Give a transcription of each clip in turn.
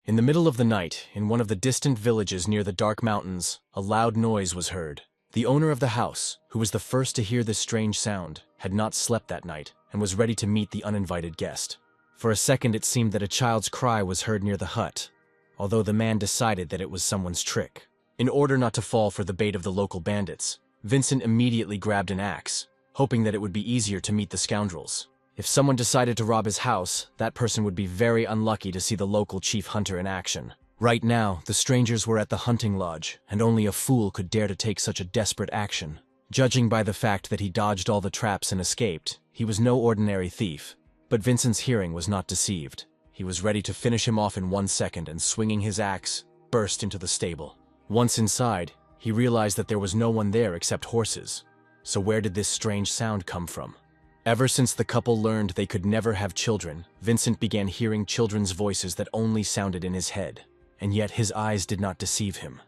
In the middle of the night, in one of the distant villages near the dark mountains, a loud noise was heard. The owner of the house, who was the first to hear this strange sound, had not slept that night and was ready to meet the uninvited guest. For a second it seemed that a child's cry was heard near the hut, although the man decided that it was someone's trick. In order not to fall for the bait of the local bandits, Vincent immediately grabbed an axe, hoping that it would be easier to meet the scoundrels. If someone decided to rob his house, that person would be very unlucky to see the local chief hunter in action. Right now, the strangers were at the hunting lodge, and only a fool could dare to take such a desperate action. Judging by the fact that he dodged all the traps and escaped, he was no ordinary thief. But Vincent's hearing was not deceived. He was ready to finish him off in 1 second and, swinging his axe, burst into the stable. Once inside, he realized that there was no one there except horses. So where did this strange sound come from? Ever since the couple learned they could never have children, Vincent began hearing children's voices that only sounded in his head. And yet his eyes did not deceive him.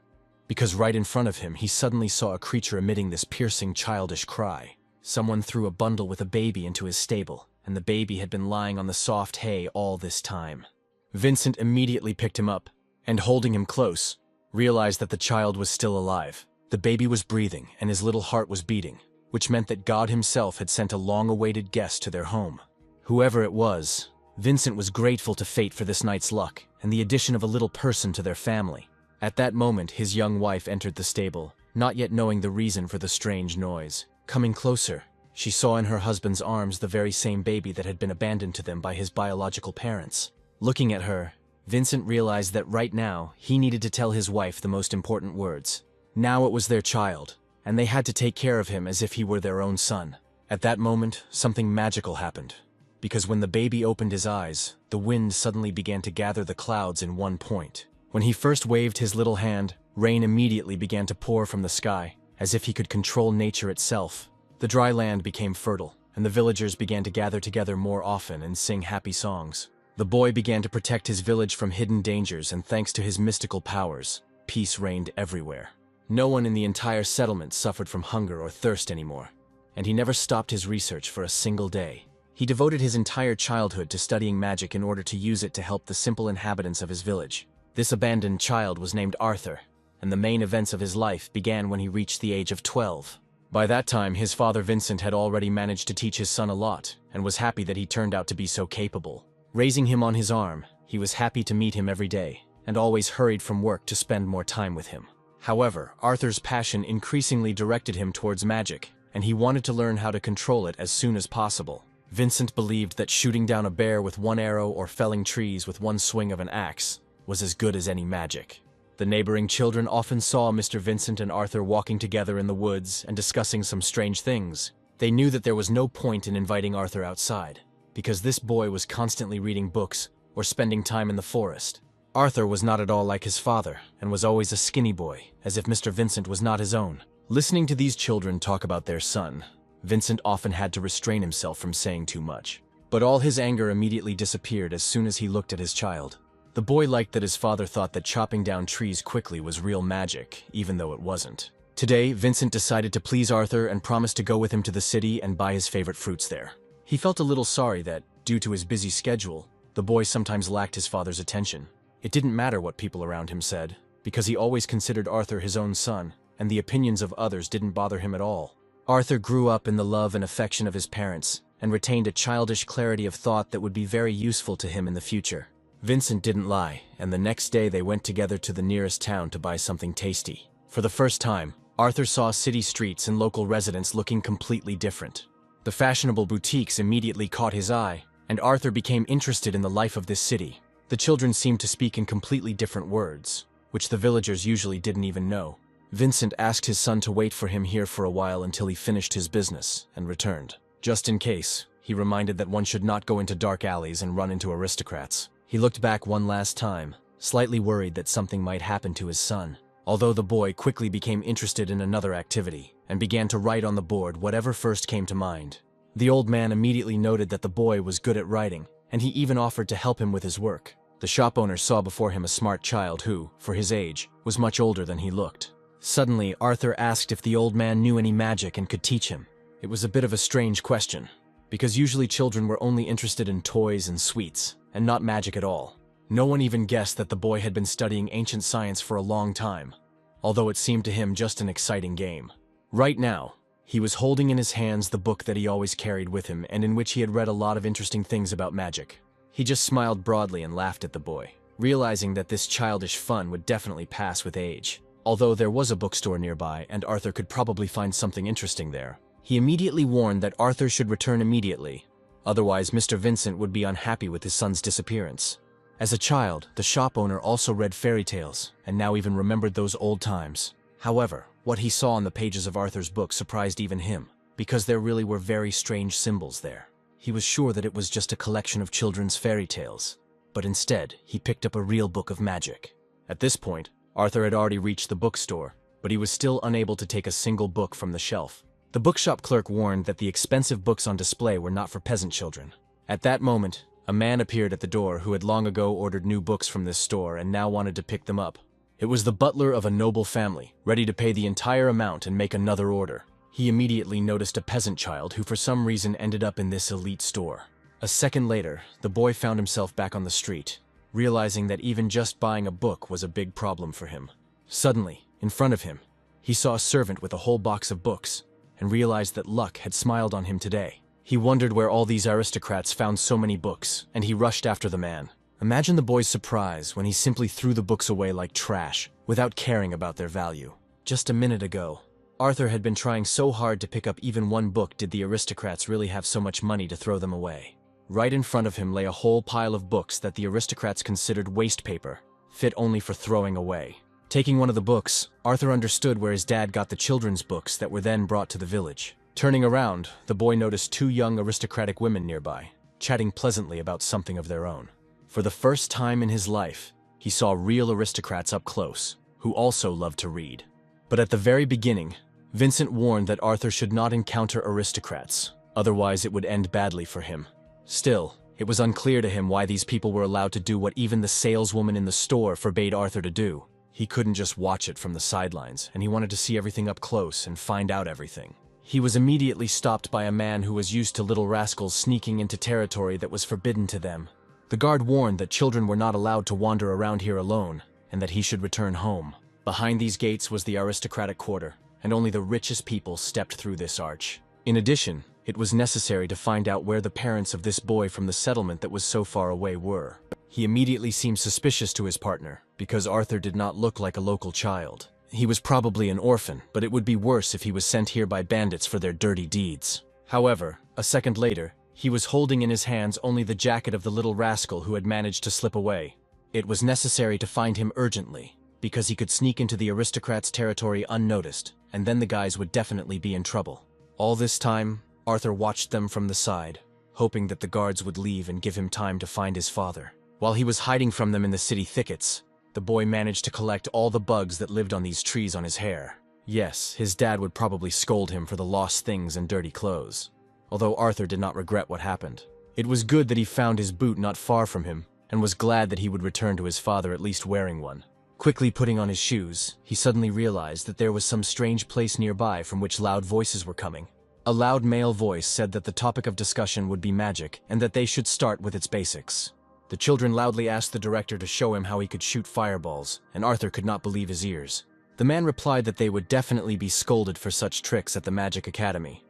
Because right in front of him, he suddenly saw a creature emitting this piercing, childish cry. Someone threw a bundle with a baby into his stable, and the baby had been lying on the soft hay all this time. Vincent immediately picked him up, and holding him close, realized that the child was still alive. The baby was breathing, and his little heart was beating, which meant that God himself had sent a long-awaited guest to their home. Whoever it was, Vincent was grateful to fate for this night's luck and the addition of a little person to their family. At that moment, his young wife entered the stable, not yet knowing the reason for the strange noise. Coming closer, she saw in her husband's arms the very same baby that had been abandoned to them by his biological parents. Looking at her, Vincent realized that right now, he needed to tell his wife the most important words. Now it was their child, and they had to take care of him as if he were their own son. At that moment, something magical happened. Because when the baby opened his eyes, the wind suddenly began to gather the clouds in one point. When he first waved his little hand, rain immediately began to pour from the sky, as if he could control nature itself. The dry land became fertile, and the villagers began to gather together more often and sing happy songs. The boy began to protect his village from hidden dangers, and thanks to his mystical powers, peace reigned everywhere. No one in the entire settlement suffered from hunger or thirst anymore, and he never stopped his research for a single day. He devoted his entire childhood to studying magic in order to use it to help the simple inhabitants of his village. This abandoned child was named Arthur, and the main events of his life began when he reached the age of 12. By that time, his father Vincent had already managed to teach his son a lot, and was happy that he turned out to be so capable. Raising him on his arm, he was happy to meet him every day, and always hurried from work to spend more time with him. However, Arthur's passion increasingly directed him towards magic, and he wanted to learn how to control it as soon as possible. Vincent believed that shooting down a bear with one arrow or felling trees with one swing of an axe was as good as any magic. The neighboring children often saw Mr. Vincent and Arthur walking together in the woods and discussing some strange things. They knew that there was no point in inviting Arthur outside, because this boy was constantly reading books or spending time in the forest. Arthur was not at all like his father, and was always a skinny boy, as if Mr. Vincent was not his own. Listening to these children talk about their son, Vincent often had to restrain himself from saying too much. But all his anger immediately disappeared as soon as he looked at his child. The boy liked that his father thought that chopping down trees quickly was real magic, even though it wasn't. Today, Vincent decided to please Arthur and promised to go with him to the city and buy his favorite fruits there. He felt a little sorry that, due to his busy schedule, the boy sometimes lacked his father's attention. It didn't matter what people around him said, because he always considered Arthur his own son, and the opinions of others didn't bother him at all. Arthur grew up in the love and affection of his parents, and retained a childish clarity of thought that would be very useful to him in the future. Vincent didn't lie, and the next day they went together to the nearest town to buy something tasty. For the first time, Arthur saw city streets and local residents looking completely different. The fashionable boutiques immediately caught his eye, and Arthur became interested in the life of this city. The children seemed to speak in completely different words, which the villagers usually didn't even know. Vincent asked his son to wait for him here for a while until he finished his business and returned. Just in case, he reminded that one should not go into dark alleys and run into aristocrats. He looked back one last time, slightly worried that something might happen to his son. Although the boy quickly became interested in another activity and began to write on the board whatever first came to mind. The old man immediately noted that the boy was good at writing, and he even offered to help him with his work. The shop owner saw before him a smart child who, for his age, was much older than he looked. Suddenly, Arthur asked if the old man knew any magic and could teach him. It was a bit of a strange question, because usually children were only interested in toys and sweets, and not magic at all. No one even guessed that the boy had been studying ancient science for a long time, although it seemed to him just an exciting game. Right now, he was holding in his hands the book that he always carried with him and in which he had read a lot of interesting things about magic. He just smiled broadly and laughed at the boy, realizing that this childish fun would definitely pass with age. Although there was a bookstore nearby and Arthur could probably find something interesting there, he immediately warned that Arthur should return immediately. Otherwise, Mr. Vincent would be unhappy with his son's disappearance. As a child, the shop owner also read fairy tales and now even remembered those old times. However, what he saw on the pages of Arthur's book surprised even him, because there really were very strange symbols there. He was sure that it was just a collection of children's fairy tales, but instead, he picked up a real book of magic. At this point, Arthur had already reached the bookstore, but he was still unable to take a single book from the shelf. The bookshop clerk warned that the expensive books on display were not for peasant children. At that moment, a man appeared at the door who had long ago ordered new books from this store and now wanted to pick them up. It was the butler of a noble family, ready to pay the entire amount and make another order. He immediately noticed a peasant child who for some reason ended up in this elite store. A second later, the boy found himself back on the street, realizing that even just buying a book was a big problem for him. Suddenly, in front of him, he saw a servant with a whole box of books and realized that luck had smiled on him today. He wondered where all these aristocrats found so many books, and he rushed after the man. Imagine the boy's surprise when he simply threw the books away like trash, without caring about their value. Just a minute ago, Arthur had been trying so hard to pick up even one book. Did the aristocrats really have so much money to throw them away? Right in front of him lay a whole pile of books that the aristocrats considered waste paper, fit only for throwing away. Taking one of the books, Arthur understood where his dad got the children's books that were then brought to the village. Turning around, the boy noticed two young aristocratic women nearby, chatting pleasantly about something of their own. For the first time in his life, he saw real aristocrats up close, who also loved to read. But at the very beginning, Vincent warned that Arthur should not encounter aristocrats, otherwise it would end badly for him. Still, it was unclear to him why these people were allowed to do what even the saleswoman in the store forbade Arthur to do. He couldn't just watch it from the sidelines, and he wanted to see everything up close and find out everything. He was immediately stopped by a man who was used to little rascals sneaking into territory that was forbidden to them. The guard warned that children were not allowed to wander around here alone, and that he should return home. Behind these gates was the aristocratic quarter, and only the richest people stepped through this arch. In addition, it was necessary to find out where the parents of this boy from the settlement that was so far away were. He immediately seemed suspicious to his partner, because Arthur did not look like a local child. He was probably an orphan, but it would be worse if he was sent here by bandits for their dirty deeds. However, a second later, he was holding in his hands only the jacket of the little rascal who had managed to slip away. It was necessary to find him urgently, because he could sneak into the aristocrats' territory unnoticed, and then the guys would definitely be in trouble. All this time, Arthur watched them from the side, hoping that the guards would leave and give him time to find his father. While he was hiding from them in the city thickets, the boy managed to collect all the bugs that lived on these trees on his hair. Yes, his dad would probably scold him for the lost things and dirty clothes, although Arthur did not regret what happened. It was good that he found his boot not far from him, and was glad that he would return to his father at least wearing one. Quickly putting on his shoes, he suddenly realized that there was some strange place nearby from which loud voices were coming. A loud male voice said that the topic of discussion would be magic, and that they should start with its basics. The children loudly asked the director to show him how he could shoot fireballs, and Arthur could not believe his ears. The man replied that they would definitely be scolded for such tricks at the Magic Academy,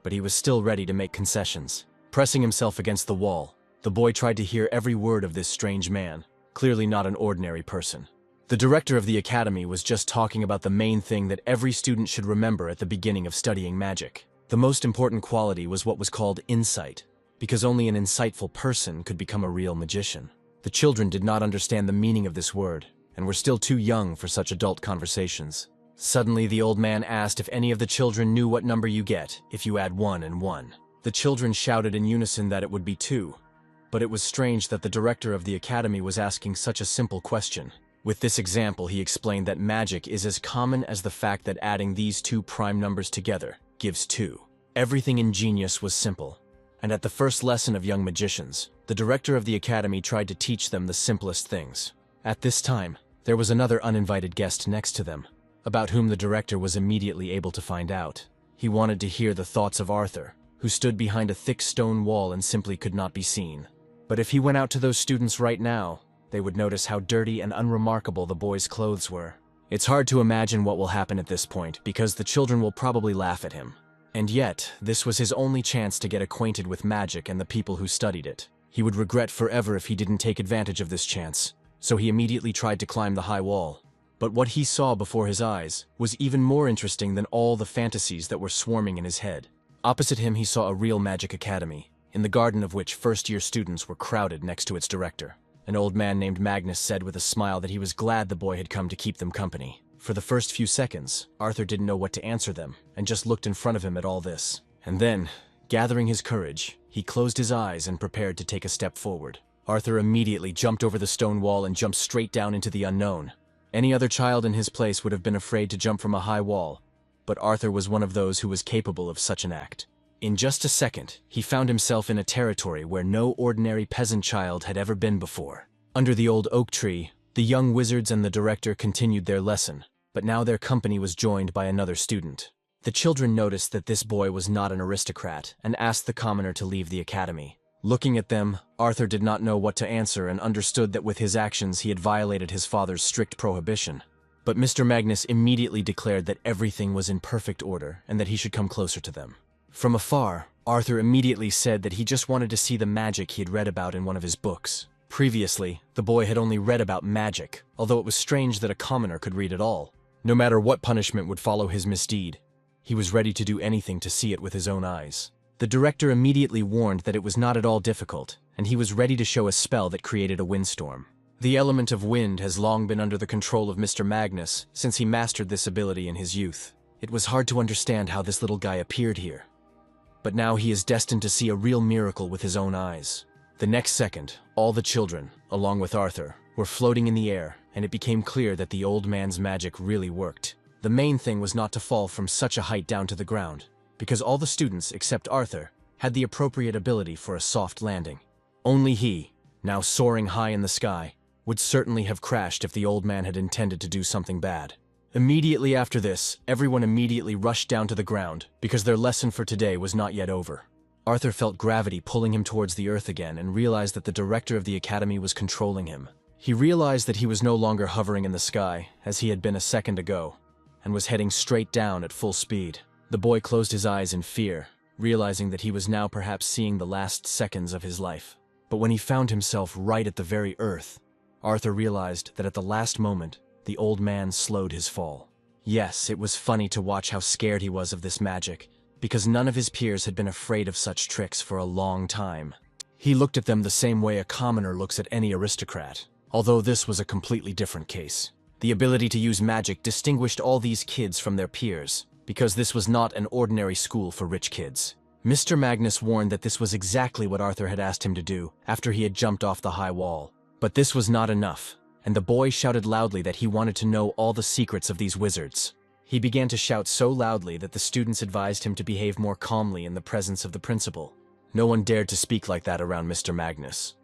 but he was still ready to make concessions. Pressing himself against the wall, the boy tried to hear every word of this strange man, clearly not an ordinary person. The director of the academy was just talking about the main thing that every student should remember at the beginning of studying magic. The most important quality was what was called insight, because only an insightful person could become a real magician. The children did not understand the meaning of this word, and were still too young for such adult conversations. Suddenly, the old man asked if any of the children knew what number you get if you add 1 and 1. The children shouted in unison that it would be 2, but it was strange that the director of the academy was asking such a simple question. With this example, he explained that magic is as common as the fact that adding these two prime numbers together gives 2. Everything in Genius was simple, and at the first lesson of young magicians, the director of the academy tried to teach them the simplest things. At this time, there was another uninvited guest next to them, about whom the director was immediately able to find out. He wanted to hear the thoughts of Arthur, who stood behind a thick stone wall and simply could not be seen. But if he went out to those students right now, they would notice how dirty and unremarkable the boy's clothes were. It's hard to imagine what will happen at this point, because the children will probably laugh at him. And yet, this was his only chance to get acquainted with magic and the people who studied it. He would regret forever if he didn't take advantage of this chance, so he immediately tried to climb the high wall. But what he saw before his eyes was even more interesting than all the fantasies that were swarming in his head. Opposite him, he saw a real magic academy, in the garden of which first-year students were crowded next to its director. An old man named Magnus said with a smile that he was glad the boy had come to keep them company. For the first few seconds, Arthur didn't know what to answer them, and just looked in front of him at all this. And then, gathering his courage, he closed his eyes and prepared to take a step forward. Arthur immediately jumped over the stone wall and jumped straight down into the unknown. Any other child in his place would have been afraid to jump from a high wall, but Arthur was one of those who was capable of such an act. In just a second, he found himself in a territory where no ordinary peasant child had ever been before. Under the old oak tree, the young wizards and the director continued their lesson, but now their company was joined by another student. The children noticed that this boy was not an aristocrat and asked the commoner to leave the academy. Looking at them, Arthur did not know what to answer and understood that with his actions he had violated his father's strict prohibition. But Mr. Magnus immediately declared that everything was in perfect order and that he should come closer to them. From afar, Arthur immediately said that he just wanted to see the magic he had read about in one of his books. Previously, the boy had only read about magic, although it was strange that a commoner could read at all. No matter what punishment would follow his misdeed, he was ready to do anything to see it with his own eyes. The director immediately warned that it was not at all difficult, and he was ready to show a spell that created a windstorm. The element of wind has long been under the control of Mr. Magnus since he mastered this ability in his youth. It was hard to understand how this little guy appeared here. But now he is destined to see a real miracle with his own eyes. The next second, all the children, along with Arthur, were floating in the air, and it became clear that the old man's magic really worked. The main thing was not to fall from such a height down to the ground, because all the students, except Arthur, had the appropriate ability for a soft landing. Only he, now soaring high in the sky, would certainly have crashed if the old man had intended to do something bad. Immediately after this, everyone immediately rushed down to the ground, because their lesson for today was not yet over. Arthur felt gravity pulling him towards the earth again and realized that the director of the academy was controlling him. He realized that he was no longer hovering in the sky, as he had been a second ago, and was heading straight down at full speed. The boy closed his eyes in fear, realizing that he was now perhaps seeing the last seconds of his life. But when he found himself right at the very earth, Arthur realized that at the last moment, the old man slowed his fall. Yes, it was funny to watch how scared he was of this magic, because none of his peers had been afraid of such tricks for a long time. He looked at them the same way a commoner looks at any aristocrat, although this was a completely different case. The ability to use magic distinguished all these kids from their peers, because this was not an ordinary school for rich kids. Mr. Magnus warned that this was exactly what Arthur had asked him to do after he had jumped off the high wall. But this was not enough, and the boy shouted loudly that he wanted to know all the secrets of these wizards. He began to shout so loudly that the students advised him to behave more calmly in the presence of the principal. No one dared to speak like that around Mr. Magnus,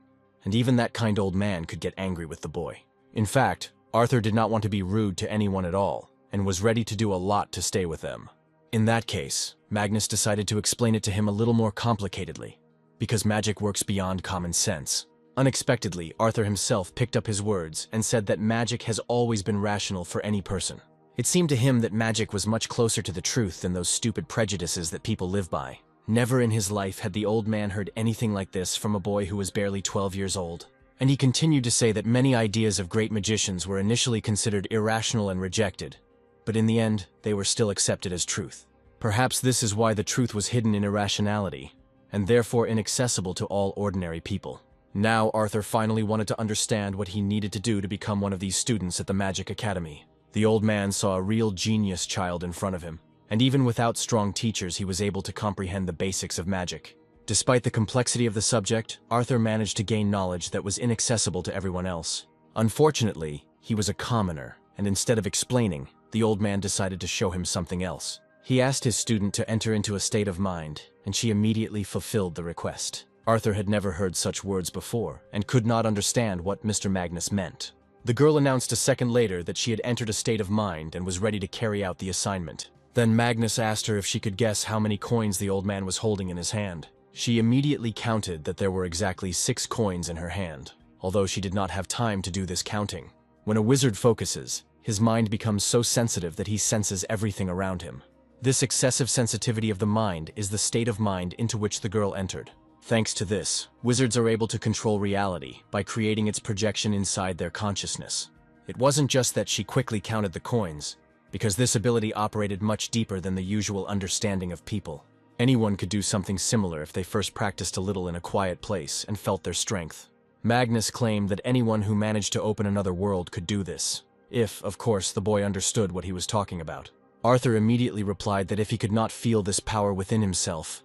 and even that kind old man could get angry with the boy. In fact, Arthur did not want to be rude to anyone at all, and was ready to do a lot to stay with them. In that case, Magnus decided to explain it to him a little more complicatedly, because magic works beyond common sense. Unexpectedly, Arthur himself picked up his words and said that magic has always been rational for any person. It seemed to him that magic was much closer to the truth than those stupid prejudices that people live by. Never in his life had the old man heard anything like this from a boy who was barely 12 years old. And he continued to say that many ideas of great magicians were initially considered irrational and rejected, but in the end, they were still accepted as truth. Perhaps this is why the truth was hidden in irrationality, and therefore inaccessible to all ordinary people. Now Arthur finally wanted to understand what he needed to do to become one of these students at the Magic Academy. The old man saw a real genius child in front of him, and even without strong teachers he was able to comprehend the basics of magic. Despite the complexity of the subject, Arthur managed to gain knowledge that was inaccessible to everyone else. Unfortunately, he was a commoner, and instead of explaining, the old man decided to show him something else. He asked his student to enter into a state of mind, and she immediately fulfilled the request. Arthur had never heard such words before, and could not understand what Mr. Magnus meant. The girl announced a second later that she had entered a state of mind and was ready to carry out the assignment. Then Magnus asked her if she could guess how many coins the old man was holding in his hand. She immediately counted that there were exactly 6 coins in her hand. although she did not have time to do this counting. When a wizard focuses, his mind becomes so sensitive that he senses everything around him. This excessive sensitivity of the mind is the state of mind into which the girl entered. Thanks to this, wizards are able to control reality by creating its projection inside their consciousness. It wasn't just that she quickly counted the coins, because this ability operated much deeper than the usual understanding of people. Anyone could do something similar if they first practiced a little in a quiet place and felt their strength. Magnus claimed that anyone who managed to open another world could do this, if, of course, the boy understood what he was talking about. Arthur immediately replied that if he could not feel this power within himself,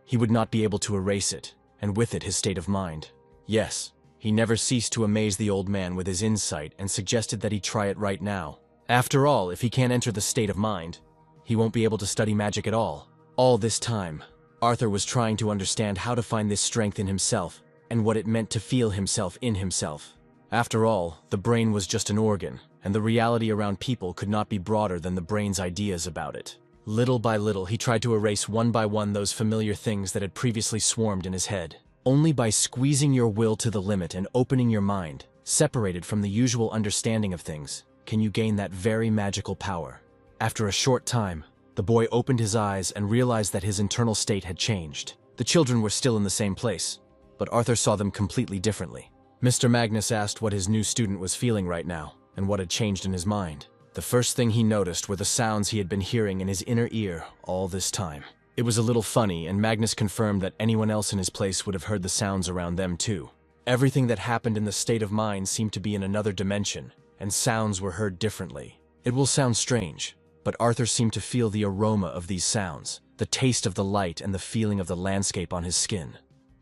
he would not be able to erase it, and with it his state of mind. Yes, he never ceased to amaze the old man with his insight and suggested that he try it right now. After all, if he can't enter the state of mind, he won't be able to study magic at all. All this time, Arthur was trying to understand how to find this strength in himself and what it meant to feel himself in himself. After all, the brain was just an organ, and the reality around people could not be broader than the brain's ideas about it. Little by little, he tried to erase one by one those familiar things that had previously swarmed in his head. Only by squeezing your will to the limit and opening your mind, separated from the usual understanding of things, can you gain that very magical power. After a short time, the boy opened his eyes and realized that his internal state had changed. The children were still in the same place, but Arthur saw them completely differently. Mr. Magnus asked what his new student was feeling right now, and what had changed in his mind. The first thing he noticed were the sounds he had been hearing in his inner ear all this time. It was a little funny, and Magnus confirmed that anyone else in his place would have heard the sounds around them too. Everything that happened in the state of mind seemed to be in another dimension, and sounds were heard differently. It will sound strange, but Arthur seemed to feel the aroma of these sounds, the taste of the light and the feeling of the landscape on his skin.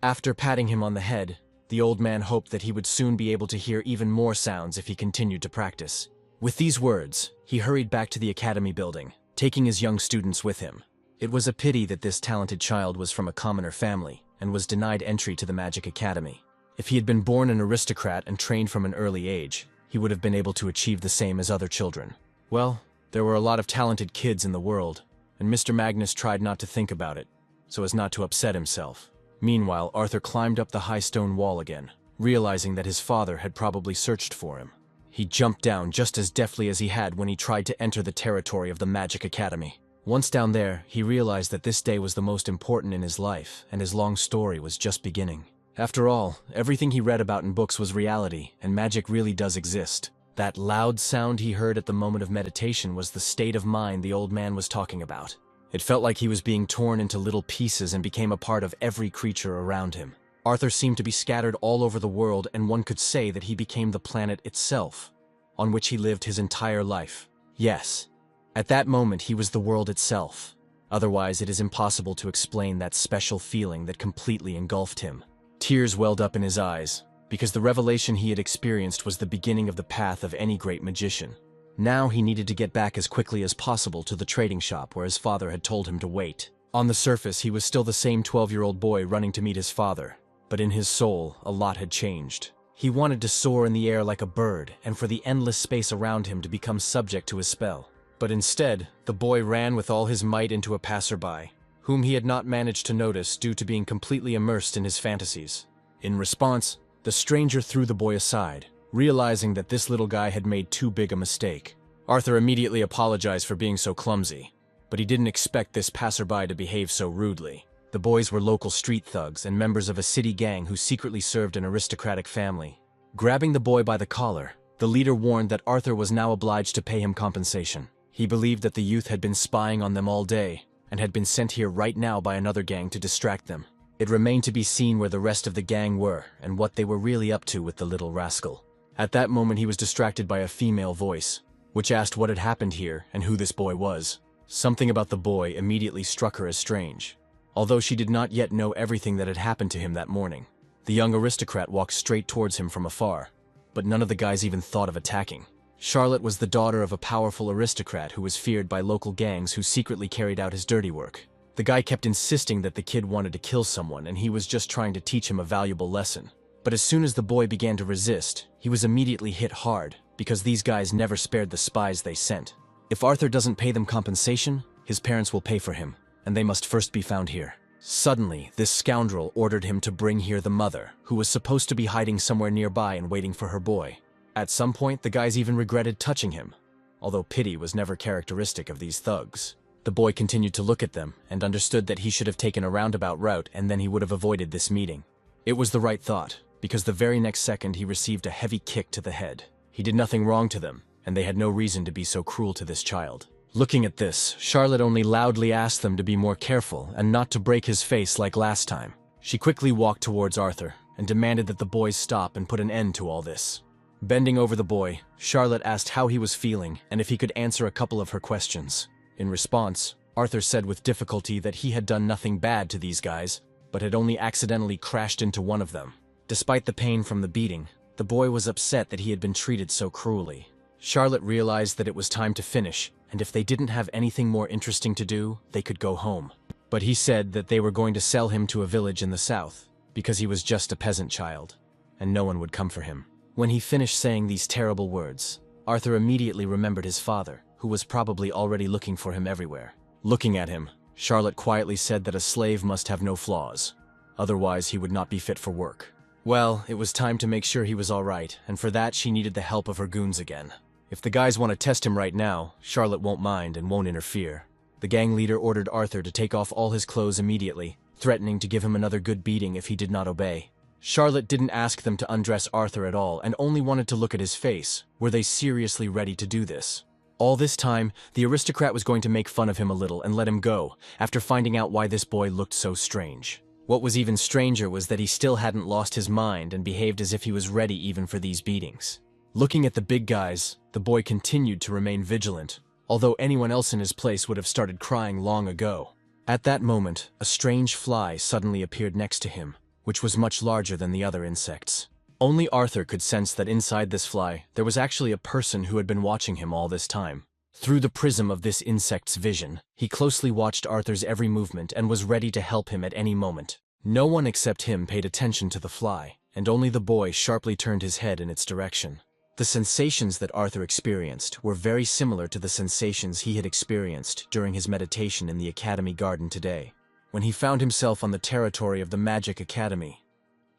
After patting him on the head, the old man hoped that he would soon be able to hear even more sounds if he continued to practice. With these words, he hurried back to the academy building, taking his young students with him. It was a pity that this talented child was from a commoner family and was denied entry to the Magic Academy. If he had been born an aristocrat and trained from an early age, he would have been able to achieve the same as other children. Well, there were a lot of talented kids in the world, and Mr. Magnus tried not to think about it, so as not to upset himself. Meanwhile, Arthur climbed up the high stone wall again, realizing that his father had probably searched for him. He jumped down just as deftly as he had when he tried to enter the territory of the Magic Academy. Once down there, he realized that this day was the most important in his life, and his long story was just beginning. After all, everything he read about in books was reality, and magic really does exist. That loud sound he heard at the moment of meditation was the state of mind the old man was talking about. It felt like he was being torn into little pieces and became a part of every creature around him. Arthur seemed to be scattered all over the world, and one could say that he became the planet itself, on which he lived his entire life. Yes, at that moment he was the world itself. Otherwise, it is impossible to explain that special feeling that completely engulfed him. Tears welled up in his eyes, because the revelation he had experienced was the beginning of the path of any great magician. Now he needed to get back as quickly as possible to the trading shop where his father had told him to wait. On the surface, he was still the same 12-year-old boy running to meet his father, but in his soul, a lot had changed. He wanted to soar in the air like a bird, and for the endless space around him to become subject to his spell. But instead, the boy ran with all his might into a passerby, whom he had not managed to notice due to being completely immersed in his fantasies. In response, the stranger threw the boy aside, realizing that this little guy had made too big a mistake. Arthur immediately apologized for being so clumsy, but he didn't expect this passerby to behave so rudely. The boys were local street thugs and members of a city gang who secretly served an aristocratic family. Grabbing the boy by the collar, the leader warned that Arthur was now obliged to pay him compensation. He believed that the youth had been spying on them all day and had been sent here right now by another gang to distract them. It remained to be seen where the rest of the gang were and what they were really up to with the little rascal. At that moment, he was distracted by a female voice, which asked what had happened here and who this boy was. Something about the boy immediately struck her as strange. Although she did not yet know everything that had happened to him that morning, the young aristocrat walked straight towards him from afar, but none of the guys even thought of attacking. Charlotte was the daughter of a powerful aristocrat who was feared by local gangs who secretly carried out his dirty work. The guy kept insisting that the kid wanted to kill someone and he was just trying to teach him a valuable lesson. But as soon as the boy began to resist, he was immediately hit hard because these guys never spared the spies they sent. If Arthur doesn't pay them compensation, his parents will pay for him, and they must first be found here. Suddenly, this scoundrel ordered him to bring here the mother, who was supposed to be hiding somewhere nearby and waiting for her boy. At some point, the guys even regretted touching him, although pity was never characteristic of these thugs. The boy continued to look at them and understood that he should have taken a roundabout route, and then he would have avoided this meeting. It was the right thought, because the very next second he received a heavy kick to the head. He did nothing wrong to them, and they had no reason to be so cruel to this child. Looking at this, Charlotte only loudly asked them to be more careful and not to break his face like last time. She quickly walked towards Arthur and demanded that the boys stop and put an end to all this. Bending over the boy, Charlotte asked how he was feeling and if he could answer a couple of her questions. In response, Arthur said with difficulty that he had done nothing bad to these guys, but had only accidentally crashed into one of them. Despite the pain from the beating, the boy was upset that he had been treated so cruelly. Charlotte realized that it was time to finish, and if they didn't have anything more interesting to do, they could go home. But he said that they were going to sell him to a village in the south, because he was just a peasant child, and no one would come for him. When he finished saying these terrible words, Arthur immediately remembered his father, who was probably already looking for him everywhere. Looking at him, Charlotte quietly said that a slave must have no flaws, otherwise he would not be fit for work. Well, it was time to make sure he was all right, and for that she needed the help of her goons again. If the guys want to test him right now, Charlotte won't mind and won't interfere. The gang leader ordered Arthur to take off all his clothes immediately, threatening to give him another good beating if he did not obey. Charlotte didn't ask them to undress Arthur at all and only wanted to look at his face. Were they seriously ready to do this? All this time, the aristocrat was going to make fun of him a little and let him go, after finding out why this boy looked so strange. What was even stranger was that he still hadn't lost his mind and behaved as if he was ready even for these beatings. Looking at the big guys, the boy continued to remain vigilant, although anyone else in his place would have started crying long ago. At that moment, a strange fly suddenly appeared next to him, which was much larger than the other insects. Only Arthur could sense that inside this fly, there was actually a person who had been watching him all this time. Through the prism of this insect's vision, he closely watched Arthur's every movement and was ready to help him at any moment. No one except him paid attention to the fly, and only the boy sharply turned his head in its direction. The sensations that Arthur experienced were very similar to the sensations he had experienced during his meditation in the Academy Garden today. When he found himself on the territory of the Magic Academy,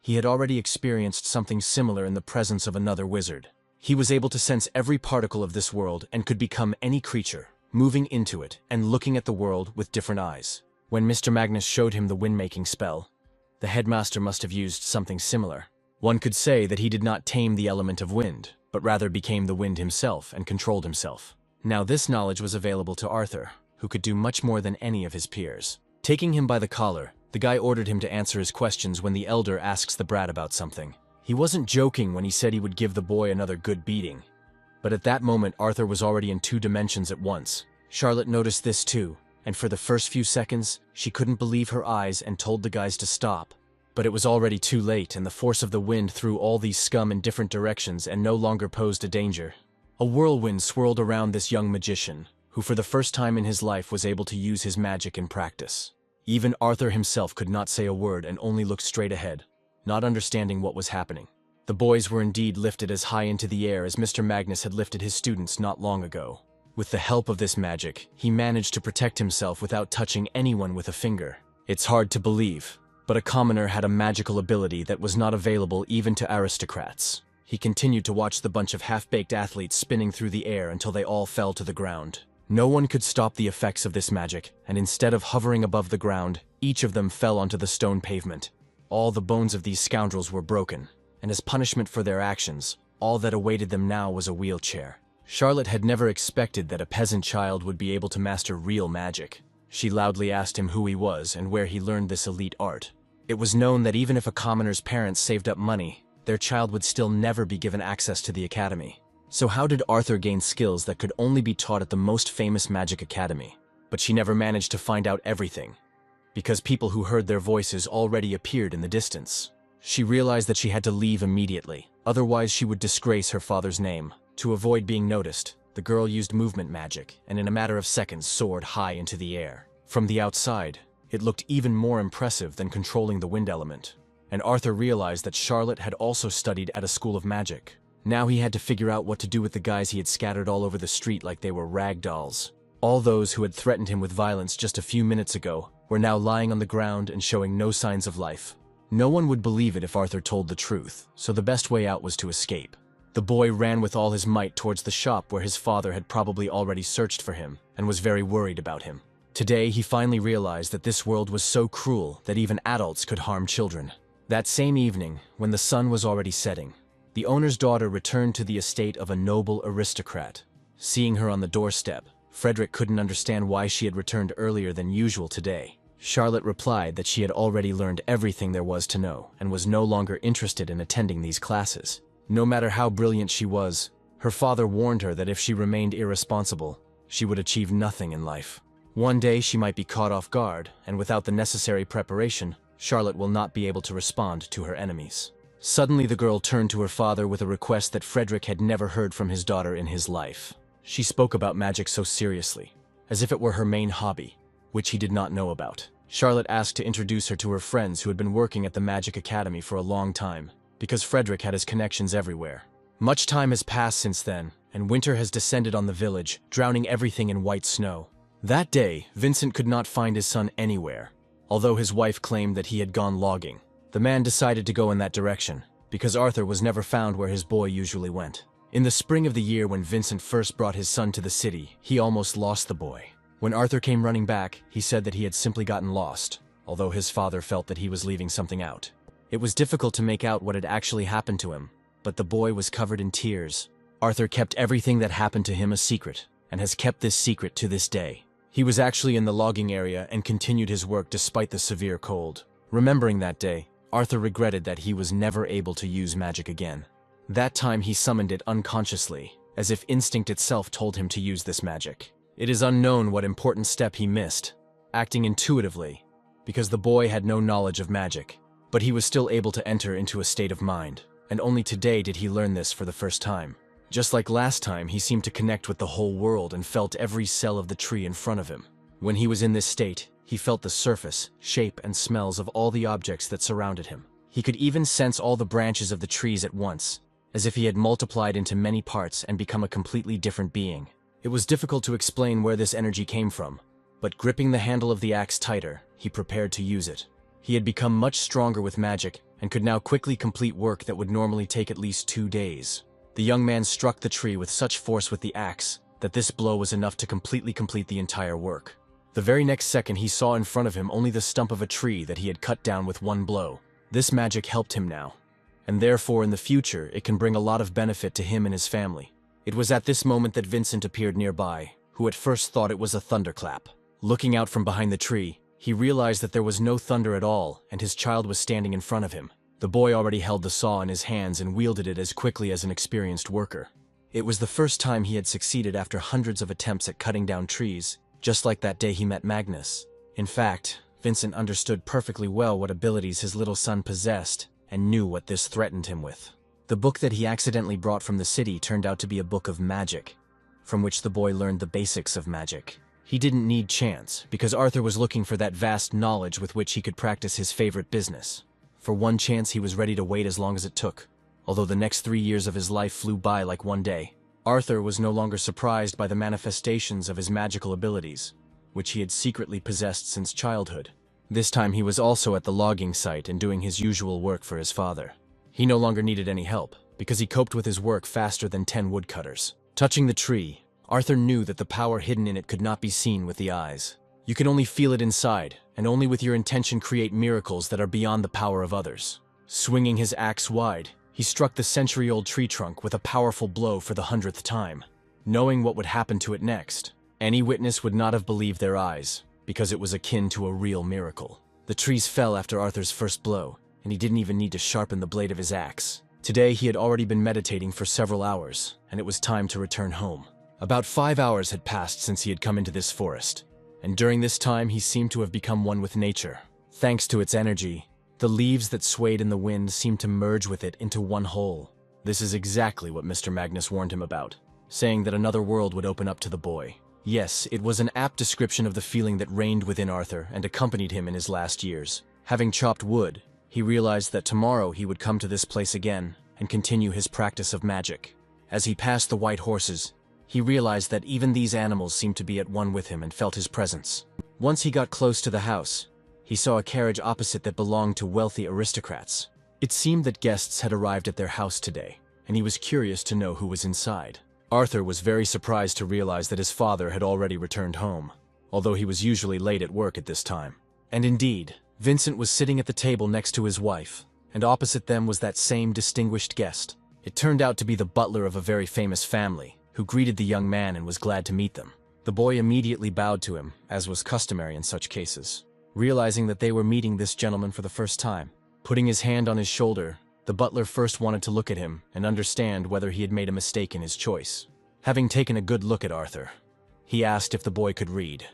he had already experienced something similar in the presence of another wizard. He was able to sense every particle of this world and could become any creature, moving into it and looking at the world with different eyes. When Mr. Magnus showed him the wind-making spell, the headmaster must have used something similar. One could say that he did not tame the element of wind, but rather became the wind himself and controlled himself. Now this knowledge was available to Arthur, who could do much more than any of his peers. Taking him by the collar, the guy ordered him to answer his questions when the elder asks the brat about something. He wasn't joking when he said he would give the boy another good beating. But at that moment, Arthur was already in 2 dimensions at once. Charlotte noticed this too, and for the first few seconds, she couldn't believe her eyes and told the guys to stop. But it was already too late, and the force of the wind threw all these scum in different directions and no longer posed a danger. A whirlwind swirled around this young magician, who for the first time in his life was able to use his magic in practice. Even Arthur himself could not say a word and only looked straight ahead, not understanding what was happening. The boys were indeed lifted as high into the air as Mr. Magnus had lifted his students not long ago. With the help of this magic, he managed to protect himself without touching anyone with a finger. It's hard to believe, but a commoner had a magical ability that was not available even to aristocrats. He continued to watch the bunch of half-baked athletes spinning through the air until they all fell to the ground. No one could stop the effects of this magic, and instead of hovering above the ground, each of them fell onto the stone pavement. All the bones of these scoundrels were broken, and as punishment for their actions, all that awaited them now was a wheelchair. Charlotte had never expected that a peasant child would be able to master real magic. She loudly asked him who he was and where he learned this elite art. It was known that even if a commoner's parents saved up money, their child would still never be given access to the academy. So how did Arthur gain skills that could only be taught at the most famous magic academy? But she never managed to find out everything, because people who heard their voices already appeared in the distance. She realized that she had to leave immediately, otherwise she would disgrace her father's name. To avoid being noticed, the girl used movement magic, and in a matter of seconds soared high into the air. From the outside, it looked even more impressive than controlling the wind element. And Arthur realized that Charlotte had also studied at a school of magic. Now he had to figure out what to do with the guys he had scattered all over the street like they were rag dolls. All those who had threatened him with violence just a few minutes ago were now lying on the ground and showing no signs of life. No one would believe it if Arthur told the truth, so the best way out was to escape. The boy ran with all his might towards the shop where his father had probably already searched for him and was very worried about him. Today, he finally realized that this world was so cruel that even adults could harm children. That same evening, when the sun was already setting, the owner's daughter returned to the estate of a noble aristocrat. Seeing her on the doorstep, Frederick couldn't understand why she had returned earlier than usual today. Charlotte replied that she had already learned everything there was to know and was no longer interested in attending these classes. No matter how brilliant she was, her father warned her that if she remained irresponsible, she would achieve nothing in life. One day she might be caught off guard, and without the necessary preparation, Charlotte will not be able to respond to her enemies. Suddenly the girl turned to her father with a request that Frederick had never heard from his daughter in his life. She spoke about magic so seriously, as if it were her main hobby, which he did not know about. Charlotte asked to introduce her to her friends who had been working at the Magic Academy for a long time, because Frederick had his connections everywhere. Much time has passed since then, and winter has descended on the village, drowning everything in white snow. That day, Vincent could not find his son anywhere. Although his wife claimed that he had gone logging, the man decided to go in that direction, because Arthur was never found where his boy usually went. In the spring of the year when Vincent first brought his son to the city, he almost lost the boy. When Arthur came running back, he said that he had simply gotten lost, although his father felt that he was leaving something out. It was difficult to make out what had actually happened to him, but the boy was covered in tears. Arthur kept everything that happened to him a secret, and has kept this secret to this day. He was actually in the logging area and continued his work despite the severe cold. Remembering that day, Arthur regretted that he was never able to use magic again. That time he summoned it unconsciously, as if instinct itself told him to use this magic. It is unknown what important step he missed, acting intuitively, because the boy had no knowledge of magic, but he was still able to enter into a state of mind, and only today did he learn this for the first time. Just like last time, he seemed to connect with the whole world and felt every cell of the tree in front of him. When he was in this state, he felt the surface, shape, and smells of all the objects that surrounded him. He could even sense all the branches of the trees at once, as if he had multiplied into many parts and become a completely different being. It was difficult to explain where this energy came from, but gripping the handle of the axe tighter, he prepared to use it. He had become much stronger with magic and could now quickly complete work that would normally take at least 2 days. The young man struck the tree with such force with the axe that this blow was enough to completely complete the entire work. The very next second he saw in front of him only the stump of a tree that he had cut down with one blow. This magic helped him now, and therefore in the future it can bring a lot of benefit to him and his family. It was at this moment that Vincent appeared nearby, who at first thought it was a thunderclap. Looking out from behind the tree, he realized that there was no thunder at all and his child was standing in front of him. The boy already held the saw in his hands and wielded it as quickly as an experienced worker. It was the first time he had succeeded after hundreds of attempts at cutting down trees, just like that day he met Magnus. In fact, Vincent understood perfectly well what abilities his little son possessed and knew what this threatened him with. The book that he accidentally brought from the city turned out to be a book of magic, from which the boy learned the basics of magic. He didn't need chance, because Arthur was looking for that vast knowledge with which he could practice his favorite business. For one chance he was ready to wait as long as it took. Although the next 3 years of his life flew by like one day, Arthur was no longer surprised by the manifestations of his magical abilities, which he had secretly possessed since childhood. This time he was also at the logging site and doing his usual work for his father. He no longer needed any help, because he coped with his work faster than 10 woodcutters. Touching the tree, Arthur knew that the power hidden in it could not be seen with the eyes. You can only feel it inside, and only with your intention create miracles that are beyond the power of others. Swinging his axe wide, he struck the century-old tree trunk with a powerful blow for the 100th time. Knowing what would happen to it next, any witness would not have believed their eyes, because it was akin to a real miracle. The trees fell after Arthur's first blow, and he didn't even need to sharpen the blade of his axe. Today he had already been meditating for several hours, and it was time to return home. About 5 hours had passed since he had come into this forest, and during this time he seemed to have become one with nature. Thanks to its energy, the leaves that swayed in the wind seemed to merge with it into one whole. This is exactly what Mr. Magnus warned him about, saying that another world would open up to the boy. Yes, it was an apt description of the feeling that reigned within Arthur and accompanied him in his last years. Having chopped wood, he realized that tomorrow he would come to this place again and continue his practice of magic. As he passed the white horses, He realized that even these animals seemed to be at one with him and felt his presence. Once he got close to the house, he saw a carriage opposite that belonged to wealthy aristocrats. It seemed that guests had arrived at their house today, and he was curious to know who was inside. Arthur was very surprised to realize that his father had already returned home, although he was usually late at work at this time. And indeed, Vincent was sitting at the table next to his wife, and opposite them was that same distinguished guest. It turned out to be the butler of a very famous family, who greeted the young man and was glad to meet them. The boy immediately bowed to him, as was customary in such cases, realizing that they were meeting this gentleman for the first time. Putting his hand on his shoulder, the butler first wanted to look at him and understand whether he had made a mistake in his choice. Having taken a good look at Arthur, he asked if the boy could read,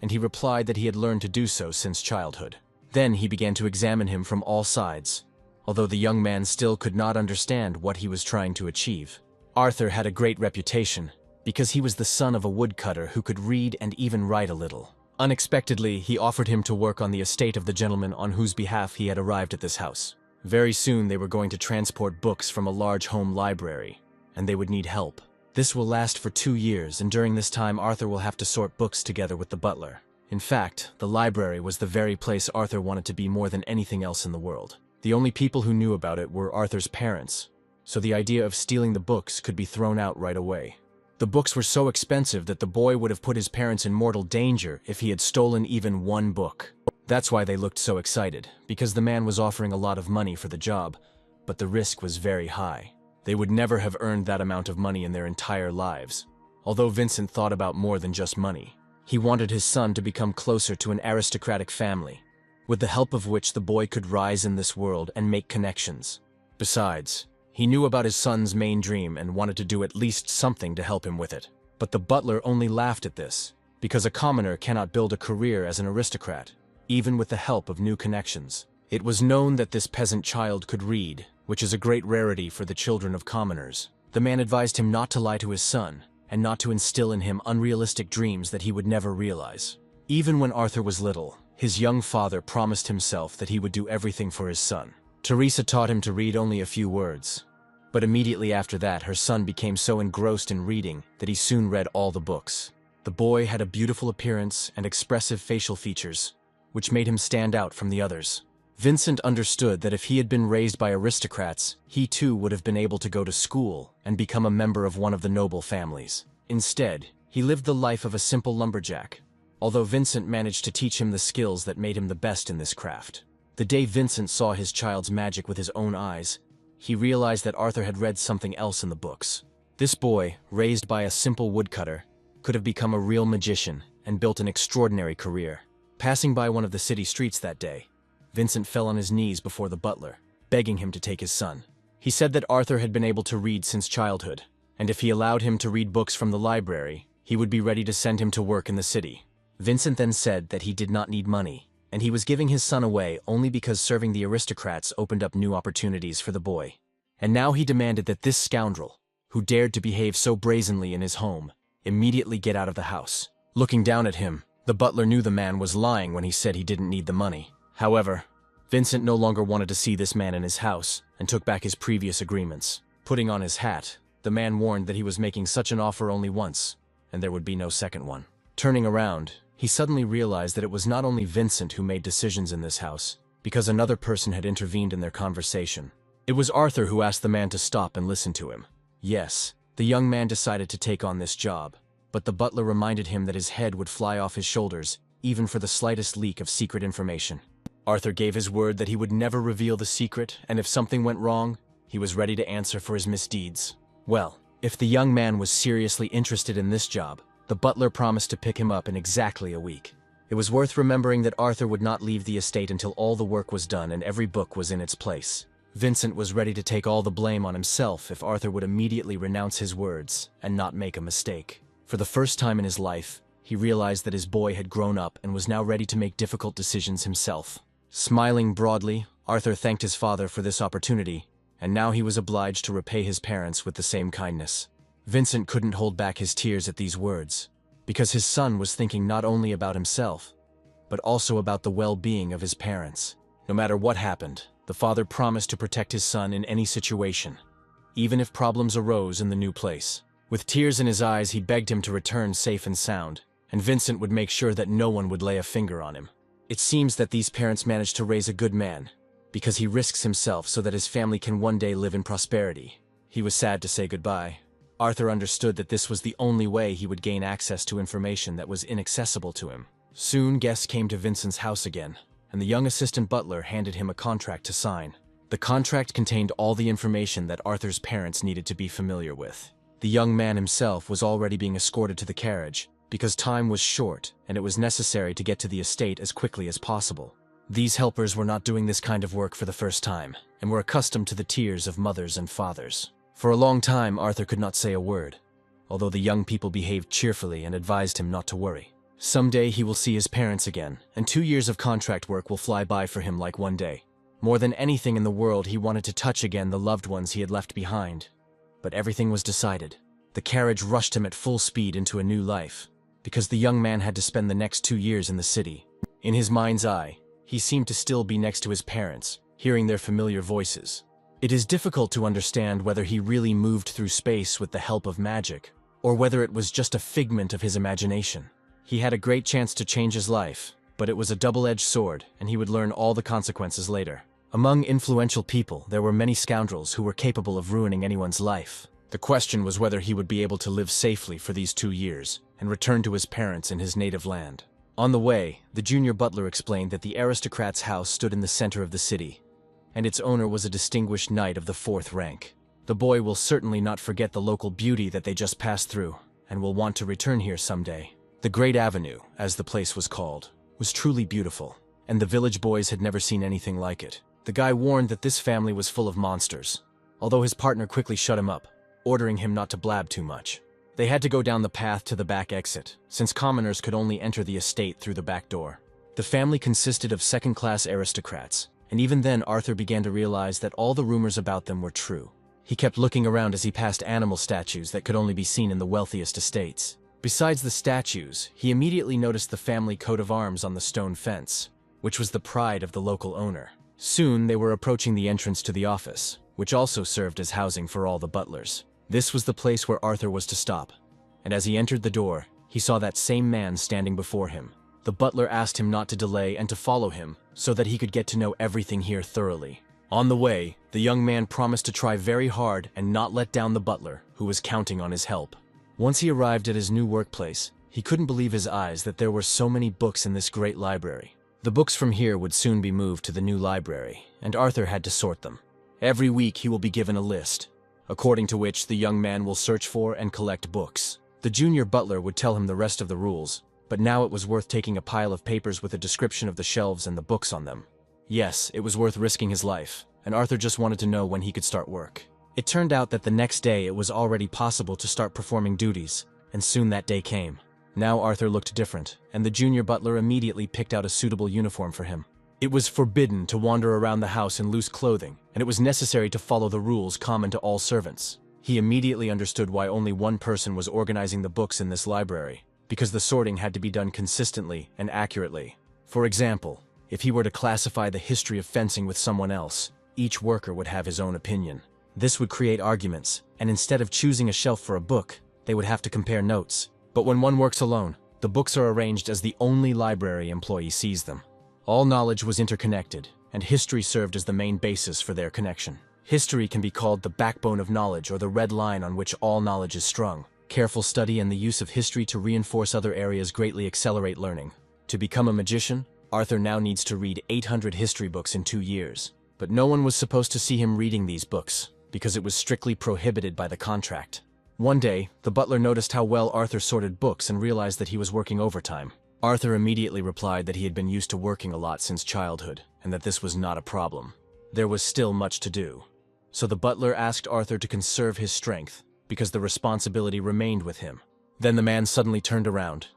and he replied that he had learned to do so since childhood. Then he began to examine him from all sides, although the young man still could not understand what he was trying to achieve. Arthur had a great reputation, because he was the son of a woodcutter who could read and even write a little. Unexpectedly, he offered him to work on the estate of the gentleman on whose behalf he had arrived at this house. Very soon they were going to transport books from a large home library, and they would need help. This will last for 2 years, and during this time Arthur will have to sort books together with the butler. In fact, the library was the very place Arthur wanted to be more than anything else in the world. The only people who knew about it were Arthur's parents, so the idea of stealing the books could be thrown out right away. The books were so expensive that the boy would have put his parents in mortal danger if he had stolen even one book. That's why they looked so excited, because the man was offering a lot of money for the job, but the risk was very high. They would never have earned that amount of money in their entire lives. Although Vincent thought about more than just money, he wanted his son to become closer to an aristocratic family, with the help of which the boy could rise in this world and make connections. Besides, he knew about his son's main dream and wanted to do at least something to help him with it. But the butler only laughed at this, because a commoner cannot build a career as an aristocrat, even with the help of new connections. It was known that this peasant child could read, which is a great rarity for the children of commoners. The man advised him not to lie to his son, and not to instill in him unrealistic dreams that he would never realize. Even when Arthur was little, his young father promised himself that he would do everything for his son. Teresa taught him to read only a few words, but immediately after that her son became so engrossed in reading that he soon read all the books. The boy had a beautiful appearance and expressive facial features, which made him stand out from the others. Vincent understood that if he had been raised by aristocrats, he too would have been able to go to school and become a member of one of the noble families. Instead, he lived the life of a simple lumberjack, although Vincent managed to teach him the skills that made him the best in this craft. The day Vincent saw his child's magic with his own eyes, he realized that Arthur had read something else in the books. This boy, raised by a simple woodcutter, could have become a real magician and built an extraordinary career. Passing by one of the city streets that day, Vincent fell on his knees before the butler, begging him to take his son. He said that Arthur had been able to read since childhood, and if he allowed him to read books from the library, he would be ready to send him to work in the city. Vincent then said that he did not need money, and he was giving his son away only because serving the aristocrats opened up new opportunities for the boy. And now he demanded that this scoundrel, who dared to behave so brazenly in his home, immediately get out of the house. Looking down at him, the butler knew the man was lying when he said he didn't need the money. However, Vincent no longer wanted to see this man in his house and took back his previous agreements. Putting on his hat, the man warned that he was making such an offer only once, and there would be no second one. Turning around, he suddenly realized that it was not only Vincent who made decisions in this house, because another person had intervened in their conversation. It was Arthur who asked the man to stop and listen to him. Yes, the young man decided to take on this job, but the butler reminded him that his head would fly off his shoulders, even for the slightest leak of secret information. Arthur gave his word that he would never reveal the secret, and if something went wrong, he was ready to answer for his misdeeds. Well, if the young man was seriously interested in this job, the butler promised to pick him up in exactly a week. It was worth remembering that Arthur would not leave the estate until all the work was done and every book was in its place. Vincent was ready to take all the blame on himself if Arthur would immediately renounce his words and not make a mistake. For the first time in his life, he realized that his boy had grown up and was now ready to make difficult decisions himself. Smiling broadly, Arthur thanked his father for this opportunity, and now he was obliged to repay his parents with the same kindness. Vincent couldn't hold back his tears at these words, because his son was thinking not only about himself, but also about the well-being of his parents. No matter what happened, the father promised to protect his son in any situation, even if problems arose in the new place. With tears in his eyes, he begged him to return safe and sound, and Vincent would make sure that no one would lay a finger on him. It seems that these parents managed to raise a good man, because he risks himself so that his family can one day live in prosperity. He was sad to say goodbye. Arthur understood that this was the only way he would gain access to information that was inaccessible to him. Soon, guests came to Vincent's house again, and the young assistant butler handed him a contract to sign. The contract contained all the information that Arthur's parents needed to be familiar with. The young man himself was already being escorted to the carriage, because time was short and it was necessary to get to the estate as quickly as possible. These helpers were not doing this kind of work for the first time, and were accustomed to the tears of mothers and fathers. For a long time, Arthur could not say a word, although the young people behaved cheerfully and advised him not to worry. Someday he will see his parents again, and 2 years of contract work will fly by for him like one day. More than anything in the world, he wanted to touch again the loved ones he had left behind. But everything was decided. The carriage rushed him at full speed into a new life, because the young man had to spend the next 2 years in the city. In his mind's eye, he seemed to still be next to his parents, hearing their familiar voices. It is difficult to understand whether he really moved through space with the help of magic, or whether it was just a figment of his imagination. He had a great chance to change his life, but it was a double-edged sword, and he would learn all the consequences later. Among influential people, there were many scoundrels who were capable of ruining anyone's life. The question was whether he would be able to live safely for these 2 years, and return to his parents in his native land. On the way, the junior butler explained that the aristocrat's house stood in the center of the city, and its owner was a distinguished knight of the 4th rank. The boy will certainly not forget the local beauty that they just passed through, and will want to return here someday. The Great Avenue, as the place was called, was truly beautiful, and the village boys had never seen anything like it. The guy warned that this family was full of monsters, although his partner quickly shut him up, ordering him not to blab too much. They had to go down the path to the back exit, since commoners could only enter the estate through the back door. The family consisted of second-class aristocrats, and even then Arthur began to realize that all the rumors about them were true. He kept looking around as he passed animal statues that could only be seen in the wealthiest estates. Besides the statues, he immediately noticed the family coat of arms on the stone fence, which was the pride of the local owner. Soon they were approaching the entrance to the office, which also served as housing for all the butlers. This was the place where Arthur was to stop, and as he entered the door, he saw that same man standing before him. The butler asked him not to delay and to follow him, so that he could get to know everything here thoroughly. On the way, the young man promised to try very hard and not let down the butler, who was counting on his help. Once he arrived at his new workplace, he couldn't believe his eyes that there were so many books in this great library. The books from here would soon be moved to the new library, and Arthur had to sort them. Every week he will be given a list, according to which the young man will search for and collect books. The junior butler would tell him the rest of the rules, but now it was worth taking a pile of papers with a description of the shelves and the books on them. Yes, it was worth risking his life, and Arthur just wanted to know when he could start work. It turned out that the next day it was already possible to start performing duties, and soon that day came. Now Arthur looked different, and the junior butler immediately picked out a suitable uniform for him. It was forbidden to wander around the house in loose clothing, and it was necessary to follow the rules common to all servants. He immediately understood why only one person was organizing the books in this library, because the sorting had to be done consistently and accurately. For example, if he were to classify the history of fencing with someone else, each worker would have his own opinion. This would create arguments, and instead of choosing a shelf for a book, they would have to compare notes. But when one works alone, the books are arranged as the only library employee sees them. All knowledge was interconnected, and history served as the main basis for their connection. History can be called the backbone of knowledge, or the red line on which all knowledge is strung. Careful study and the use of history to reinforce other areas greatly accelerate learning. To become a magician, Arthur now needs to read 800 history books in 2 years. But no one was supposed to see him reading these books, because it was strictly prohibited by the contract. One day, the butler noticed how well Arthur sorted books and realized that he was working overtime. Arthur immediately replied that he had been used to working a lot since childhood, and that this was not a problem. There was still much to do. So the butler asked Arthur to conserve his strength, because the responsibility remained with him. Then the man suddenly turned around,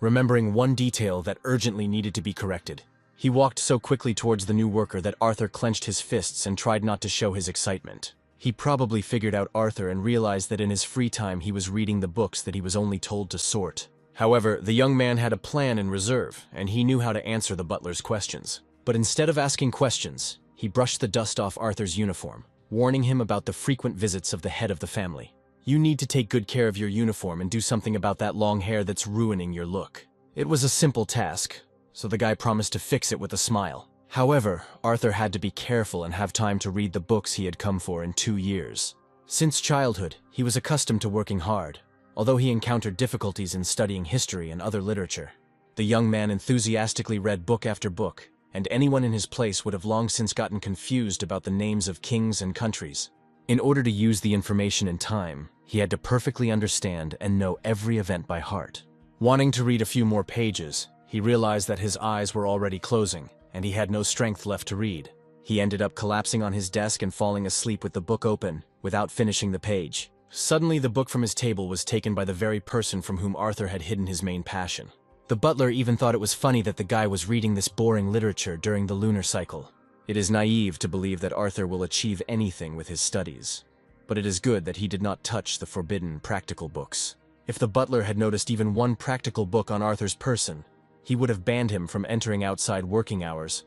remembering one detail that urgently needed to be corrected. He walked so quickly towards the new worker that Arthur clenched his fists and tried not to show his excitement. He probably figured out Arthur and realized that in his free time he was reading the books that he was only told to sort. However, the young man had a plan in reserve, and he knew how to answer the butler's questions. But instead of asking questions, he brushed the dust off Arthur's uniform, warning him about the frequent visits of the head of the family. You need to take good care of your uniform and do something about that long hair that's ruining your look." It was a simple task, so the guy promised to fix it with a smile. However, Arthur had to be careful and have time to read the books he had come for in 2 years. Since childhood, he was accustomed to working hard, although he encountered difficulties in studying history and other literature. The young man enthusiastically read book after book, and anyone in his place would have long since gotten confused about the names of kings and countries. In order to use the information in time, he had to perfectly understand and know every event by heart. Wanting to read a few more pages, he realized that his eyes were already closing, and he had no strength left to read. He ended up collapsing on his desk and falling asleep with the book open, without finishing the page. Suddenly, the book from his table was taken by the very person from whom Arthur had hidden his main passion. The butler even thought it was funny that the guy was reading this boring literature during the lunar cycle. It is naive to believe that Arthur will achieve anything with his studies, but it is good that he did not touch the forbidden practical books. If the butler had noticed even one practical book on Arthur's person, he would have banned him from entering outside working hours.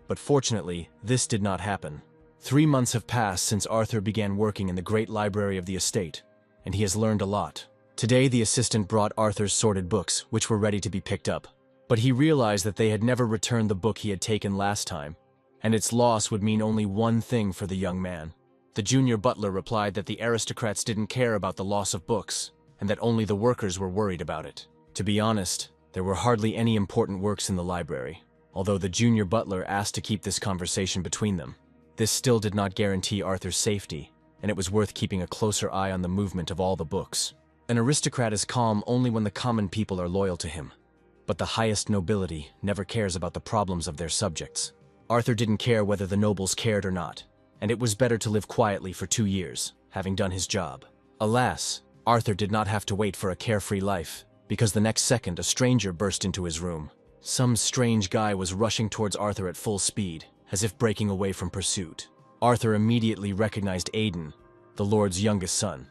But fortunately, this did not happen. 3 months have passed since Arthur began working in the great library of the estate, and he has learned a lot. Today, the assistant brought Arthur's sorted books, which were ready to be picked up. But he realized that they had never returned the book he had taken last time, and its loss would mean only one thing for the young man. The junior butler replied that the aristocrats didn't care about the loss of books, and that only the workers were worried about it. To be honest, there were hardly any important works in the library, although the junior butler asked to keep this conversation between them. This still did not guarantee Arthur's safety, and it was worth keeping a closer eye on the movement of all the books. An aristocrat is calm only when the common people are loyal to him, but the highest nobility never cares about the problems of their subjects. Arthur didn't care whether the nobles cared or not, and it was better to live quietly for 2 years, having done his job. Alas, Arthur did not have to wait for a carefree life, because the next second a stranger burst into his room. Some strange guy was rushing towards Arthur at full speed, as if breaking away from pursuit. Arthur immediately recognized Aiden, the Lord's youngest son.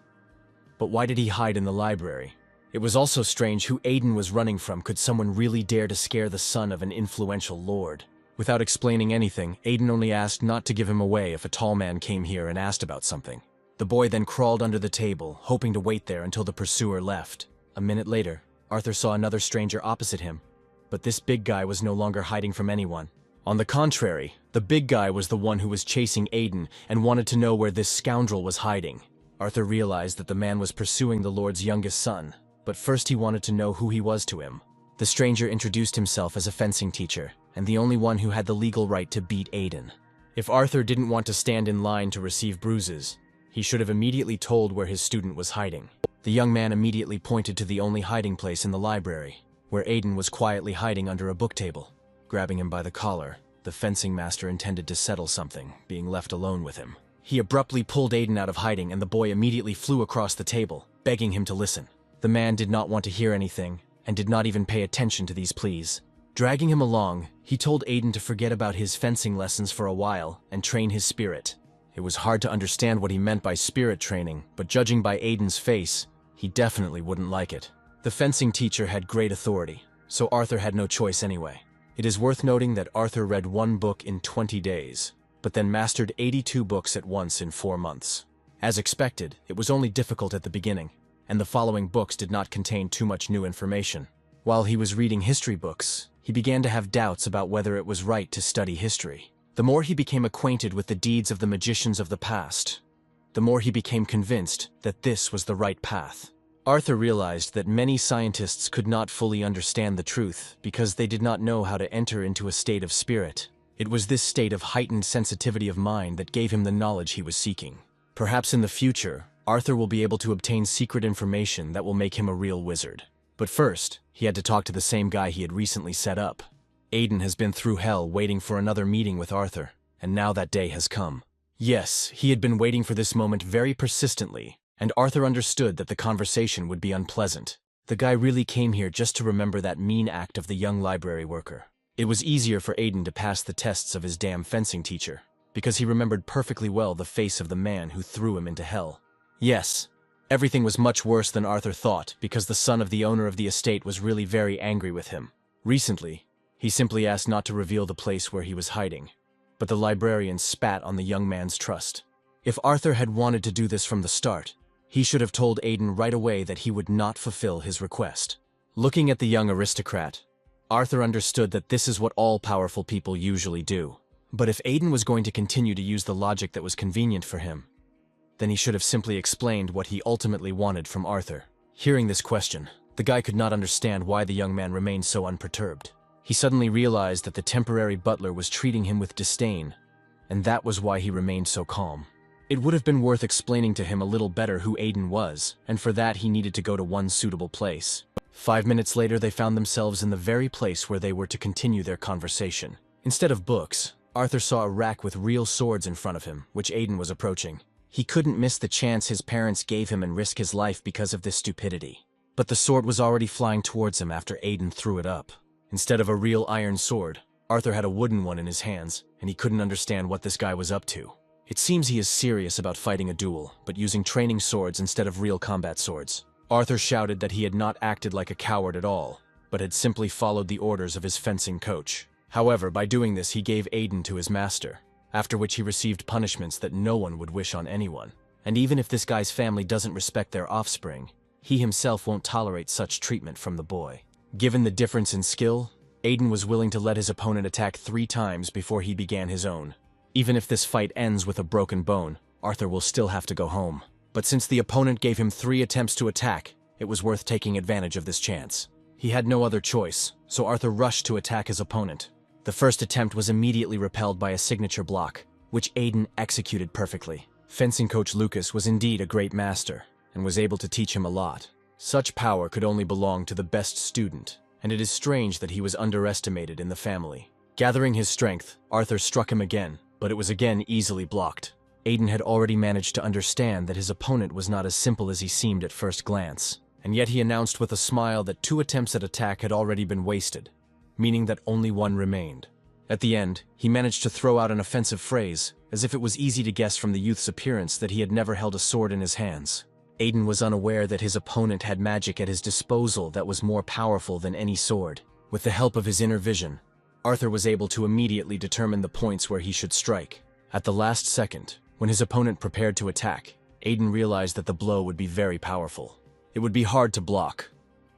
But why did he hide in the library? It was also strange who Aiden was running from. Could someone really dare to scare the son of an influential lord? Without explaining anything, Aiden only asked not to give him away if a tall man came here and asked about something. The boy then crawled under the table, hoping to wait there until the pursuer left. A minute later, Arthur saw another stranger opposite him, but this big guy was no longer hiding from anyone. On the contrary, the big guy was the one who was chasing Aiden and wanted to know where this scoundrel was hiding. Arthur realized that the man was pursuing the Lord's youngest son, but first he wanted to know who he was to him. The stranger introduced himself as a fencing teacher, and the only one who had the legal right to beat Aiden. If Arthur didn't want to stand in line to receive bruises, he should have immediately told where his student was hiding. The young man immediately pointed to the only hiding place in the library, where Aiden was quietly hiding under a book table. Grabbing him by the collar, the fencing master intended to settle something, being left alone with him. He abruptly pulled Aiden out of hiding, and the boy immediately flew across the table, begging him to listen. The man did not want to hear anything, and did not even pay attention to these pleas. Dragging him along, he told Aiden to forget about his fencing lessons for a while and train his spirit. It was hard to understand what he meant by spirit training, but judging by Aiden's face, he definitely wouldn't like it. The fencing teacher had great authority, so Arthur had no choice anyway. It is worth noting that Arthur read 1 book in 20 days, but then mastered 82 books at once in 4 months. As expected, it was only difficult at the beginning, and the following books did not contain too much new information. While he was reading history books, he began to have doubts about whether it was right to study history. The more he became acquainted with the deeds of the magicians of the past, the more he became convinced that this was the right path. Arthur realized that many scientists could not fully understand the truth because they did not know how to enter into a state of spirit. It was this state of heightened sensitivity of mind that gave him the knowledge he was seeking. Perhaps in the future, Arthur will be able to obtain secret information that will make him a real wizard. But first, he had to talk to the same guy he had recently set up. Aiden has been through hell waiting for another meeting with Arthur, and now that day has come. Yes, he had been waiting for this moment very persistently, and Arthur understood that the conversation would be unpleasant. The guy really came here just to remember that mean act of the young library worker. It was easier for Aiden to pass the tests of his damn fencing teacher, because he remembered perfectly well the face of the man who threw him into hell. Yes, everything was much worse than Arthur thought, because the son of the owner of the estate was really very angry with him. Recently, he simply asked not to reveal the place where he was hiding, but the librarian spat on the young man's trust. If Arthur had wanted to do this from the start, He should have told Aiden right away that he would not fulfill his request. Looking at the young aristocrat, Arthur understood that this is what all powerful people usually do. But if Aiden was going to continue to use the logic that was convenient for him, then he should have simply explained what he ultimately wanted from Arthur. Hearing this question, the guy could not understand why the young man remained so unperturbed. He suddenly realized that the temporary butler was treating him with disdain, and that was why he remained so calm. It would have been worth explaining to him a little better who Aiden was, and for that he needed to go to one suitable place. 5 minutes later, they found themselves in the very place where they were to continue their conversation. Instead of books, Arthur saw a rack with real swords in front of him, which Aiden was approaching. He couldn't miss the chance his parents gave him and risk his life because of this stupidity. But the sword was already flying towards him after Aiden threw it up. Instead of a real iron sword, Arthur had a wooden one in his hands, and he couldn't understand what this guy was up to. It seems he is serious about fighting a duel, but using training swords instead of real combat swords. Arthur shouted that he had not acted like a coward at all, but had simply followed the orders of his fencing coach. However, by doing this, he gave Aiden to his master, after which he received punishments that no one would wish on anyone. And even if this guy's family doesn't respect their offspring, he himself won't tolerate such treatment from the boy. Given the difference in skill, Aiden was willing to let his opponent attack 3 times before he began his own. Even if this fight ends with a broken bone, Arthur will still have to go home. But since the opponent gave him 3 attempts to attack, it was worth taking advantage of this chance. He had no other choice, so Arthur rushed to attack his opponent. The first attempt was immediately repelled by a signature block, which Aiden executed perfectly. Fencing coach Lucas was indeed a great master, and was able to teach him a lot. Such power could only belong to the best student, and it is strange that he was underestimated in the family. Gathering his strength, Arthur struck him again, but it was again easily blocked. Aiden had already managed to understand that his opponent was not as simple as he seemed at first glance, and yet he announced with a smile that 2 attempts at attack had already been wasted, meaning that only 1 remained. At the end, he managed to throw out an offensive phrase, as if it was easy to guess from the youth's appearance that he had never held a sword in his hands. Aiden was unaware that his opponent had magic at his disposal that was more powerful than any sword. With the help of his inner vision, Arthur was able to immediately determine the points where he should strike. At the last second, when his opponent prepared to attack, Aiden realized that the blow would be very powerful. It would be hard to block,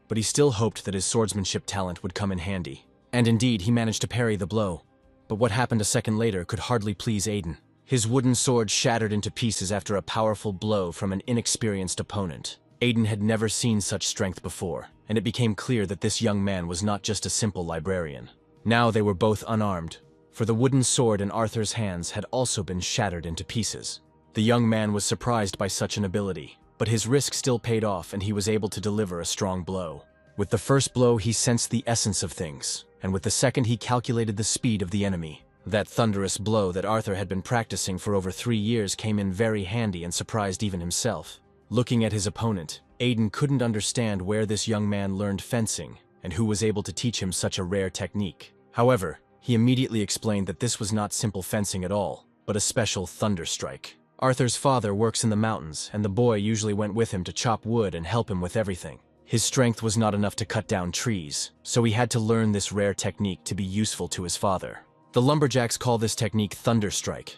but he still hoped that his swordsmanship talent would come in handy. And indeed, he managed to parry the blow. But what happened a second later could hardly please Aiden. His wooden sword shattered into pieces after a powerful blow from an inexperienced opponent. Aiden had never seen such strength before, and it became clear that this young man was not just a simple librarian. Now they were both unarmed, for the wooden sword in Arthur's hands had also been shattered into pieces. The young man was surprised by such an ability, but his risk still paid off and he was able to deliver a strong blow. With the first blow, he sensed the essence of things, and with the second he calculated the speed of the enemy. That thunderous blow that Arthur had been practicing for over 3 years came in very handy and surprised even himself. Looking at his opponent, Aiden couldn't understand where this young man learned fencing and who was able to teach him such a rare technique. However, he immediately explained that this was not simple fencing at all, but a special thunder strike. Arthur's father works in the mountains, and the boy usually went with him to chop wood and help him with everything. His strength was not enough to cut down trees, so he had to learn this rare technique to be useful to his father. The lumberjacks call this technique thunder strike,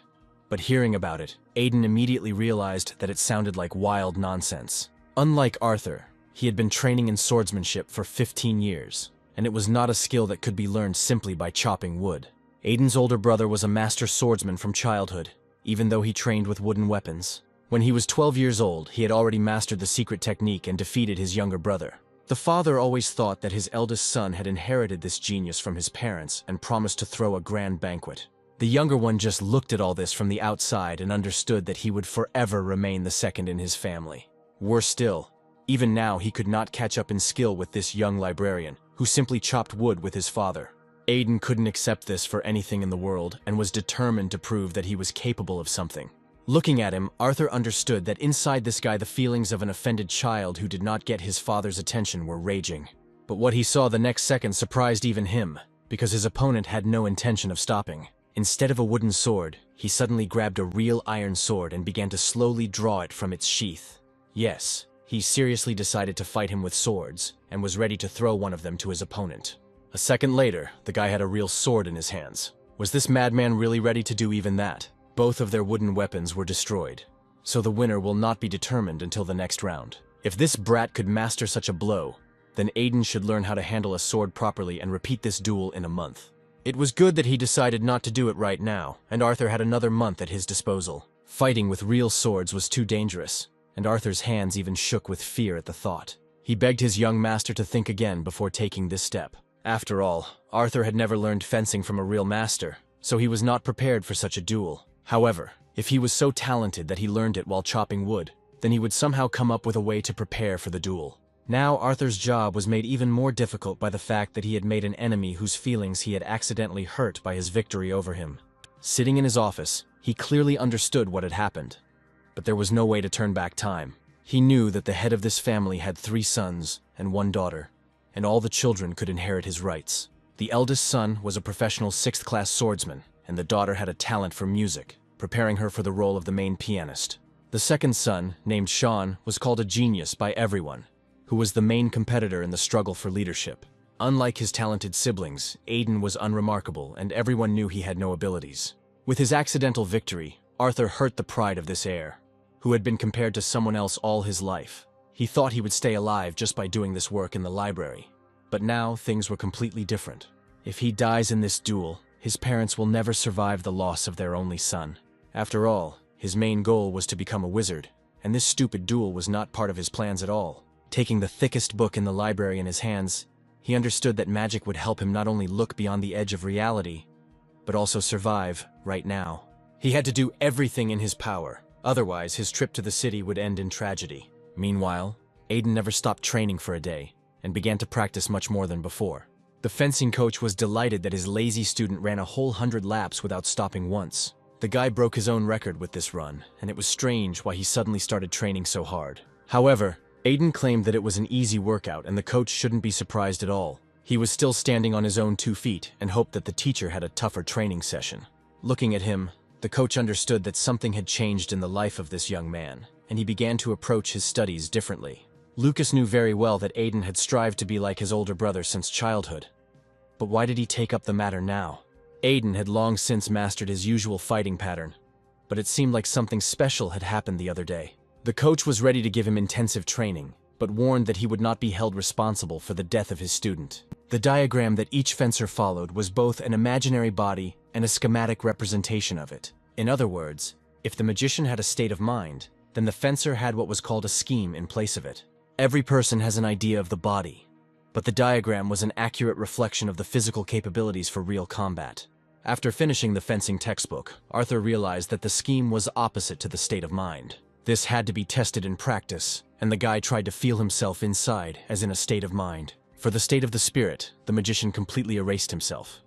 but hearing about it, Aiden immediately realized that it sounded like wild nonsense. Unlike Arthur, he had been training in swordsmanship for 15 years, and it was not a skill that could be learned simply by chopping wood. Aiden's older brother was a master swordsman from childhood, even though he trained with wooden weapons. When he was 12 years old, he had already mastered the secret technique and defeated his younger brother. The father always thought that his eldest son had inherited this genius from his parents and promised to throw a grand banquet. The younger one just looked at all this from the outside and understood that he would forever remain the second in his family. Worse still, even now he could not catch up in skill with this young librarian, who simply chopped wood with his father. Aiden couldn't accept this for anything in the world and was determined to prove that he was capable of something. Looking at him, Arthur understood that inside this guy the feelings of an offended child who did not get his father's attention were raging. But what he saw the next second surprised even him, because his opponent had no intention of stopping. Instead of a wooden sword, he suddenly grabbed a real iron sword and began to slowly draw it from its sheath. Yes, he seriously decided to fight him with swords, and was ready to throw one of them to his opponent. A second later, the guy had a real sword in his hands. Was this madman really ready to do even that? Both of their wooden weapons were destroyed. so the winner will not be determined until the next round. If this brat could master such a blow, then Aiden should learn how to handle a sword properly and repeat this duel in a month. It was good that he decided not to do it right now, and Arthur had another month at his disposal. Fighting with real swords was too dangerous, and Arthur's hands even shook with fear at the thought. He begged his young master to think again before taking this step. After all, Arthur had never learned fencing from a real master, so he was not prepared for such a duel. However, if he was so talented that he learned it while chopping wood, then he would somehow come up with a way to prepare for the duel. Now Arthur's job was made even more difficult by the fact that he had made an enemy whose feelings he had accidentally hurt by his victory over him. Sitting in his office, he clearly understood what had happened. But there was no way to turn back time. He knew that the head of this family had 3 sons and 1 daughter, and all the children could inherit his rights. The eldest son was a professional 6th-class swordsman, and the daughter had a talent for music, preparing her for the role of the main pianist. The second son, named Sean, was called a genius by everyone, who was the main competitor in the struggle for leadership. Unlike his talented siblings, Aiden was unremarkable, and everyone knew he had no abilities. With his accidental victory, Arthur hurt the pride of this heir, who had been compared to someone else all his life. He thought he would stay alive just by doing this work in the library. But now things were completely different. If he dies in this duel, his parents will never survive the loss of their only son. After all, his main goal was to become a wizard, and this stupid duel was not part of his plans at all. Taking the thickest book in the library in his hands, he understood that magic would help him not only look beyond the edge of reality, but also survive right now. He had to do everything in his power, otherwise his trip to the city would end in tragedy. Meanwhile, Aiden never stopped training for a day, and began to practice much more than before. The fencing coach was delighted that his lazy student ran a whole 100 laps without stopping once. The guy broke his own record with this run, and it was strange why he suddenly started training so hard. However, Aiden claimed that it was an easy workout and the coach shouldn't be surprised at all. He was still standing on his own 2 feet and hoped that the teacher had a tougher training session. Looking at him, the coach understood that something had changed in the life of this young man, and he began to approach his studies differently. Lucas knew very well that Aiden had strived to be like his older brother since childhood. But why did he take up the matter now? Aiden had long since mastered his usual fighting pattern, but it seemed like something special had happened the other day. The coach was ready to give him intensive training, but warned that he would not be held responsible for the death of his student. The diagram that each fencer followed was both an imaginary body and a schematic representation of it. In other words, if the magician had a state of mind, then the fencer had what was called a scheme in place of it. Every person has an idea of the body, but the diagram was an accurate reflection of the physical capabilities for real combat. After finishing the fencing textbook, Arthur realized that the scheme was opposite to the state of mind. This had to be tested in practice, and the guy tried to feel himself inside as in a state of mind. For the state of the spirit, the magician completely erased himself.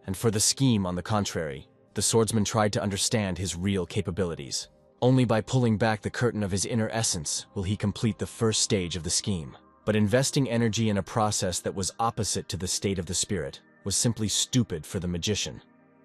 And for the scheme, on the contrary, the swordsman tried to understand his real capabilities. Only by pulling back the curtain of his inner essence will he complete the first stage of the scheme. But investing energy in a process that was opposite to the state of the spirit was simply stupid for the magician,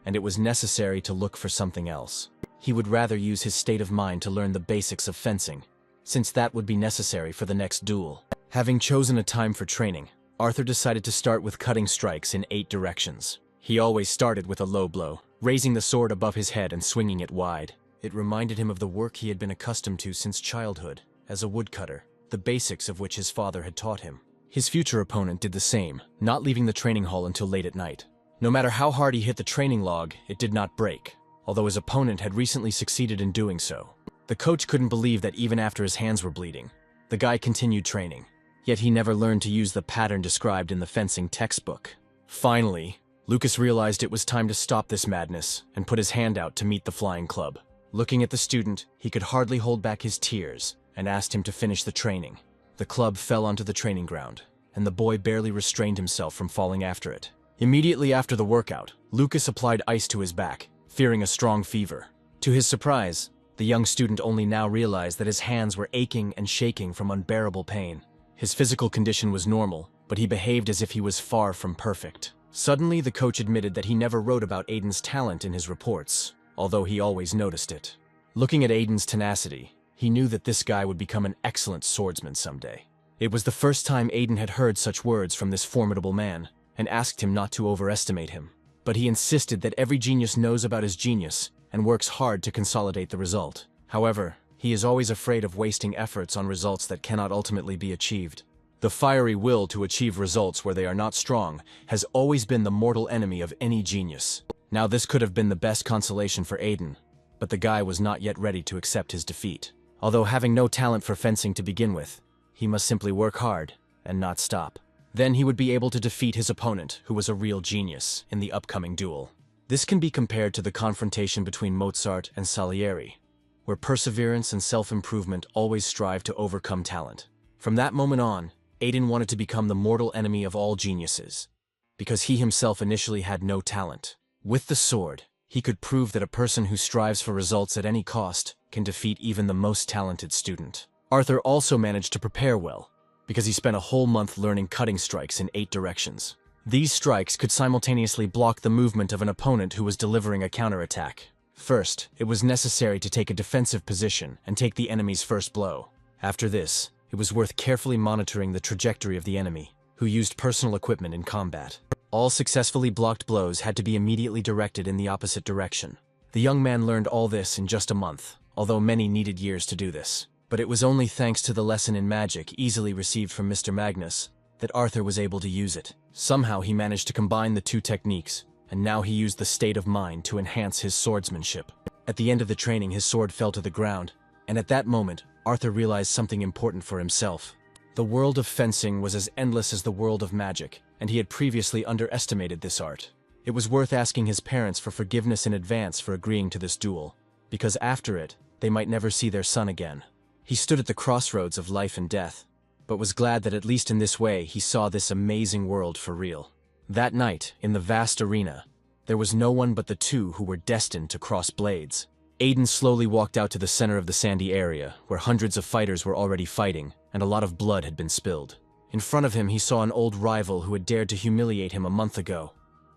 and it was necessary to look for something else. He would rather use his state of mind to learn the basics of fencing, since that would be necessary for the next duel. Having chosen a time for training, Arthur decided to start with cutting strikes in 8 directions. He always started with a low blow, raising the sword above his head and swinging it wide. It reminded him of the work he had been accustomed to since childhood, as a woodcutter, the basics of which his father had taught him. His future opponent did the same, not leaving the training hall until late at night. No matter how hard he hit the training log, it did not break, although his opponent had recently succeeded in doing so. The coach couldn't believe that even after his hands were bleeding, the guy continued training, yet he never learned to use the pattern described in the fencing textbook. Finally, Lucas realized it was time to stop this madness and put his hand out to meet the flying club. Looking at the student, he could hardly hold back his tears and asked him to finish the training. The club fell onto the training ground, and the boy barely restrained himself from falling after it. Immediately after the workout, Lucas applied ice to his back, fearing a strong fever. To his surprise, the young student only now realized that his hands were aching and shaking from unbearable pain. His physical condition was normal, but he behaved as if he was far from perfect. Suddenly, the coach admitted that he never wrote about Aiden's talent in his reports, although he always noticed it. Looking at Aiden's tenacity, he knew that this guy would become an excellent swordsman someday. It was the first time Aiden had heard such words from this formidable man, and asked him not to overestimate him. But he insisted that every genius knows about his genius and works hard to consolidate the result. However, He is always afraid of wasting efforts on results that cannot ultimately be achieved. The fiery will to achieve results where they are not strong has always been the mortal enemy of any genius. Now this could have been the best consolation for Aiden, but the guy was not yet ready to accept his defeat. Although having no talent for fencing to begin with, he must simply work hard and not stop. Then he would be able to defeat his opponent, who was a real genius, in the upcoming duel. This can be compared to the confrontation between Mozart and Salieri, where perseverance and self-improvement always strive to overcome talent. From that moment on, Aiden wanted to become the mortal enemy of all geniuses, because he himself initially had no talent. With the sword, he could prove that a person who strives for results at any cost can defeat even the most talented student. Arthur also managed to prepare well, because he spent a whole month learning cutting strikes in 8 directions. These strikes could simultaneously block the movement of an opponent who was delivering a counterattack. First, it was necessary to take a defensive position and take the enemy's first blow. After this, it was worth carefully monitoring the trajectory of the enemy, who used personal equipment in combat. All successfully blocked blows had to be immediately directed in the opposite direction. The young man learned all this in just a month, although many needed years to do this. But it was only thanks to the lesson in magic easily received from Mr. Magnus that Arthur was able to use it. Somehow he managed to combine the 2 techniques, and now he used the state of mind to enhance his swordsmanship. At the end of the training, his sword fell to the ground, and at that moment, Arthur realized something important for himself. The world of fencing was as endless as the world of magic, and he had previously underestimated this art. It was worth asking his parents for forgiveness in advance for agreeing to this duel, because after it, they might never see their son again. He stood at the crossroads of life and death, but was glad that at least in this way he saw this amazing world for real. That night, in the vast arena, there was no one but the 2 who were destined to cross blades. Aiden slowly walked out to the center of the sandy area, where hundreds of fighters were already fighting, and a lot of blood had been spilled. In front of him he saw an old rival who had dared to humiliate him a month ago,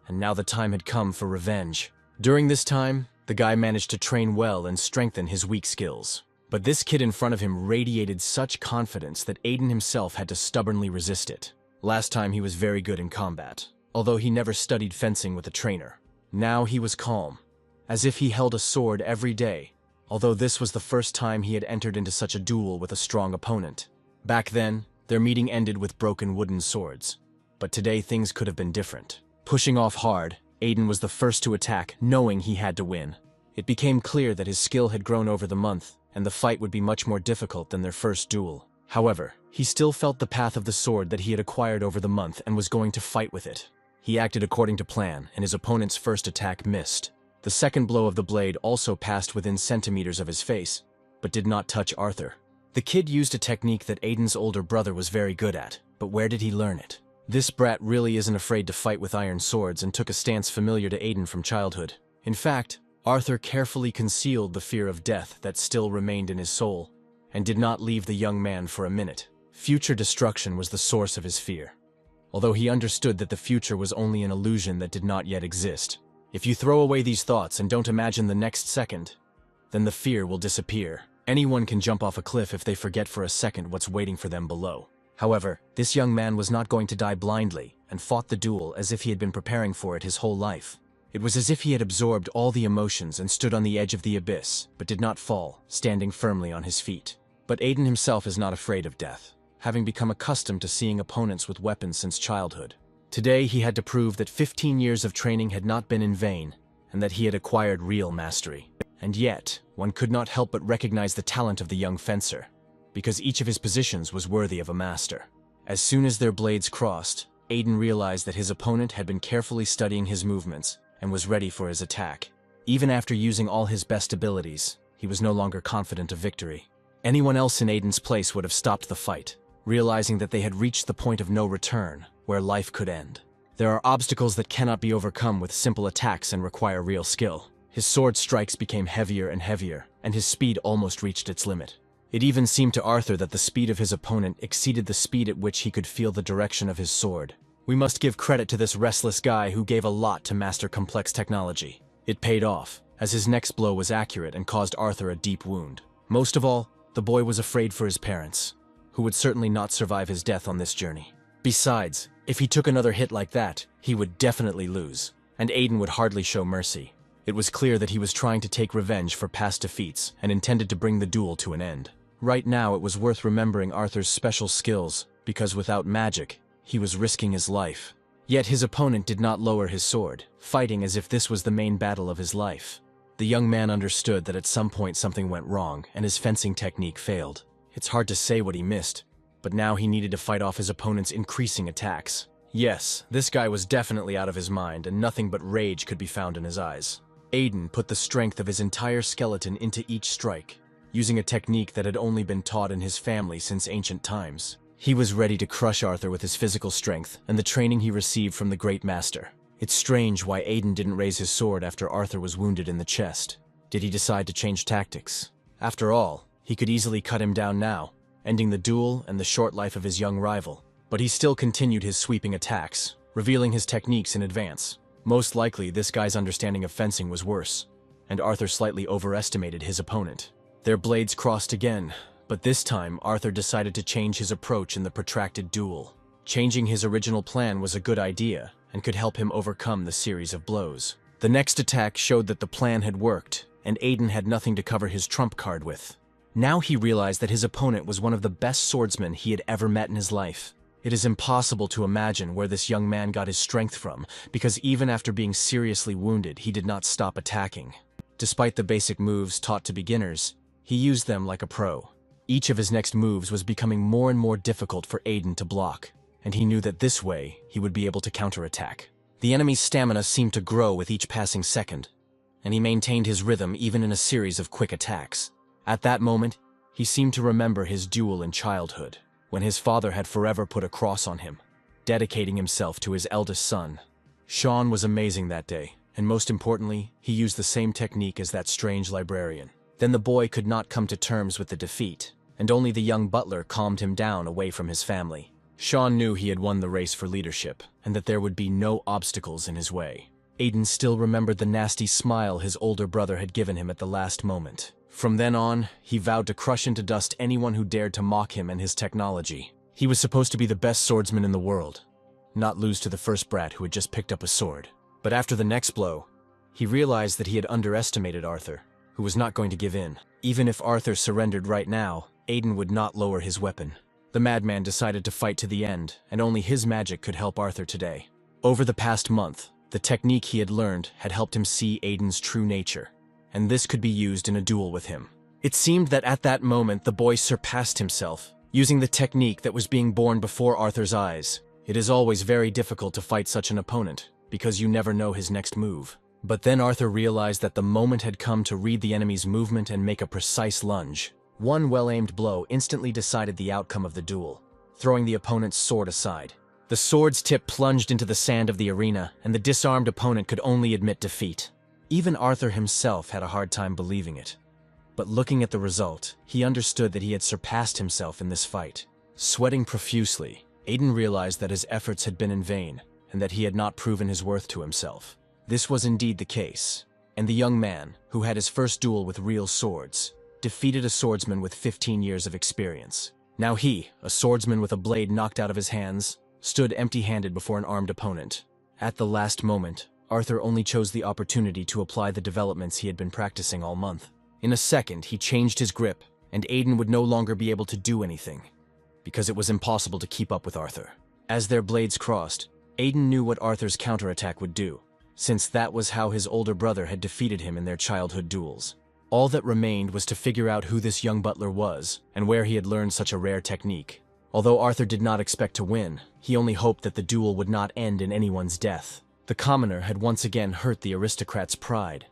and now the time had come for revenge. During this time, the guy managed to train well and strengthen his weak skills. But this kid in front of him radiated such confidence that Aiden himself had to stubbornly resist it. Last time he was very good in combat, although he never studied fencing with a trainer. Now he was calm, as if he held a sword every day, although this was the first time he had entered into such a duel with a strong opponent. Back then, their meeting ended with broken wooden swords, but today things could have been different. Pushing off hard, Aiden was the first to attack, knowing he had to win. It became clear that his skill had grown over the month, and the fight would be much more difficult than their first duel. However, he still felt the path of the sword that he had acquired over the month and was going to fight with it. He acted according to plan, and his opponent's first attack missed. The second blow of the blade also passed within centimeters of his face, but did not touch Arthur. The kid used a technique that Aiden's older brother was very good at, but where did he learn it? This brat really isn't afraid to fight with iron swords and took a stance familiar to Aiden from childhood. In fact, Arthur carefully concealed the fear of death that still remained in his soul, and did not leave the young man for a minute. Future destruction was the source of his fear, although he understood that the future was only an illusion that did not yet exist. If you throw away these thoughts and don't imagine the next second, then the fear will disappear. Anyone can jump off a cliff if they forget for a second what's waiting for them below. However, this young man was not going to die blindly, and fought the duel as if he had been preparing for it his whole life. It was as if he had absorbed all the emotions and stood on the edge of the abyss, but did not fall, standing firmly on his feet. But Aiden himself is not afraid of death, having become accustomed to seeing opponents with weapons since childhood. Today he had to prove that 15 years of training had not been in vain, and that he had acquired real mastery. And yet, one could not help but recognize the talent of the young fencer, because each of his positions was worthy of a master. As soon as their blades crossed, Aiden realized that his opponent had been carefully studying his movements, and was ready for his attack. Even after using all his best abilities, he was no longer confident of victory. Anyone else in Aiden's place would have stopped the fight, realizing that they had reached the point of no return, where life could end. There are obstacles that cannot be overcome with simple attacks and require real skill. His sword strikes became heavier and heavier, and his speed almost reached its limit. It even seemed to Arthur that the speed of his opponent exceeded the speed at which he could feel the direction of his sword. We must give credit to this restless guy who gave a lot to master complex technology. It paid off, as his next blow was accurate and caused Arthur a deep wound. Most of all, the boy was afraid for his parents, who would certainly not survive his death on this journey. Besides, if he took another hit like that, he would definitely lose, and Aiden would hardly show mercy. It was clear that he was trying to take revenge for past defeats and intended to bring the duel to an end. Right now, it was worth remembering Arthur's special skills, because without magic, he was risking his life. Yet his opponent did not lower his sword, fighting as if this was the main battle of his life. The young man understood that at some point something went wrong and his fencing technique failed. It's hard to say what he missed, but now he needed to fight off his opponent's increasing attacks. Yes, this guy was definitely out of his mind, and nothing but rage could be found in his eyes. Aiden put the strength of his entire skeleton into each strike, using a technique that had only been taught in his family since ancient times. He was ready to crush Arthur with his physical strength and the training he received from the Great Master. It's strange why Aiden didn't raise his sword after Arthur was wounded in the chest. Did he decide to change tactics? After all, he could easily cut him down now, ending the duel and the short life of his young rival. But he still continued his sweeping attacks, revealing his techniques in advance. Most likely, this guy's understanding of fencing was worse, and Arthur slightly overestimated his opponent. Their blades crossed again, but this time Arthur decided to change his approach in the protracted duel. Changing his original plan was a good idea, and could help him overcome the series of blows. The next attack showed that the plan had worked, and Aiden had nothing to cover his trump card with. Now he realized that his opponent was one of the best swordsmen he had ever met in his life. It is impossible to imagine where this young man got his strength from, because even after being seriously wounded, he did not stop attacking. Despite the basic moves taught to beginners, he used them like a pro. Each of his next moves was becoming more and more difficult for Aiden to block, and he knew that this way he would be able to counterattack. The enemy's stamina seemed to grow with each passing second, and he maintained his rhythm even in a series of quick attacks. At that moment, he seemed to remember his duel in childhood, when his father had forever put a cross on him, dedicating himself to his eldest son. Sean was amazing that day, and most importantly, he used the same technique as that strange librarian. Then the boy could not come to terms with the defeat, and only the young butler calmed him down away from his family. Sean knew he had won the race for leadership, and that there would be no obstacles in his way. Aiden still remembered the nasty smile his older brother had given him at the last moment. From then on, he vowed to crush into dust anyone who dared to mock him and his technology. He was supposed to be the best swordsman in the world, not lose to the first brat who had just picked up a sword. But after the next blow, he realized that he had underestimated Arthur, who was not going to give in. Even if Arthur surrendered right now, Aiden would not lower his weapon. The madman decided to fight to the end, and only his magic could help Arthur today. Over the past month, the technique he had learned had helped him see Aiden's true nature, and this could be used in a duel with him. It seemed that at that moment the boy surpassed himself, using the technique that was being born before Arthur's eyes. It is always very difficult to fight such an opponent, because you never know his next move. But then Arthur realized that the moment had come to read the enemy's movement and make a precise lunge. One well-aimed blow instantly decided the outcome of the duel, throwing the opponent's sword aside. The sword's tip plunged into the sand of the arena, and the disarmed opponent could only admit defeat. Even Arthur himself had a hard time believing it. But looking at the result, he understood that he had surpassed himself in this fight. Sweating profusely, Aiden realized that his efforts had been in vain, and that he had not proven his worth to himself. This was indeed the case, and the young man, who had his first duel with real swords, defeated a swordsman with 15 years of experience. Now he, a swordsman with a blade knocked out of his hands, stood empty-handed before an armed opponent. At the last moment, Arthur only chose the opportunity to apply the developments he had been practicing all month. In a second, he changed his grip, and Aiden would no longer be able to do anything, because it was impossible to keep up with Arthur. As their blades crossed, Aiden knew what Arthur's counterattack would do, since that was how his older brother had defeated him in their childhood duels. All that remained was to figure out who this young butler was, and where he had learned such a rare technique. Although Arthur did not expect to win, he only hoped that the duel would not end in anyone's death. The commoner had once again hurt the aristocrat's pride,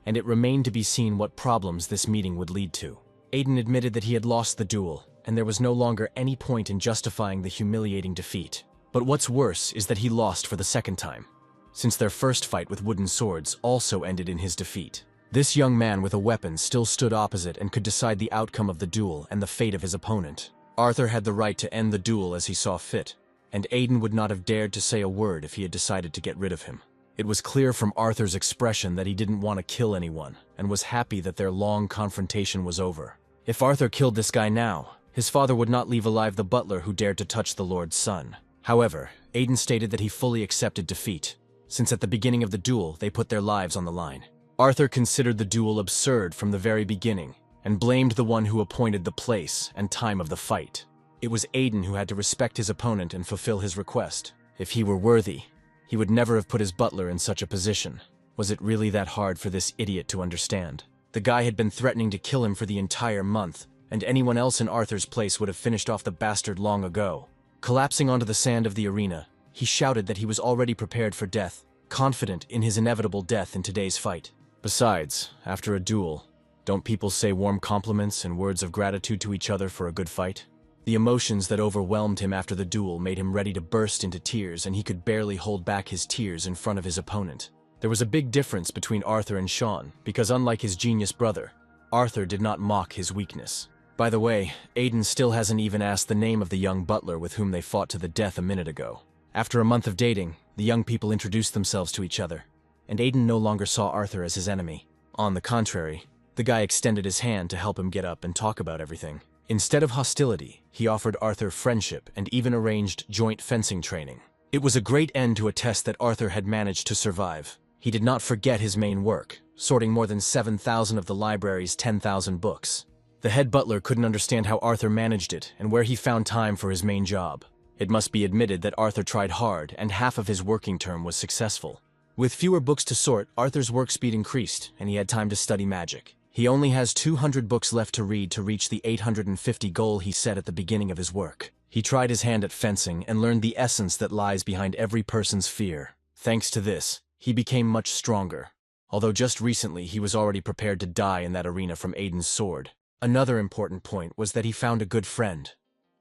and it remained to be seen what problems this meeting would lead to. Aiden admitted that he had lost the duel, and there was no longer any point in justifying the humiliating defeat. But what's worse is that he lost for the second time, since their first fight with wooden swords also ended in his defeat. This young man with a weapon still stood opposite and could decide the outcome of the duel and the fate of his opponent. Arthur had the right to end the duel as he saw fit, and Aiden would not have dared to say a word if he had decided to get rid of him. It was clear from Arthur's expression that he didn't want to kill anyone, and was happy that their long confrontation was over. If Arthur killed this guy now, his father would not leave alive the butler who dared to touch the Lord's son. However, Aiden stated that he fully accepted defeat, since at the beginning of the duel they put their lives on the line. Arthur considered the duel absurd from the very beginning, and blamed the one who appointed the place and time of the fight. It was Aiden who had to respect his opponent and fulfill his request. If he were worthy, he would never have put his butler in such a position. Was it really that hard for this idiot to understand? The guy had been threatening to kill him for the entire month, and anyone else in Arthur's place would have finished off the bastard long ago. Collapsing onto the sand of the arena, he shouted that he was already prepared for death, confident in his inevitable death in today's fight. Besides, after a duel, don't people say warm compliments and words of gratitude to each other for a good fight? The emotions that overwhelmed him after the duel made him ready to burst into tears, and he could barely hold back his tears in front of his opponent. There was a big difference between Arthur and Sean, because unlike his genius brother, Arthur did not mock his weakness. By the way, Aiden still hasn't even asked the name of the young butler with whom they fought to the death a minute ago. After a month of dating, the young people introduced themselves to each other, and Aiden no longer saw Arthur as his enemy. On the contrary, the guy extended his hand to help him get up and talk about everything. Instead of hostility, he offered Arthur friendship and even arranged joint fencing training. It was a great end to a test that Arthur had managed to survive. He did not forget his main work, sorting more than 7,000 of the library's 10,000 books. The head butler couldn't understand how Arthur managed it and where he found time for his main job. It must be admitted that Arthur tried hard, and half of his working term was successful. With fewer books to sort, Arthur's work speed increased, and he had time to study magic. He only has 200 books left to read to reach the 850 goal he set at the beginning of his work. He tried his hand at fencing and learned the essence that lies behind every person's fear. Thanks to this, he became much stronger, although just recently he was already prepared to die in that arena from Aiden's sword. Another important point was that he found a good friend,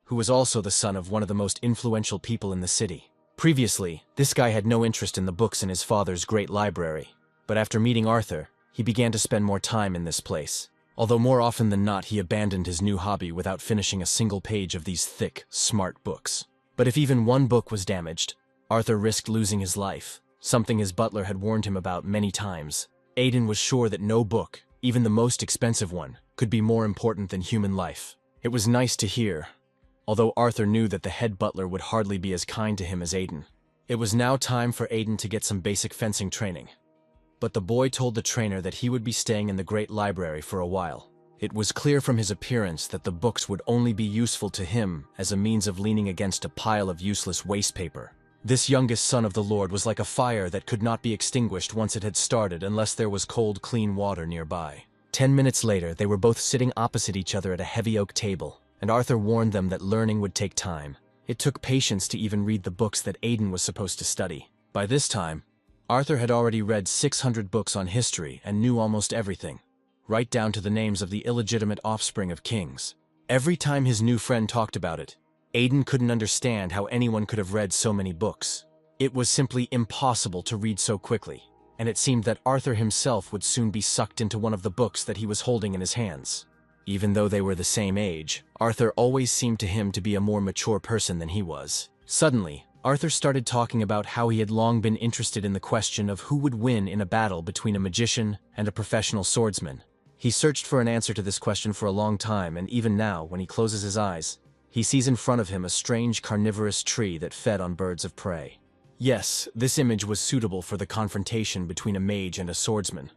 who was also the son of one of the most influential people in the city. Previously, this guy had no interest in the books in his father's great library, but after meeting Arthur, he began to spend more time in this place. Although more often than not he abandoned his new hobby without finishing a single page of these thick, smart books. But if even one book was damaged, Arthur risked losing his life, something his butler had warned him about many times. Aiden was sure that no book, even the most expensive one, could be more important than human life. It was nice to hear, although Arthur knew that the head butler would hardly be as kind to him as Aiden. It was now time for Aiden to get some basic fencing training. But the boy told the trainer that he would be staying in the great library for a while. It was clear from his appearance that the books would only be useful to him as a means of leaning against a pile of useless waste paper. This youngest son of the Lord was like a fire that could not be extinguished once it had started unless there was cold, clean water nearby. 10 minutes later, they were both sitting opposite each other at a heavy oak table, and Arthur warned them that learning would take time. It took patience to even read the books that Aiden was supposed to study. By this time, Arthur had already read 600 books on history and knew almost everything, right down to the names of the illegitimate offspring of kings. Every time his new friend talked about it, Aiden couldn't understand how anyone could have read so many books. It was simply impossible to read so quickly, and it seemed that Arthur himself would soon be sucked into one of the books that he was holding in his hands. Even though they were the same age, Arthur always seemed to him to be a more mature person than he was. Suddenly, Arthur started talking about how he had long been interested in the question of who would win in a battle between a magician and a professional swordsman. He searched for an answer to this question for a long time, and even now, when he closes his eyes, he sees in front of him a strange carnivorous tree that fed on birds of prey. Yes, this image was suitable for the confrontation between a mage and a swordsman,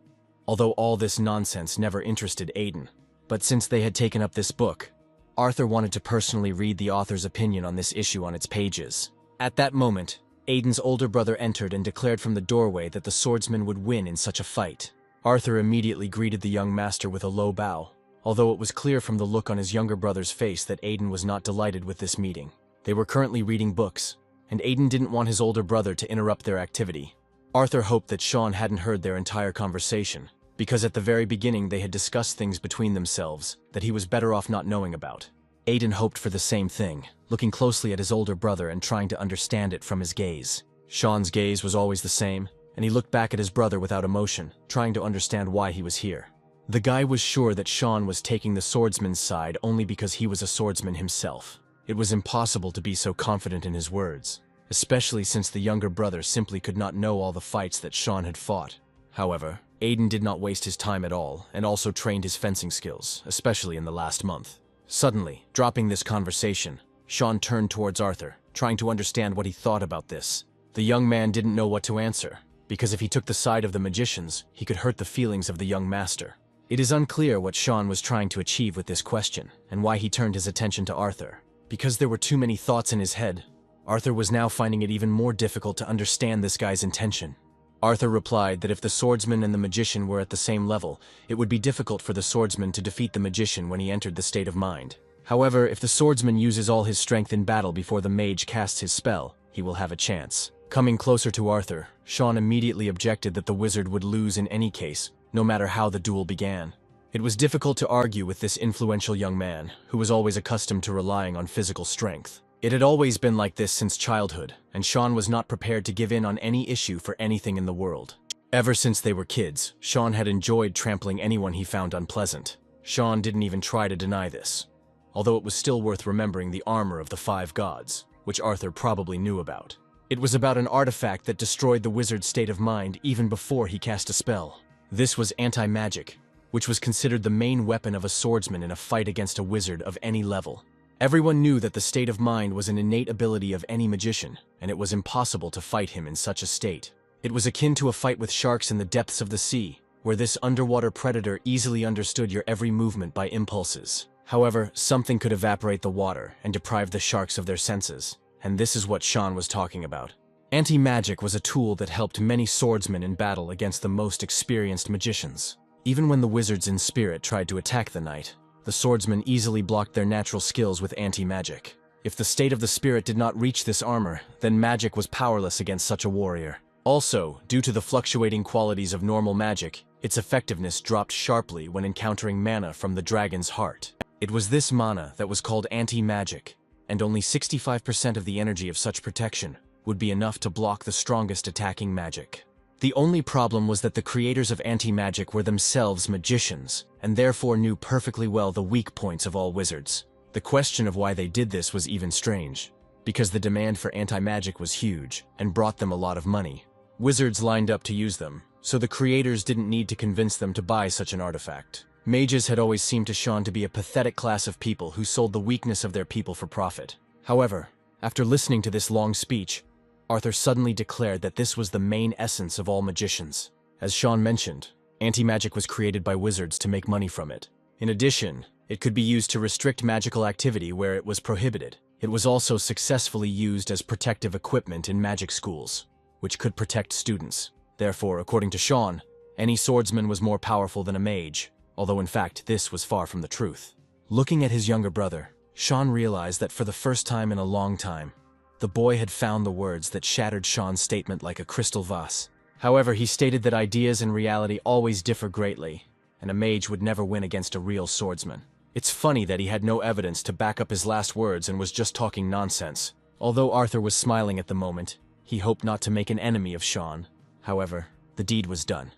although all this nonsense never interested Aiden. But since they had taken up this book, Arthur wanted to personally read the author's opinion on this issue on its pages. At that moment, Aiden's older brother entered and declared from the doorway that the swordsman would win in such a fight. Arthur immediately greeted the young master with a low bow, although it was clear from the look on his younger brother's face that Aiden was not delighted with this meeting. They were currently reading books, and Aiden didn't want his older brother to interrupt their activity. Arthur hoped that Sean hadn't heard their entire conversation, because at the very beginning they had discussed things between themselves that he was better off not knowing about. Aiden hoped for the same thing, looking closely at his older brother and trying to understand it from his gaze. Sean's gaze was always the same, and he looked back at his brother without emotion, trying to understand why he was here. The guy was sure that Sean was taking the swordsman's side only because he was a swordsman himself. It was impossible to be so confident in his words, especially since the younger brother simply could not know all the fights that Sean had fought. However, Aiden did not waste his time at all, and also trained his fencing skills, especially in the last month. Suddenly, dropping this conversation, Sean turned towards Arthur, trying to understand what he thought about this. The young man didn't know what to answer. because if he took the side of the magicians, he could hurt the feelings of the young master. It is unclear what Sean was trying to achieve with this question, and why he turned his attention to Arthur. Because there were too many thoughts in his head, Arthur was now finding it even more difficult to understand this guy's intention. Arthur replied that if the swordsman and the magician were at the same level, it would be difficult for the swordsman to defeat the magician when he entered the state of mind. However, if the swordsman uses all his strength in battle before the mage casts his spell, he will have a chance. Coming closer to Arthur, Sean immediately objected that the wizard would lose in any case, no matter how the duel began. It was difficult to argue with this influential young man, who was always accustomed to relying on physical strength. It had always been like this since childhood, and Sean was not prepared to give in on any issue for anything in the world. Ever since they were kids, Sean had enjoyed trampling anyone he found unpleasant. Sean didn't even try to deny this, although it was still worth remembering the armor of the 5 gods, which Arthur probably knew about. It was about an artifact that destroyed the wizard's state of mind even before he cast a spell. This was anti-magic, which was considered the main weapon of a swordsman in a fight against a wizard of any level. Everyone knew that the state of mind was an innate ability of any magician, and it was impossible to fight him in such a state. It was akin to a fight with sharks in the depths of the sea, where this underwater predator easily understood your every movement by impulses. However, something could evaporate the water and deprive the sharks of their senses, and this is what Sean was talking about. Anti-magic was a tool that helped many swordsmen in battle against the most experienced magicians. Even when the wizards in spirit tried to attack the knight, the swordsmen easily blocked their natural skills with anti-magic. If the state of the spirit did not reach this armor, then magic was powerless against such a warrior. Also, due to the fluctuating qualities of normal magic, its effectiveness dropped sharply when encountering mana from the dragon's heart. It was this mana that was called anti-magic, and only 65% of the energy of such protection would be enough to block the strongest attacking magic. The only problem was that the creators of anti-magic were themselves magicians, and therefore knew perfectly well the weak points of all wizards. The question of why they did this was even strange, because the demand for anti-magic was huge, and brought them a lot of money. Wizards lined up to use them, so the creators didn't need to convince them to buy such an artifact. Mages had always seemed to Sean to be a pathetic class of people who sold the weakness of their people for profit. However, after listening to this long speech, Arthur suddenly declared that this was the main essence of all magicians. As Sean mentioned, anti-magic was created by wizards to make money from it. In addition, it could be used to restrict magical activity where it was prohibited. It was also successfully used as protective equipment in magic schools, which could protect students. Therefore, according to Sean, any swordsman was more powerful than a mage, although in fact this was far from the truth. Looking at his younger brother, Sean realized that for the first time in a long time, the boy had found the words that shattered Sean's statement like a crystal vase. However, he stated that ideas and reality always differ greatly, and a mage would never win against a real swordsman. It's funny that he had no evidence to back up his last words and was just talking nonsense. Although Arthur was smiling at the moment, he hoped not to make an enemy of Sean. However, the deed was done,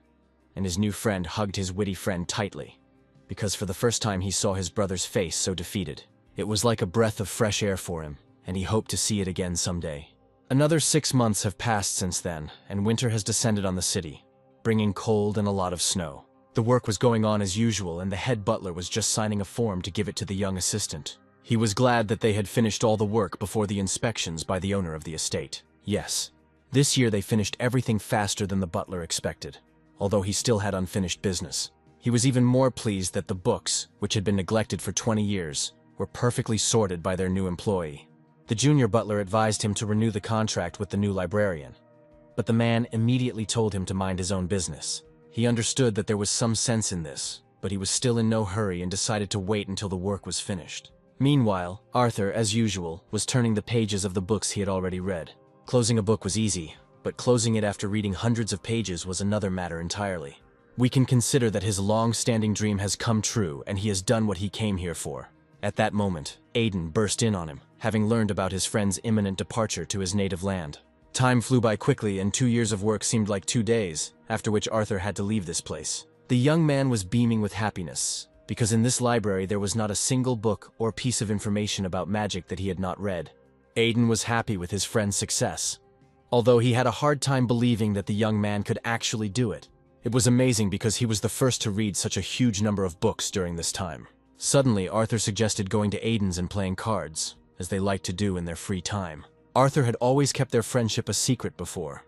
and his new friend hugged his witty friend tightly, because for the first time he saw his brother's face so defeated. It was like a breath of fresh air for him, and he hoped to see it again someday. Another 6 months have passed since then, and winter has descended on the city, bringing cold and a lot of snow. The work was going on as usual, and the head butler was just signing a form to give it to the young assistant. He was glad that they had finished all the work before the inspections by the owner of the estate. Yes, this year they finished everything faster than the butler expected, although he still had unfinished business. He was even more pleased that the books, which had been neglected for 20 years, were perfectly sorted by their new employee. The junior butler advised him to renew the contract with the new librarian, but the man immediately told him to mind his own business. He understood that there was some sense in this, but he was still in no hurry and decided to wait until the work was finished. Meanwhile, Arthur, as usual, was turning the pages of the books he had already read. Closing a book was easy, but closing it after reading hundreds of pages was another matter entirely. We can consider that his long-standing dream has come true and he has done what he came here for. At that moment, Aiden burst in on him, having learned about his friend's imminent departure to his native land. Time flew by quickly and 2 years of work seemed like 2 days, after which Arthur had to leave this place. The young man was beaming with happiness, because in this library there was not a single book or piece of information about magic that he had not read. Aiden was happy with his friend's success, although he had a hard time believing that the young man could actually do it. It was amazing because he was the first to read such a huge number of books during this time. Suddenly, Arthur suggested going to Aiden's and playing cards, as they liked to do in their free time. Arthur had always kept their friendship a secret before,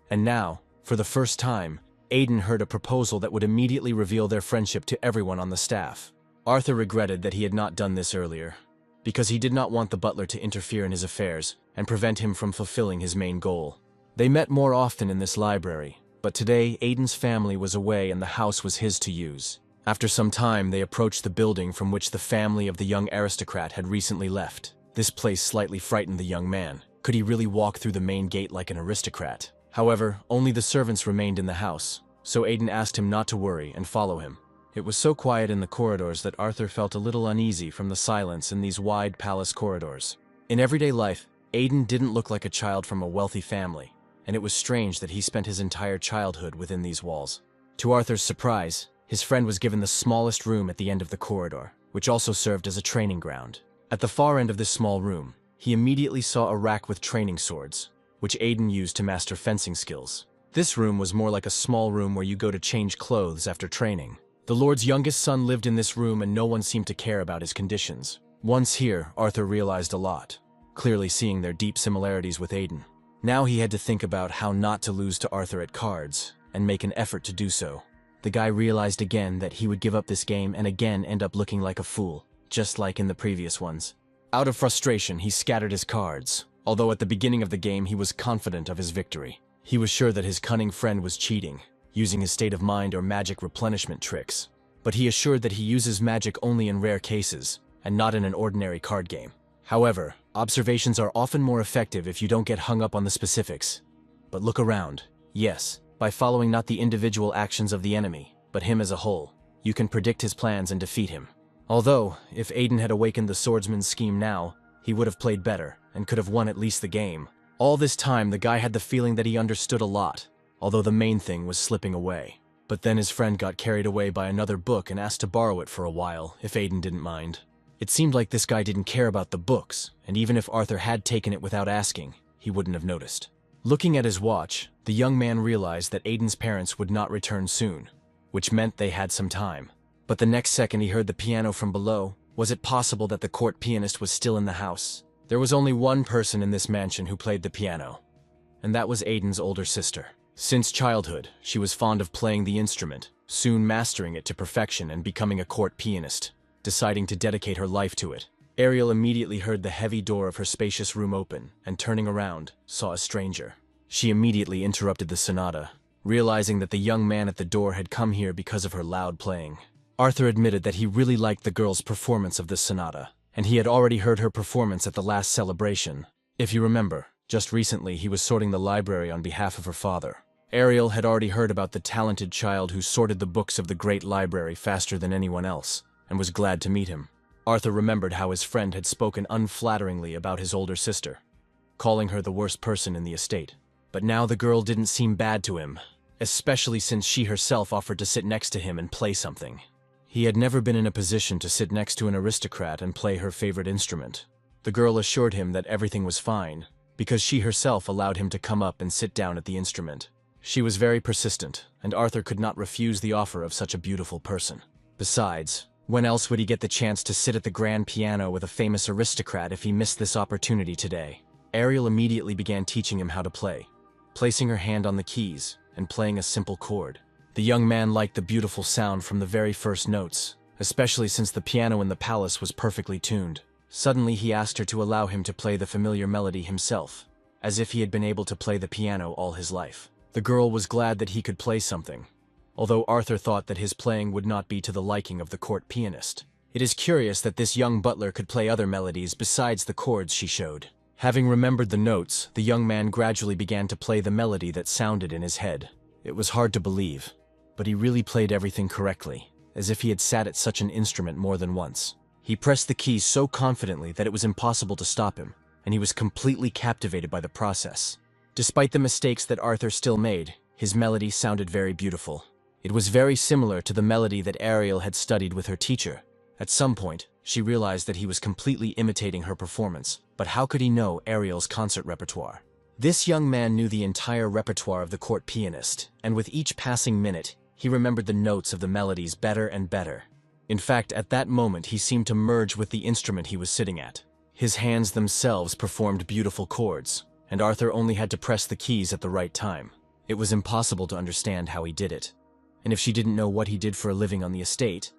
and now, For the first time, Aiden heard a proposal that would immediately reveal their friendship to everyone on the staff. Arthur regretted that he had not done this earlier, because he did not want the butler to interfere in his affairs and prevent him from fulfilling his main goal. They met more often in this library, but today Aiden's family was away and the house was his to use. After some time, they approached the building from which the family of the young aristocrat had recently left. This place slightly frightened the young man. Could he really walk through the main gate like an aristocrat? However, only the servants remained in the house, so Aiden asked him not to worry and follow him. It was so quiet in the corridors that Arthur felt a little uneasy from the silence in these wide palace corridors. In everyday life, Aiden didn't look like a child from a wealthy family, and it was strange that he spent his entire childhood within these walls. To Arthur's surprise, his friend was given the smallest room at the end of the corridor, which also served as a training ground. At the far end of this small room, he immediately saw a rack with training swords, which Aiden used to master fencing skills. This room was more like a small room where you go to change clothes after training. The Lord's youngest son lived in this room and no one seemed to care about his conditions. Once here, Arthur realized a lot, clearly seeing their deep similarities with Aiden. Now he had to think about how not to lose to Arthur at cards, and make an effort to do so. The guy realized again that he would give up this game and again end up looking like a fool, just like in the previous ones. Out of frustration, he scattered his cards, although at the beginning of the game he was confident of his victory. He was sure that his cunning friend was cheating, using his state of mind or magic replenishment tricks. But he assured that he uses magic only in rare cases, and not in an ordinary card game. However, observations are often more effective if you don't get hung up on the specifics. But look around. Yes, by following not the individual actions of the enemy, but him as a whole, you can predict his plans and defeat him. Although, if Aiden had awakened the swordsman's scheme now, he would have played better, and could have won at least the game. All this time, the guy had the feeling that he understood a lot, although the main thing was slipping away. But then his friend got carried away by another book and asked to borrow it for a while, if Aiden didn't mind. It seemed like this guy didn't care about the books, and even if Arthur had taken it without asking, he wouldn't have noticed. Looking at his watch, the young man realized that Aiden's parents would not return soon, which meant they had some time. But the next second he heard the piano from below. Was it possible that the court pianist was still in the house? There was only one person in this mansion who played the piano, and that was Aiden's older sister. Since childhood, she was fond of playing the instrument, soon mastering it to perfection and becoming a court pianist, deciding to dedicate her life to it. Ariel immediately heard the heavy door of her spacious room open, and turning around, saw a stranger. She immediately interrupted the sonata, realizing that the young man at the door had come here because of her loud playing. Arthur admitted that he really liked the girl's performance of this sonata, and he had already heard her performance at the last celebration. If you remember, just recently he was sorting the library on behalf of her father. Ariel had already heard about the talented child who sorted the books of the great library faster than anyone else, and was glad to meet him. Arthur remembered how his friend had spoken unflatteringly about his older sister, calling her the worst person in the estate. But now the girl didn't seem bad to him, especially since she herself offered to sit next to him and play something. He had never been in a position to sit next to an aristocrat and play her favorite instrument. The girl assured him that everything was fine, because she herself allowed him to come up and sit down at the instrument. She was very persistent, and Arthur could not refuse the offer of such a beautiful person. Besides, when else would he get the chance to sit at the grand piano with a famous aristocrat if he missed this opportunity today? Ariel immediately began teaching him how to play, placing her hand on the keys and playing a simple chord. The young man liked the beautiful sound from the very first notes, especially since the piano in the palace was perfectly tuned. Suddenly he asked her to allow him to play the familiar melody himself, as if he had been able to play the piano all his life. The girl was glad that he could play something, although Arthur thought that his playing would not be to the liking of the court pianist. It is curious that this young butler could play other melodies besides the chords she showed. Having remembered the notes, the young man gradually began to play the melody that sounded in his head. It was hard to believe, but he really played everything correctly, as if he had sat at such an instrument more than once. He pressed the keys so confidently that it was impossible to stop him, and he was completely captivated by the process. Despite the mistakes that Arthur still made, his melody sounded very beautiful. It was very similar to the melody that Ariel had studied with her teacher. At some point, she realized that he was completely imitating her performance, but how could he know Ariel's concert repertoire? This young man knew the entire repertoire of the court pianist, and with each passing minute, he remembered the notes of the melodies better and better. In fact, at that moment he seemed to merge with the instrument he was sitting at. His hands themselves performed beautiful chords, and Arthur only had to press the keys at the right time. It was impossible to understand how he did it. And if she didn't know what he did for a living on the estate,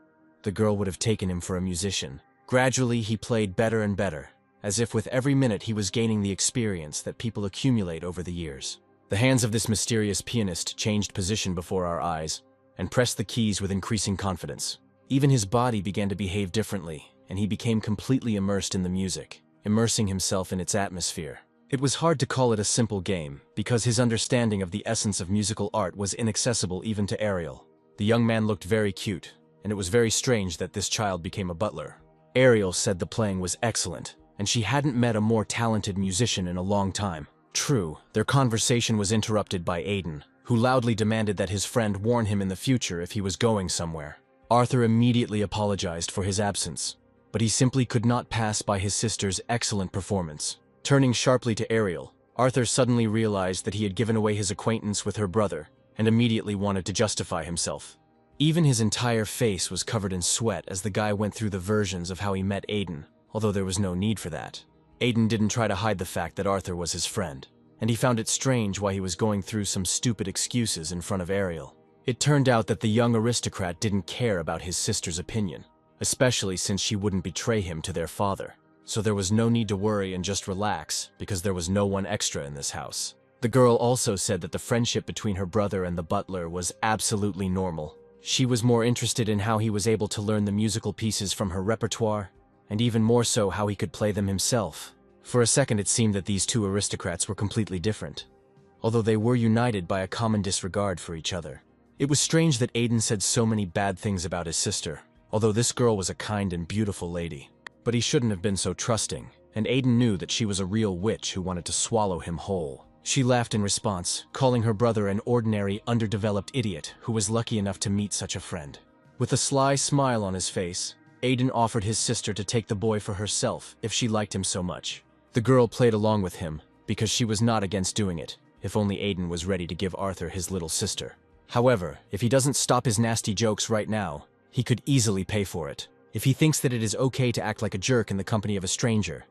the girl would have taken him for a musician. Gradually, he played better and better, as if with every minute he was gaining the experience that people accumulate over the years. The hands of this mysterious pianist changed position before our eyes and pressed the keys with increasing confidence. Even his body began to behave differently, and he became completely immersed in the music, immersing himself in its atmosphere. It was hard to call it a simple game, because his understanding of the essence of musical art was inaccessible even to Ariel. The young man looked very cute, and it was very strange that this child became a butler. Ariel said the playing was excellent, and she hadn't met a more talented musician in a long time. True, their conversation was interrupted by Aiden, who loudly demanded that his friend warn him in the future if he was going somewhere. Arthur immediately apologized for his absence, but he simply could not pass by his sister's excellent performance. Turning sharply to Ariel, Arthur suddenly realized that he had given away his acquaintance with her brother and immediately wanted to justify himself. Even his entire face was covered in sweat as the guy went through the versions of how he met Aiden, although there was no need for that. Aiden didn't try to hide the fact that Arthur was his friend, and he found it strange why he was going through some stupid excuses in front of Ariel. It turned out that the young aristocrat didn't care about his sister's opinion, especially since she wouldn't betray him to their father. So there was no need to worry and just relax, because there was no one extra in this house. The girl also said that the friendship between her brother and the butler was absolutely normal. She was more interested in how he was able to learn the musical pieces from her repertoire, and even more so how he could play them himself. For a second it seemed that these two aristocrats were completely different, although they were united by a common disregard for each other. It was strange that Aiden said so many bad things about his sister, although this girl was a kind and beautiful lady. But he shouldn't have been so trusting, and Aiden knew that she was a real witch who wanted to swallow him whole. She laughed in response, calling her brother an ordinary, underdeveloped idiot who was lucky enough to meet such a friend. With a sly smile on his face, Aiden offered his sister to take the boy for herself if she liked him so much. The girl played along with him, because she was not against doing it, if only Aiden was ready to give Arthur his little sister. However, if he doesn't stop his nasty jokes right now, he could easily pay for it. If he thinks that it is okay to act like a jerk in the company of a stranger,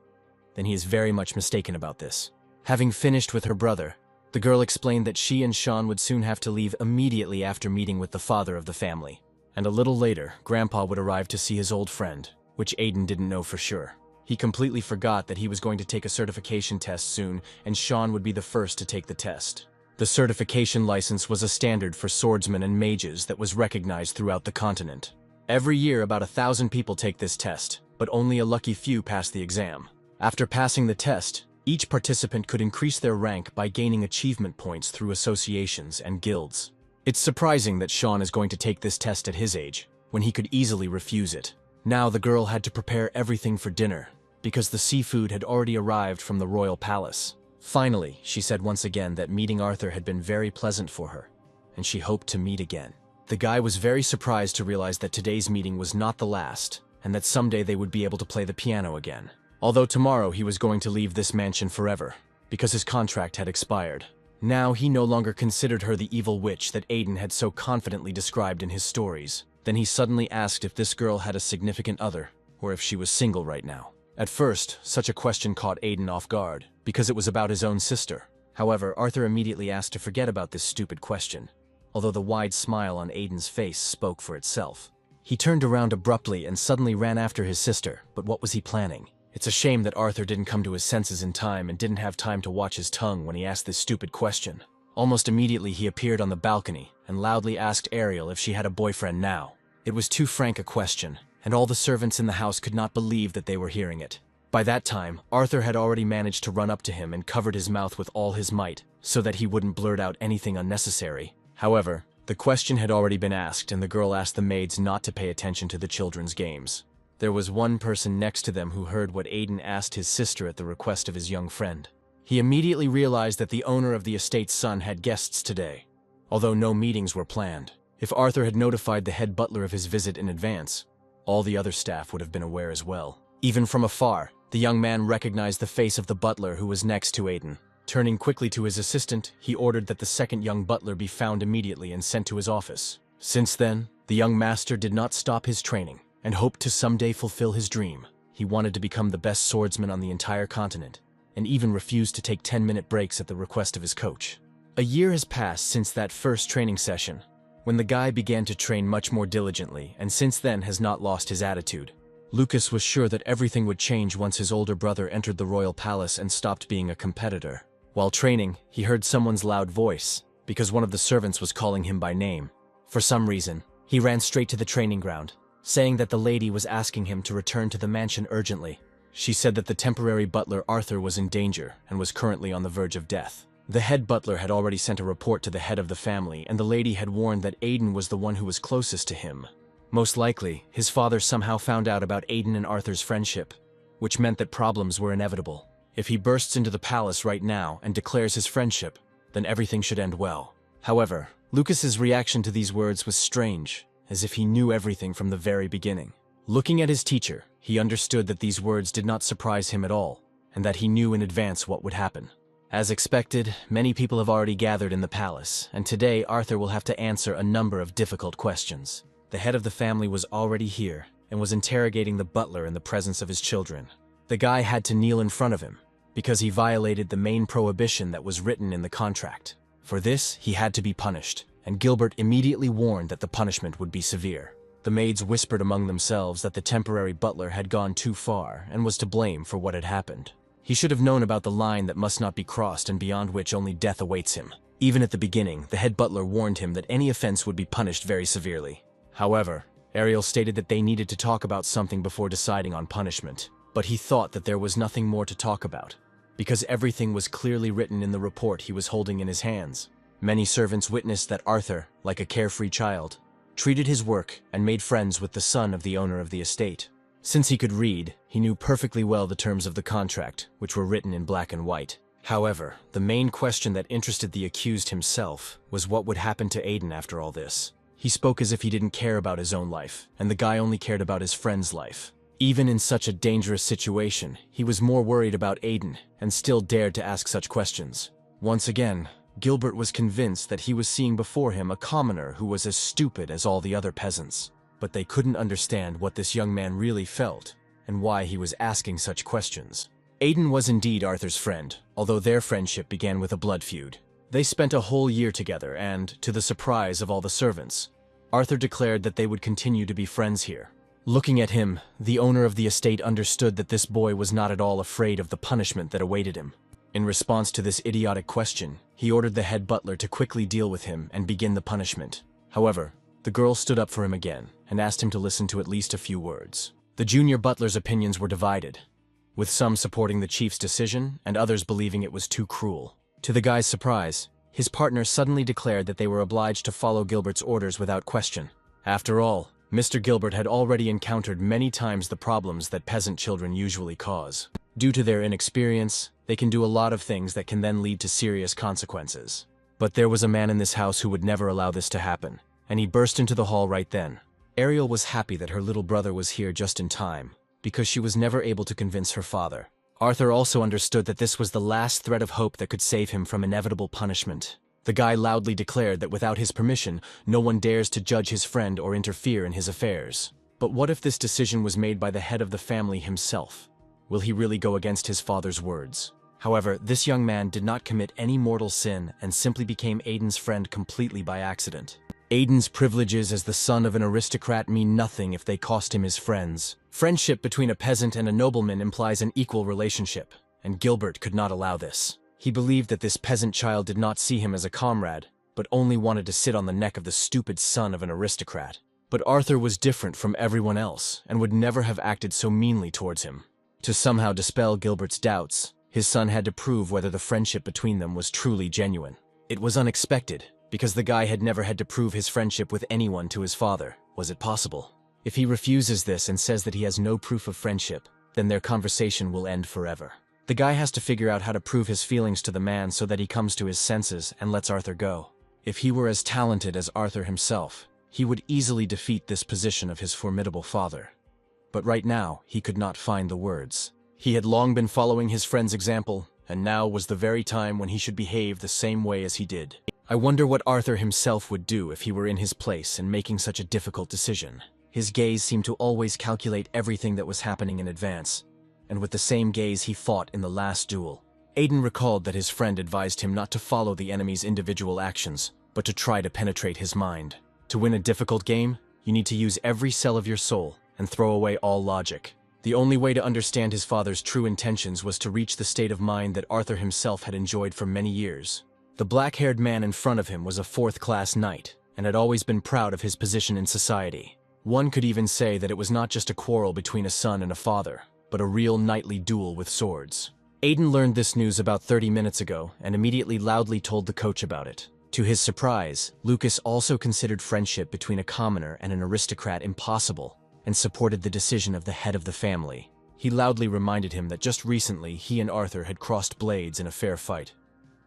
then he is very much mistaken about this. Having finished with her brother, the girl explained that she and Sean would soon have to leave immediately after meeting with the father of the family. And a little later, Grandpa would arrive to see his old friend, which Aiden didn't know for sure. He completely forgot that he was going to take a certification test soon, and Sean would be the first to take the test. The certification license was a standard for swordsmen and mages that was recognized throughout the continent. Every year, about 1,000 people take this test, but only a lucky few pass the exam. After passing the test, each participant could increase their rank by gaining achievement points through associations and guilds. It's surprising that Sean is going to take this test at his age, when he could easily refuse it. Now the girl had to prepare everything for dinner, because the seafood had already arrived from the royal palace. Finally, she said once again that meeting Arthur had been very pleasant for her, and she hoped to meet again. The guy was very surprised to realize that today's meeting was not the last, and that someday they would be able to play the piano again. Although tomorrow he was going to leave this mansion forever, because his contract had expired. Now he no longer considered her the evil witch that Aiden had so confidently described in his stories. Then he suddenly asked if this girl had a significant other, or if she was single right now. At first, such a question caught Aiden off guard, because it was about his own sister. However, Arthur immediately asked to forget about this stupid question, although the wide smile on Aiden's face spoke for itself. He turned around abruptly and suddenly ran after his sister, but what was he planning? It's a shame that Arthur didn't come to his senses in time and didn't have time to watch his tongue when he asked this stupid question. Almost immediately he appeared on the balcony and loudly asked Ariel if she had a boyfriend now. It was too frank a question, and all the servants in the house could not believe that they were hearing it. By that time, Arthur had already managed to run up to him and covered his mouth with all his might, so that he wouldn't blurt out anything unnecessary. However, the question had already been asked, and the girl asked the maids not to pay attention to the children's games. There was one person next to them who heard what Aiden asked his sister at the request of his young friend. He immediately realized that the owner of the estate's son had guests today, although no meetings were planned. If Arthur had notified the head butler of his visit in advance, all the other staff would have been aware as well. Even from afar, the young man recognized the face of the butler who was next to Aiden. Turning quickly to his assistant, he ordered that the second young butler be found immediately and sent to his office. Since then, the young master did not stop his training and hoped to someday fulfill his dream. He wanted to become the best swordsman on the entire continent, and even refused to take 10-minute breaks at the request of his coach. A year has passed since that first training session, when the guy began to train much more diligently and since then has not lost his attitude. Lucas was sure that everything would change once his older brother entered the royal palace and stopped being a competitor. While training, he heard someone's loud voice, because one of the servants was calling him by name. For some reason, he ran straight to the training ground, saying that the lady was asking him to return to the mansion urgently. She said that the temporary butler Arthur was in danger and was currently on the verge of death. The head butler had already sent a report to the head of the family, and the lady had warned that Aiden was the one who was closest to him. Most likely, his father somehow found out about Aiden and Arthur's friendship, which meant that problems were inevitable. If he bursts into the palace right now and declares his friendship, then everything should end well. However, Lucas's reaction to these words was strange, as if he knew everything from the very beginning. Looking at his teacher, he understood that these words did not surprise him at all, and that he knew in advance what would happen. As expected, many people have already gathered in the palace, and today Arthur will have to answer a number of difficult questions. The head of the family was already here, and was interrogating the butler in the presence of his children. The guy had to kneel in front of him, because he violated the main prohibition that was written in the contract. For this, he had to be punished, and Gilbert immediately warned that the punishment would be severe. The maids whispered among themselves that the temporary butler had gone too far and was to blame for what had happened. He should have known about the line that must not be crossed and beyond which only death awaits him. Even at the beginning, the head butler warned him that any offense would be punished very severely. However, Ariel stated that they needed to talk about something before deciding on punishment. But he thought that there was nothing more to talk about, because everything was clearly written in the report he was holding in his hands. Many servants witnessed that Arthur, like a carefree child, treated his work and made friends with the son of the owner of the estate. Since he could read, he knew perfectly well the terms of the contract, which were written in black and white. However, the main question that interested the accused himself was what would happen to Aiden after all this. He spoke as if he didn't care about his own life, and the guy only cared about his friend's life. Even in such a dangerous situation, he was more worried about Aiden, and still dared to ask such questions. Once again, Gilbert was convinced that he was seeing before him a commoner who was as stupid as all the other peasants. But they couldn't understand what this young man really felt, and why he was asking such questions. Aiden was indeed Arthur's friend, although their friendship began with a blood feud. They spent a whole year together, and, to the surprise of all the servants, Arthur declared that they would continue to be friends here. Looking at him, the owner of the estate understood that this boy was not at all afraid of the punishment that awaited him. In response to this idiotic question, he ordered the head butler to quickly deal with him and begin the punishment. However, the girl stood up for him again and asked him to listen to at least a few words. The junior butler's opinions were divided, with some supporting the chief's decision and others believing it was too cruel. To the guy's surprise, his partner suddenly declared that they were obliged to follow Gilbert's orders without question. After all, Mr. Gilbert had already encountered many times the problems that peasant children usually cause. Due to their inexperience, they can do a lot of things that can then lead to serious consequences. But there was a man in this house who would never allow this to happen, and he burst into the hall right then. Ariel was happy that her little brother was here just in time, because she was never able to convince her father. Arthur also understood that this was the last thread of hope that could save him from inevitable punishment. The guy loudly declared that without his permission, no one dares to judge his friend or interfere in his affairs. But what if this decision was made by the head of the family himself? Will he really go against his father's words? However, this young man did not commit any mortal sin and simply became Aiden's friend completely by accident. Aiden's privileges as the son of an aristocrat mean nothing if they cost him his friends. Friendship between a peasant and a nobleman implies an equal relationship, and Gilbert could not allow this. He believed that this peasant child did not see him as a comrade, but only wanted to sit on the neck of the stupid son of an aristocrat. But Arthur was different from everyone else, and would never have acted so meanly towards him. To somehow dispel Gilbert's doubts, his son had to prove whether the friendship between them was truly genuine. It was unexpected, because the guy had never had to prove his friendship with anyone to his father. Was it possible? If he refuses this and says that he has no proof of friendship, then their conversation will end forever. The guy has to figure out how to prove his feelings to the man so that he comes to his senses and lets Arthur go. If he were as talented as Arthur himself, he would easily defeat this position of his formidable father. But right now, he could not find the words. He had long been following his friend's example, and now was the very time when he should behave the same way as he did. I wonder what Arthur himself would do if he were in his place and making such a difficult decision. His gaze seemed to always calculate everything that was happening in advance, and with the same gaze he fought in the last duel. Aiden recalled that his friend advised him not to follow the enemy's individual actions, but to try to penetrate his mind. To win a difficult game, you need to use every cell of your soul and throw away all logic. The only way to understand his father's true intentions was to reach the state of mind that Arthur himself had enjoyed for many years. The black-haired man in front of him was a fourth-class knight, and had always been proud of his position in society. One could even say that it was not just a quarrel between a son and a father, but a real knightly duel with swords. Aiden learned this news about 30 minutes ago and immediately loudly told the coach about it. To his surprise, Lucas also considered friendship between a commoner and an aristocrat impossible, and supported the decision of the head of the family. He loudly reminded him that just recently he and Arthur had crossed blades in a fair fight.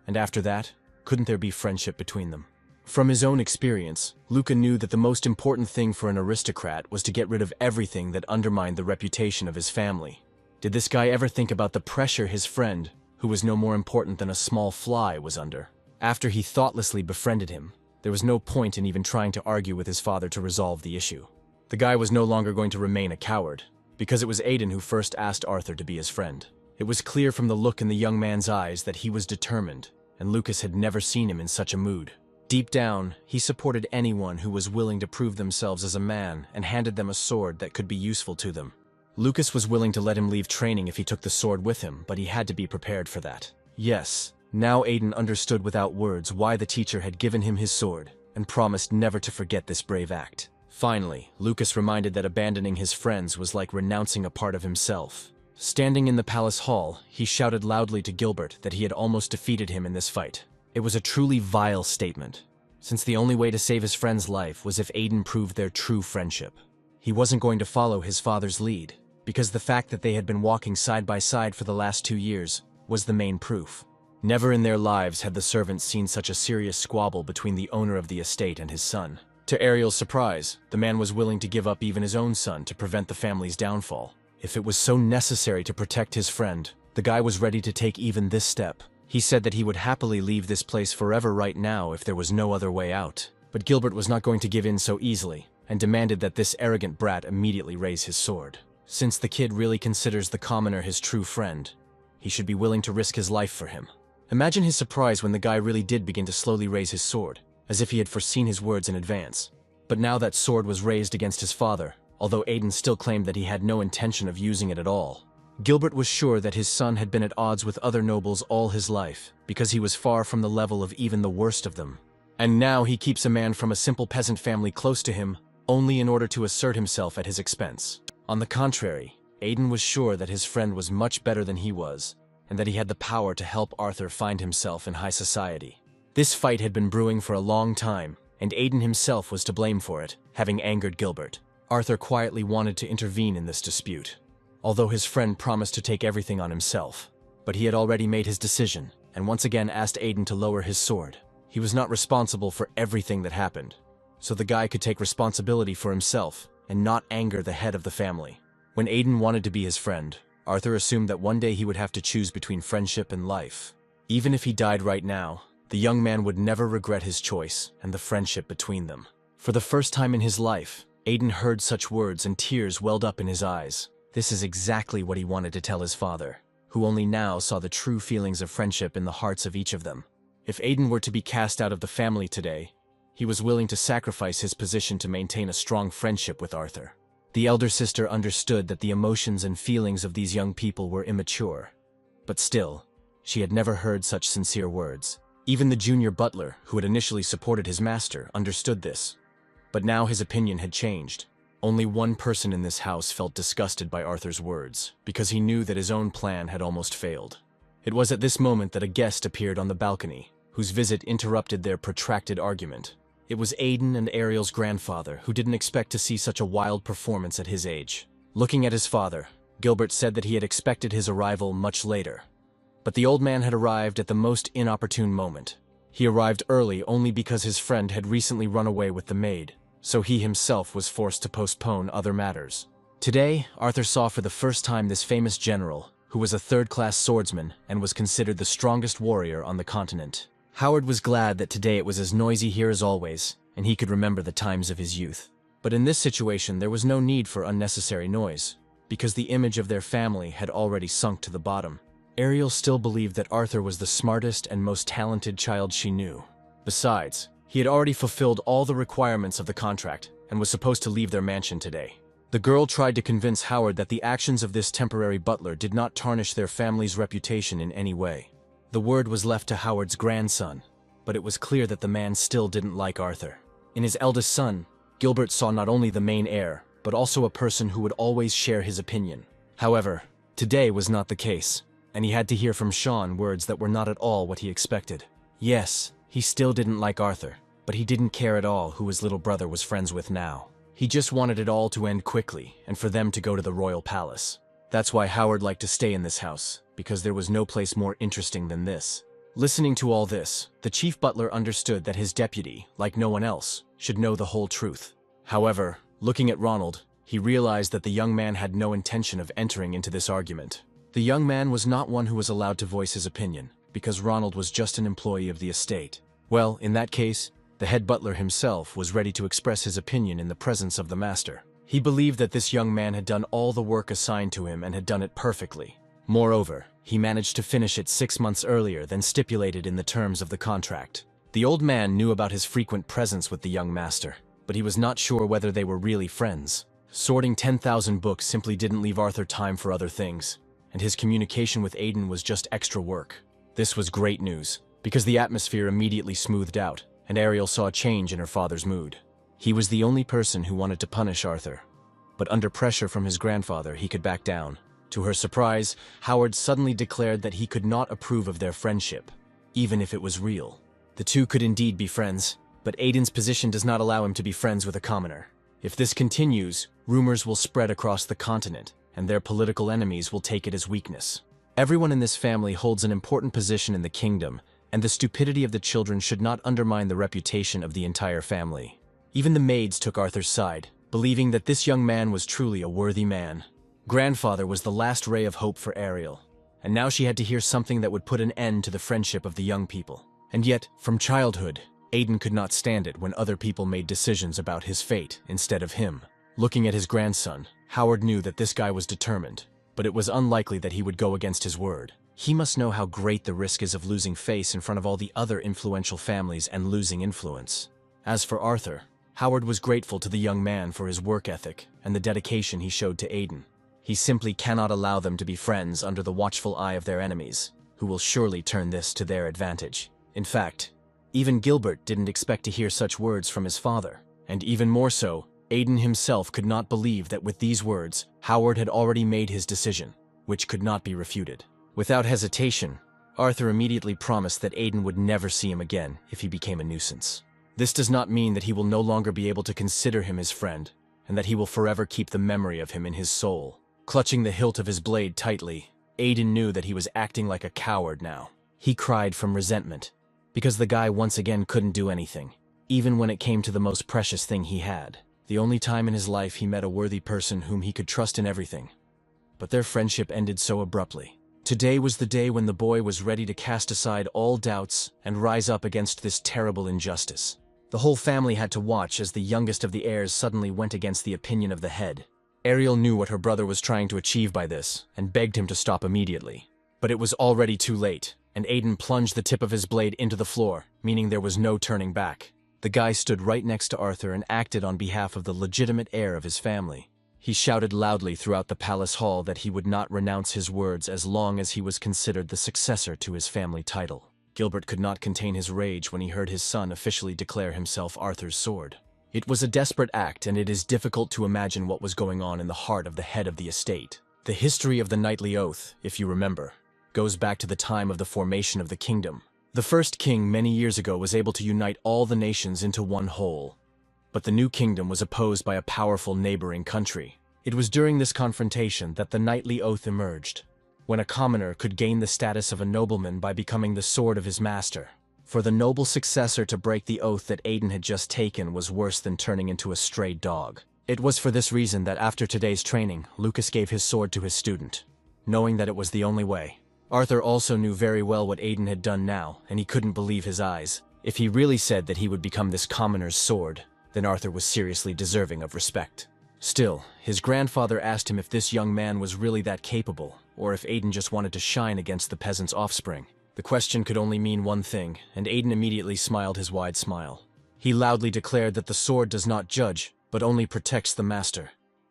And after that, couldn't there be friendship between them? From his own experience, Luca knew that the most important thing for an aristocrat was to get rid of everything that undermined the reputation of his family. Did this guy ever think about the pressure his friend, who was no more important than a small fly, was under? After he thoughtlessly befriended him, there was no point in even trying to argue with his father to resolve the issue. The guy was no longer going to remain a coward, because it was Aiden who first asked Arthur to be his friend. It was clear from the look in the young man's eyes that he was determined, and Lucas had never seen him in such a mood. Deep down, he supported anyone who was willing to prove themselves as a man and handed them a sword that could be useful to them. Lucas was willing to let him leave training if he took the sword with him, but he had to be prepared for that. Yes, now Aiden understood without words why the teacher had given him his sword, and promised never to forget this brave act. Finally, Lucas reminded that abandoning his friends was like renouncing a part of himself. Standing in the palace hall, he shouted loudly to Gilbert that he had almost defeated him in this fight. It was a truly vile statement, since the only way to save his friend's life was if Aiden proved their true friendship. He wasn't going to follow his father's lead, because the fact that they had been walking side by side for the last 2 years was the main proof. Never in their lives had the servants seen such a serious squabble between the owner of the estate and his son. To Ariel's surprise, the man was willing to give up even his own son to prevent the family's downfall. If it was so necessary to protect his friend, the guy was ready to take even this step. He said that he would happily leave this place forever right now if there was no other way out. But Gilbert was not going to give in so easily, and demanded that this arrogant brat immediately raise his sword. Since the kid really considers the commoner his true friend, he should be willing to risk his life for him. Imagine his surprise when the guy really did begin to slowly raise his sword, as if he had foreseen his words in advance. But now that sword was raised against his father, although Aiden still claimed that he had no intention of using it at all. Gilbert was sure that his son had been at odds with other nobles all his life, because he was far from the level of even the worst of them. And now he keeps a man from a simple peasant family close to him, only in order to assert himself at his expense. On the contrary, Aiden was sure that his friend was much better than he was, and that he had the power to help Arthur find himself in high society. This fight had been brewing for a long time, and Aiden himself was to blame for it, having angered Gilbert. Arthur quietly wanted to intervene in this dispute, although his friend promised to take everything on himself. But he had already made his decision, and once again asked Aiden to lower his sword. He was not responsible for everything that happened, so the guy could take responsibility for himself and not anger the head of the family. When Aiden wanted to be his friend, Arthur assumed that one day he would have to choose between friendship and life. Even if he died right now, the young man would never regret his choice and the friendship between them. For the first time in his life, Aiden heard such words and tears welled up in his eyes. This is exactly what he wanted to tell his father, who only now saw the true feelings of friendship in the hearts of each of them. If Aiden were to be cast out of the family today, he was willing to sacrifice his position to maintain a strong friendship with Arthur. The elder sister understood that the emotions and feelings of these young people were immature, but still, she had never heard such sincere words. Even the junior butler, who had initially supported his master, understood this. But now his opinion had changed. Only one person in this house felt disgusted by Arthur's words, because he knew that his own plan had almost failed. It was at this moment that a guest appeared on the balcony, whose visit interrupted their protracted argument. It was Aiden and Ariel's grandfather, who didn't expect to see such a wild performance at his age. Looking at his father, Gilbert said that he had expected his arrival much later. But the old man had arrived at the most inopportune moment. He arrived early only because his friend had recently run away with the maid, so he himself was forced to postpone other matters. Today, Arthur saw for the first time this famous general, who was a third-class swordsman and was considered the strongest warrior on the continent. Howard was glad that today it was as noisy here as always, and he could remember the times of his youth. But in this situation there was no need for unnecessary noise, because the image of their family had already sunk to the bottom. Ariel still believed that Arthur was the smartest and most talented child she knew. Besides, he had already fulfilled all the requirements of the contract and was supposed to leave their mansion today. The girl tried to convince Howard that the actions of this temporary butler did not tarnish their family's reputation in any way. The word was left to Howard's grandson, but it was clear that the man still didn't like Arthur. In his eldest son, Gilbert saw not only the main heir, but also a person who would always share his opinion. However, today was not the case, and he had to hear from Sean words that were not at all what he expected. Yes, he still didn't like Arthur, but he didn't care at all who his little brother was friends with now. He just wanted it all to end quickly and for them to go to the royal palace. That's why Howard liked to stay in this house, because there was no place more interesting than this. Listening to all this, the chief butler understood that his deputy, like no one else, should know the whole truth. However, looking at Ronald, he realized that the young man had no intention of entering into this argument. The young man was not one who was allowed to voice his opinion, because Ronald was just an employee of the estate. Well, in that case, the head butler himself was ready to express his opinion in the presence of the master. He believed that this young man had done all the work assigned to him and had done it perfectly. Moreover, he managed to finish it 6 months earlier than stipulated in the terms of the contract. The old man knew about his frequent presence with the young master, but he was not sure whether they were really friends. Sorting 10,000 books simply didn't leave Arthur time for other things, and his communication with Aiden was just extra work. This was great news, because the atmosphere immediately smoothed out, and Ariel saw a change in her father's mood. He was the only person who wanted to punish Arthur, but under pressure from his grandfather, he could back down. To her surprise, Howard suddenly declared that he could not approve of their friendship, even if it was real. The two could indeed be friends, but Aiden's position does not allow him to be friends with a commoner. If this continues, rumors will spread across the continent, and their political enemies will take it as weakness. Everyone in this family holds an important position in the kingdom, and the stupidity of the children should not undermine the reputation of the entire family. Even the maids took Arthur's side, believing that this young man was truly a worthy man. Grandfather was the last ray of hope for Ariel, and now she had to hear something that would put an end to the friendship of the young people. And yet, from childhood, Aiden could not stand it when other people made decisions about his fate instead of him. Looking at his grandson, Howard knew that this guy was determined, but it was unlikely that he would go against his word. He must know how great the risk is of losing face in front of all the other influential families and losing influence. As for Arthur, Howard was grateful to the young man for his work ethic and the dedication he showed to Aiden. He simply cannot allow them to be friends under the watchful eye of their enemies, who will surely turn this to their advantage. In fact, even Gilbert didn't expect to hear such words from his father, and even more so, Aiden himself could not believe that with these words, Howard had already made his decision, which could not be refuted. Without hesitation, Arthur immediately promised that Aiden would never see him again if he became a nuisance. This does not mean that he will no longer be able to consider him his friend, and that he will forever keep the memory of him in his soul. Clutching the hilt of his blade tightly, Aiden knew that he was acting like a coward now. He cried from resentment, because the guy once again couldn't do anything, even when it came to the most precious thing he had. The only time in his life he met a worthy person whom he could trust in everything. But their friendship ended so abruptly. Today was the day when the boy was ready to cast aside all doubts and rise up against this terrible injustice. The whole family had to watch as the youngest of the heirs suddenly went against the opinion of the head. Ariel knew what her brother was trying to achieve by this, and begged him to stop immediately. But it was already too late, and Aiden plunged the tip of his blade into the floor, meaning there was no turning back. The guy stood right next to Arthur and acted on behalf of the legitimate heir of his family. He shouted loudly throughout the palace hall that he would not renounce his words as long as he was considered the successor to his family title. Gilbert could not contain his rage when he heard his son officially declare himself Arthur's sword. It was a desperate act, and it is difficult to imagine what was going on in the heart of the head of the estate. The history of the knightly oath, if you remember, goes back to the time of the formation of the kingdom. The first king many years ago was able to unite all the nations into one whole, but the new kingdom was opposed by a powerful neighboring country. It was during this confrontation that the knightly oath emerged, when a commoner could gain the status of a nobleman by becoming the sword of his master. For the noble successor to break the oath that Aiden had just taken was worse than turning into a stray dog. It was for this reason that after today's training, Lucas gave his sword to his student, knowing that it was the only way. Arthur also knew very well what Aiden had done now, and he couldn't believe his eyes. If he really said that he would become this commoner's sword, then Arthur was seriously deserving of respect. Still, his grandfather asked him if this young man was really that capable, or if Aiden just wanted to shine against the peasant's offspring. The question could only mean one thing, and Aiden immediately smiled his wide smile. He loudly declared that the sword does not judge, but only protects the master.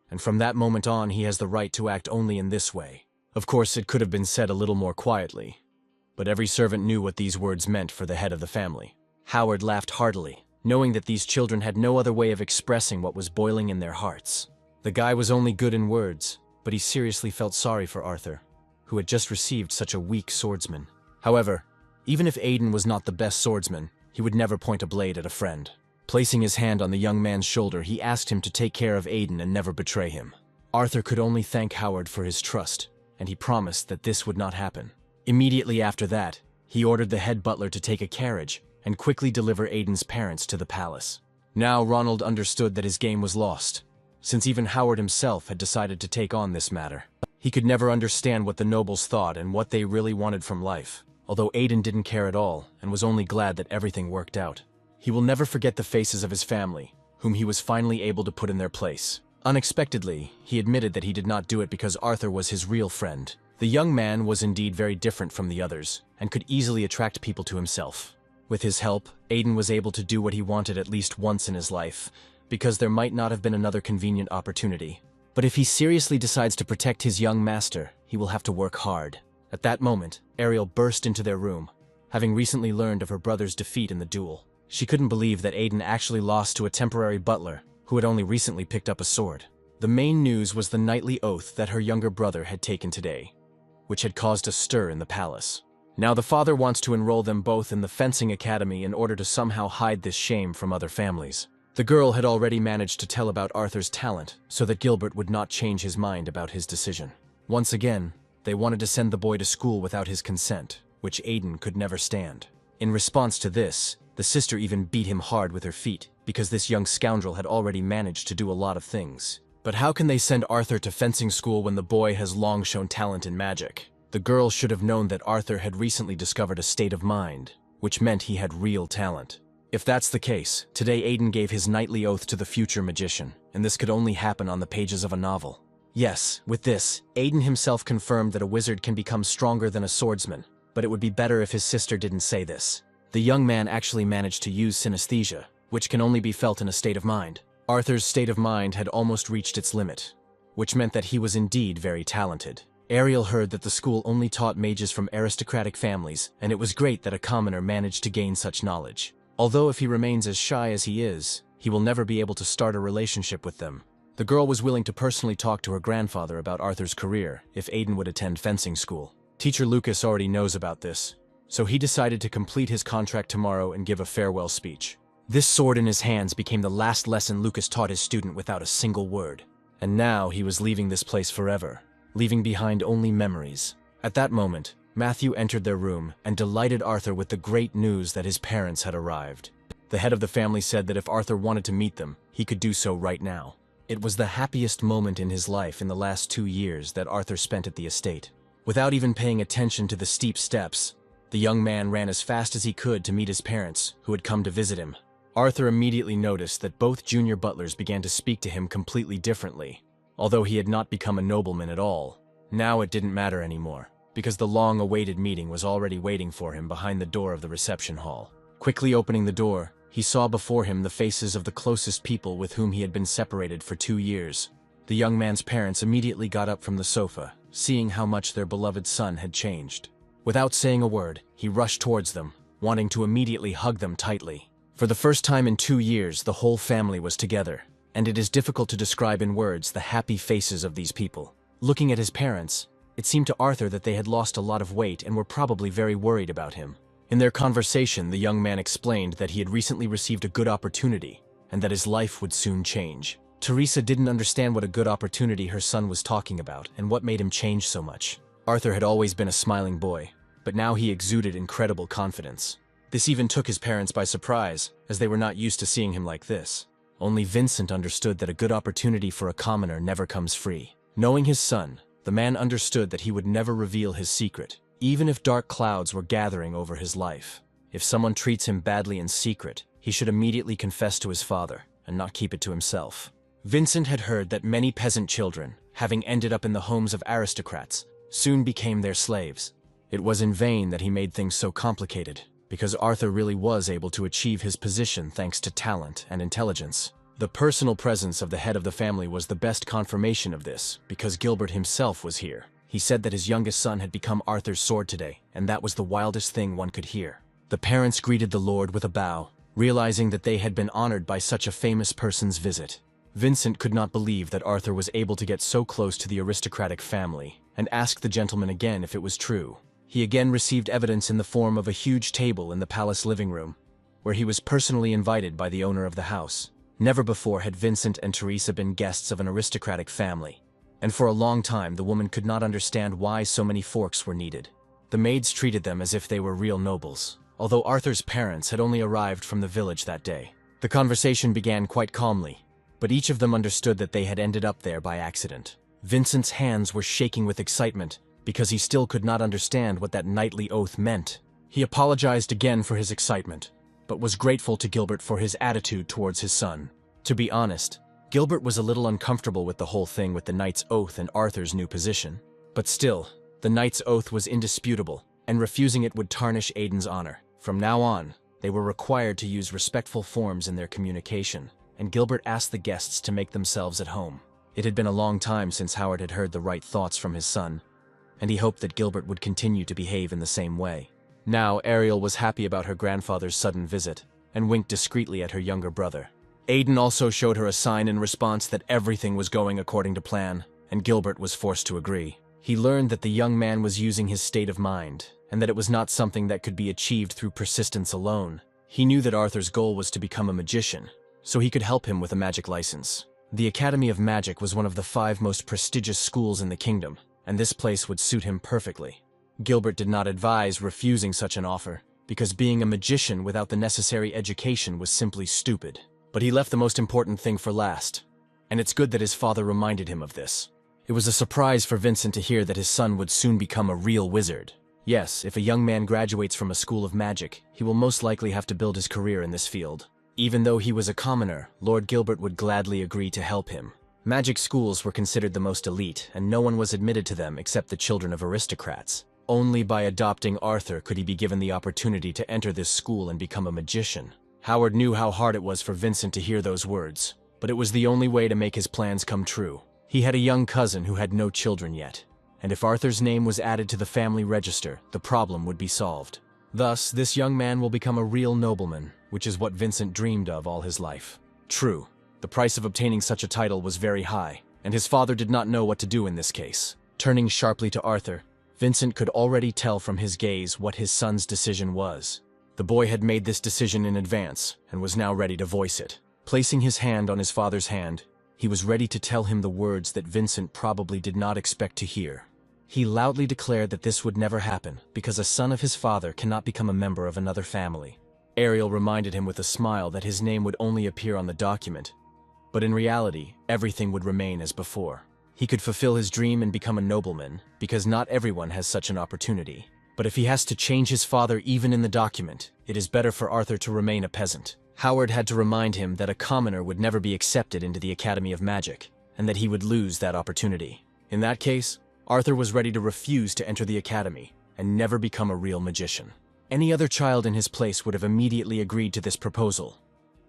And from that moment on, he has the right to act only in this way. Of course, it could have been said a little more quietly, but every servant knew what these words meant for the head of the family. Howard laughed heartily, knowing that these children had no other way of expressing what was boiling in their hearts. The guy was only good in words, but he seriously felt sorry for Arthur, who had just received such a weak swordsman. However, even if Aiden was not the best swordsman, he would never point a blade at a friend. Placing his hand on the young man's shoulder, he asked him to take care of Aiden and never betray him. Arthur could only thank Howard for his trust, and he promised that this would not happen. Immediately after that, he ordered the head butler to take a carriage and quickly deliver Aiden's parents to the palace. Now Ronald understood that his game was lost, since even Howard himself had decided to take on this matter. He could never understand what the nobles thought and what they really wanted from life, although Aiden didn't care at all and was only glad that everything worked out. He will never forget the faces of his family, whom he was finally able to put in their place. Unexpectedly, he admitted that he did not do it because Arthur was his real friend. The young man was indeed very different from the others, and could easily attract people to himself. With his help, Aiden was able to do what he wanted at least once in his life, because there might not have been another convenient opportunity. But if he seriously decides to protect his young master, he will have to work hard. At that moment, Ariel burst into their room, having recently learned of her brother's defeat in the duel. She couldn't believe that Aiden actually lost to a temporary butler who had only recently picked up a sword. The main news was the knightly oath that her younger brother had taken today, which had caused a stir in the palace. Now the father wants to enroll them both in the fencing academy in order to somehow hide this shame from other families. The girl had already managed to tell about Arthur's talent so that Gilbert would not change his mind about his decision. Once again, they wanted to send the boy to school without his consent, which Aiden could never stand. In response to this, the sister even beat him hard with her feet, because this young scoundrel had already managed to do a lot of things. But how can they send Arthur to fencing school when the boy has long shown talent in magic? The girl should have known that Arthur had recently discovered a state of mind, which meant he had real talent. If that's the case, today Aiden gave his knightly oath to the future magician, and this could only happen on the pages of a novel. Yes, with this, Aiden himself confirmed that a wizard can become stronger than a swordsman, but it would be better if his sister didn't say this. The young man actually managed to use synesthesia, which can only be felt in a state of mind. Arthur's state of mind had almost reached its limit, which meant that he was indeed very talented. Ariel heard that the school only taught mages from aristocratic families, and it was great that a commoner managed to gain such knowledge. Although if he remains as shy as he is, he will never be able to start a relationship with them. The girl was willing to personally talk to her grandfather about Arthur's career if Aiden would attend fencing school. Teacher Lucas already knows about this, so he decided to complete his contract tomorrow and give a farewell speech. This sword in his hands became the last lesson Lucas taught his student without a single word. And now he was leaving this place forever, leaving behind only memories. At that moment, Matthew entered their room and delighted Arthur with the great news that his parents had arrived. The head of the family said that if Arthur wanted to meet them, he could do so right now. It was the happiest moment in his life in the last 2 years that Arthur spent at the estate. Without even paying attention to the steep steps, the young man ran as fast as he could to meet his parents, who had come to visit him. Arthur immediately noticed that both junior butlers began to speak to him completely differently. Although he had not become a nobleman at all, now it didn't matter anymore, because the long-awaited meeting was already waiting for him behind the door of the reception hall. Quickly opening the door, he saw before him the faces of the closest people with whom he had been separated for 2 years. The young man's parents immediately got up from the sofa, seeing how much their beloved son had changed. Without saying a word, he rushed towards them, wanting to immediately hug them tightly. For the first time in 2 years, the whole family was together, and it is difficult to describe in words the happy faces of these people. Looking at his parents, it seemed to Arthur that they had lost a lot of weight and were probably very worried about him. In their conversation, the young man explained that he had recently received a good opportunity, and that his life would soon change. Teresa didn't understand what a good opportunity her son was talking about and what made him change so much. Arthur had always been a smiling boy, but now he exuded incredible confidence. This even took his parents by surprise, as they were not used to seeing him like this. Only Vincent understood that a good opportunity for a commoner never comes free. Knowing his son, the man understood that he would never reveal his secret, even if dark clouds were gathering over his life. If someone treats him badly in secret, he should immediately confess to his father and not keep it to himself. Vincent had heard that many peasant children, having ended up in the homes of aristocrats, soon became their slaves. It was in vain that he made things so complicated, because Arthur really was able to achieve his position thanks to talent and intelligence. The personal presence of the head of the family was the best confirmation of this, because Gilbert himself was here. He said that his youngest son had become Arthur's sword today, and that was the wildest thing one could hear. The parents greeted the Lord with a bow, realizing that they had been honored by such a famous person's visit. Vincent could not believe that Arthur was able to get so close to the aristocratic family, and asked the gentleman again if it was true. He again received evidence in the form of a huge table in the palace living room, where he was personally invited by the owner of the house. Never before had Vincent and Teresa been guests of an aristocratic family, and for a long time the woman could not understand why so many forks were needed. The maids treated them as if they were real nobles, although Arthur's parents had only arrived from the village that day. The conversation began quite calmly, but each of them understood that they had ended up there by accident. Vincent's hands were shaking with excitement, because he still could not understand what that knightly oath meant. He apologized again for his excitement, but was grateful to Gilbert for his attitude towards his son. To be honest, Gilbert was a little uncomfortable with the whole thing with the knight's oath and Arthur's new position. But still, the knight's oath was indisputable, and refusing it would tarnish Aidan's honor. From now on, they were required to use respectful forms in their communication, and Gilbert asked the guests to make themselves at home. It had been a long time since Howard had heard the right thoughts from his son, and he hoped that Gilbert would continue to behave in the same way. Now, Ariel was happy about her grandfather's sudden visit, and winked discreetly at her younger brother. Aidan also showed her a sign in response that everything was going according to plan, and Gilbert was forced to agree. He learned that the young man was using his state of mind, and that it was not something that could be achieved through persistence alone. He knew that Arthur's goal was to become a magician, so he could help him with a magic license. The Academy of Magic was one of the 5 most prestigious schools in the kingdom, and this place would suit him perfectly. Gilbert did not advise refusing such an offer, because being a magician without the necessary education was simply stupid. But he left the most important thing for last, and it's good that his father reminded him of this. It was a surprise for Vincent to hear that his son would soon become a real wizard. Yes, if a young man graduates from a school of magic, he will most likely have to build his career in this field. Even though he was a commoner, Lord Gilbert would gladly agree to help him. Magic schools were considered the most elite, and no one was admitted to them except the children of aristocrats. Only by adopting Arthur could he be given the opportunity to enter this school and become a magician. Howard knew how hard it was for Vincent to hear those words, but it was the only way to make his plans come true. He had a young cousin who had no children yet, and if Arthur's name was added to the family register, the problem would be solved. Thus, this young man will become a real nobleman, which is what Vincent dreamed of all his life. True, the price of obtaining such a title was very high, and his father did not know what to do in this case. Turning sharply to Arthur, Vincent could already tell from his gaze what his son's decision was. The boy had made this decision in advance, and was now ready to voice it. Placing his hand on his father's hand, he was ready to tell him the words that Vincent probably did not expect to hear. He loudly declared that this would never happen, because a son of his father cannot become a member of another family. Ariel reminded him with a smile that his name would only appear on the document, but in reality, everything would remain as before. He could fulfill his dream and become a nobleman, because not everyone has such an opportunity. But if he has to change his father even in the document, it is better for Arthur to remain a peasant. Howard had to remind him that a commoner would never be accepted into the Academy of Magic, and that he would lose that opportunity. In that case, Arthur was ready to refuse to enter the academy and never become a real magician. Any other child in his place would have immediately agreed to this proposal,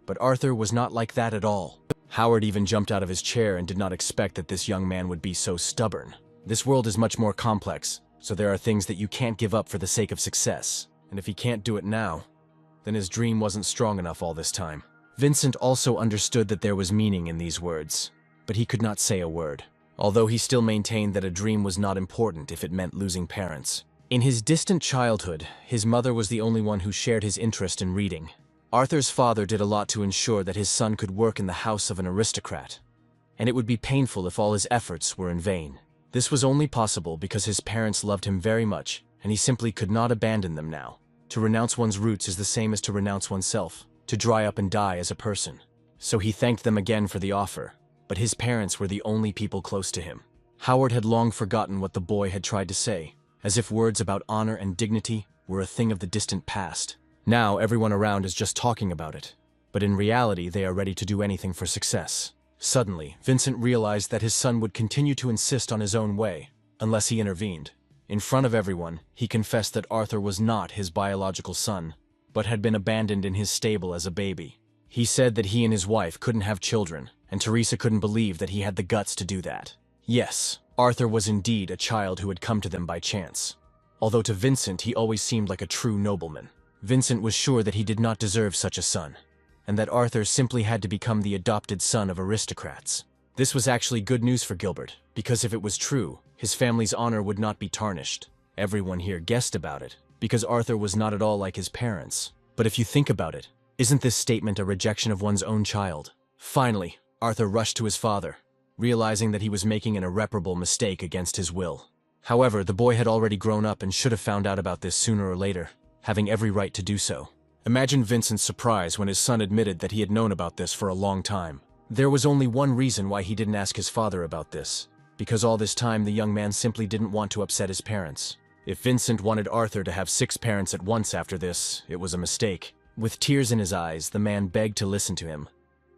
but Arthur was not like that at all. Howard even jumped out of his chair and did not expect that this young man would be so stubborn. This world is much more complex, so there are things that you can't give up for the sake of success, and if he can't do it now, then his dream wasn't strong enough all this time. Vincent also understood that there was meaning in these words, but he could not say a word, although he still maintained that a dream was not important if it meant losing parents. In his distant childhood, his mother was the only one who shared his interest in reading. Arthur's father did a lot to ensure that his son could work in the house of an aristocrat, and it would be painful if all his efforts were in vain. This was only possible because his parents loved him very much, and he simply could not abandon them now. To renounce one's roots is the same as to renounce oneself, to dry up and die as a person. So he thanked them again for the offer, but his parents were the only people close to him. Howard had long forgotten what the boy had tried to say, as if words about honor and dignity were a thing of the distant past. Now everyone around is just talking about it, but in reality they are ready to do anything for success. Suddenly, Vincent realized that his son would continue to insist on his own way, unless he intervened. In front of everyone, he confessed that Arthur was not his biological son, but had been abandoned in his stable as a baby. He said that he and his wife couldn't have children, and Teresa couldn't believe that he had the guts to do that. Yes, Arthur was indeed a child who had come to them by chance. Although to Vincent he always seemed like a true nobleman. Vincent was sure that he did not deserve such a son, and that Arthur simply had to become the adopted son of aristocrats. This was actually good news for Gilbert, because if it was true, his family's honor would not be tarnished. Everyone here guessed about it, because Arthur was not at all like his parents. But if you think about it, isn't this statement a rejection of one's own child? Finally, Arthur rushed to his father, realizing that he was making an irreparable mistake against his will. However, the boy had already grown up and should have found out about this sooner or later, having every right to do so. Imagine Vincent's surprise when his son admitted that he had known about this for a long time. There was only one reason why he didn't ask his father about this, because all this time the young man simply didn't want to upset his parents. If Vincent wanted Arthur to have 6 parents at once after this, it was a mistake. With tears in his eyes, the man begged to listen to him,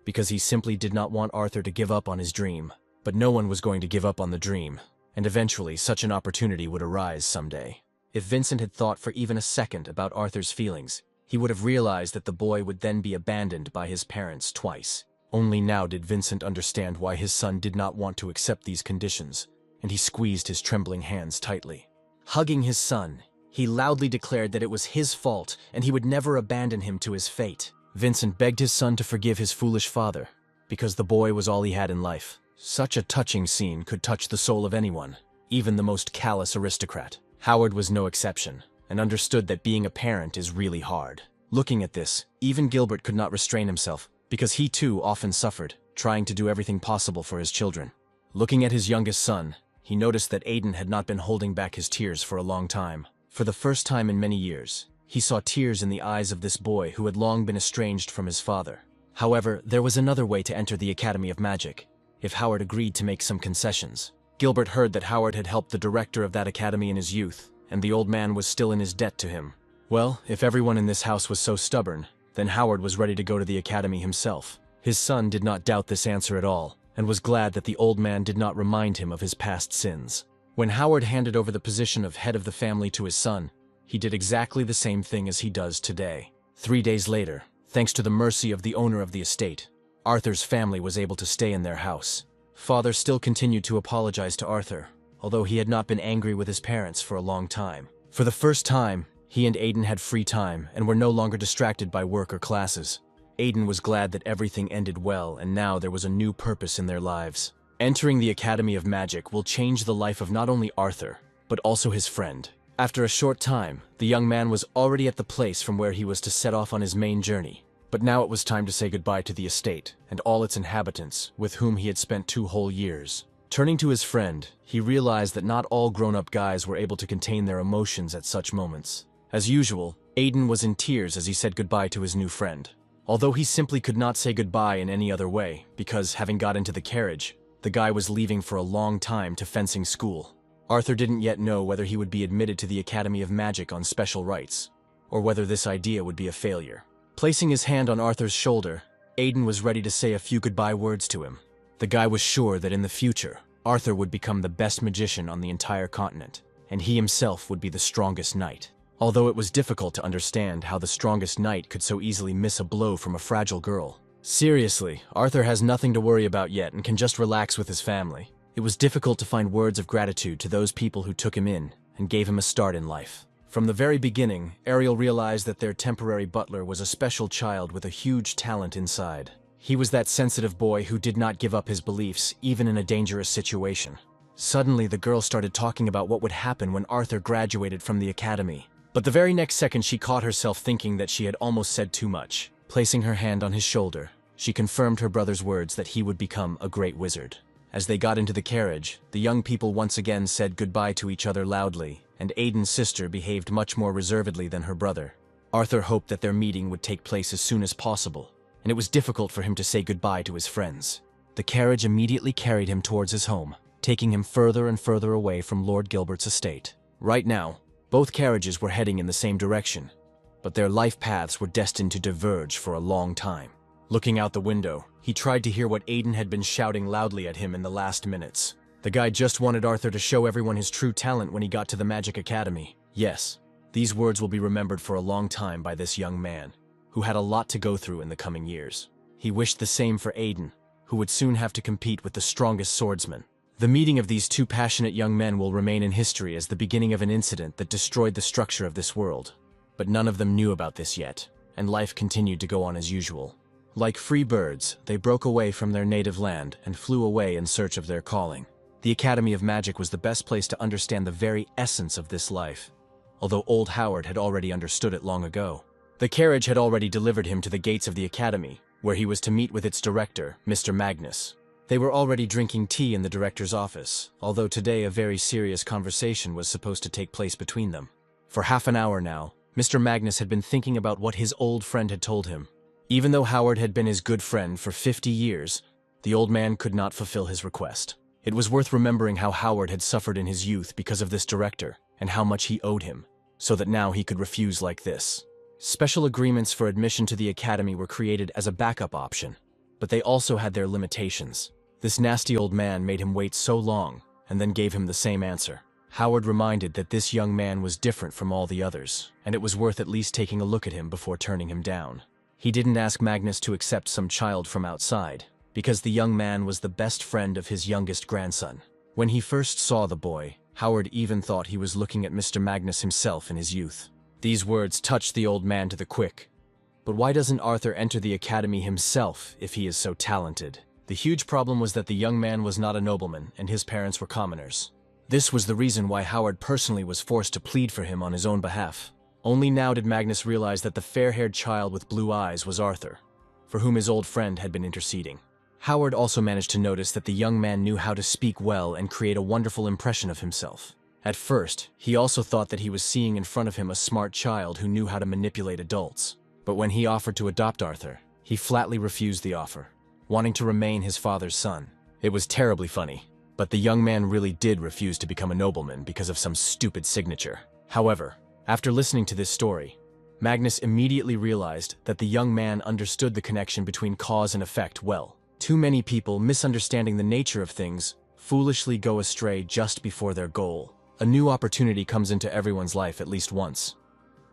because he simply did not want Arthur to give up on his dream. But no one was going to give up on the dream, and eventually such an opportunity would arise someday. If Vincent had thought for even a second about Arthur's feelings, he would have realized that the boy would then be abandoned by his parents twice. Only now did Vincent understand why his son did not want to accept these conditions, and he squeezed his trembling hands tightly. Hugging his son, he loudly declared that it was his fault and he would never abandon him to his fate. Vincent begged his son to forgive his foolish father, because the boy was all he had in life. Such a touching scene could touch the soul of anyone, even the most callous aristocrat. Howard was no exception, and understood that being a parent is really hard. Looking at this, even Gilbert could not restrain himself, because he too often suffered, trying to do everything possible for his children. Looking at his youngest son, he noticed that Aiden had not been holding back his tears for a long time. For the first time in many years, he saw tears in the eyes of this boy who had long been estranged from his father. However, there was another way to enter the Academy of Magic, if Howard agreed to make some concessions. Gilbert heard that Howard had helped the director of that academy in his youth, and the old man was still in his debt to him. Well, if everyone in this house was so stubborn, then Howard was ready to go to the academy himself. His son did not doubt this answer at all, and was glad that the old man did not remind him of his past sins. When Howard handed over the position of head of the family to his son, he did exactly the same thing as he does today. 3 days later, thanks to the mercy of the owner of the estate, Arthur's family was able to stay in their house. Father still continued to apologize to Arthur, although he had not been angry with his parents for a long time. For the first time, he and Aiden had free time and were no longer distracted by work or classes. Aiden was glad that everything ended well, and now there was a new purpose in their lives. Entering the Academy of Magic will change the life of not only Arthur, but also his friend. After a short time, the young man was already at the place from where he was to set off on his main journey. But now it was time to say goodbye to the estate and all its inhabitants, with whom he had spent 2 whole years. Turning to his friend, he realized that not all grown-up guys were able to contain their emotions at such moments. As usual, Aiden was in tears as he said goodbye to his new friend. Although he simply could not say goodbye in any other way, because having got into the carriage, the guy was leaving for a long time to fencing school. Arthur didn't yet know whether he would be admitted to the Academy of Magic on special rights, or whether this idea would be a failure. Placing his hand on Arthur's shoulder, Aiden was ready to say a few goodbye words to him. The guy was sure that in the future, Arthur would become the best magician on the entire continent, and he himself would be the strongest knight. Although it was difficult to understand how the strongest knight could so easily miss a blow from a fragile girl. Seriously, Arthur has nothing to worry about yet and can just relax with his family. It was difficult to find words of gratitude to those people who took him in and gave him a start in life. From the very beginning, Ariel realized that their temporary butler was a special child with a huge talent inside. He was that sensitive boy who did not give up his beliefs, even in a dangerous situation. Suddenly, the girl started talking about what would happen when Arthur graduated from the academy. But the very next second, she caught herself thinking that she had almost said too much. Placing her hand on his shoulder, she confirmed her brother's words that he would become a great wizard. As they got into the carriage, the young people once again said goodbye to each other loudly, and Aiden's sister behaved much more reservedly than her brother. Arthur hoped that their meeting would take place as soon as possible, and it was difficult for him to say goodbye to his friends. The carriage immediately carried him towards his home, taking him further and further away from Lord Gilbert's estate. Right now, both carriages were heading in the same direction, but their life paths were destined to diverge for a long time. Looking out the window, he tried to hear what Aiden had been shouting loudly at him in the last minutes. The guy just wanted Arthur to show everyone his true talent when he got to the Magic Academy. Yes, these words will be remembered for a long time by this young man, who had a lot to go through in the coming years. He wished the same for Aiden, who would soon have to compete with the strongest swordsman. The meeting of these two passionate young men will remain in history as the beginning of an incident that destroyed the structure of this world. But none of them knew about this yet, and life continued to go on as usual. Like free birds, they broke away from their native land and flew away in search of their calling. The Academy of Magic was the best place to understand the very essence of this life, although old Howard had already understood it long ago. The carriage had already delivered him to the gates of the Academy, where he was to meet with its director, Mr. Magnus. They were already drinking tea in the director's office, although today a very serious conversation was supposed to take place between them. For half an hour now, Mr. Magnus had been thinking about what his old friend had told him. Even though Howard had been his good friend for 50 years, the old man could not fulfill his request. It was worth remembering how Howard had suffered in his youth because of this director, and how much he owed him, so that now he could refuse like this. Special agreements for admission to the academy were created as a backup option, but they also had their limitations. This nasty old man made him wait so long, and then gave him the same answer. Howard reminded that this young man was different from all the others, and it was worth at least taking a look at him before turning him down. He didn't ask Magnus to accept some child from outside, because the young man was the best friend of his youngest grandson. When he first saw the boy, Howard even thought he was looking at Mr. Magnus himself in his youth. These words touched the old man to the quick. But why doesn't Arthur enter the academy himself if he is so talented? The huge problem was that the young man was not a nobleman and his parents were commoners. This was the reason why Howard personally was forced to plead for him on his own behalf. Only now did Magnus realize that the fair-haired child with blue eyes was Arthur, for whom his old friend had been interceding. Howard also managed to notice that the young man knew how to speak well and create a wonderful impression of himself. At first, he also thought that he was seeing in front of him a smart child who knew how to manipulate adults. But when he offered to adopt Arthur, he flatly refused the offer, wanting to remain his father's son. It was terribly funny, but the young man really did refuse to become a nobleman because of some stupid signature. However, after listening to this story, Magnus immediately realized that the young man understood the connection between cause and effect well. Too many people, misunderstanding the nature of things, foolishly go astray just before their goal. A new opportunity comes into everyone's life at least once,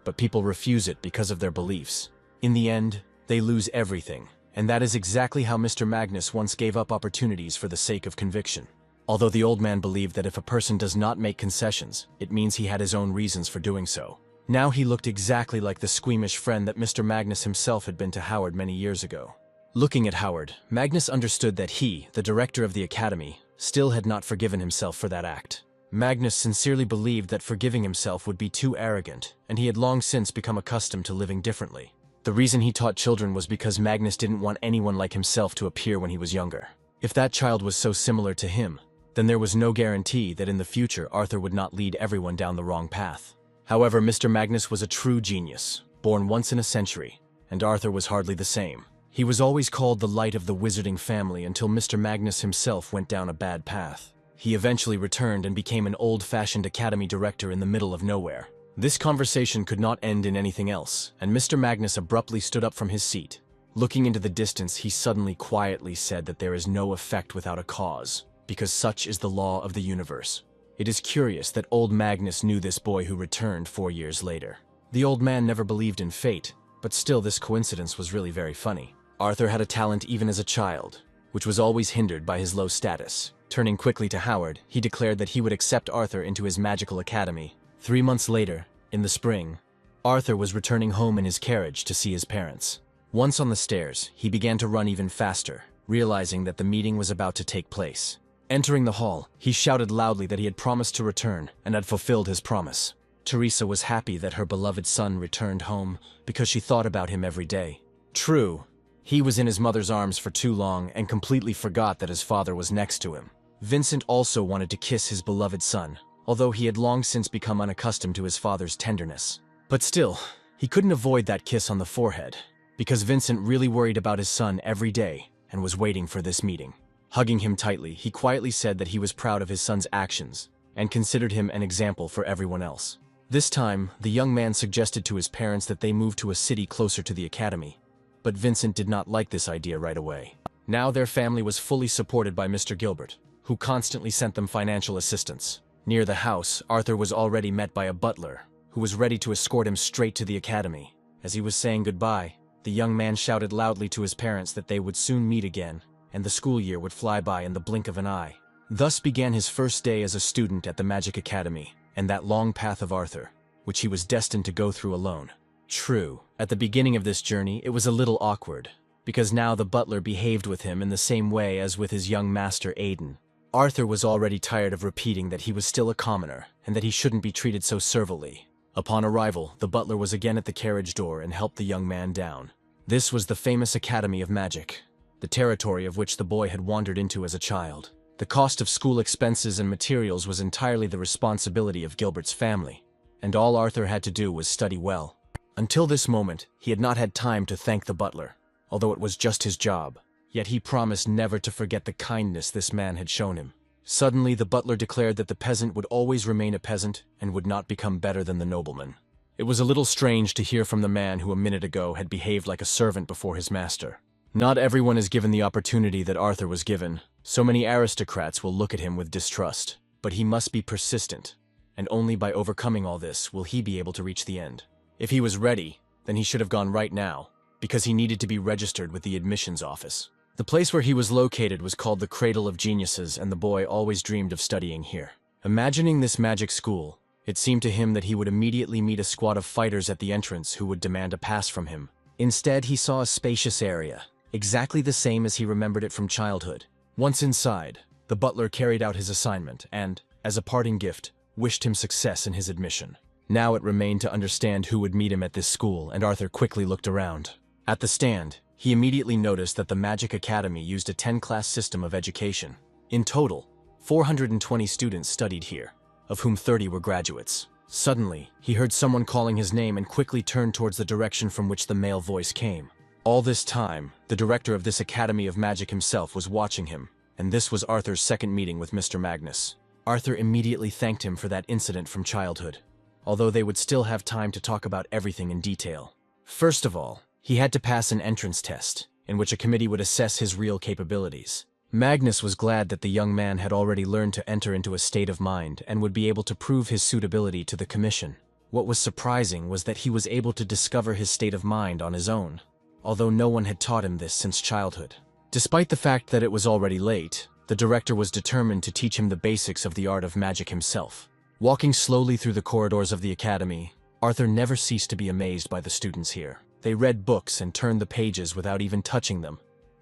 but people refuse it because of their beliefs. In the end, they lose everything, and that is exactly how Mr. Magnus once gave up opportunities for the sake of conviction. Although the old man believed that if a person does not make concessions, it means he had his own reasons for doing so. Now he looked exactly like the squeamish friend that Mr. Magnus himself had been to Howard many years ago. Looking at Howard, Magnus understood that he, the director of the academy, still had not forgiven himself for that act. Magnus sincerely believed that forgiving himself would be too arrogant, and he had long since become accustomed to living differently. The reason he taught children was because Magnus didn't want anyone like himself to appear when he was younger. If that child was so similar to him, then there was no guarantee that in the future Arthur would not lead everyone down the wrong path. However, Mr. Magnus was a true genius, born once in a century, and Arthur was hardly the same. He was always called the light of the wizarding family until Mr. Magnus himself went down a bad path. He eventually returned and became an old-fashioned academy director in the middle of nowhere. This conversation could not end in anything else, and Mr. Magnus abruptly stood up from his seat. Looking into the distance, he suddenly quietly said that there is no effect without a cause, because such is the law of the universe. It is curious that old Magnus knew this boy who returned 4 years later. The old man never believed in fate, but still this coincidence was really very funny. Arthur had a talent even as a child, which was always hindered by his low status. Turning quickly to Howard, he declared that he would accept Arthur into his magical academy. 3 months later, in the spring, Arthur was returning home in his carriage to see his parents. Once on the stairs, he began to run even faster, realizing that the meeting was about to take place. Entering the hall, he shouted loudly that he had promised to return and had fulfilled his promise. Teresa was happy that her beloved son returned home because she thought about him every day. True, he was in his mother's arms for too long and completely forgot that his father was next to him. Vincent also wanted to kiss his beloved son, although he had long since become unaccustomed to his father's tenderness. But still, he couldn't avoid that kiss on the forehead, because Vincent really worried about his son every day and was waiting for this meeting. Hugging him tightly, he quietly said that he was proud of his son's actions and considered him an example for everyone else. This time, the young man suggested to his parents that they move to a city closer to the academy, but Vincent did not like this idea right away. Now their family was fully supported by Mr. Gilbert. who constantly sent them financial assistance. Near the house, Arthur was already met by a butler, who was ready to escort him straight to the academy. As he was saying goodbye, the young man shouted loudly to his parents that they would soon meet again, and the school year would fly by in the blink of an eye. Thus began his first day as a student at the Magic Academy, and that long path of Arthur, which he was destined to go through alone. True, at the beginning of this journey it was a little awkward, because now the butler behaved with him in the same way as with his young master Aiden. Arthur was already tired of repeating that he was still a commoner, and that he shouldn't be treated so servilely. Upon arrival, the butler was again at the carriage door and helped the young man down. This was the famous Academy of Magic, the territory of which the boy had wandered into as a child. The cost of school expenses and materials was entirely the responsibility of Gilbert's family, and all Arthur had to do was study well. Until this moment, he had not had time to thank the butler, although it was just his job. Yet he promised never to forget the kindness this man had shown him. Suddenly, the butler declared that the peasant would always remain a peasant and would not become better than the nobleman. It was a little strange to hear from the man who a minute ago had behaved like a servant before his master. Not everyone is given the opportunity that Arthur was given. So many aristocrats will look at him with distrust, but he must be persistent, and only by overcoming all this will he be able to reach the end. If he was ready, then he should have gone right now, because he needed to be registered with the admissions office. The place where he was located was called the Cradle of Geniuses, and the boy always dreamed of studying here. Imagining this magic school, it seemed to him that he would immediately meet a squad of fighters at the entrance who would demand a pass from him. Instead, he saw a spacious area, exactly the same as he remembered it from childhood. Once inside, the butler carried out his assignment and, as a parting gift, wished him success in his admission. Now it remained to understand who would meet him at this school, and Arthur quickly looked around. At the stand, he immediately noticed that the Magic Academy used a 10-class system of education. In total, 420 students studied here, of whom 30 were graduates. Suddenly, he heard someone calling his name and quickly turned towards the direction from which the male voice came. All this time, the director of this Academy of Magic himself was watching him, and this was Arthur's second meeting with Mr. Magnus. Arthur immediately thanked him for that incident from childhood, although they would still have time to talk about everything in detail. First of all, he had to pass an entrance test, in which a committee would assess his real capabilities. Magnus was glad that the young man had already learned to enter into a state of mind and would be able to prove his suitability to the commission. What was surprising was that he was able to discover his state of mind on his own, although no one had taught him this since childhood. Despite the fact that it was already late, the director was determined to teach him the basics of the art of magic himself. Walking slowly through the corridors of the academy, Arthur never ceased to be amazed by the students here. They read books and turned the pages without even touching them,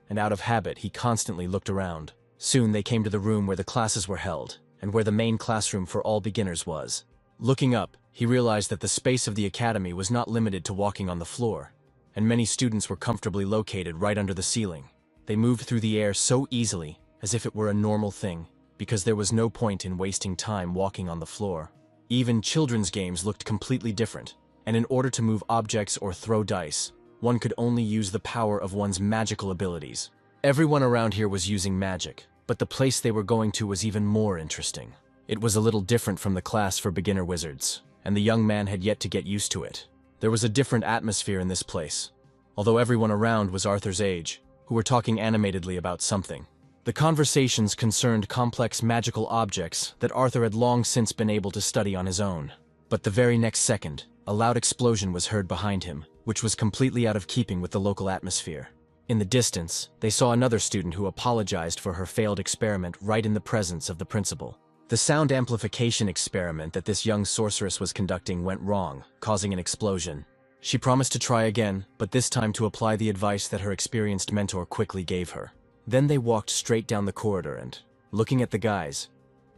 and out of habit he constantly looked around. Soon they came to the room where the classes were held, and where the main classroom for all beginners was. Looking up, he realized that the space of the academy was not limited to walking on the floor, and many students were comfortably located right under the ceiling. They moved through the air so easily, as if it were a normal thing, because there was no point in wasting time walking on the floor. Even children's games looked completely different, and in order to move objects or throw dice, one could only use the power of one's magical abilities. Everyone around here was using magic, but the place they were going to was even more interesting. It was a little different from the class for beginner wizards, and the young man had yet to get used to it. There was a different atmosphere in this place, although everyone around was Arthur's age, who were talking animatedly about something. The conversations concerned complex magical objects that Arthur had long since been able to study on his own. But the very next second, a loud explosion was heard behind him, which was completely out of keeping with the local atmosphere. In the distance, they saw another student who apologized for her failed experiment right in the presence of the principal. The sound amplification experiment that this young sorceress was conducting went wrong, causing an explosion. She promised to try again, but this time to apply the advice that her experienced mentor quickly gave her. Then they walked straight down the corridor and, looking at the guys,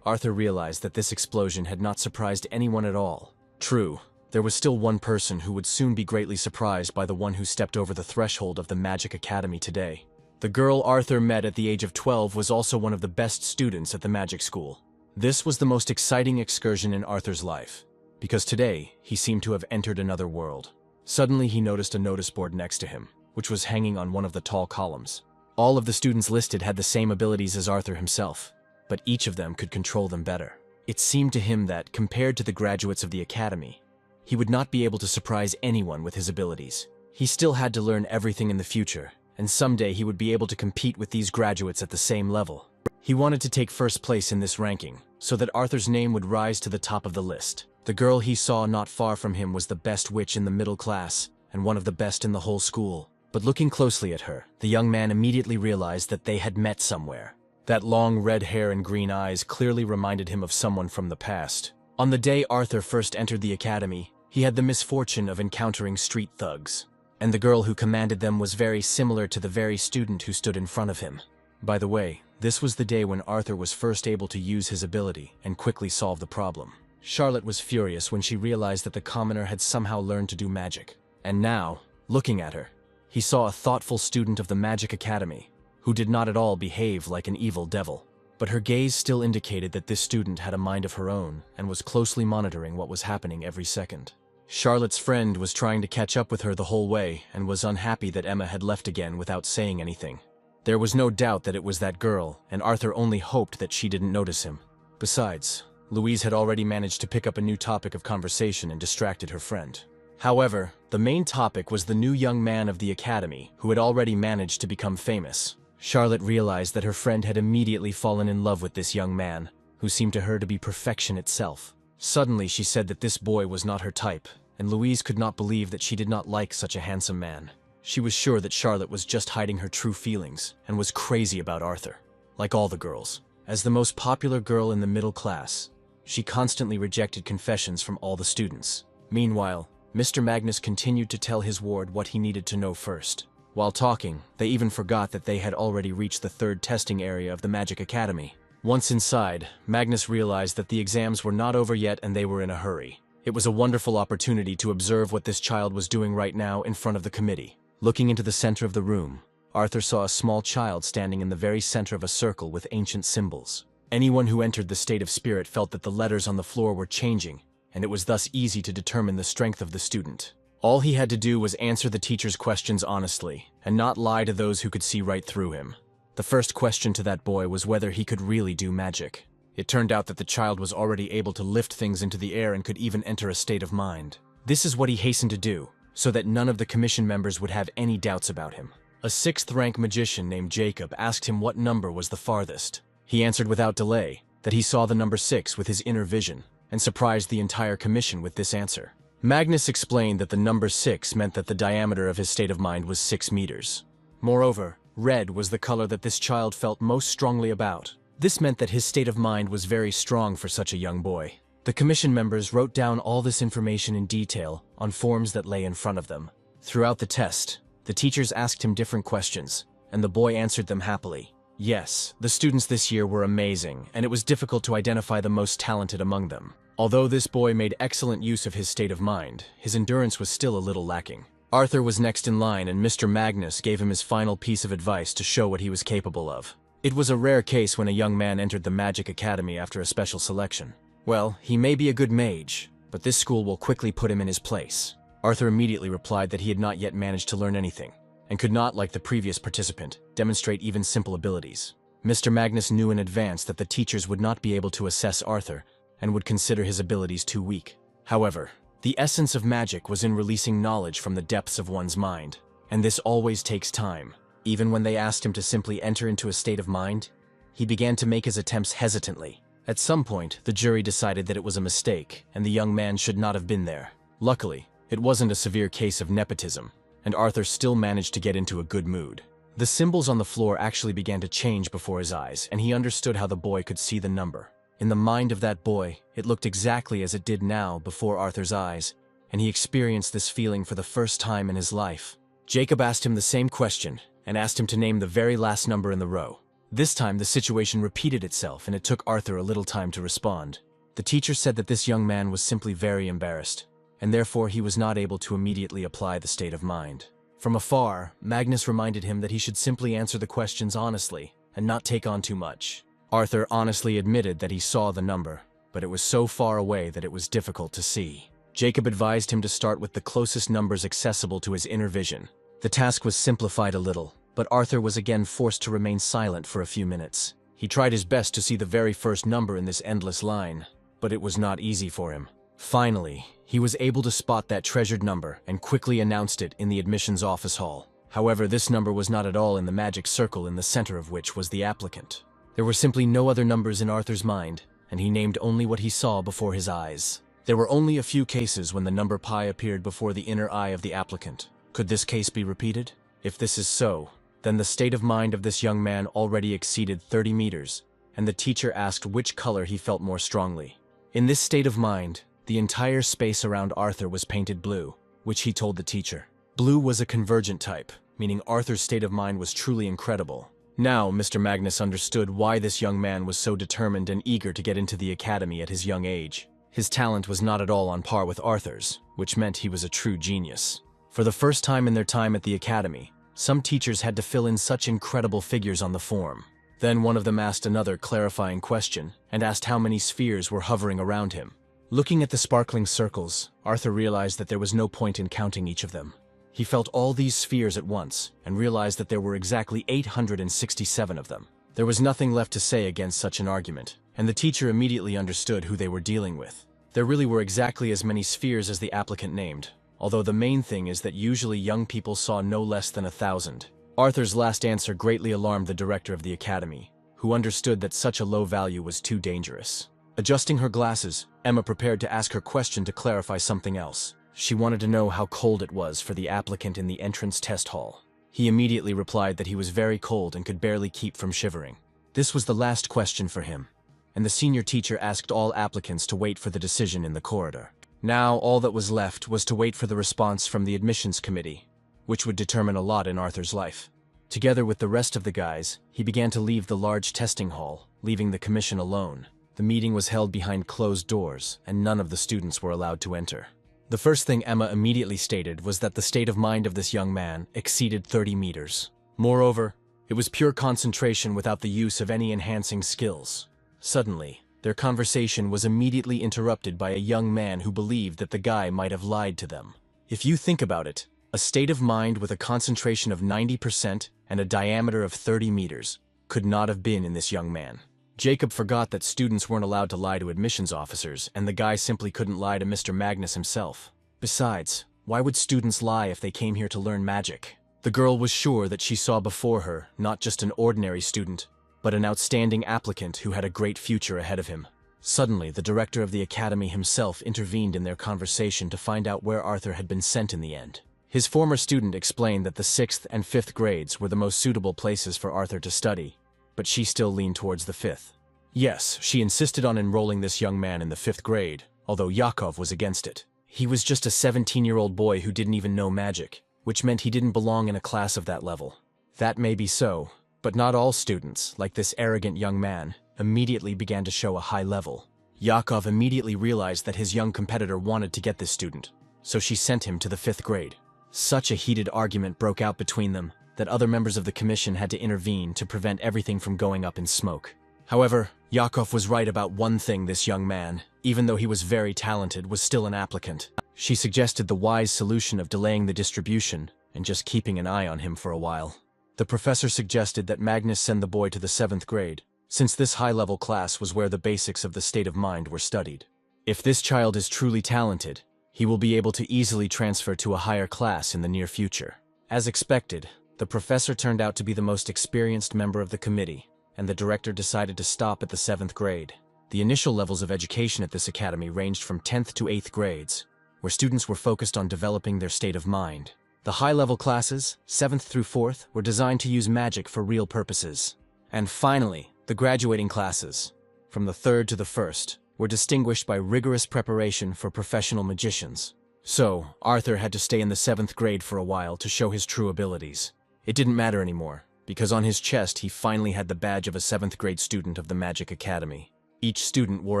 Arthur realized that this explosion had not surprised anyone at all. True, there was still one person who would soon be greatly surprised by the one who stepped over the threshold of the Magic Academy today. The girl Arthur met at the age of 12 was also one of the best students at the magic school. This was the most exciting excursion in Arthur's life, because today he seemed to have entered another world. Suddenly he noticed a notice board next to him, which was hanging on one of the tall columns. All of the students listed had the same abilities as Arthur himself, but each of them could control them better. It seemed to him that, compared to the graduates of the academy, he would not be able to surprise anyone with his abilities. He still had to learn everything in the future, and someday he would be able to compete with these graduates at the same level. He wanted to take first place in this ranking, so that Arthur's name would rise to the top of the list. The girl he saw not far from him was the best witch in the middle class, and one of the best in the whole school. But looking closely at her, the young man immediately realized that they had met somewhere. That long red hair and green eyes clearly reminded him of someone from the past. On the day Arthur first entered the academy, he had the misfortune of encountering street thugs, and the girl who commanded them was very similar to the very student who stood in front of him. By the way, this was the day when Arthur was first able to use his ability and quickly solve the problem. Charlotte was furious when she realized that the commoner had somehow learned to do magic. And now, looking at her, he saw a thoughtful student of the Magic Academy, who did not at all behave like an evil devil. But her gaze still indicated that this student had a mind of her own and was closely monitoring what was happening every second. Charlotte's friend was trying to catch up with her the whole way and was unhappy that Emma had left again without saying anything. There was no doubt that it was that girl, and Arthur only hoped that she didn't notice him. Besides, Louise had already managed to pick up a new topic of conversation and distracted her friend. However, the main topic was the new young man of the academy who had already managed to become famous. Charlotte realized that her friend had immediately fallen in love with this young man, who seemed to her to be perfection itself. Suddenly she said that this boy was not her type, and Louise could not believe that she did not like such a handsome man. She was sure that Charlotte was just hiding her true feelings and was crazy about Arthur. Like all the girls, as the most popular girl in the middle class, she constantly rejected confessions from all the students. Meanwhile, Mr. Magnus continued to tell his ward what he needed to know first. While talking, they even forgot that they had already reached the third testing area of the Magic Academy. Once inside, Magnus realized that the exams were not over yet and they were in a hurry. It was a wonderful opportunity to observe what this child was doing right now in front of the committee. Looking into the center of the room, Arthur saw a small child standing in the very center of a circle with ancient symbols. Anyone who entered the state of spirit felt that the letters on the floor were changing, and it was thus easy to determine the strength of the student. All he had to do was answer the teacher's questions honestly, and not lie to those who could see right through him. The first question to that boy was whether he could really do magic. It turned out that the child was already able to lift things into the air and could even enter a state of mind. This is what he hastened to do, so that none of the commission members would have any doubts about him. A 6th-rank magician named Jacob asked him what number was the farthest. He answered without delay that he saw the number 6 with his inner vision, and surprised the entire commission with this answer. Magnus explained that the number 6 meant that the diameter of his state of mind was 6 meters. Moreover, red was the color that this child felt most strongly about. This meant that his state of mind was very strong for such a young boy. The commission members wrote down all this information in detail on forms that lay in front of them. Throughout the test, the teachers asked him different questions, and the boy answered them happily. Yes, the students this year were amazing, and it was difficult to identify the most talented among them. Although this boy made excellent use of his state of mind, his endurance was still a little lacking. Arthur was next in line, and Mr. Magnus gave him his final piece of advice to show what he was capable of. It was a rare case when a young man entered the Magic Academy after a special selection. Well, he may be a good mage, but this school will quickly put him in his place. Arthur immediately replied that he had not yet managed to learn anything, and could not, like the previous participant, demonstrate even simple abilities. Mr. Magnus knew in advance that the teachers would not be able to assess Arthur, and would consider his abilities too weak. However, the essence of magic was in releasing knowledge from the depths of one's mind, and this always takes time. Even when they asked him to simply enter into a state of mind, he began to make his attempts hesitantly. At some point, the jury decided that it was a mistake, and the young man should not have been there. Luckily, it wasn't a severe case of nepotism, and Arthur still managed to get into a good mood. The symbols on the floor actually began to change before his eyes, and he understood how the boy could see the number. In the mind of that boy, it looked exactly as it did now before Arthur's eyes, and he experienced this feeling for the first time in his life. Jacob asked him the same question, and asked him to name the very last number in the row. This time, the situation repeated itself, and it took Arthur a little time to respond. The teacher said that this young man was simply very embarrassed, and therefore he was not able to immediately apply the state of mind. From afar, Magnus reminded him that he should simply answer the questions honestly, and not take on too much. Arthur honestly admitted that he saw the number, but it was so far away that it was difficult to see. Jacob advised him to start with the closest numbers accessible to his inner vision. The task was simplified a little, but Arthur was again forced to remain silent for a few minutes. He tried his best to see the very first number in this endless line, but it was not easy for him. Finally, he was able to spot that treasured number and quickly announced it in the admissions office hall. However, this number was not at all in the magic circle in the center of which was the applicant. There were simply no other numbers in Arthur's mind, and he named only what he saw before his eyes. There were only a few cases when the number pi appeared before the inner eye of the applicant. Could this case be repeated? If this is so, then the state of mind of this young man already exceeded 30 meters, and the teacher asked which color he felt more strongly. In this state of mind, the entire space around Arthur was painted blue, which he told the teacher. Blue was a convergent type, meaning Arthur's state of mind was truly incredible. Now, Mr. Magnus understood why this young man was so determined and eager to get into the academy at his young age. His talent was not at all on par with Arthur's, which meant he was a true genius. For the first time in their time at the academy, some teachers had to fill in such incredible figures on the form. Then one of them asked another clarifying question and asked how many spheres were hovering around him. Looking at the sparkling circles, Arthur realized that there was no point in counting each of them. He felt all these spheres at once and realized that there were exactly 867 of them. There was nothing left to say against such an argument, and the teacher immediately understood who they were dealing with. There really were exactly as many spheres as the applicant named, although the main thing is that usually young people saw no less than 1,000. Arthur's last answer greatly alarmed the director of the academy, who understood that such a low value was too dangerous. Adjusting her glasses, Emma prepared to ask her question to clarify something else. She wanted to know how cold it was for the applicant in the entrance test hall. He immediately replied that he was very cold and could barely keep from shivering. This was the last question for him, and the senior teacher asked all applicants to wait for the decision in the corridor. Now all that was left was to wait for the response from the admissions committee, which would determine a lot in Arthur's life. Together with the rest of the guys, he began to leave the large testing hall, leaving the commission alone. The meeting was held behind closed doors, and none of the students were allowed to enter. The first thing Emma immediately stated was that the state of mind of this young man exceeded 30 meters. Moreover, it was pure concentration without the use of any enhancing skills. Suddenly, their conversation was immediately interrupted by a young man who believed that the guy might have lied to them. If you think about it, a state of mind with a concentration of 90% and a diameter of 30 meters could not have been in this young man. Jacob forgot that students weren't allowed to lie to admissions officers, and the guy simply couldn't lie to Mr. Magnus himself. Besides, why would students lie if they came here to learn magic? The girl was sure that she saw before her not just an ordinary student, but an outstanding applicant who had a great future ahead of him. Suddenly, the director of the academy himself intervened in their conversation to find out where Arthur had been sent in the end. His former student explained that the 6th and 5th grades were the most suitable places for Arthur to study, but she still leaned towards the 5th. Yes, she insisted on enrolling this young man in the 5th grade, although Yakov was against it. He was just a 17-year-old boy who didn't even know magic, which meant he didn't belong in a class of that level. That may be so, but not all students, like this arrogant young man, immediately began to show a high level. Yakov immediately realized that his young competitor wanted to get this student, so she sent him to the 5th grade. Such a heated argument broke out between them that other members of the commission had to intervene to prevent everything from going up in smoke. However, Yakov was right about one thing: this young man, even though he was very talented, was still an applicant. She suggested the wise solution of delaying the distribution and just keeping an eye on him for a while. The professor suggested that Magnus send the boy to the 7th grade, since this high-level class was where the basics of the state of mind were studied. If this child is truly talented, he will be able to easily transfer to a higher class in the near future. As expected, the professor turned out to be the most experienced member of the committee, and the director decided to stop at the 7th grade. The initial levels of education at this academy ranged from 10th to 8th grades, where students were focused on developing their state of mind. The high-level classes, 7th through 4th, were designed to use magic for real purposes. And finally, the graduating classes, from the 3rd to the 1st, were distinguished by rigorous preparation for professional magicians. So, Arthur had to stay in the 7th grade for a while to show his true abilities. It didn't matter anymore, because on his chest he finally had the badge of a 7th grade student of the Magic Academy. Each student wore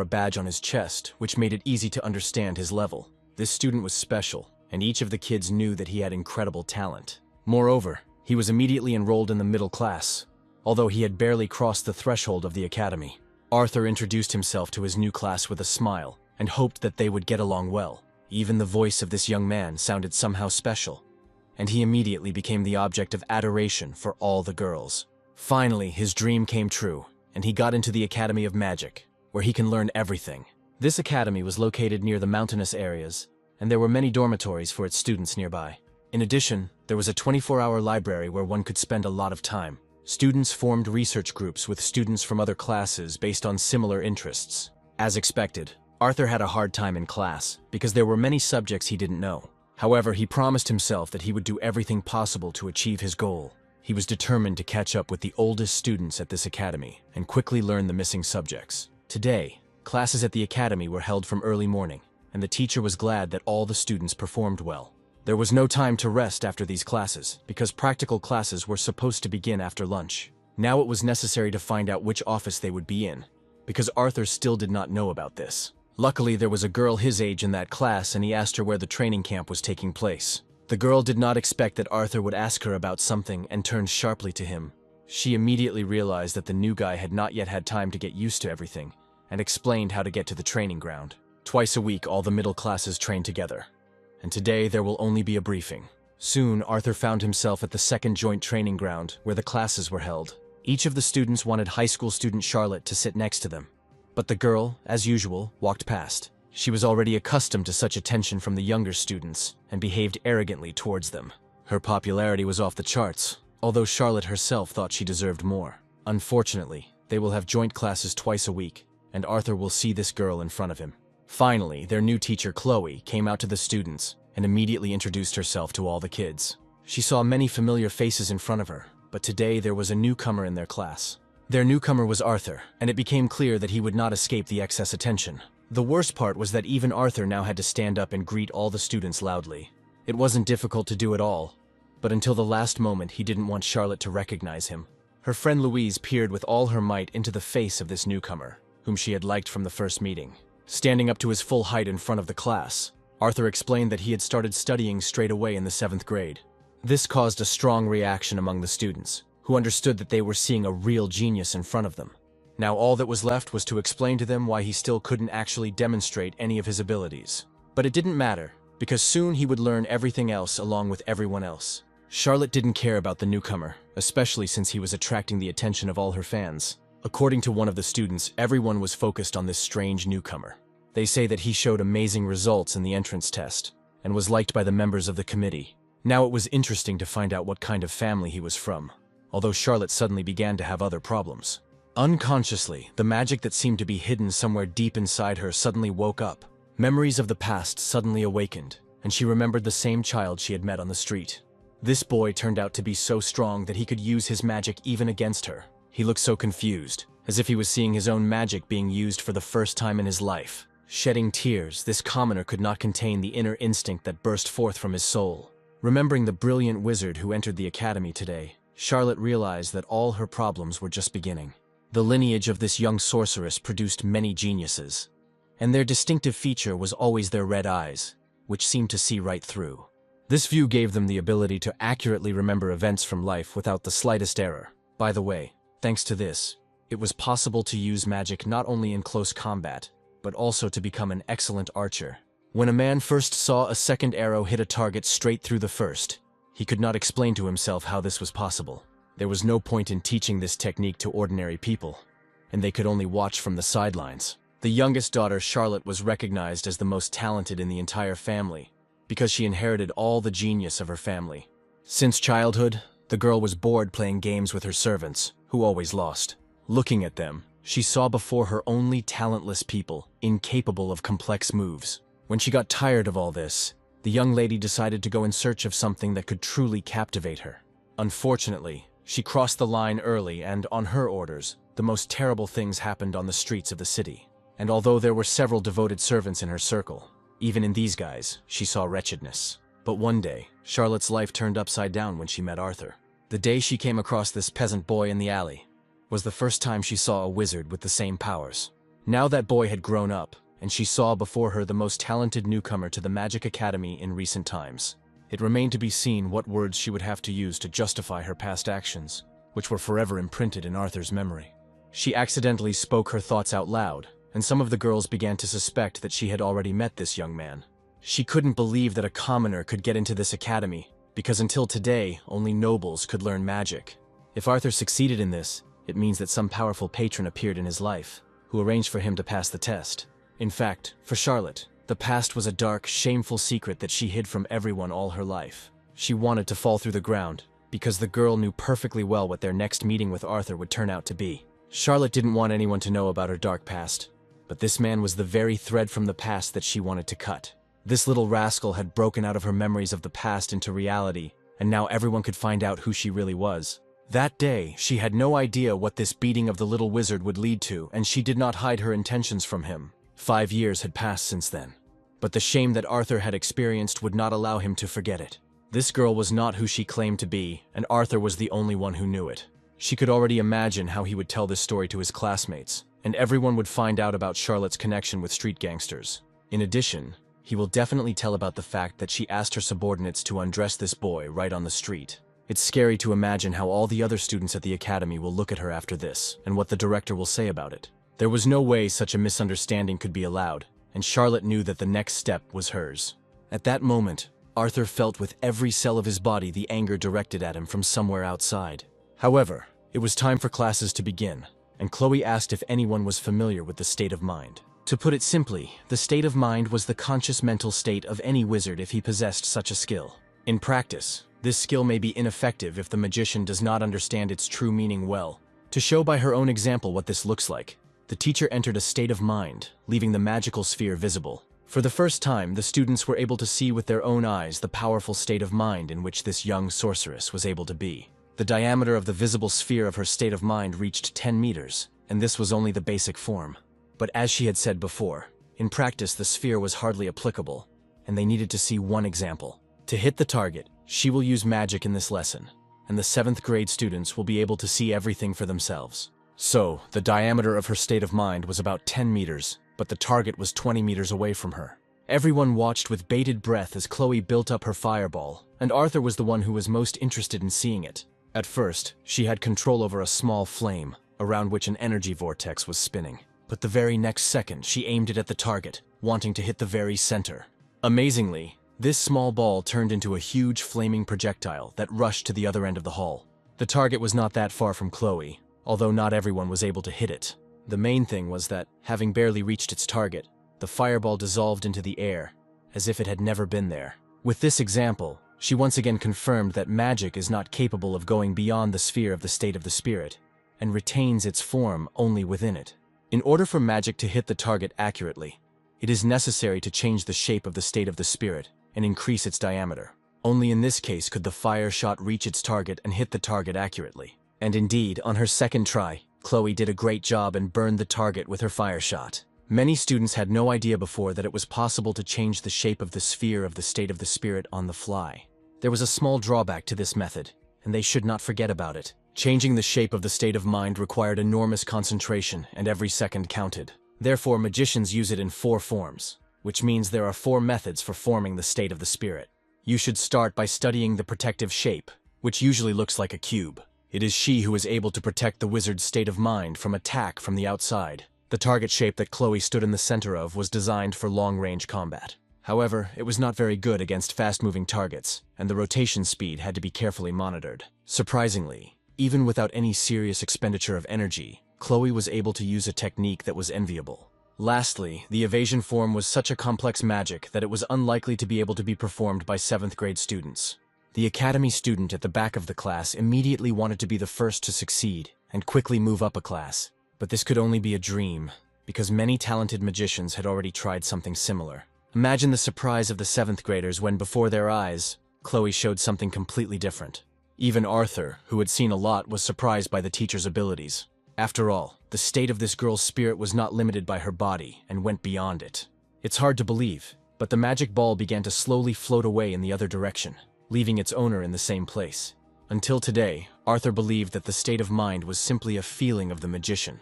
a badge on his chest, which made it easy to understand his level. This student was special, and each of the kids knew that he had incredible talent. Moreover, he was immediately enrolled in the middle class, although he had barely crossed the threshold of the academy. Arthur introduced himself to his new class with a smile and hoped that they would get along well. Even the voice of this young man sounded somehow special, and he immediately became the object of adoration for all the girls. Finally, his dream came true, and he got into the Academy of Magic, where he can learn everything. This academy was located near the mountainous areas, and there were many dormitories for its students nearby. In addition, there was a 24-hour library where one could spend a lot of time. Students formed research groups with students from other classes based on similar interests. As expected, Arthur had a hard time in class because there were many subjects he didn't know. However, he promised himself that he would do everything possible to achieve his goal. He was determined to catch up with the oldest students at this academy and quickly learn the missing subjects. Today, classes at the academy were held from early morning, and the teacher was glad that all the students performed well. There was no time to rest after these classes because practical classes were supposed to begin after lunch. Now it was necessary to find out which office they would be in, because Arthur still did not know about this. Luckily, there was a girl his age in that class, and he asked her where the training camp was taking place. The girl did not expect that Arthur would ask her about something and turned sharply to him. She immediately realized that the new guy had not yet had time to get used to everything, and explained how to get to the training ground. Twice a week, all the middle classes train together, and today there will only be a briefing. Soon, Arthur found himself at the second joint training ground where the classes were held. Each of the students wanted high school student Charlotte to sit next to them. But the girl, as usual, walked past. She was already accustomed to such attention from the younger students and behaved arrogantly towards them. Her popularity was off the charts, although Charlotte herself thought she deserved more. Unfortunately, they will have joint classes twice a week, and Arthur will see this girl in front of him. Finally, their new teacher, Chloe, came out to the students and immediately introduced herself to all the kids. She saw many familiar faces in front of her, but today there was a newcomer in their class. Their newcomer was Arthur, and it became clear that he would not escape the excess attention. The worst part was that even Arthur now had to stand up and greet all the students loudly. It wasn't difficult to do at all, but until the last moment he didn't want Charlotte to recognize him. Her friend Louise peered with all her might into the face of this newcomer, whom she had liked from the first meeting. Standing up to his full height in front of the class, Arthur explained that he had started studying straight away in the 7th grade. This caused a strong reaction among the students, who understood that they were seeing a real genius in front of them. Now all that was left was to explain to them why he still couldn't actually demonstrate any of his abilities. But it didn't matter, because soon he would learn everything else along with everyone else. Charlotte didn't care about the newcomer, especially since he was attracting the attention of all her fans. According to one of the students, everyone was focused on this strange newcomer. They say that he showed amazing results in the entrance test, and was liked by the members of the committee. Now it was interesting to find out what kind of family he was from, although Charlotte suddenly began to have other problems. Unconsciously, the magic that seemed to be hidden somewhere deep inside her suddenly woke up. Memories of the past suddenly awakened, and she remembered the same child she had met on the street. This boy turned out to be so strong that he could use his magic even against her. He looked so confused, as if he was seeing his own magic being used for the first time in his life. Shedding tears, this commoner could not contain the inner instinct that burst forth from his soul. Remembering the brilliant wizard who entered the academy today, Charlotte realized that all her problems were just beginning. The lineage of this young sorceress produced many geniuses, and their distinctive feature was always their red eyes, which seemed to see right through. This view gave them the ability to accurately remember events from life without the slightest error. By the way, thanks to this, it was possible to use magic not only in close combat, but also to become an excellent archer. When a man first saw a second arrow hit a target straight through the first, he could not explain to himself how this was possible. There was no point in teaching this technique to ordinary people, and they could only watch from the sidelines. The youngest daughter, Charlotte, was recognized as the most talented in the entire family, because she inherited all the genius of her family. Since childhood, the girl was bored playing games with her servants, who always lost. Looking at them, she saw before her only talentless people, incapable of complex moves. When she got tired of all this, the young lady decided to go in search of something that could truly captivate her. Unfortunately, she crossed the line early, and on her orders, the most terrible things happened on the streets of the city. And although there were several devoted servants in her circle, even in these guys, she saw wretchedness. But one day, Charlotte's life turned upside down when she met Arthur. The day she came across this peasant boy in the alley was the first time she saw a wizard with the same powers. Now that boy had grown up, and she saw before her the most talented newcomer to the Magic Academy in recent times. It remained to be seen what words she would have to use to justify her past actions, which were forever imprinted in Arthur's memory. She accidentally spoke her thoughts out loud, and some of the girls began to suspect that she had already met this young man. She couldn't believe that a commoner could get into this academy, because until today, only nobles could learn magic. If Arthur succeeded in this, it means that some powerful patron appeared in his life, who arranged for him to pass the test. In fact, for Charlotte, the past was a dark, shameful secret that she hid from everyone all her life. She wanted to fall through the ground, because the girl knew perfectly well what their next meeting with Arthur would turn out to be. Charlotte didn't want anyone to know about her dark past, but this man was the very thread from the past that she wanted to cut. This little rascal had broken out of her memories of the past into reality, and now everyone could find out who she really was. That day, she had no idea what this beating of the little wizard would lead to, and she did not hide her intentions from him. 5 years had passed since then. But the shame that Arthur had experienced would not allow him to forget it. This girl was not who she claimed to be, and Arthur was the only one who knew it. She could already imagine how he would tell this story to his classmates, and everyone would find out about Charlotte's connection with street gangsters. In addition, he will definitely tell about the fact that she asked her subordinates to undress this boy right on the street. It's scary to imagine how all the other students at the academy will look at her after this, and what the director will say about it. There was no way such a misunderstanding could be allowed, and Charlotte knew that the next step was hers. At that moment, Arthur felt with every cell of his body the anger directed at him from somewhere outside. However, it was time for classes to begin, and Chloe asked if anyone was familiar with the state of mind. To put it simply, the state of mind was the conscious mental state of any wizard if he possessed such a skill. In practice, this skill may be ineffective if the magician does not understand its true meaning well. To show by her own example what this looks like, the teacher entered a state of mind, leaving the magical sphere visible. For the first time, the students were able to see with their own eyes the powerful state of mind in which this young sorceress was able to be. The diameter of the visible sphere of her state of mind reached 10 meters, and this was only the basic form. But as she had said before, in practice the sphere was hardly applicable, and they needed to see one example. To hit the target, she will use magic in this lesson, and the 7th grade students will be able to see everything for themselves. So, the diameter of her state of mind was about 10 meters, but the target was 20 meters away from her. Everyone watched with bated breath as Chloe built up her fireball, and Arthur was the one who was most interested in seeing it. At first, she had control over a small flame, around which an energy vortex was spinning. But the very next second, she aimed it at the target, wanting to hit the very center. Amazingly, this small ball turned into a huge flaming projectile that rushed to the other end of the hall. The target was not that far from Chloe, although not everyone was able to hit it. The main thing was that, having barely reached its target, the fireball dissolved into the air, as if it had never been there. With this example, she once again confirmed that magic is not capable of going beyond the sphere of the state of the spirit, and retains its form only within it. In order for magic to hit the target accurately, it is necessary to change the shape of the state of the spirit and increase its diameter. Only in this case could the fire shot reach its target and hit the target accurately. And indeed, on her second try, Chloe did a great job and burned the target with her fire shot. Many students had no idea before that it was possible to change the shape of the sphere of the state of the spirit on the fly. There was a small drawback to this method, and they should not forget about it. Changing the shape of the state of mind required enormous concentration, and every second counted. Therefore, magicians use it in 4 forms, which means there are 4 methods for forming the state of the spirit. You should start by studying the protective shape, which usually looks like a cube. It is she who is able to protect the wizard's state of mind from attack from the outside. The target shape that Chloe stood in the center of was designed for long-range combat. However, it was not very good against fast-moving targets, and the rotation speed had to be carefully monitored. Surprisingly, even without any serious expenditure of energy, Chloe was able to use a technique that was enviable. Lastly, the evasion form was such a complex magic that it was unlikely to be able to be performed by 7th grade students. The academy student at the back of the class immediately wanted to be the first to succeed and quickly move up a class. But this could only be a dream, because many talented magicians had already tried something similar. Imagine the surprise of the 7th graders when, before their eyes, Chloe showed something completely different. Even Arthur, who had seen a lot, was surprised by the teacher's abilities. After all, the state of this girl's spirit was not limited by her body and went beyond it. It's hard to believe, but the magic ball began to slowly float away in the other direction, leaving its owner in the same place. Until today, Arthur believed that the state of mind was simply a feeling of the magician,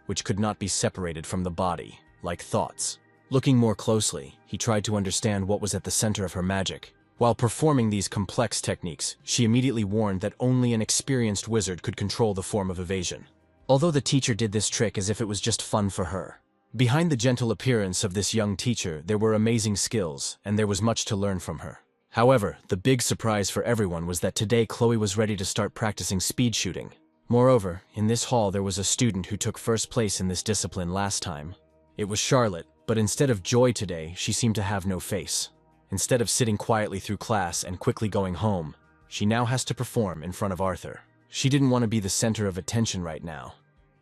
which could not be separated from the body, like thoughts. Looking more closely, he tried to understand what was at the center of her magic. While performing these complex techniques, she immediately warned that only an experienced wizard could control the form of evasion. Although the teacher did this trick as if it was just fun for her. Behind the gentle appearance of this young teacher, there were amazing skills, and there was much to learn from her. However, the big surprise for everyone was that today Chloe was ready to start practicing speed shooting. Moreover, in this hall there was a student who took first place in this discipline last time. It was Charlotte, but instead of joy today, she seemed to have no face. Instead of sitting quietly through class and quickly going home, She now has to perform in front of Arthur. She didn't want to be the center of attention right now,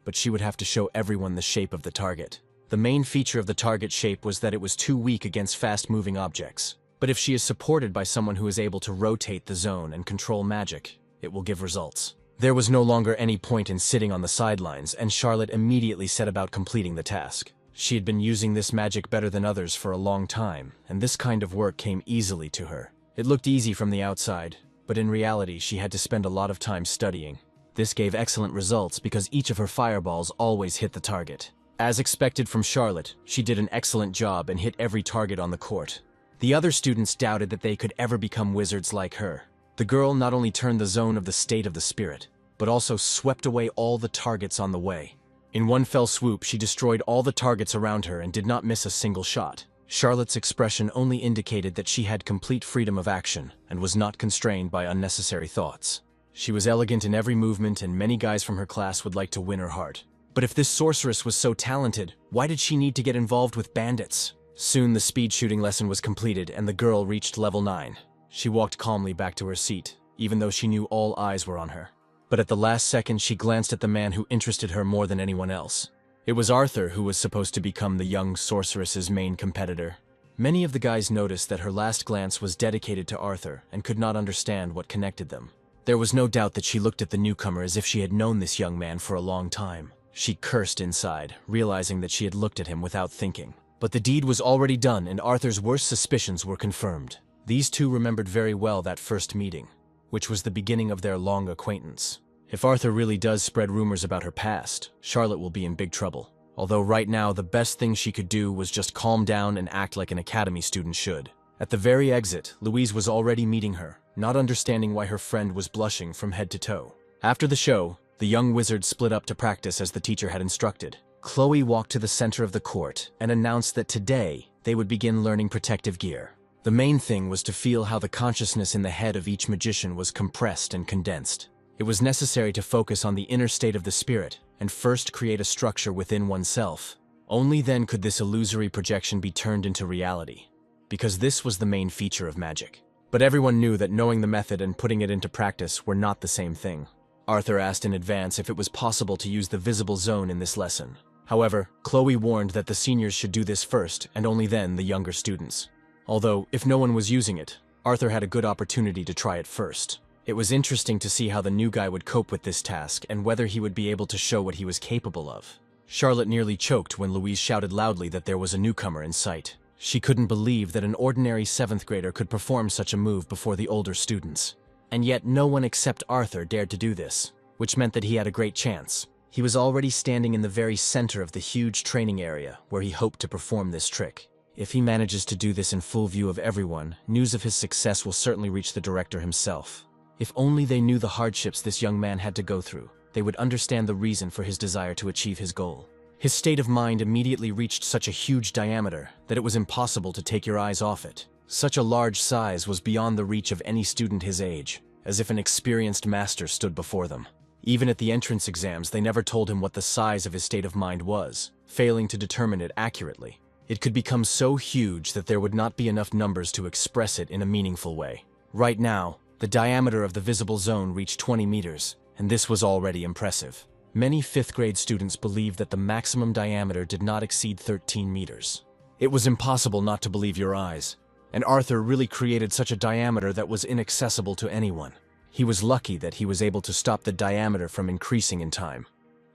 but she would have to show everyone the shape of the target. The main feature of the target shape was that it was too weak against fast-moving objects. But if she is supported by someone who is able to rotate the zone and control magic, it will give results. There was no longer any point in sitting on the sidelines, and Charlotte immediately set about completing the task. She had been using this magic better than others for a long time, and this kind of work came easily to her. It looked easy from the outside, but in reality she had to spend a lot of time studying. This gave excellent results because each of her fireballs always hit the target. As expected from Charlotte, she did an excellent job and hit every target on the court. The other students doubted that they could ever become wizards like her. The girl not only turned the zone of the state of the spirit, but also swept away all the targets on the way. In one fell swoop, she destroyed all the targets around her and did not miss a single shot. Charlotte's expression only indicated that she had complete freedom of action and was not constrained by unnecessary thoughts. She was elegant in every movement, and many guys from her class would like to win her heart. But if this sorceress was so talented, why did she need to get involved with bandits? Soon the speed shooting lesson was completed and the girl reached level 9. She walked calmly back to her seat, even though she knew all eyes were on her. But at the last second, she glanced at the man who interested her more than anyone else. It was Arthur, who was supposed to become the young sorceress's main competitor. Many of the guys noticed that her last glance was dedicated to Arthur and could not understand what connected them. There was no doubt that she looked at the newcomer as if she had known this young man for a long time. She cursed inside, realizing that she had looked at him without thinking. But the deed was already done, and Arthur's worst suspicions were confirmed. These two remembered very well that first meeting, which was the beginning of their long acquaintance. If Arthur really does spread rumors about her past, Charlotte will be in big trouble. Although right now the best thing she could do was just calm down and act like an academy student should. At the very exit, Louise was already meeting her, not understanding why her friend was blushing from head to toe. After the show, the young wizards split up to practice as the teacher had instructed. Chloe walked to the center of the court and announced that today they would begin learning protective gear. The main thing was to feel how the consciousness in the head of each magician was compressed and condensed. It was necessary to focus on the inner state of the spirit and first create a structure within oneself. Only then could this illusory projection be turned into reality, because this was the main feature of magic. But everyone knew that knowing the method and putting it into practice were not the same thing. Arthur asked in advance if it was possible to use the visible zone in this lesson. However, Chloe warned that the seniors should do this first and only then the younger students. Although, if no one was using it, Arthur had a good opportunity to try it first. It was interesting to see how the new guy would cope with this task and whether he would be able to show what he was capable of. Charlotte nearly choked when Louise shouted loudly that there was a newcomer in sight. She couldn't believe that an ordinary 7th grader could perform such a move before the older students. And yet no one except Arthur dared to do this, which meant that he had a great chance. He was already standing in the very center of the huge training area where he hoped to perform this trick. If he manages to do this in full view of everyone, news of his success will certainly reach the director himself. If only they knew the hardships this young man had to go through, they would understand the reason for his desire to achieve his goal. His state of mind immediately reached such a huge diameter that it was impossible to take your eyes off it. Such a large size was beyond the reach of any student his age, as if an experienced master stood before them. Even at the entrance exams, they never told him what the size of his state of mind was, failing to determine it accurately. It could become so huge that there would not be enough numbers to express it in a meaningful way. Right now, the diameter of the visible zone reached 20 meters, and this was already impressive. Many 5th grade students believed that the maximum diameter did not exceed 13 meters. It was impossible not to believe your eyes, and Arthur really created such a diameter that was inaccessible to anyone. He was lucky that he was able to stop the diameter from increasing in time.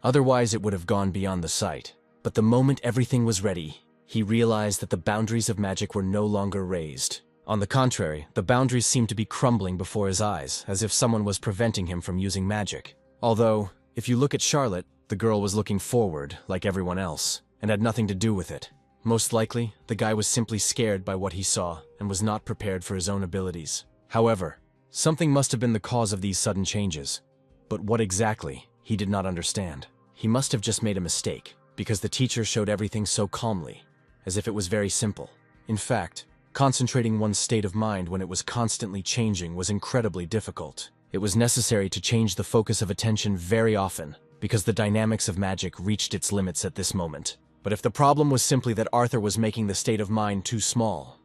Otherwise, it would have gone beyond the sight. But the moment everything was ready, he realized that the boundaries of magic were no longer raised. On the contrary, the boundaries seemed to be crumbling before his eyes, as if someone was preventing him from using magic. Although, if you look at Charlotte, the girl was looking forward, like everyone else, and had nothing to do with it. Most likely, the guy was simply scared by what he saw and was not prepared for his own abilities. However, something must have been the cause of these sudden changes. But what exactly, he did not understand. He must have just made a mistake, because the teacher showed everything so calmly, as if it was very simple. In fact, concentrating one's state of mind when it was constantly changing was incredibly difficult. It was necessary to change the focus of attention very often, because the dynamics of magic reached its limits at this moment. But if the problem was simply that Arthur was making the state of mind too small,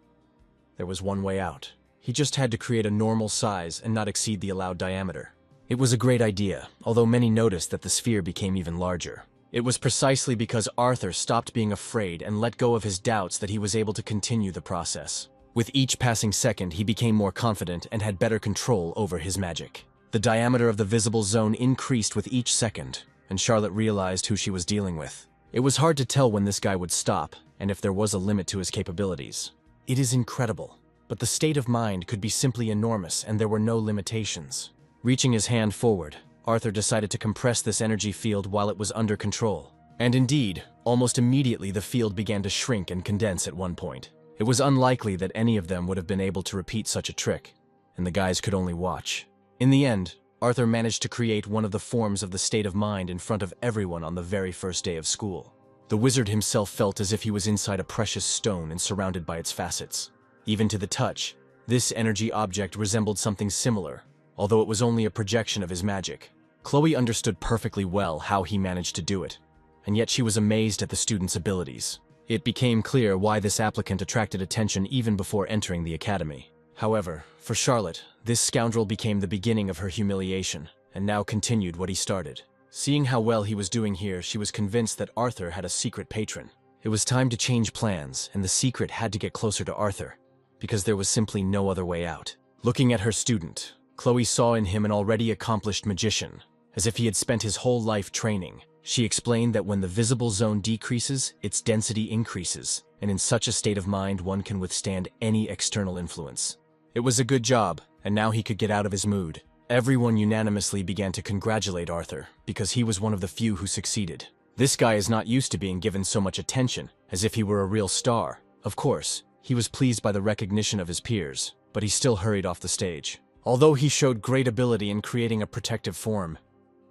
there was one way out. He just had to create a normal size and not exceed the allowed diameter. It was a great idea, although many noticed that the sphere became even larger. It was precisely because Arthur stopped being afraid and let go of his doubts that he was able to continue the process. With each passing second, he became more confident and had better control over his magic. The diameter of the visible zone increased with each second, and Charlotte realized who she was dealing with. It was hard to tell when this guy would stop, and if there was a limit to his capabilities. It is incredible, but the state of mind could be simply enormous and there were no limitations. Reaching his hand forward, Arthur decided to compress this energy field while it was under control. And indeed, almost immediately the field began to shrink and condense at one point. It was unlikely that any of them would have been able to repeat such a trick, and the guys could only watch. In the end, Arthur managed to create one of the forms of the state of mind in front of everyone on the very first day of school. The wizard himself felt as if he was inside a precious stone and surrounded by its facets. Even to the touch, this energy object resembled something similar, although it was only a projection of his magic. Chloe understood perfectly well how he managed to do it, and yet she was amazed at the student's abilities. It became clear why this applicant attracted attention even before entering the academy. However, for Charlotte, this scoundrel became the beginning of her humiliation, and now continued what he started. Seeing how well he was doing here, she was convinced that Arthur had a secret patron. It was time to change plans, and the secret had to get closer to Arthur, because there was simply no other way out. Looking at her student, Chloe saw in him an already accomplished magician, as if he had spent his whole life training. She explained that when the visible zone decreases, its density increases, and in such a state of mind one can withstand any external influence. It was a good job, and now he could get out of his mood. Everyone unanimously began to congratulate Arthur, because he was one of the few who succeeded. This guy is not used to being given so much attention, as if he were a real star. Of course, he was pleased by the recognition of his peers, but he still hurried off the stage. Although he showed great ability in creating a protective form,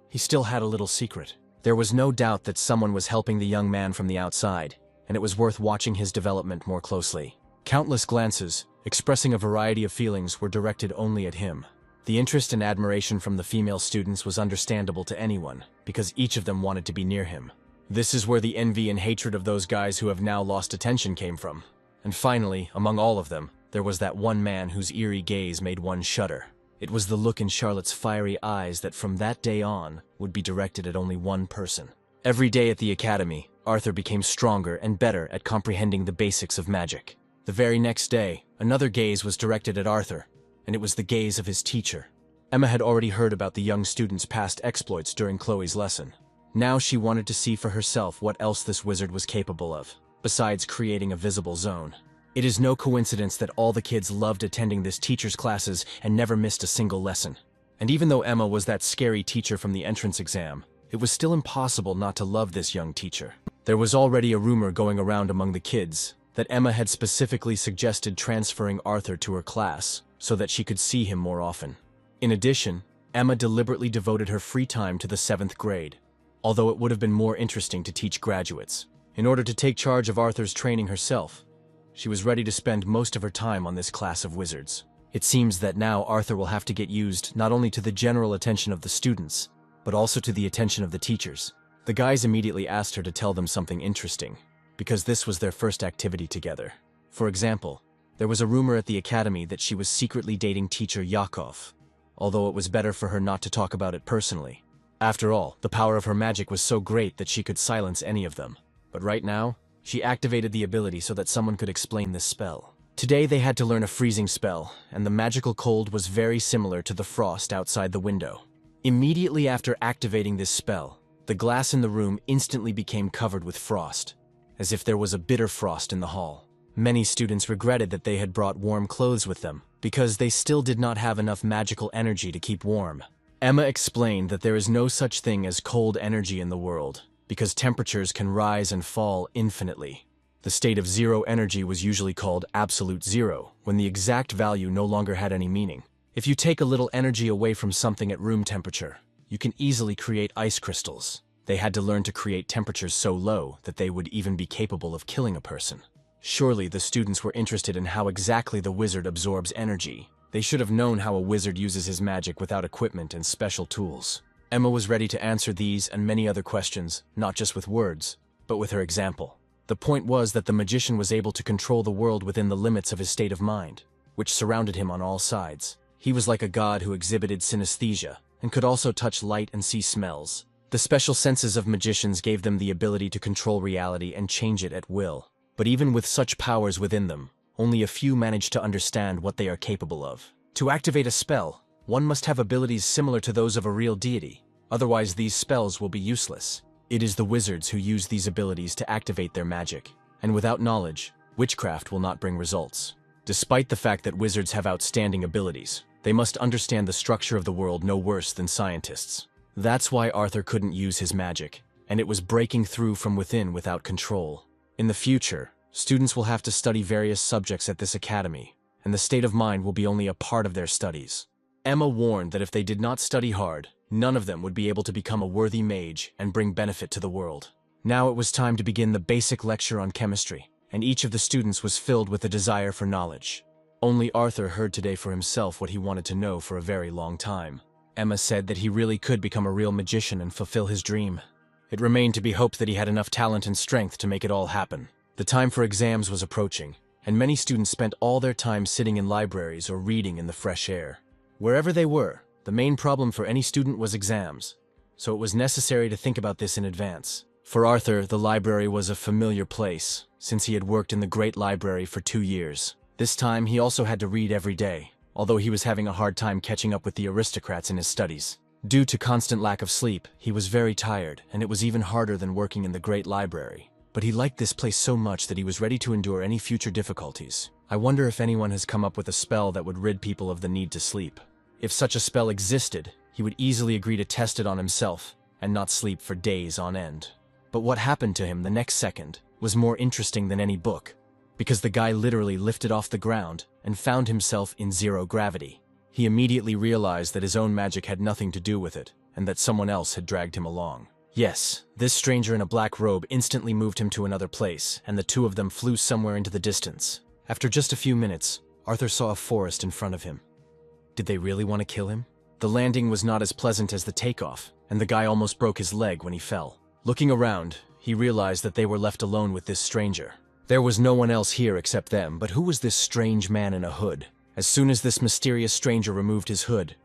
he still had a little secret. There was no doubt that someone was helping the young man from the outside, and it was worth watching his development more closely. Countless glances, expressing a variety of feelings, were directed only at him. The interest and admiration from the female students was understandable to anyone, because each of them wanted to be near him. This is where the envy and hatred of those guys who have now lost attention came from. And finally, among all of them, there was that one man whose eerie gaze made one shudder. It was the look in Charlotte's fiery eyes that from that day on would be directed at only one person. Every day at the academy, Arthur became stronger and better at comprehending the basics of magic. The very next day, another gaze was directed at Arthur, and it was the gaze of his teacher. Emma had already heard about the young student's past exploits during Chloe's lesson. Now she wanted to see for herself what else this wizard was capable of, besides creating a visible zone. It is no coincidence that all the kids loved attending this teacher's classes and never missed a single lesson. And even though Emma was that scary teacher from the entrance exam, it was still impossible not to love this young teacher. There was already a rumor going around among the kids that Emma had specifically suggested transferring Arthur to her class so that she could see him more often. In addition, Emma deliberately devoted her free time to the 7th grade, although it would have been more interesting to teach graduates. In order to take charge of Arthur's training herself, she was ready to spend most of her time on this class of wizards. It seems that now Arthur will have to get used not only to the general attention of the students, but also to the attention of the teachers. The guys immediately asked her to tell them something interesting, because this was their first activity together. For example, there was a rumor at the academy that she was secretly dating teacher Yakov, although it was better for her not to talk about it personally. After all, the power of her magic was so great that she could silence any of them. But right now, she activated the ability so that someone could explain this spell. Today they had to learn a freezing spell, and the magical cold was very similar to the frost outside the window. Immediately after activating this spell, the glass in the room instantly became covered with frost, as if there was a bitter frost in the hall. Many students regretted that they had brought warm clothes with them, because they still did not have enough magical energy to keep warm. Emma explained that there is no such thing as cold energy in the world, because temperatures can rise and fall infinitely. The state of zero energy was usually called absolute zero, when the exact value no longer had any meaning. If you take a little energy away from something at room temperature, you can easily create ice crystals. They had to learn to create temperatures so low that they would even be capable of killing a person. Surely the students were interested in how exactly the wizard absorbs energy. They should have known how a wizard uses his magic without equipment and special tools. Emma was ready to answer these and many other questions, not just with words, but with her example. The point was that the magician was able to control the world within the limits of his state of mind. which surrounded him on all sides. He was like a god who exhibited synesthesia, and could also touch light and see smells. The special senses of magicians gave them the ability to control reality and change it at will. But even with such powers within them, only a few managed to understand what they are capable of. To activate a spell, one must have abilities similar to those of a real deity, otherwise these spells will be useless. It is the wizards who use these abilities to activate their magic, and without knowledge, witchcraft will not bring results. Despite the fact that wizards have outstanding abilities, they must understand the structure of the world no worse than scientists. That's why Arthur couldn't use his magic, and it was breaking through from within without control. In the future, students will have to study various subjects at this academy, and the state of mind will be only a part of their studies. Emma warned that if they did not study hard, none of them would be able to become a worthy mage and bring benefit to the world. Now it was time to begin the basic lecture on chemistry, and each of the students was filled with a desire for knowledge. Only Arthur heard today for himself what he wanted to know for a very long time. Emma said that he really could become a real magician and fulfill his dream. It remained to be hoped that he had enough talent and strength to make it all happen. The time for exams was approaching, and many students spent all their time sitting in libraries or reading in the fresh air. Wherever they were, the main problem for any student was exams, so it was necessary to think about this in advance. For Arthur, the library was a familiar place, since he had worked in the Great Library for 2 years. This time, he also had to read every day, although he was having a hard time catching up with the aristocrats in his studies. Due to constant lack of sleep, he was very tired, and it was even harder than working in the Great Library. But he liked this place so much that he was ready to endure any future difficulties. I wonder if anyone has come up with a spell that would rid people of the need to sleep. If such a spell existed, he would easily agree to test it on himself, and not sleep for days on end. But what happened to him the next second was more interesting than any book, because the guy literally lifted off the ground and found himself in zero gravity. He immediately realized that his own magic had nothing to do with it, and that someone else had dragged him along. Yes, this stranger in a black robe instantly moved him to another place, and the two of them flew somewhere into the distance. After just a few minutes, Arthur saw a forest in front of him. Did they really want to kill him? The landing was not as pleasant as the takeoff, and the guy almost broke his leg when he fell. Looking around, he realized that they were left alone with this stranger. There was no one else here except them, but who was this strange man in a hood? As soon as this mysterious stranger removed his hood,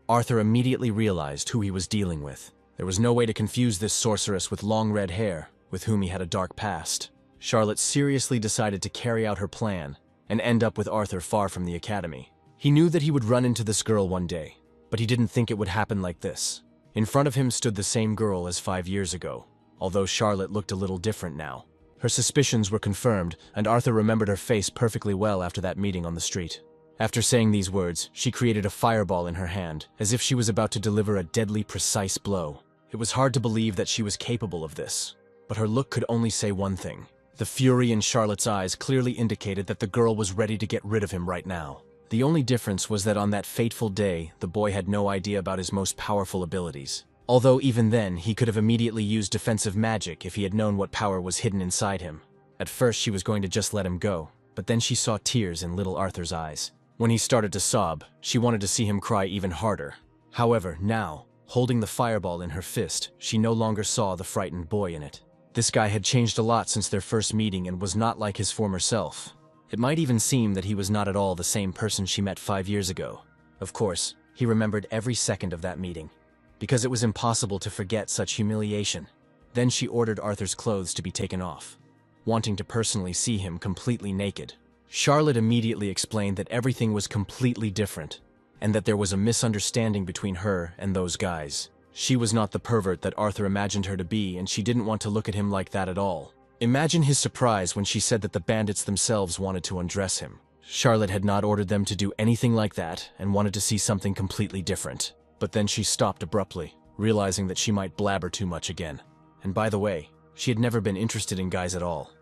Arthur immediately realized who he was dealing with. There was no way to confuse this sorceress with long red hair, with whom he had a dark past. Charlotte seriously decided to carry out her plan and end up with Arthur far from the academy. He knew that he would run into this girl one day, but he didn't think it would happen like this. In front of him stood the same girl as 5 years ago, although Charlotte looked a little different now. Her suspicions were confirmed, and Arthur remembered her face perfectly well after that meeting on the street. After saying these words, she created a fireball in her hand, as if she was about to deliver a deadly, precise blow. It was hard to believe that she was capable of this, but her look could only say one thing. The fury in Charlotte's eyes clearly indicated that the girl was ready to get rid of him right now. The only difference was that on that fateful day, the boy had no idea about his most powerful abilities. Although even then, he could have immediately used defensive magic if he had known what power was hidden inside him. At first, she was going to just let him go, but then she saw tears in little Arthur's eyes. When he started to sob, she wanted to see him cry even harder. However, now, holding the fireball in her fist, she no longer saw the frightened boy in it. This guy had changed a lot since their first meeting and was not like his former self. It might even seem that he was not at all the same person she met 5 years ago. Of course, he remembered every second of that meeting, because it was impossible to forget such humiliation. Then she ordered Arthur's clothes to be taken off, wanting to personally see him completely naked. Charlotte immediately explained that everything was completely different, and that there was a misunderstanding between her and those guys. She was not the pervert that Arthur imagined her to be, and she didn't want to look at him like that at all. Imagine his surprise when she said that the bandits themselves wanted to undress him. Charlotte had not ordered them to do anything like that and wanted to see something completely different. But then she stopped abruptly, realizing that she might blabber too much again. And by the way, she had never been interested in guys at all.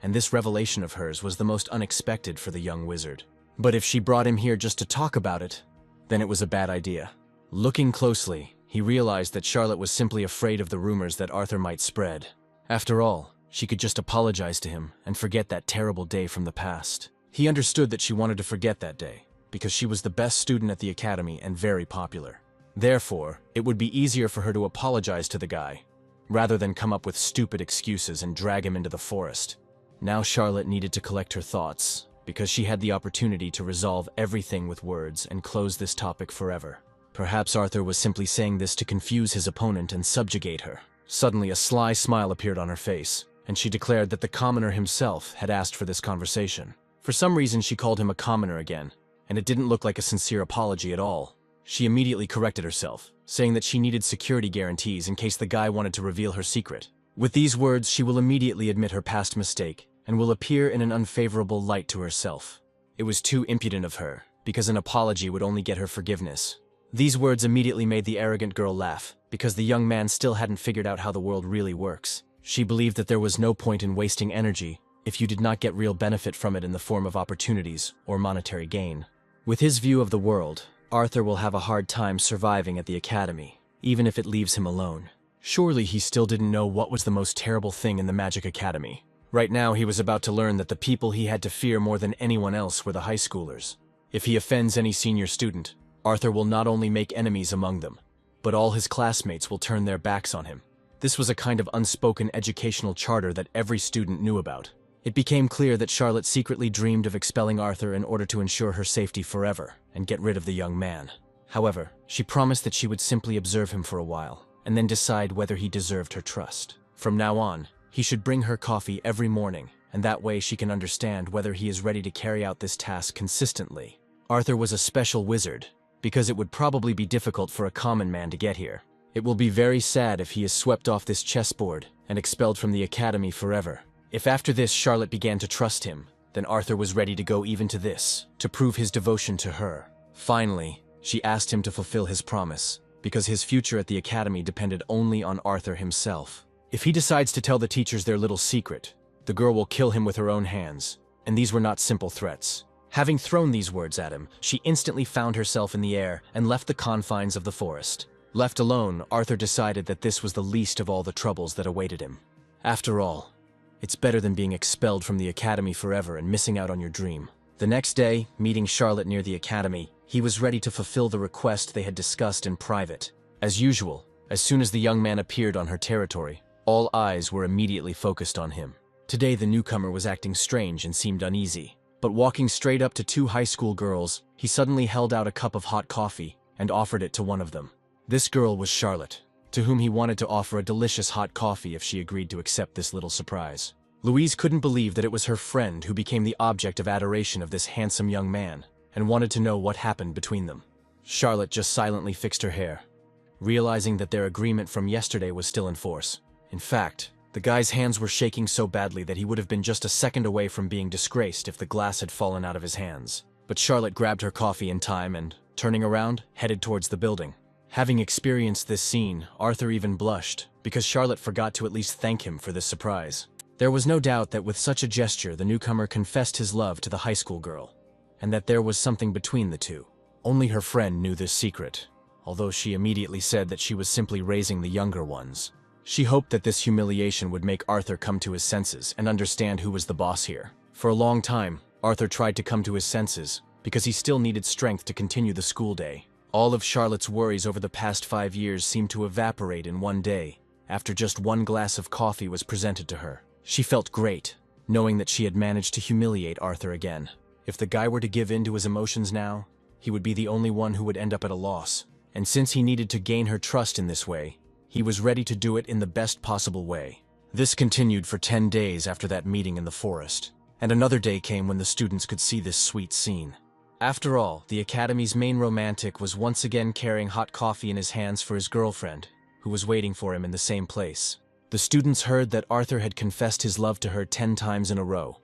And this revelation of hers was the most unexpected for the young wizard. But if she brought him here just to talk about it, then it was a bad idea. Looking closely, he realized that Charlotte was simply afraid of the rumors that Arthur might spread. After all, she could just apologize to him and forget that terrible day from the past. He understood that she wanted to forget that day, because she was the best student at the academy and very popular. Therefore, it would be easier for her to apologize to the guy, rather than come up with stupid excuses and drag him into the forest. Now Charlotte needed to collect her thoughts because she had the opportunity to resolve everything with words and close this topic forever. Perhaps Arthur was simply saying this to confuse his opponent and subjugate her. Suddenly, a sly smile appeared on her face, and she declared that the commoner himself had asked for this conversation. For some reason, she called him a commoner again, and it didn't look like a sincere apology at all. She immediately corrected herself, saying that she needed security guarantees in case the guy wanted to reveal her secret. With these words, she will immediately admit her past mistake and will appear in an unfavorable light to herself. It was too impudent of her, because an apology would only get her forgiveness. These words immediately made the arrogant girl laugh, because the young man still hadn't figured out how the world really works. She believed that there was no point in wasting energy if you did not get real benefit from it in the form of opportunities or monetary gain. With his view of the world, Arthur will have a hard time surviving at the academy, even if it leaves him alone. Surely he still didn't know what was the most terrible thing in the Magic Academy. Right now he was about to learn that the people he had to fear more than anyone else were the high schoolers. If he offends any senior student, Arthur will not only make enemies among them, but all his classmates will turn their backs on him. This was a kind of unspoken educational charter that every student knew about. It became clear that Charlotte secretly dreamed of expelling Arthur in order to ensure her safety forever and get rid of the young man. However, she promised that she would simply observe him for a while, and then decide whether he deserved her trust. From now on, he should bring her coffee every morning, and that way she can understand whether he is ready to carry out this task consistently. Arthur was a special wizard, because it would probably be difficult for a common man to get here. It will be very sad if he is swept off this chessboard and expelled from the academy forever. If after this Charlotte began to trust him, then Arthur was ready to go even to this, to prove his devotion to her. Finally, she asked him to fulfill his promise, because his future at the academy depended only on Arthur himself. If he decides to tell the teachers their little secret, the girl will kill him with her own hands, and these were not simple threats. Having thrown these words at him, she instantly found herself in the air and left the confines of the forest. Left alone, Arthur decided that this was the least of all the troubles that awaited him. After all, it's better than being expelled from the academy forever and missing out on your dream. The next day, meeting Charlotte near the academy, he was ready to fulfill the request they had discussed in private. As usual, as soon as the young man appeared on her territory, all eyes were immediately focused on him. Today the newcomer was acting strange and seemed uneasy, but walking straight up to two high school girls, he suddenly held out a cup of hot coffee and offered it to one of them. This girl was Charlotte, to whom he wanted to offer a delicious hot coffee if she agreed to accept this little surprise. Louise couldn't believe that it was her friend who became the object of adoration of this handsome young man, and wanted to know what happened between them. Charlotte just silently fixed her hair, realizing that their agreement from yesterday was still in force. In fact, the guy's hands were shaking so badly that he would have been just a second away from being disgraced if the glass had fallen out of his hands. But Charlotte grabbed her coffee in time and, turning around, headed towards the building. Having experienced this scene, Arthur even blushed, because Charlotte forgot to at least thank him for this surprise. There was no doubt that with such a gesture the newcomer confessed his love to the high school girl, and that there was something between the two. Only her friend knew this secret, although she immediately said that she was simply raising the younger ones. She hoped that this humiliation would make Arthur come to his senses and understand who was the boss here. For a long time, Arthur tried to come to his senses, because he still needed strength to continue the school day. All of Charlotte's worries over the past 5 years seemed to evaporate in one day, after just one glass of coffee was presented to her. She felt great, knowing that she had managed to humiliate Arthur again. If the guy were to give in to his emotions now, he would be the only one who would end up at a loss. And since he needed to gain her trust in this way, he was ready to do it in the best possible way. This continued for 10 days after that meeting in the forest, and another day came when the students could see this sweet scene. After all, the academy's main romantic was once again carrying hot coffee in his hands for his girlfriend, who was waiting for him in the same place. The students heard that Arthur had confessed his love to her 10 times in a row,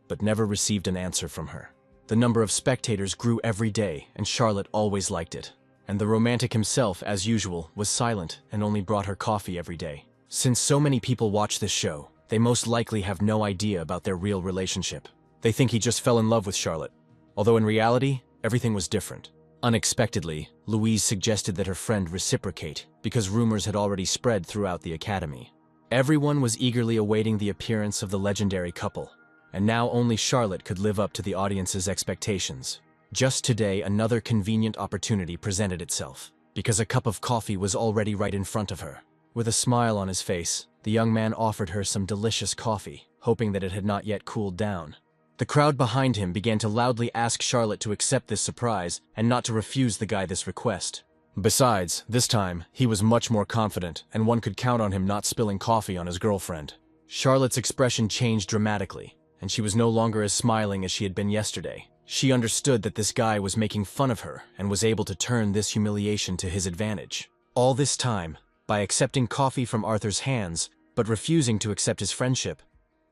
but never received an answer from her. The number of spectators grew every day, and Charlotte always liked it. And the romantic himself, as usual, was silent and only brought her coffee every day. Since so many people watch this show, they most likely have no idea about their real relationship. They think he just fell in love with Charlotte, although in reality, everything was different. Unexpectedly, Louise suggested that her friend reciprocate, because rumors had already spread throughout the academy. Everyone was eagerly awaiting the appearance of the legendary couple, and now only Charlotte could live up to the audience's expectations. Just today, another convenient opportunity presented itself, because a cup of coffee was already right in front of her. With a smile on his face, the young man offered her some delicious coffee, hoping that it had not yet cooled down. The crowd behind him began to loudly ask Charlotte to accept this surprise and not to refuse the guy this request. Besides, this time, he was much more confident, and one could count on him not spilling coffee on his girlfriend. Charlotte's expression changed dramatically, and she was no longer as smiling as she had been yesterday. She understood that this guy was making fun of her and was able to turn this humiliation to his advantage. All this time, by accepting coffee from Arthur's hands, but refusing to accept his friendship,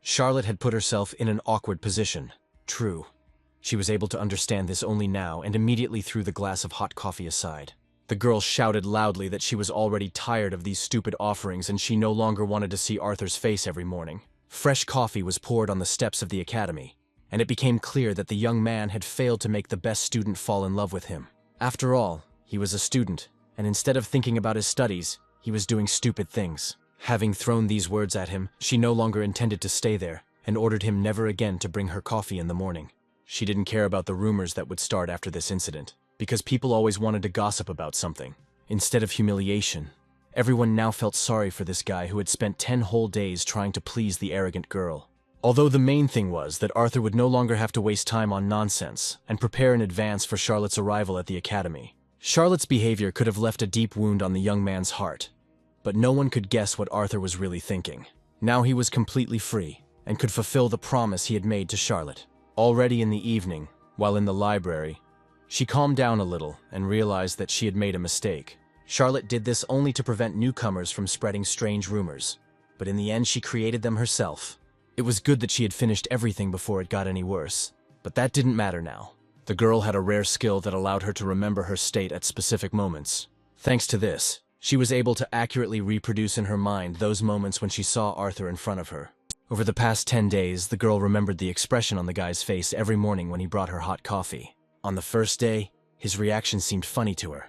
Charlotte had put herself in an awkward position. True. She was able to understand this only now and immediately threw the glass of hot coffee aside. The girl shouted loudly that she was already tired of these stupid offerings and she no longer wanted to see Arthur's face every morning. Fresh coffee was poured on the steps of the academy, and it became clear that the young man had failed to make the best student fall in love with him. After all, he was a student, and instead of thinking about his studies, he was doing stupid things. Having thrown these words at him, she no longer intended to stay there, and ordered him never again to bring her coffee in the morning. She didn't care about the rumors that would start after this incident, because people always wanted to gossip about something. Instead of humiliation, everyone now felt sorry for this guy who had spent 10 whole days trying to please the arrogant girl. Although the main thing was that Arthur would no longer have to waste time on nonsense and prepare in advance for Charlotte's arrival at the academy. Charlotte's behavior could have left a deep wound on the young man's heart, but no one could guess what Arthur was really thinking. Now he was completely free and could fulfill the promise he had made to Charlotte. Already in the evening, while in the library, she calmed down a little and realized that she had made a mistake. Charlotte did this only to prevent newcomers from spreading strange rumors, but in the end she created them herself. It was good that she had finished everything before it got any worse, but that didn't matter now. The girl had a rare skill that allowed her to remember her state at specific moments. Thanks to this, she was able to accurately reproduce in her mind those moments when she saw Arthur in front of her. Over the past 10 days, the girl remembered the expression on the guy's face every morning when he brought her hot coffee. On the first day, his reaction seemed funny to her,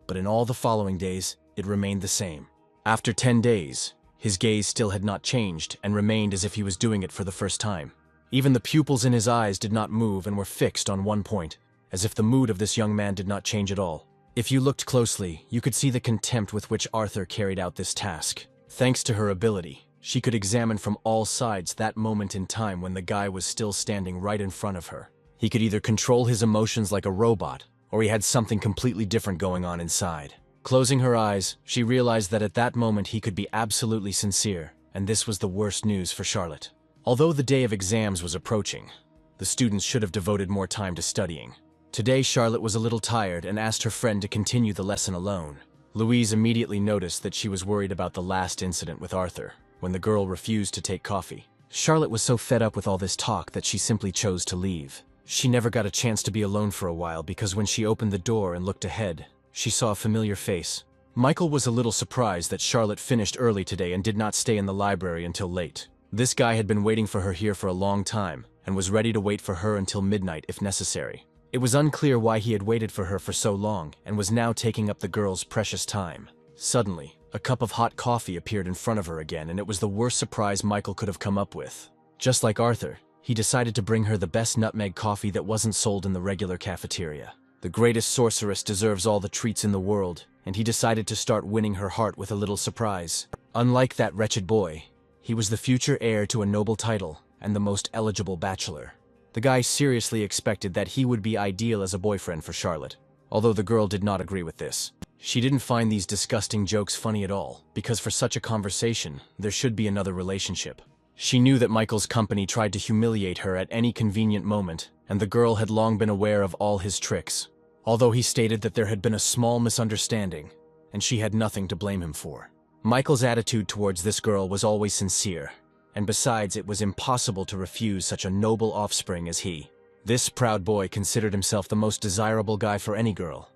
but in all the following days, it remained the same. After 10 days, his gaze still had not changed and remained as if he was doing it for the first time. Even the pupils in his eyes did not move and were fixed on one point, as if the mood of this young man did not change at all. If you looked closely, you could see the contempt with which Arthur carried out this task. Thanks to her ability, she could examine from all sides that moment in time when the guy was still standing right in front of her. He could either control his emotions like a robot, or he had something completely different going on inside. Closing her eyes, she realized that at that moment he could be absolutely sincere, and this was the worst news for Charlotte. Although the day of exams was approaching, the students should have devoted more time to studying. Today, Charlotte was a little tired and asked her friend to continue the lesson alone. Louise immediately noticed that she was worried about the last incident with Arthur, when the girl refused to take coffee. Charlotte was so fed up with all this talk that she simply chose to leave. She never got a chance to be alone for a while because when she opened the door and looked ahead, she saw a familiar face. Michael was a little surprised that Charlotte finished early today and did not stay in the library until late. This guy had been waiting for her here for a long time and was ready to wait for her until midnight if necessary. It was unclear why he had waited for her for so long and was now taking up the girl's precious time. Suddenly, a cup of hot coffee appeared in front of her again, and it was the worst surprise Michael could have come up with. Just like Arthur, he decided to bring her the best nutmeg coffee that wasn't sold in the regular cafeteria. The greatest sorceress deserves all the treats in the world, and he decided to start winning her heart with a little surprise. Unlike that wretched boy, he was the future heir to a noble title and the most eligible bachelor. The guy seriously expected that he would be ideal as a boyfriend for Charlotte, although the girl did not agree with this. She didn't find these disgusting jokes funny at all, because for such a conversation, there should be another relationship. She knew that Michael's company tried to humiliate her at any convenient moment, and the girl had long been aware of all his tricks. Although he stated that there had been a small misunderstanding, and she had nothing to blame him for. Michael's attitude towards this girl was always sincere, and besides, it was impossible to refuse such a noble offspring as he. This proud boy considered himself the most desirable guy for any girl,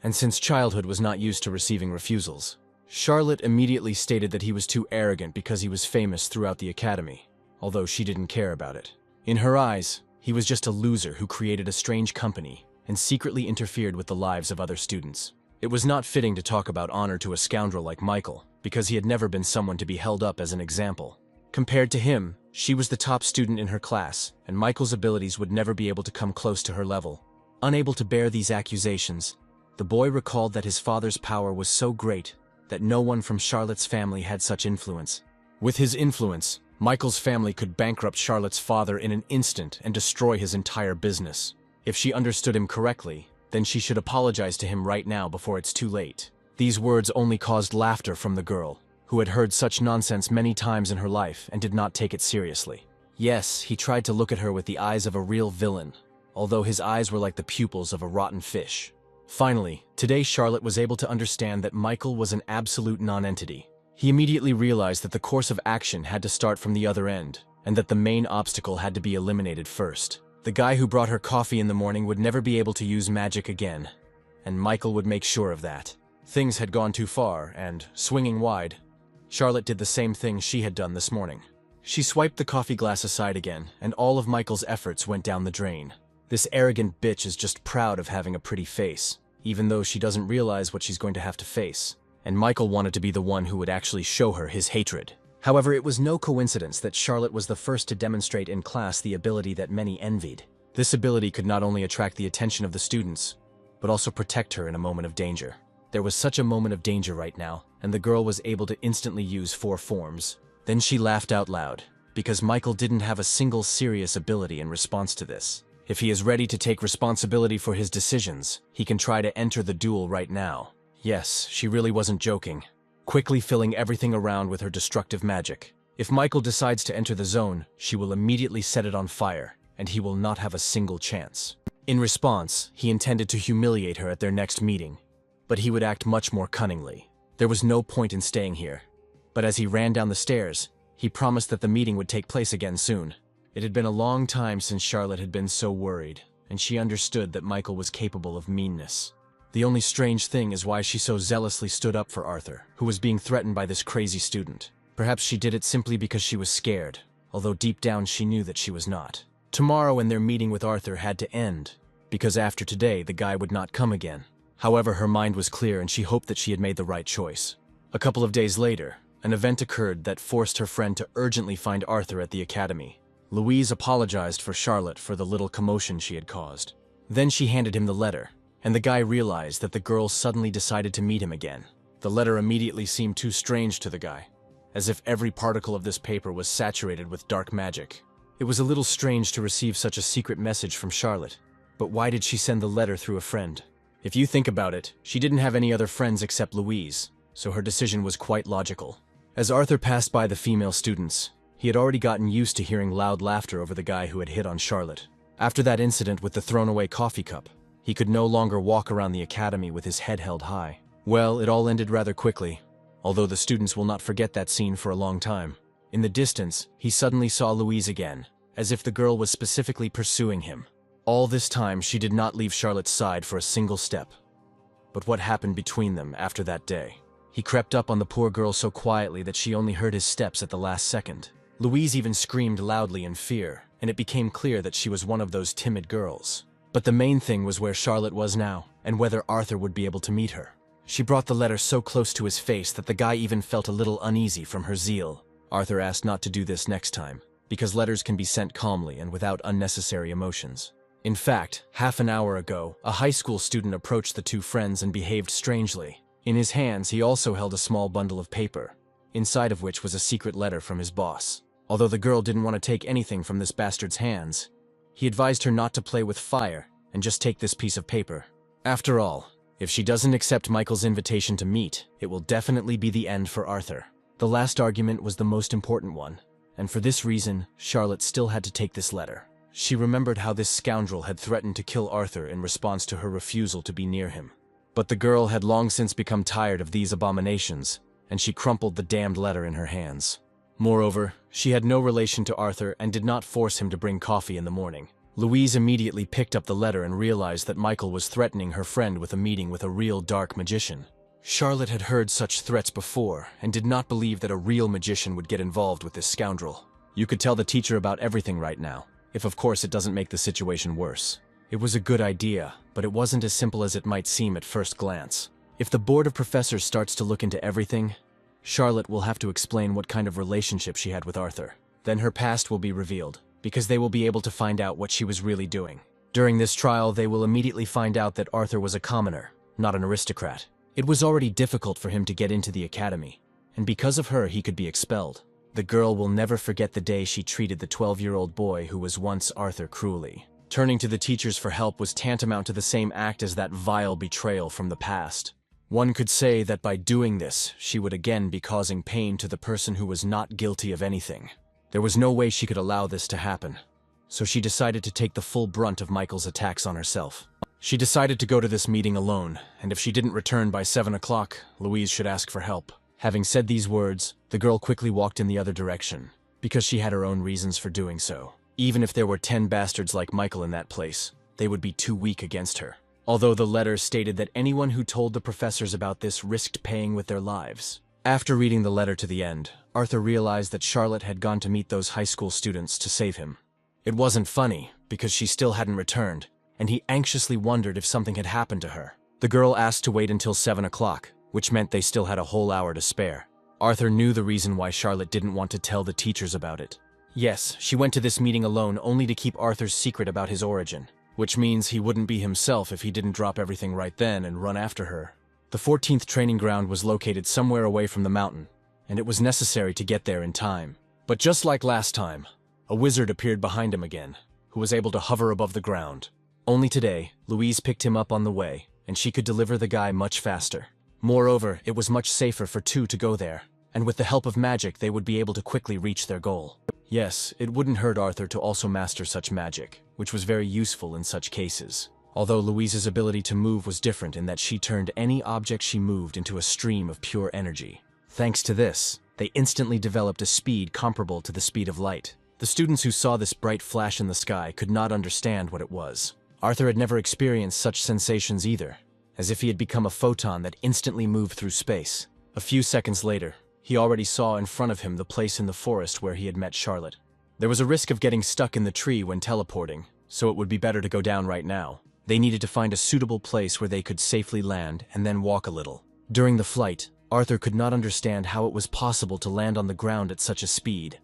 and since childhood was not used to receiving refusals. Charlotte immediately stated that he was too arrogant because he was famous throughout the academy, although she didn't care about it. In her eyes, he was just a loser who created a strange company and secretly interfered with the lives of other students. It was not fitting to talk about honor to a scoundrel like Michael, because he had never been someone to be held up as an example. Compared to him, she was the top student in her class, and Michael's abilities would never be able to come close to her level. Unable to bear these accusations, the boy recalled that his father's power was so great that no one from Charlotte's family had such influence. With his influence, Michael's family could bankrupt Charlotte's father in an instant and destroy his entire business. If she understood him correctly, then she should apologize to him right now before it's too late. These words only caused laughter from the girl, who had heard such nonsense many times in her life and did not take it seriously. Yes, he tried to look at her with the eyes of a real villain, although his eyes were like the pupils of a rotten fish. Finally, today Charlotte was able to understand that Michael was an absolute nonentity. He immediately realized that the course of action had to start from the other end, and that the main obstacle had to be eliminated first. The guy who brought her coffee in the morning would never be able to use magic again, and Michael would make sure of that. Things had gone too far, and, swinging wide, Charlotte did the same thing she had done this morning. She swiped the coffee glass aside again, and all of Michael's efforts went down the drain. This arrogant bitch is just proud of having a pretty face, even though she doesn't realize what she's going to have to face. And Michael wanted to be the one who would actually show her his hatred. However, it was no coincidence that Charlotte was the first to demonstrate in class the ability that many envied. This ability could not only attract the attention of the students, but also protect her in a moment of danger. There was such a moment of danger right now, and the girl was able to instantly use 4 forms. Then she laughed out loud, because Michael didn't have a single serious ability in response to this. If he is ready to take responsibility for his decisions, he can try to enter the duel right now. Yes, she really wasn't joking, quickly filling everything around with her destructive magic. If Michael decides to enter the zone, she will immediately set it on fire, and he will not have a single chance. In response, he intended to humiliate her at their next meeting, but he would act much more cunningly. There was no point in staying here, but as he ran down the stairs, he promised that the meeting would take place again soon. It had been a long time since Charlotte had been so worried, and she understood that Michael was capable of meanness. The only strange thing is why she so zealously stood up for Arthur, who was being threatened by this crazy student. Perhaps she did it simply because she was scared, although deep down she knew that she was not. Tomorrow and their meeting with Arthur had to end, because after today the guy would not come again. However, her mind was clear and she hoped that she had made the right choice. A couple of days later, an event occurred that forced her friend to urgently find Arthur at the academy. Louise apologized for Charlotte for the little commotion she had caused. Then she handed him the letter, and the guy realized that the girl suddenly decided to meet him again. The letter immediately seemed too strange to the guy, as if every particle of this paper was saturated with dark magic. It was a little strange to receive such a secret message from Charlotte, but why did she send the letter through a friend? If you think about it, she didn't have any other friends except Louise, so her decision was quite logical. As Arthur passed by the female students, he had already gotten used to hearing loud laughter over the guy who had hit on Charlotte. After that incident with the thrown-away coffee cup, he could no longer walk around the academy with his head held high. Well, it all ended rather quickly, although the students will not forget that scene for a long time. In the distance, he suddenly saw Louise again, as if the girl was specifically pursuing him. All this time, she did not leave Charlotte's side for a single step. But what happened between them after that day? He crept up on the poor girl so quietly that she only heard his steps at the last second. Louise even screamed loudly in fear, and it became clear that she was one of those timid girls. But the main thing was where Charlotte was now, and whether Arthur would be able to meet her. She brought the letter so close to his face that the guy even felt a little uneasy from her zeal. Arthur asked not to do this next time, because letters can be sent calmly and without unnecessary emotions. In fact, half an hour ago, a high school student approached the two friends and behaved strangely. In his hands, he also held a small bundle of paper, inside of which was a secret letter from his boss. Although the girl didn't want to take anything from this bastard's hands, he advised her not to play with fire and just take this piece of paper. After all, if she doesn't accept Michael's invitation to meet, it will definitely be the end for Arthur. The last argument was the most important one, and for this reason, Charlotte still had to take this letter. She remembered how this scoundrel had threatened to kill Arthur in response to her refusal to be near him. But the girl had long since become tired of these abominations, and she crumpled the damned letter in her hands. Moreover, she had no relation to Arthur and did not force him to bring coffee in the morning. Louise immediately picked up the letter and realized that Michael was threatening her friend with a meeting with a real dark magician. Charlotte had heard such threats before and did not believe that a real magician would get involved with this scoundrel. You could tell the teacher about everything right now, if of course it doesn't make the situation worse. It was a good idea, but it wasn't as simple as it might seem at first glance. If the board of professors starts to look into everything, Charlotte will have to explain what kind of relationship she had with Arthur. Then her past will be revealed, because they will be able to find out what she was really doing. During this trial, they will immediately find out that Arthur was a commoner, not an aristocrat. It was already difficult for him to get into the academy, and because of her he could be expelled. The girl will never forget the day she treated the 12-year-old boy who was once Arthur cruelly. Turning to the teachers for help was tantamount to the same act as that vile betrayal from the past. One could say that by doing this, she would again be causing pain to the person who was not guilty of anything. There was no way she could allow this to happen, so she decided to take the full brunt of Michael's attacks on herself. She decided to go to this meeting alone, and if she didn't return by 7 o'clock, Louise should ask for help. Having said these words, the girl quickly walked in the other direction, because she had her own reasons for doing so. Even if there were 10 bastards like Michael in that place, they would be too weak against her. Although the letter stated that anyone who told the professors about this risked paying with their lives. After reading the letter to the end, Arthur realized that Charlotte had gone to meet those high school students to save him. It wasn't funny, because she still hadn't returned, and he anxiously wondered if something had happened to her. The girl asked to wait until 7 o'clock, which meant they still had a whole hour to spare. Arthur knew the reason why Charlotte didn't want to tell the teachers about it. Yes, she went to this meeting alone only to keep Arthur's secret about his origin, which means he wouldn't be himself if he didn't drop everything right then and run after her. The 14th training ground was located somewhere away from the mountain, and it was necessary to get there in time. But just like last time, a wizard appeared behind him again, who was able to hover above the ground. Only today, Louise picked him up on the way, and she could deliver the guy much faster. Moreover, it was much safer for two to go there, and with the help of magic they would be able to quickly reach their goal. Yes, it wouldn't hurt Arthur to also master such magic, which was very useful in such cases. Although Louise's ability to move was different in that she turned any object she moved into a stream of pure energy. Thanks to this, they instantly developed a speed comparable to the speed of light. The students who saw this bright flash in the sky could not understand what it was. Arthur had never experienced such sensations either, as if he had become a photon that instantly moved through space. A few seconds later, he already saw in front of him the place in the forest where he had met Charlotte. There was a risk of getting stuck in the tree when teleporting, so it would be better to go down right now. They needed to find a suitable place where they could safely land and then walk a little. During the flight, Arthur could not understand how it was possible to land on the ground at such a speed.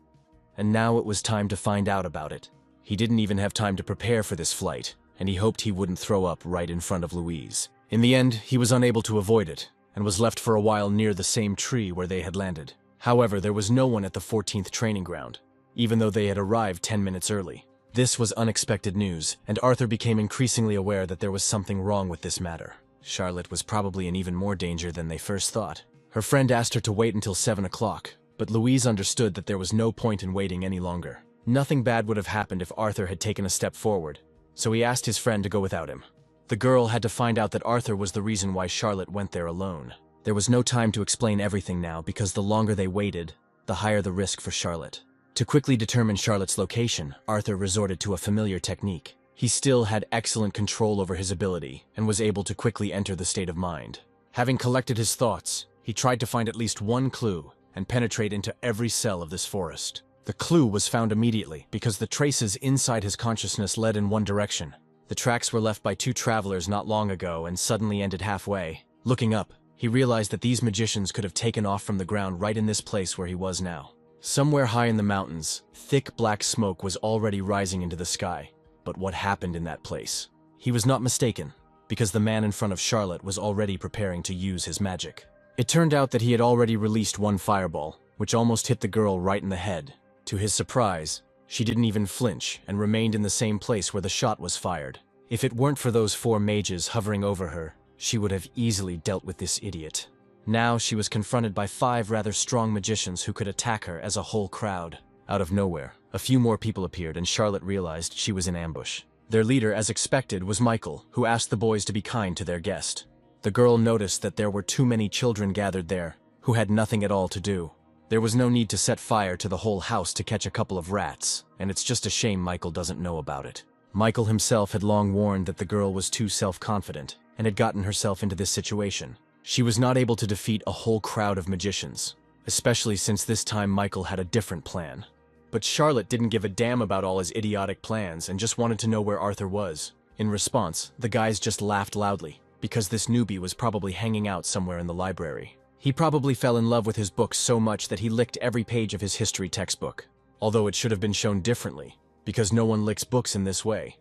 And now it was time to find out about it. He didn't even have time to prepare for this flight, and he hoped he wouldn't throw up right in front of Louise. In the end, he was unable to avoid it, and was left for a while near the same tree where they had landed. However, there was no one at the 14th training ground, even though they had arrived 10 minutes early. This was unexpected news, and Arthur became increasingly aware that there was something wrong with this matter. Charlotte was probably in even more danger than they first thought. Her friend asked her to wait until 7 o'clock, but Louise understood that there was no point in waiting any longer. Nothing bad would have happened if Arthur had taken a step forward, so he asked his friend to go without him. The girl had to find out that Arthur was the reason why Charlotte went there alone. There was no time to explain everything now because the longer they waited, the higher the risk for Charlotte. To quickly determine Charlotte's location, Arthur resorted to a familiar technique. He still had excellent control over his ability and was able to quickly enter the state of mind. Having collected his thoughts, he tried to find at least one clue and penetrate into every cell of this forest. The clue was found immediately because the traces inside his consciousness led in one direction. The tracks were left by two travelers not long ago and suddenly ended halfway. Looking up, he realized that these magicians could have taken off from the ground right in this place where he was now. Somewhere high in the mountains, thick black smoke was already rising into the sky. But what happened in that place? He was not mistaken, because the man in front of Charlotte was already preparing to use his magic. It turned out that he had already released one fireball, which almost hit the girl right in the head. To his surprise, she didn't even flinch and remained in the same place where the shot was fired. If it weren't for those 4 mages hovering over her, she would have easily dealt with this idiot. Now she was confronted by 5 rather strong magicians who could attack her as a whole crowd. Out of nowhere, a few more people appeared and Charlotte realized she was in ambush. Their leader, as expected, was Michael, who asked the boys to be kind to their guest. The girl noticed that there were too many children gathered there, who had nothing at all to do. There was no need to set fire to the whole house to catch a couple of rats, and it's just a shame Michael doesn't know about it. Michael himself had long warned that the girl was too self-confident and had gotten herself into this situation. She was not able to defeat a whole crowd of magicians, especially since this time Michael had a different plan. But Charlotte didn't give a damn about all his idiotic plans and just wanted to know where Arthur was. In response, the guys just laughed loudly, because this newbie was probably hanging out somewhere in the library. He probably fell in love with his books so much that he licked every page of his history textbook, although it should have been shown differently, because no one licks books in this way,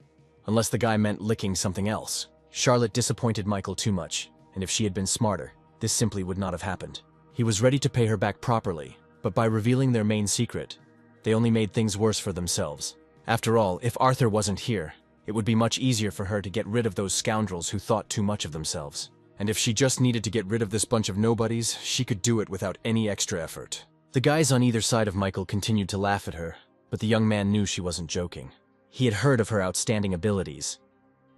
unless the guy meant licking something else. Charlotte disappointed Michael too much, and if she had been smarter, this simply would not have happened. He was ready to pay her back properly, But by revealing their main secret, they only made things worse for themselves. After all, if Arthur wasn't here, it would be much easier for her to get rid of those scoundrels who thought too much of themselves. And if she just needed to get rid of this bunch of nobodies, she could do it without any extra effort. The guys on either side of Michael continued to laugh at her, but the young man knew she wasn't joking. He had heard of her outstanding abilities,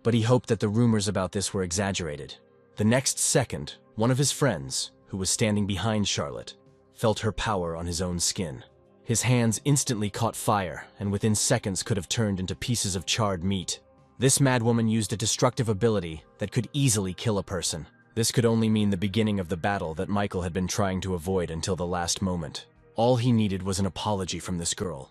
but he hoped that the rumors about this were exaggerated. The next second, one of his friends, who was standing behind Charlotte, felt her power on his own skin. His hands instantly caught fire, and within seconds could have turned into pieces of charred meat. This madwoman used a destructive ability that could easily kill a person. This could only mean the beginning of the battle that Michael had been trying to avoid until the last moment. All he needed was an apology from this girl.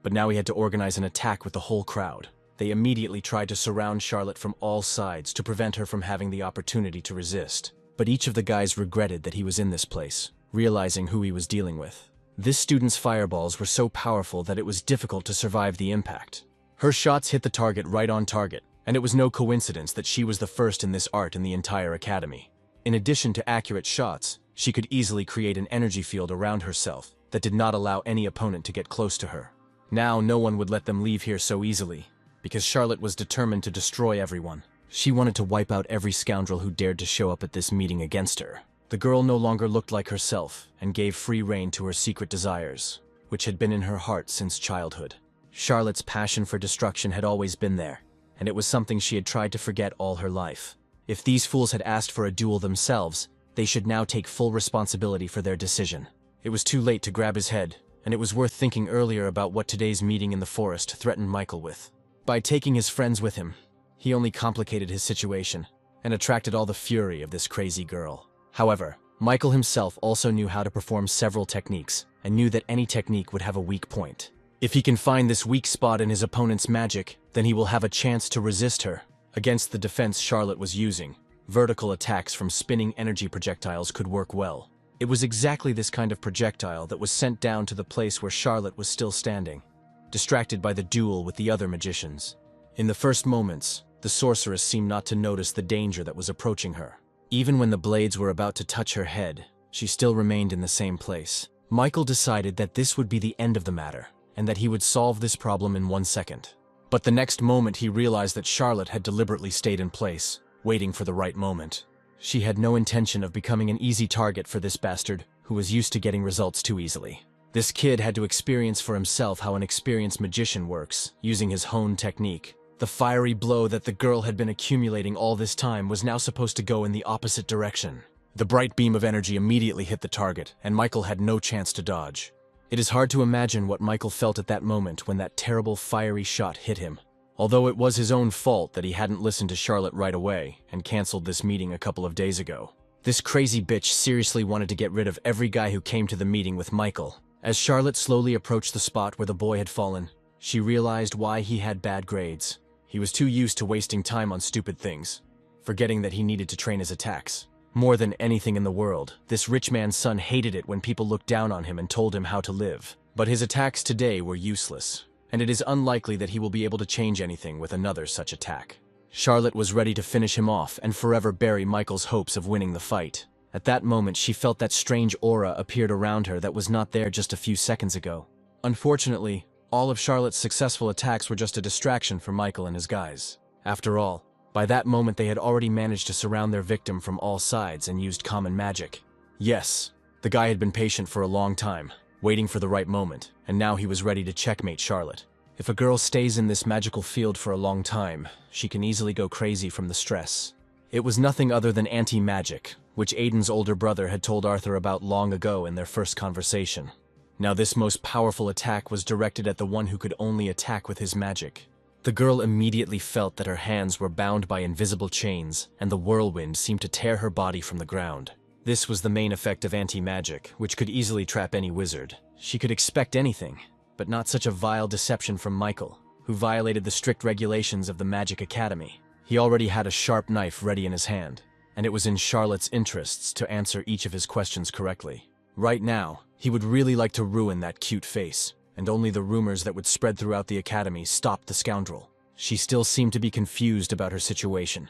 But now he had to organize an attack with the whole crowd. They immediately tried to surround Charlotte from all sides to prevent her from having the opportunity to resist. But each of the guys regretted that he was in this place, realizing who he was dealing with. This student's fireballs were so powerful that it was difficult to survive the impact. Her shots hit the target right on target, and it was no coincidence that she was the first in this art in the entire academy. In addition to accurate shots, she could easily create an energy field around herself that did not allow any opponent to get close to her. Now no one would let them leave here so easily, because Charlotte was determined to destroy everyone. She wanted to wipe out every scoundrel who dared to show up at this meeting against her. The girl no longer looked like herself and gave free rein to her secret desires, which had been in her heart since childhood. Charlotte's passion for destruction had always been there, and it was something she had tried to forget all her life. If these fools had asked for a duel themselves, they should now take full responsibility for their decision. It was too late to grab his head, and it was worth thinking earlier about what today's meeting in the forest threatened Michael with. By taking his friends with him, he only complicated his situation and attracted all the fury of this crazy girl. However, Michael himself also knew how to perform several techniques and knew that any technique would have a weak point. If he can find this weak spot in his opponent's magic, then he will have a chance to resist her. Against the defense Charlotte was using, vertical attacks from spinning energy projectiles could work well. It was exactly this kind of projectile that was sent down to the place where Charlotte was still standing, distracted by the duel with the other magicians. In the first moments, the sorceress seemed not to notice the danger that was approaching her. Even when the blades were about to touch her head, she still remained in the same place. Michael decided that this would be the end of the matter, and that he would solve this problem in 1 second. But the next moment he realized that Charlotte had deliberately stayed in place, waiting for the right moment. She had no intention of becoming an easy target for this bastard, who was used to getting results too easily. This kid had to experience for himself how an experienced magician works, using his honed technique. The fiery blow that the girl had been accumulating all this time was now supposed to go in the opposite direction. The bright beam of energy immediately hit the target, and Michael had no chance to dodge. It is hard to imagine what Michael felt at that moment when that terrible fiery shot hit him. Although it was his own fault that he hadn't listened to Charlotte right away and canceled this meeting a couple of days ago. This crazy bitch seriously wanted to get rid of every guy who came to the meeting with Michael. As Charlotte slowly approached the spot where the boy had fallen, she realized why he had bad grades. He was too used to wasting time on stupid things, forgetting that he needed to train his attacks. More than anything in the world, this rich man's son hated it when people looked down on him and told him how to live. But his attacks today were useless, and it is unlikely that he will be able to change anything with another such attack. Charlotte was ready to finish him off and forever bury Michael's hopes of winning the fight. At that moment, she felt that strange aura appeared around her that was not there just a few seconds ago. Unfortunately, all of Charlotte's successful attacks were just a distraction for Michael and his guys. After all, by that moment they had already managed to surround their victim from all sides and used common magic. Yes, the guy had been patient for a long time, waiting for the right moment, and now he was ready to checkmate Charlotte. If a girl stays in this magical field for a long time, she can easily go crazy from the stress. It was nothing other than anti-magic, which Aiden's older brother had told Arthur about long ago in their first conversation. Now this most powerful attack was directed at the one who could only attack with his magic. The girl immediately felt that her hands were bound by invisible chains, and the whirlwind seemed to tear her body from the ground. This was the main effect of anti-magic, which could easily trap any wizard. She could expect anything, but not such a vile deception from Michael, who violated the strict regulations of the Magic Academy. He already had a sharp knife ready in his hand, and it was in Charlotte's interests to answer each of his questions correctly. Right now, he would really like to ruin that cute face, and only the rumors that would spread throughout the academy stopped the scoundrel. She still seemed to be confused about her situation,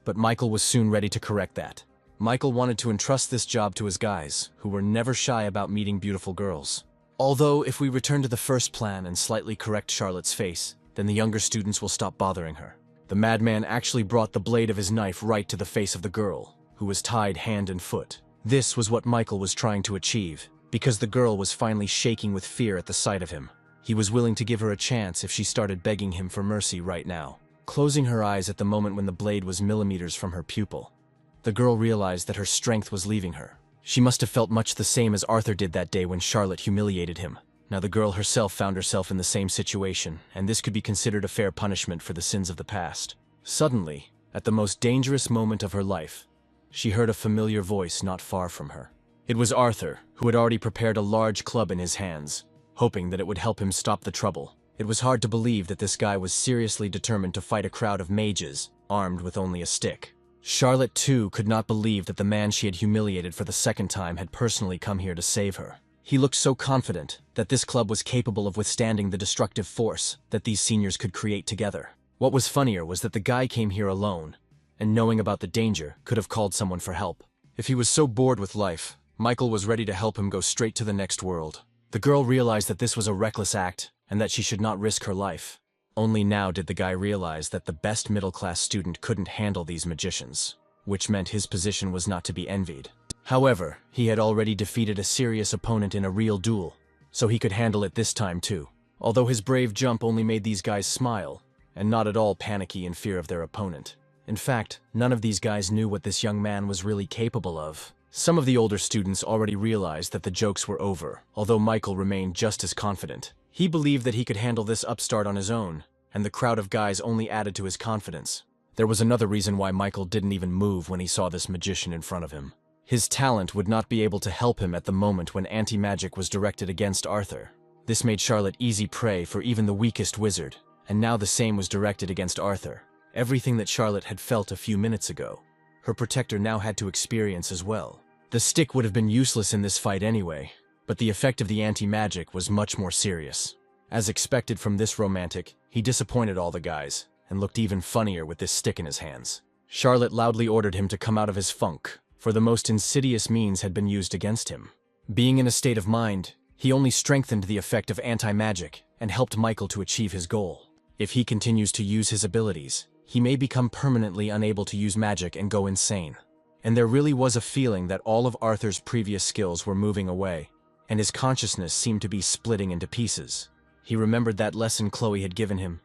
but Michael was soon ready to correct that. Michael wanted to entrust this job to his guys, who were never shy about meeting beautiful girls. Although, if we return to the first plan and slightly correct Charlotte's face, then the younger students will stop bothering her. The madman actually brought the blade of his knife right to the face of the girl, who was tied hand and foot. This was what Michael was trying to achieve, because the girl was finally shaking with fear at the sight of him. He was willing to give her a chance if she started begging him for mercy right now. Closing her eyes at the moment when the blade was millimeters from her pupil, the girl realized that her strength was leaving her. She must have felt much the same as Arthur did that day when Charlotte humiliated him. Now the girl herself found herself in the same situation, and this could be considered a fair punishment for the sins of the past. Suddenly, at the most dangerous moment of her life, she heard a familiar voice not far from her. It was Arthur, who had already prepared a large club in his hands, hoping that it would help him stop the trouble. It was hard to believe that this guy was seriously determined to fight a crowd of mages, armed with only a stick. Charlotte, too, could not believe that the man she had humiliated for the second time had personally come here to save her. He looked so confident that this club was capable of withstanding the destructive force that these seniors could create together. What was funnier was that the guy came here alone, and knowing about the danger, could have called someone for help. If he was so bored with life, Michael was ready to help him go straight to the next world. The girl realized that this was a reckless act, and that she should not risk her life. Only now did the guy realize that the best middle-class student couldn't handle these magicians, which meant his position was not to be envied. However, he had already defeated a serious opponent in a real duel, so he could handle it this time too. Although his brave jump only made these guys smile, and not at all panicky in fear of their opponent. In fact, none of these guys knew what this young man was really capable of. Some of the older students already realized that the jokes were over, although Michael remained just as confident. He believed that he could handle this upstart on his own, and the crowd of guys only added to his confidence. There was another reason why Michael didn't even move when he saw this magician in front of him. His talent would not be able to help him at the moment when anti-magic was directed against Arthur. This made Charlotte easy prey for even the weakest wizard, and now the same was directed against Arthur. Everything that Charlotte had felt a few minutes ago, her protector now had to experience as well. The stick would have been useless in this fight anyway, but the effect of the anti-magic was much more serious. As expected from this romantic, he disappointed all the guys, and looked even funnier with this stick in his hands. Charlotte loudly ordered him to come out of his funk, for the most insidious means had been used against him. Being in a state of mind, he only strengthened the effect of anti-magic and helped Michael to achieve his goal. If he continues to use his abilities, he may become permanently unable to use magic and go insane. And there really was a feeling that all of Arthur's previous skills were moving away, and his consciousness seemed to be splitting into pieces. He remembered that lesson Chloe had given him,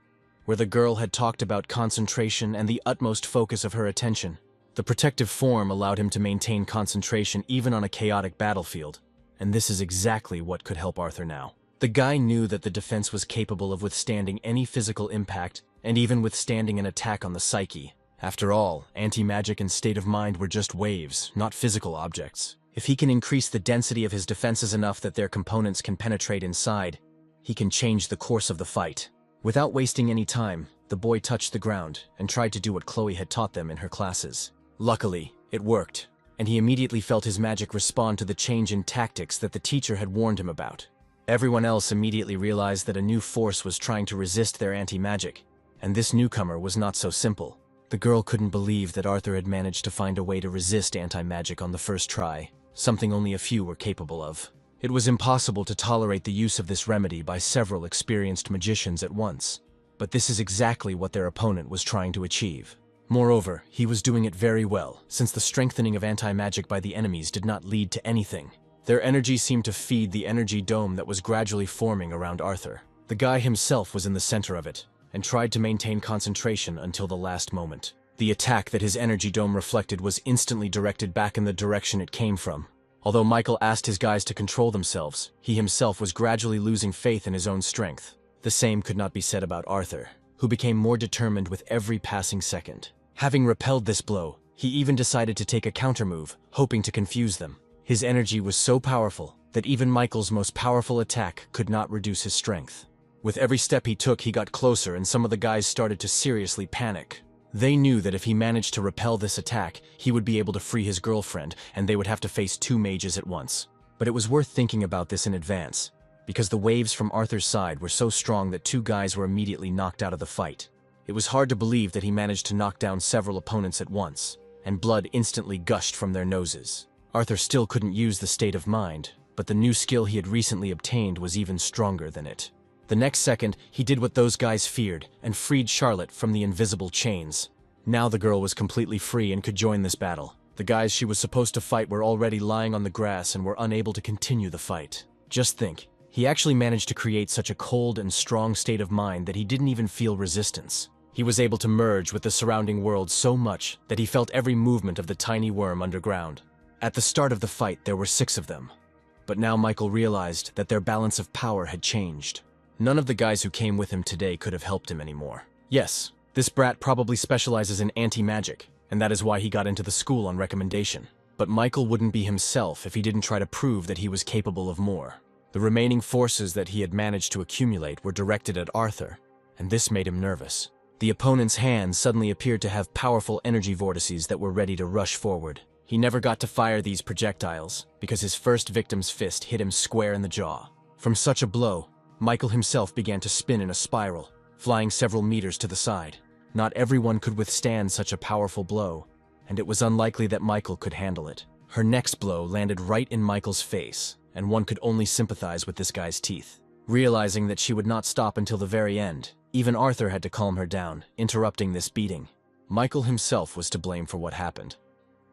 where the girl had talked about concentration and the utmost focus of her attention. The protective form allowed him to maintain concentration even on a chaotic battlefield, and this is exactly what could help Arthur now. The guy knew that the defense was capable of withstanding any physical impact and even withstanding an attack on the psyche. After all, anti-magic and state of mind were just waves, not physical objects. If he can increase the density of his defenses enough that their components can penetrate inside, he can change the course of the fight. Without wasting any time, the boy touched the ground and tried to do what Chloe had taught them in her classes. Luckily, it worked, and he immediately felt his magic respond to the change in tactics that the teacher had warned him about. Everyone else immediately realized that a new force was trying to resist their anti-magic, and this newcomer was not so simple. The girl couldn't believe that Arthur had managed to find a way to resist anti-magic on the first try, something only a few were capable of. It was impossible to tolerate the use of this remedy by several experienced magicians at once, but this is exactly what their opponent was trying to achieve. Moreover, he was doing it very well, since the strengthening of anti-magic by the enemies did not lead to anything. Their energy seemed to feed the energy dome that was gradually forming around Arthur. The guy himself was in the center of it, and tried to maintain concentration until the last moment. The attack that his energy dome reflected was instantly directed back in the direction it came from. Although Michael asked his guys to control themselves, he himself was gradually losing faith in his own strength. The same could not be said about Arthur, who became more determined with every passing second. Having repelled this blow, he even decided to take a countermove, hoping to confuse them. His energy was so powerful that even Michael's most powerful attack could not reduce his strength. With every step he took, he got closer, and some of the guys started to seriously panic. They knew that if he managed to repel this attack, he would be able to free his girlfriend, and they would have to face two mages at once. But it was worth thinking about this in advance, because the waves from Arthur's side were so strong that two guys were immediately knocked out of the fight. It was hard to believe that he managed to knock down several opponents at once. and blood instantly gushed from their noses. Arthur still couldn't use the state of mind, but the new skill he had recently obtained was even stronger than it. The next second, he did what those guys feared and freed Charlotte from the invisible chains. Now the girl was completely free and could join this battle. The guys she was supposed to fight were already lying on the grass and were unable to continue the fight. Just think, he actually managed to create such a cold and strong state of mind that he didn't even feel resistance. He was able to merge with the surrounding world so much that he felt every movement of the tiny worm underground. At the start of the fight, there were 6 of them. But now Michael realized that their balance of power had changed. None of the guys who came with him today could have helped him anymore. Yes, this brat probably specializes in anti-magic, and that is why he got into the school on recommendation. But Michael wouldn't be himself if he didn't try to prove that he was capable of more. The remaining forces that he had managed to accumulate were directed at Arthur, and this made him nervous. The opponent's hands suddenly appeared to have powerful energy vortices that were ready to rush forward. He never got to fire these projectiles, because his first victim's fist hit him square in the jaw. From such a blow, Michael himself began to spin in a spiral, flying several meters to the side. Not everyone could withstand such a powerful blow, and it was unlikely that Michael could handle it. Her next blow landed right in Michael's face, and one could only sympathize with this guy's teeth. Realizing that she would not stop until the very end, even Arthur had to calm her down, interrupting this beating. Michael himself was to blame for what happened.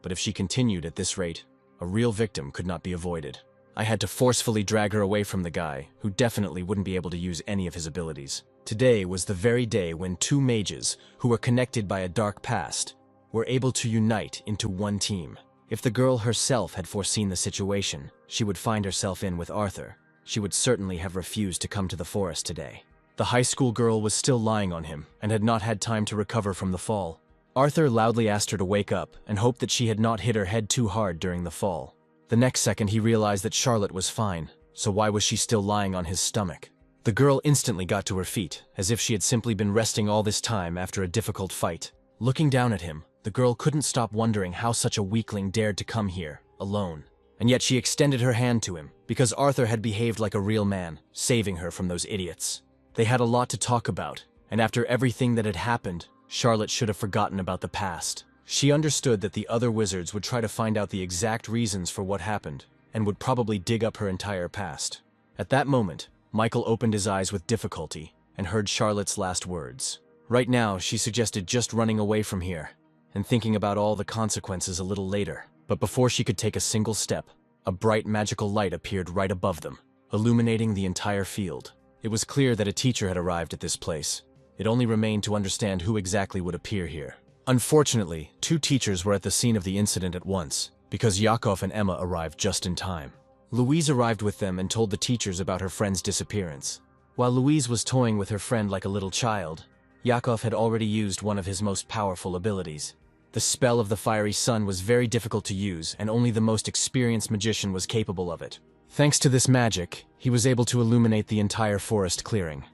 But if she continued at this rate, a real victim could not be avoided. I had to forcefully drag her away from the guy, who definitely wouldn't be able to use any of his abilities. Today was the very day when 2 mages, who were connected by a dark past, were able to unite into one team. If the girl herself had foreseen the situation she would find herself in with Arthur, she would certainly have refused to come to the forest today. The high school girl was still lying on him and had not had time to recover from the fall. Arthur loudly asked her to wake up and hoped that she had not hit her head too hard during the fall. The next second he realized that Charlotte was fine, so why was she still lying on his stomach? The girl instantly got to her feet, as if she had simply been resting all this time after a difficult fight. Looking down at him, the girl couldn't stop wondering how such a weakling dared to come here, alone. And yet she extended her hand to him, because Arthur had behaved like a real man, saving her from those idiots. They had a lot to talk about, and after everything that had happened, Charlotte should have forgotten about the past. She understood that the other wizards would try to find out the exact reasons for what happened, and would probably dig up her entire past. At that moment, Michael opened his eyes with difficulty and heard Charlotte's last words. Right now, she suggested just running away from here and thinking about all the consequences a little later. But before she could take a single step, a bright magical light appeared right above them, illuminating the entire field. It was clear that a teacher had arrived at this place. It only remained to understand who exactly would appear here. Unfortunately, 2 teachers were at the scene of the incident at once, because Yakov and Emma arrived just in time. Louise arrived with them and told the teachers about her friend's disappearance. While Louise was toying with her friend like a little child, Yakov had already used one of his most powerful abilities. The spell of the fiery sun was very difficult to use, and only the most experienced magician was capable of it. Thanks to this magic, he was able to illuminate the entire forest clearing,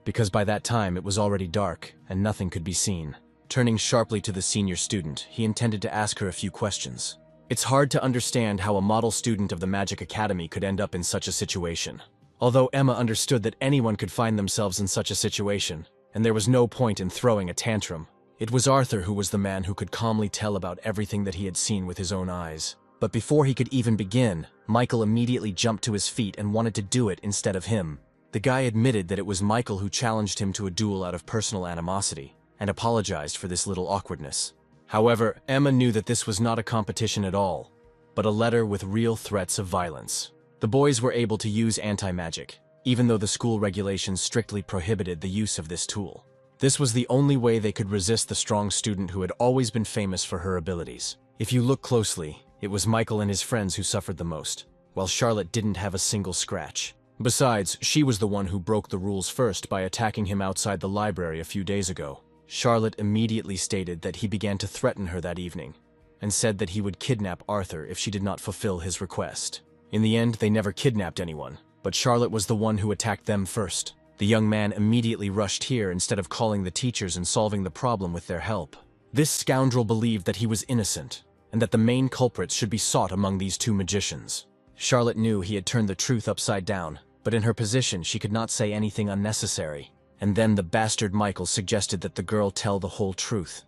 because by that time it was already dark and nothing could be seen. Turning sharply to the senior student, he intended to ask her a few questions. It's hard to understand how a model student of the Magic Academy could end up in such a situation. Although Emma understood that anyone could find themselves in such a situation, and there was no point in throwing a tantrum, it was Arthur who was the man who could calmly tell about everything that he had seen with his own eyes. But before he could even begin, Michael immediately jumped to his feet and wanted to do it instead of him. The guy admitted that it was Michael who challenged him to a duel out of personal animosity, and apologized for this little awkwardness. However, Emma knew that this was not a competition at all, but a letter with real threats of violence. The boys were able to use anti-magic, even though the school regulations strictly prohibited the use of this tool. This was the only way they could resist the strong student who had always been famous for her abilities. If you look closely, it was Michael and his friends who suffered the most, while Charlotte didn't have a single scratch. Besides, she was the one who broke the rules first by attacking him outside the library a few days ago. Charlotte immediately stated that he began to threaten her that evening, and said that he would kidnap Arthur if she did not fulfill his request. In the end, they never kidnapped anyone, but Charlotte was the one who attacked them first. The young man immediately rushed here instead of calling the teachers and solving the problem with their help. This scoundrel believed that he was innocent, and that the main culprits should be sought among these 2 magicians. Charlotte knew he had turned the truth upside down, but in her position she could not say anything unnecessary. And then the bastard Michael suggested that the girl tell the whole truth,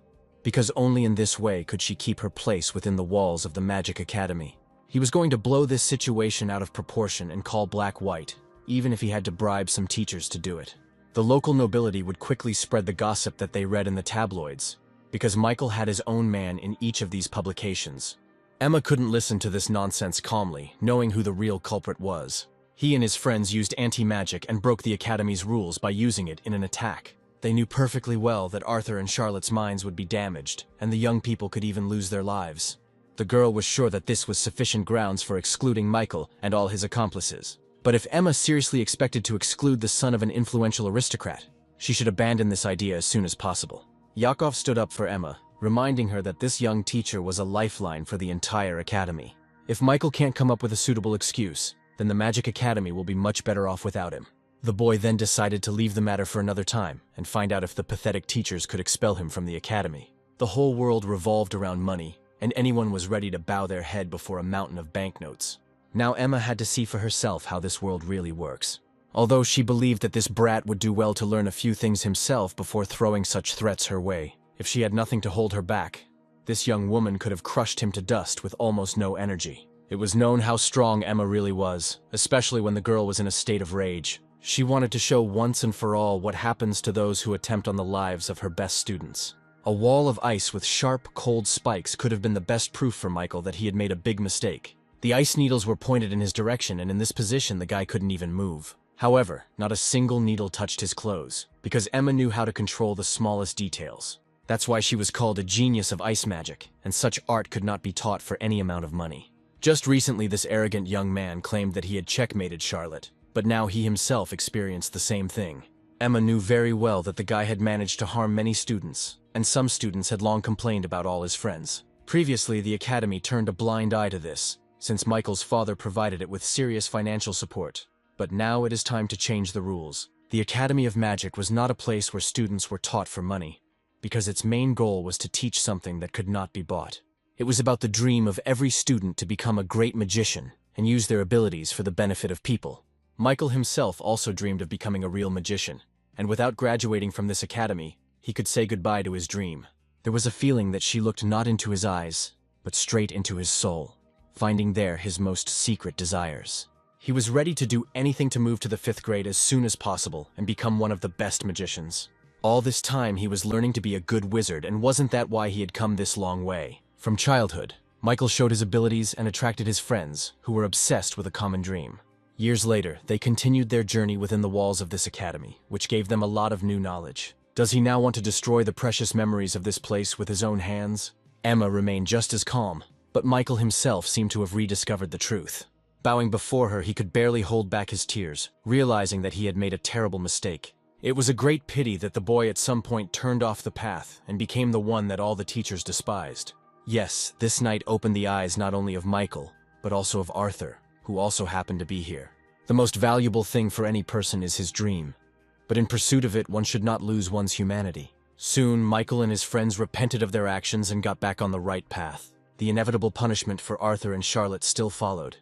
because only in this way could she keep her place within the walls of the Magic Academy. He was going to blow this situation out of proportion and call black white, even if he had to bribe some teachers to do it. The local nobility would quickly spread the gossip that they read in the tabloids, because Michael had his own man in each of these publications. Emma couldn't listen to this nonsense calmly, knowing who the real culprit was. He and his friends used anti-magic and broke the Academy's rules by using it in an attack. They knew perfectly well that Arthur and Charlotte's minds would be damaged, and the young people could even lose their lives. The girl was sure that this was sufficient grounds for excluding Michael and all his accomplices. But if Emma seriously expected to exclude the son of an influential aristocrat, she should abandon this idea as soon as possible. Yakov stood up for Emma, reminding her that this young teacher was a lifeline for the entire academy. If Michael can't come up with a suitable excuse, then the Magic Academy will be much better off without him. The boy then decided to leave the matter for another time and find out if the pathetic teachers could expel him from the academy. The whole world revolved around money, and anyone was ready to bow their head before a mountain of banknotes. Now Emma had to see for herself how this world really works. Although she believed that this brat would do well to learn a few things himself before throwing such threats her way, if she had nothing to hold her back, this young woman could have crushed him to dust with almost no energy. It was known how strong Emma really was, especially when the girl was in a state of rage. She wanted to show once and for all what happens to those who attempt on the lives of her best students. A wall of ice with sharp, cold spikes could have been the best proof for Michael that he had made a big mistake. The ice needles were pointed in his direction, and in this position the guy couldn't even move. However, not a single needle touched his clothes, because Emma knew how to control the smallest details. That's why she was called a genius of ice magic, and such art could not be taught for any amount of money. Just recently, this arrogant young man claimed that he had checkmated Charlotte, but now he himself experienced the same thing. Emma knew very well that the guy had managed to harm many students, and some students had long complained about all his friends. Previously, the academy turned a blind eye to this, since Michael's father provided it with serious financial support. But now it is time to change the rules. The Academy of Magic was not a place where students were taught for money, because its main goal was to teach something that could not be bought. It was about the dream of every student to become a great magician and use their abilities for the benefit of people. Michael himself also dreamed of becoming a real magician, and without graduating from this academy, he could say goodbye to his dream. There was a feeling that she looked not into his eyes, but straight into his soul, finding there his most secret desires. He was ready to do anything to move to the 5th grade as soon as possible and become one of the best magicians. All this time he was learning to be a good wizard, and wasn't that why he had come this long way? From childhood, Michael showed his abilities and attracted his friends, who were obsessed with a common dream. Years later, they continued their journey within the walls of this academy, which gave them a lot of new knowledge. Does he now want to destroy the precious memories of this place with his own hands? Emma remained just as calm, but Michael himself seemed to have rediscovered the truth. Bowing before her, he could barely hold back his tears, realizing that he had made a terrible mistake. It was a great pity that the boy at some point turned off the path and became the one that all the teachers despised. Yes, this night opened the eyes not only of Michael, but also of Arthur, who also happened to be here. The most valuable thing for any person is his dream, but in pursuit of it, one should not lose one's humanity. Soon, Michael and his friends repented of their actions and got back on the right path. The inevitable punishment for Arthur and Charlotte still followed,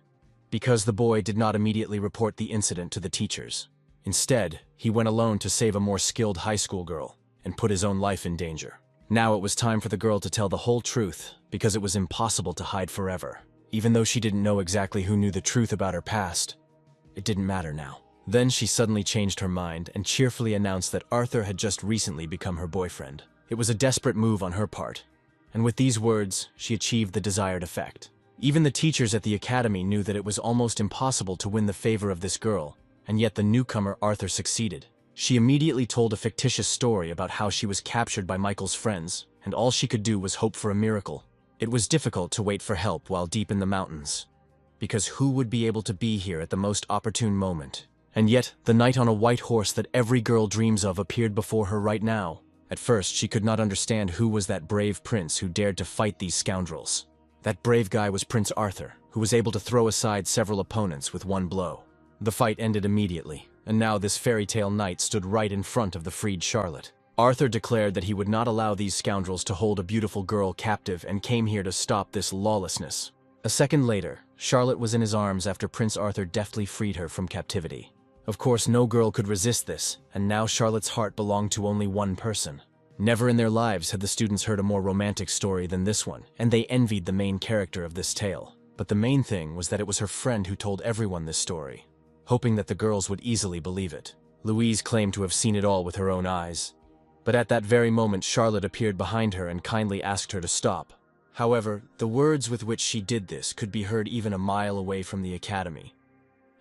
because the boy did not immediately report the incident to the teachers. Instead, he went alone to save a more skilled high school girl and put his own life in danger. Now it was time for the girl to tell the whole truth, because it was impossible to hide forever. Even though she didn't know exactly who knew the truth about her past, it didn't matter now. Then she suddenly changed her mind and cheerfully announced that Arthur had just recently become her boyfriend. It was a desperate move on her part, and with these words, she achieved the desired effect. Even the teachers at the academy knew that it was almost impossible to win the favor of this girl, and yet the newcomer Arthur succeeded. She immediately told a fictitious story about how she was captured by Michael's friends, and all she could do was hope for a miracle. It was difficult to wait for help while deep in the mountains, because who would be able to be here at the most opportune moment? And yet, the knight on a white horse that every girl dreams of appeared before her right now. At first, she could not understand who was that brave prince who dared to fight these scoundrels. That brave guy was Prince Arthur, who was able to throw aside several opponents with one blow. The fight ended immediately, and now this fairy tale knight stood right in front of the freed Charlotte. Arthur declared that he would not allow these scoundrels to hold a beautiful girl captive and came here to stop this lawlessness. A second later, Charlotte was in his arms after Prince Arthur deftly freed her from captivity. Of course, no girl could resist this, and now Charlotte's heart belonged to only one person. Never in their lives had the students heard a more romantic story than this one, and they envied the main character of this tale. But the main thing was that it was her friend who told everyone this story, hoping that the girls would easily believe it. Louise claimed to have seen it all with her own eyes. But at that very moment, Charlotte appeared behind her and kindly asked her to stop. However, the words with which she did this could be heard even a mile away from the academy,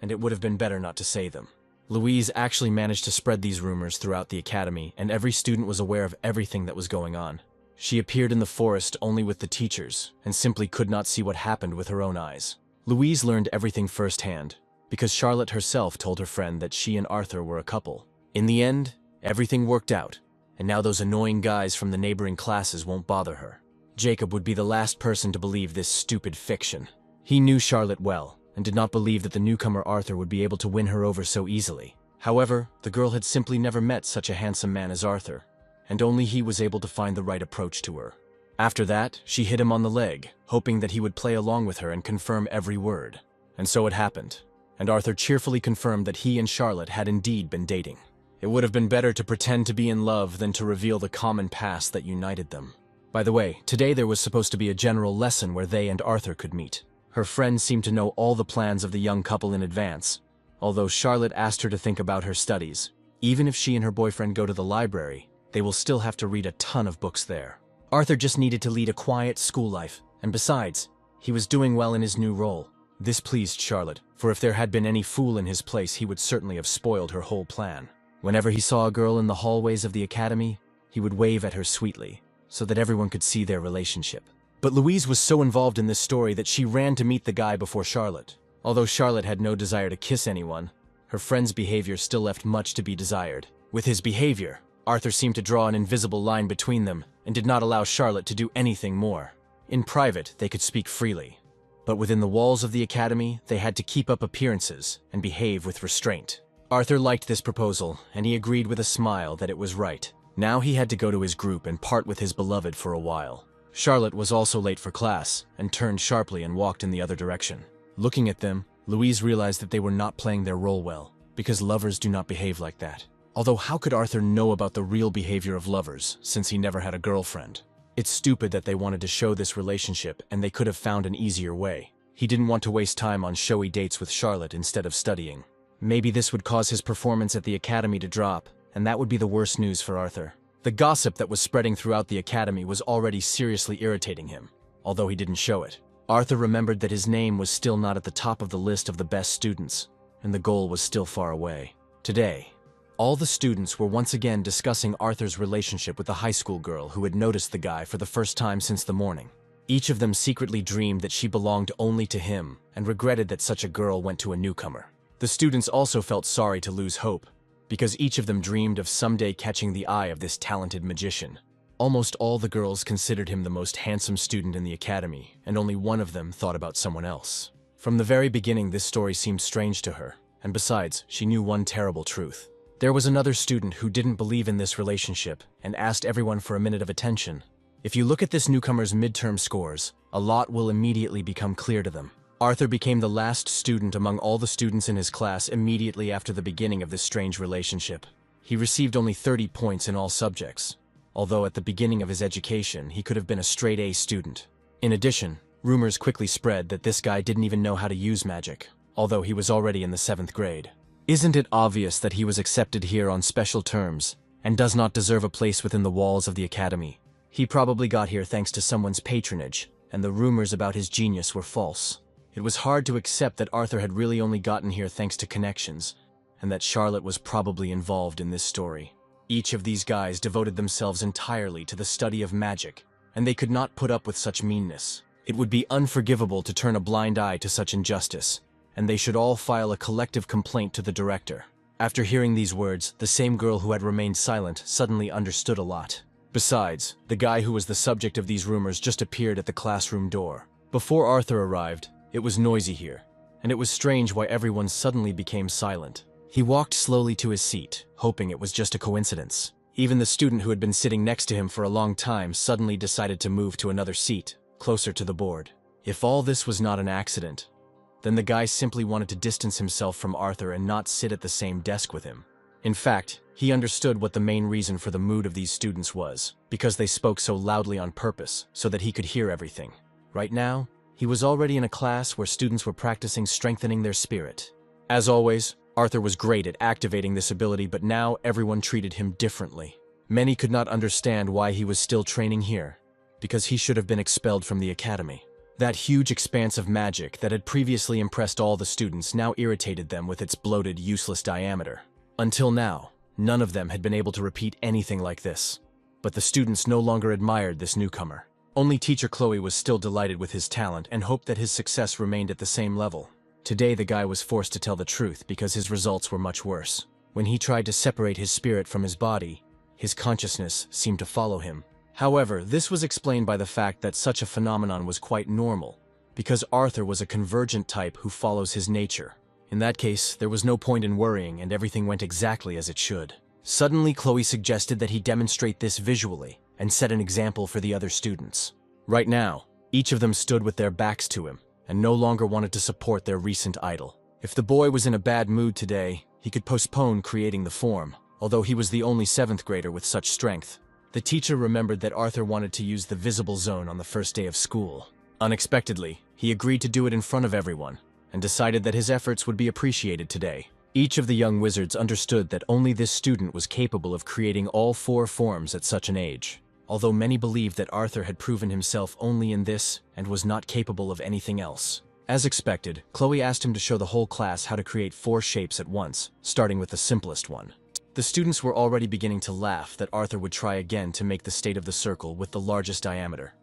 and it would have been better not to say them. Louise actually managed to spread these rumors throughout the academy, and every student was aware of everything that was going on. She appeared in the forest only with the teachers, and simply could not see what happened with her own eyes. Louise learned everything firsthand, because Charlotte herself told her friend that she and Arthur were a couple. In the end, everything worked out, and now those annoying guys from the neighboring classes won't bother her. Jacob would be the last person to believe this stupid fiction. He knew Charlotte well, and did not believe that the newcomer Arthur would be able to win her over so easily. However, the girl had simply never met such a handsome man as Arthur, and only he was able to find the right approach to her. After that, she hit him on the leg, hoping that he would play along with her and confirm every word. And so it happened, and Arthur cheerfully confirmed that he and Charlotte had indeed been dating. It would have been better to pretend to be in love than to reveal the common past that united them. By the way, today there was supposed to be a general lesson where they and Arthur could meet. Her friend seemed to know all the plans of the young couple in advance, although Charlotte asked her to think about her studies. Even if she and her boyfriend go to the library, they will still have to read a ton of books there. Arthur just needed to lead a quiet school life, and besides, he was doing well in his new role. This pleased Charlotte, for if there had been any fool in his place, he would certainly have spoiled her whole plan. Whenever he saw a girl in the hallways of the academy, he would wave at her sweetly, so that everyone could see their relationship. But Louise was so involved in this story that she ran to meet the guy before Charlotte. Although Charlotte had no desire to kiss anyone, her friend's behavior still left much to be desired. With his behavior, Arthur seemed to draw an invisible line between them and did not allow Charlotte to do anything more. In private, they could speak freely, but within the walls of the academy, they had to keep up appearances and behave with restraint. Arthur liked this proposal, and he agreed with a smile that it was right. Now he had to go to his group and part with his beloved for a while. Charlotte was also late for class, and turned sharply and walked in the other direction. Looking at them, Louise realized that they were not playing their role well, because lovers do not behave like that. Although how could Arthur know about the real behavior of lovers, since he never had a girlfriend? It's stupid that they wanted to show this relationship, and they could have found an easier way. He didn't want to waste time on showy dates with Charlotte instead of studying. Maybe this would cause his performance at the academy to drop, and that would be the worst news for Arthur. The gossip that was spreading throughout the academy was already seriously irritating him, although he didn't show it. Arthur remembered that his name was still not at the top of the list of the best students, and the goal was still far away. Today, all the students were once again discussing Arthur's relationship with the high school girl who had noticed the guy for the first time since the morning. Each of them secretly dreamed that she belonged only to him and regretted that such a girl went to a newcomer. The students also felt sorry to lose hope, because each of them dreamed of someday catching the eye of this talented magician. Almost all the girls considered him the most handsome student in the academy, and only one of them thought about someone else. From the very beginning, this story seemed strange to her, and besides, she knew one terrible truth. There was another student who didn't believe in this relationship and asked everyone for a minute of attention. If you look at this newcomer's midterm scores, a lot will immediately become clear to them. Arthur became the last student among all the students in his class immediately after the beginning of this strange relationship. He received only 30 points in all subjects, although at the beginning of his education, he could have been a straight A student. In addition, rumors quickly spread that this guy didn't even know how to use magic, although he was already in the 7th grade. Isn't it obvious that he was accepted here on special terms and does not deserve a place within the walls of the academy? He probably got here thanks to someone's patronage, and the rumors about his genius were false. It was hard to accept that Arthur had really only gotten here thanks to connections, and that Charlotte was probably involved in this story. Each of these guys devoted themselves entirely to the study of magic, and they could not put up with such meanness. It would be unforgivable to turn a blind eye to such injustice, and they should all file a collective complaint to the director. After hearing these words, the same girl who had remained silent suddenly understood a lot. Besides, the guy who was the subject of these rumors just appeared at the classroom door. Before Arthur arrived, it was noisy here, and it was strange why everyone suddenly became silent. He walked slowly to his seat, hoping it was just a coincidence. Even the student who had been sitting next to him for a long time suddenly decided to move to another seat, closer to the board. If all this was not an accident, then the guy simply wanted to distance himself from Arthur and not sit at the same desk with him. In fact, he understood what the main reason for the mood of these students was, because they spoke so loudly on purpose, so that he could hear everything. Right now, he was already in a class where students were practicing strengthening their spirit. As always, Arthur was great at activating this ability, but now everyone treated him differently. Many could not understand why he was still training here, because he should have been expelled from the academy. That huge expanse of magic that had previously impressed all the students now irritated them with its bloated, useless diameter. Until now, none of them had been able to repeat anything like this. But the students no longer admired this newcomer. Only teacher Chloe was still delighted with his talent and hoped that his success remained at the same level. Today the guy was forced to tell the truth because his results were much worse. When he tried to separate his spirit from his body, his consciousness seemed to follow him. However, this was explained by the fact that such a phenomenon was quite normal, because Arthur was a convergent type who follows his nature. In that case, there was no point in worrying and everything went exactly as it should. Suddenly, Chloe suggested that he demonstrate this visually and set an example for the other students. Right now, each of them stood with their backs to him and no longer wanted to support their recent idol. If the boy was in a bad mood today, he could postpone creating the form, although he was the only 7th grader with such strength. The teacher remembered that Arthur wanted to use the visible zone on the first day of school. Unexpectedly, he agreed to do it in front of everyone, and decided that his efforts would be appreciated today. Each of the young wizards understood that only this student was capable of creating all 4 forms at such an age, although many believed that Arthur had proven himself only in this and was not capable of anything else. As expected, Chloe asked him to show the whole class how to create 4 shapes at once, starting with the simplest one. The students were already beginning to laugh that Arthur would try again to make the state of the circle with the largest diameter,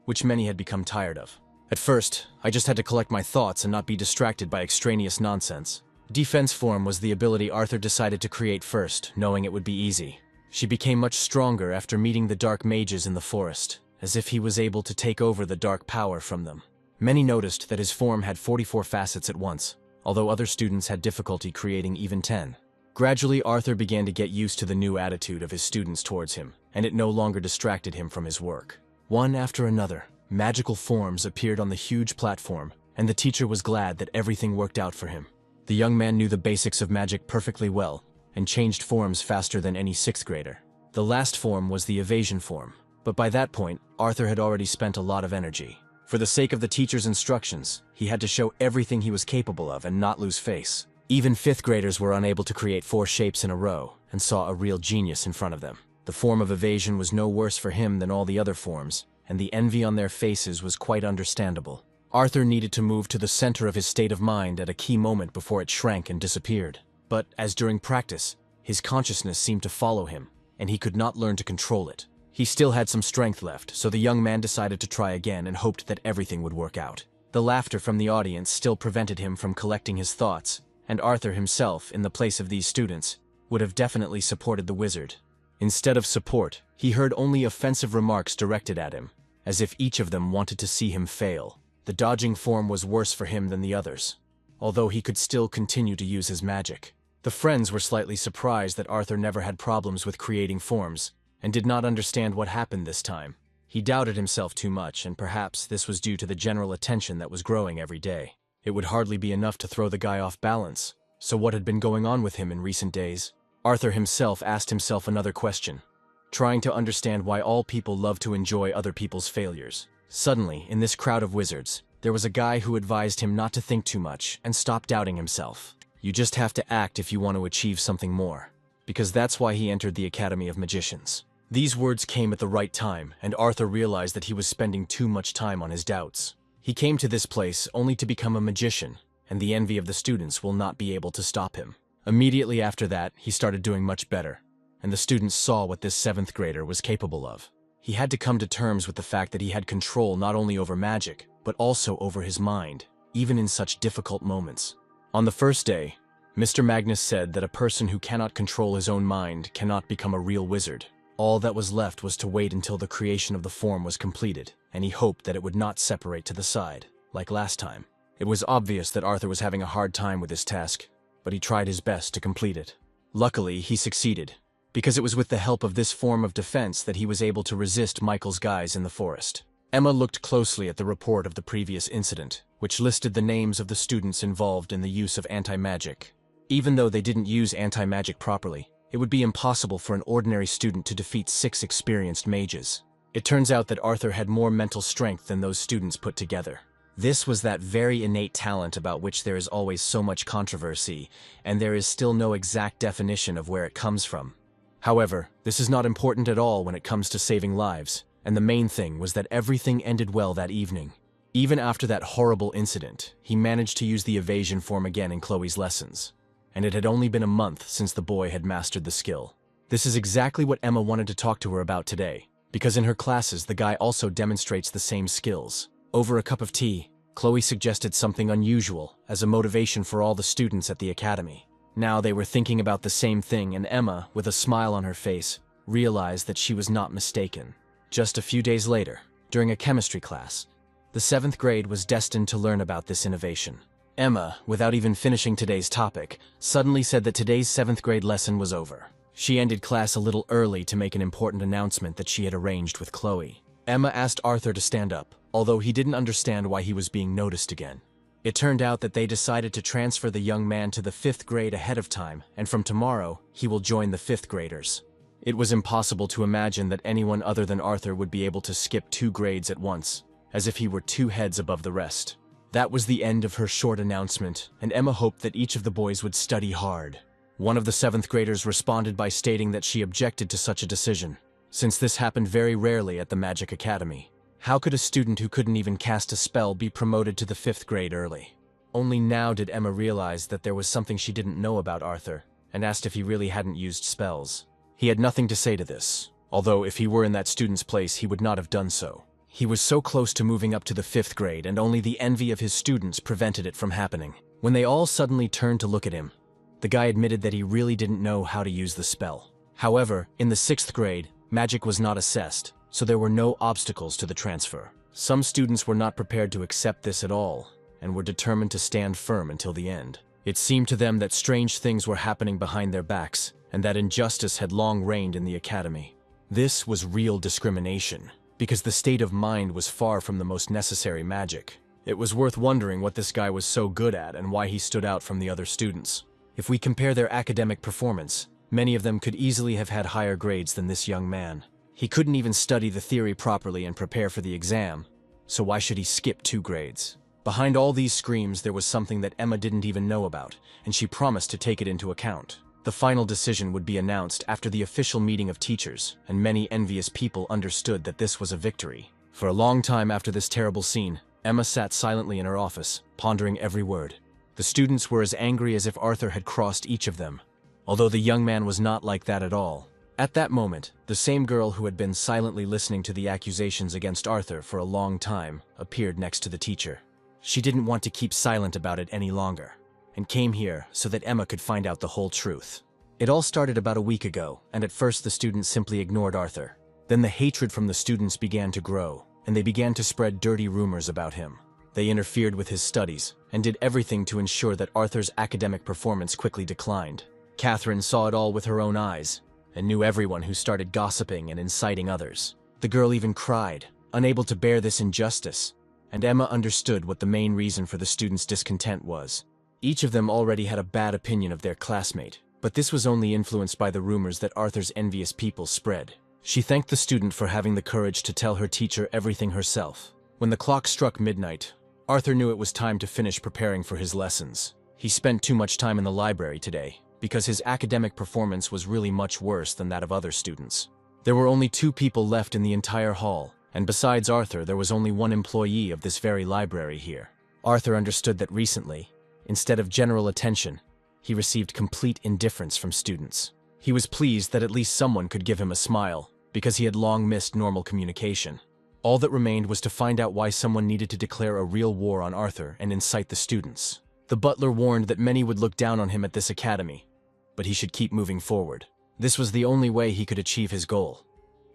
which many had become tired of. At first, I just had to collect my thoughts and not be distracted by extraneous nonsense. Defense form was the ability Arthur decided to create first, knowing it would be easy. She became much stronger after meeting the dark mages in the forest, as if he was able to take over the dark power from them. Many noticed that his form had 44 facets at once, although other students had difficulty creating even 10. Gradually, Arthur began to get used to the new attitude of his students towards him, and it no longer distracted him from his work. One after another, magical forms appeared on the huge platform, and the teacher was glad that everything worked out for him. The young man knew the basics of magic perfectly well, and changed forms faster than any 6th grader. The last form was the evasion form, but by that point, Arthur had already spent a lot of energy. For the sake of the teacher's instructions, he had to show everything he was capable of and not lose face. Even 5th graders were unable to create 4 shapes in a row, and saw a real genius in front of them. The form of evasion was no worse for him than all the other forms, and the envy on their faces was quite understandable. Arthur needed to move to the center of his state of mind at a key moment before it shrank and disappeared. But, as during practice, his consciousness seemed to follow him, and he could not learn to control it. He still had some strength left, so the young man decided to try again and hoped that everything would work out. The laughter from the audience still prevented him from collecting his thoughts, and Arthur himself, in the place of these students, would have definitely supported the wizard. Instead of support, he heard only offensive remarks directed at him, as if each of them wanted to see him fail. The dodging form was worse for him than the others, although he could still continue to use his magic. The friends were slightly surprised that Arthur never had problems with creating forms, and did not understand what happened this time. He doubted himself too much, and perhaps this was due to the general attention that was growing every day. It would hardly be enough to throw the guy off balance. So what had been going on with him in recent days? Arthur himself asked himself another question, trying to understand why all people love to enjoy other people's failures. Suddenly, in this crowd of wizards, there was a guy who advised him not to think too much and stop doubting himself. You just have to act if you want to achieve something more, because that's why he entered the Academy of Magicians. These words came at the right time, and Arthur realized that he was spending too much time on his doubts. He came to this place only to become a magician, and the envy of the students will not be able to stop him. Immediately after that, he started doing much better, and the students saw what this 7th grader was capable of. He had to come to terms with the fact that he had control not only over magic, but also over his mind, even in such difficult moments. On the first day, Mr. Magnus said that a person who cannot control his own mind cannot become a real wizard. All that was left was to wait until the creation of the form was completed, and he hoped that it would not separate to the side, like last time. It was obvious that Arthur was having a hard time with his task, but he tried his best to complete it. Luckily, he succeeded, because it was with the help of this form of defense that he was able to resist Michael's guys in the forest. Emma looked closely at the report of the previous incident, which listed the names of the students involved in the use of anti-magic. Even though they didn't use anti-magic properly, it would be impossible for an ordinary student to defeat 6 experienced mages. It turns out that Arthur had more mental strength than those students put together. This was that very innate talent about which there is always so much controversy, and there is still no exact definition of where it comes from. However, this is not important at all when it comes to saving lives, and the main thing was that everything ended well that evening. Even after that horrible incident, he managed to use the evasion form again in Chloe's lessons, and it had only been a month since the boy had mastered the skill. This is exactly what Emma wanted to talk to her about today, because in her classes the guy also demonstrates the same skills. Over a cup of tea, Chloe suggested something unusual as a motivation for all the students at the academy. Now they were thinking about the same thing, and Emma, with a smile on her face, realized that she was not mistaken. Just a few days later, during a chemistry class, the 7th grade was destined to learn about this innovation. Emma, without even finishing today's topic, suddenly said that today's 7th grade lesson was over. She ended class a little early to make an important announcement that she had arranged with Chloe. Emma asked Arthur to stand up, although he didn't understand why he was being noticed again. It turned out that they decided to transfer the young man to the 5th grade ahead of time, and from tomorrow, he will join the 5th graders. It was impossible to imagine that anyone other than Arthur would be able to skip 2 grades at once, as if he were 2 heads above the rest. That was the end of her short announcement, and Emma hoped that each of the boys would study hard. One of the 7th graders responded by stating that she objected to such a decision, since this happened very rarely at the Magic Academy. How could a student who couldn't even cast a spell be promoted to the 5th grade early? Only now did Emma realize that there was something she didn't know about Arthur, and asked if he really hadn't used spells. He had nothing to say to this, although if he were in that student's place he would not have done so. He was so close to moving up to the 5th grade, and only the envy of his students prevented it from happening. When they all suddenly turned to look at him, the guy admitted that he really didn't know how to use the spell. However, in the 6th grade, magic was not assessed, so there were no obstacles to the transfer. Some students were not prepared to accept this at all, and were determined to stand firm until the end. It seemed to them that strange things were happening behind their backs, and that injustice had long reigned in the academy. This was real discrimination, because the state of mind was far from the most necessary magic. It was worth wondering what this guy was so good at and why he stood out from the other students. If we compare their academic performance, many of them could easily have had higher grades than this young man. He couldn't even study the theory properly and prepare for the exam, so why should he skip 2 grades? Behind all these screams there was something that Emma didn't even know about, and she promised to take it into account. The final decision would be announced after the official meeting of teachers, and many envious people understood that this was a victory. For a long time after this terrible scene, Emma sat silently in her office, pondering every word. The students were as angry as if Arthur had crossed each of them, although the young man was not like that at all. At that moment, the same girl who had been silently listening to the accusations against Arthur for a long time appeared next to the teacher. She didn't want to keep silent about it any longer, and came here so that Emma could find out the whole truth. It all started about a week ago, and at first the students simply ignored Arthur. Then the hatred from the students began to grow, and they began to spread dirty rumors about him. They interfered with his studies, and did everything to ensure that Arthur's academic performance quickly declined. Catherine saw it all with her own eyes, and knew everyone who started gossiping and inciting others. The girl even cried, unable to bear this injustice, and Emma understood what the main reason for the students' discontent was. Each of them already had a bad opinion of their classmate, but this was only influenced by the rumors that Arthur's envious people spread. She thanked the student for having the courage to tell her teacher everything herself. When the clock struck midnight, Arthur knew it was time to finish preparing for his lessons. He spent too much time in the library today, because his academic performance was really much worse than that of other students. There were only 2 people left in the entire hall, and besides Arthur, there was only 1 employee of this very library here. Arthur understood that recently, instead of general attention, he received complete indifference from students. He was pleased that at least someone could give him a smile, because he had long missed normal communication. All that remained was to find out why someone needed to declare a real war on Arthur and incite the students. The butler warned that many would look down on him at this academy, but he should keep moving forward. This was the only way he could achieve his goal.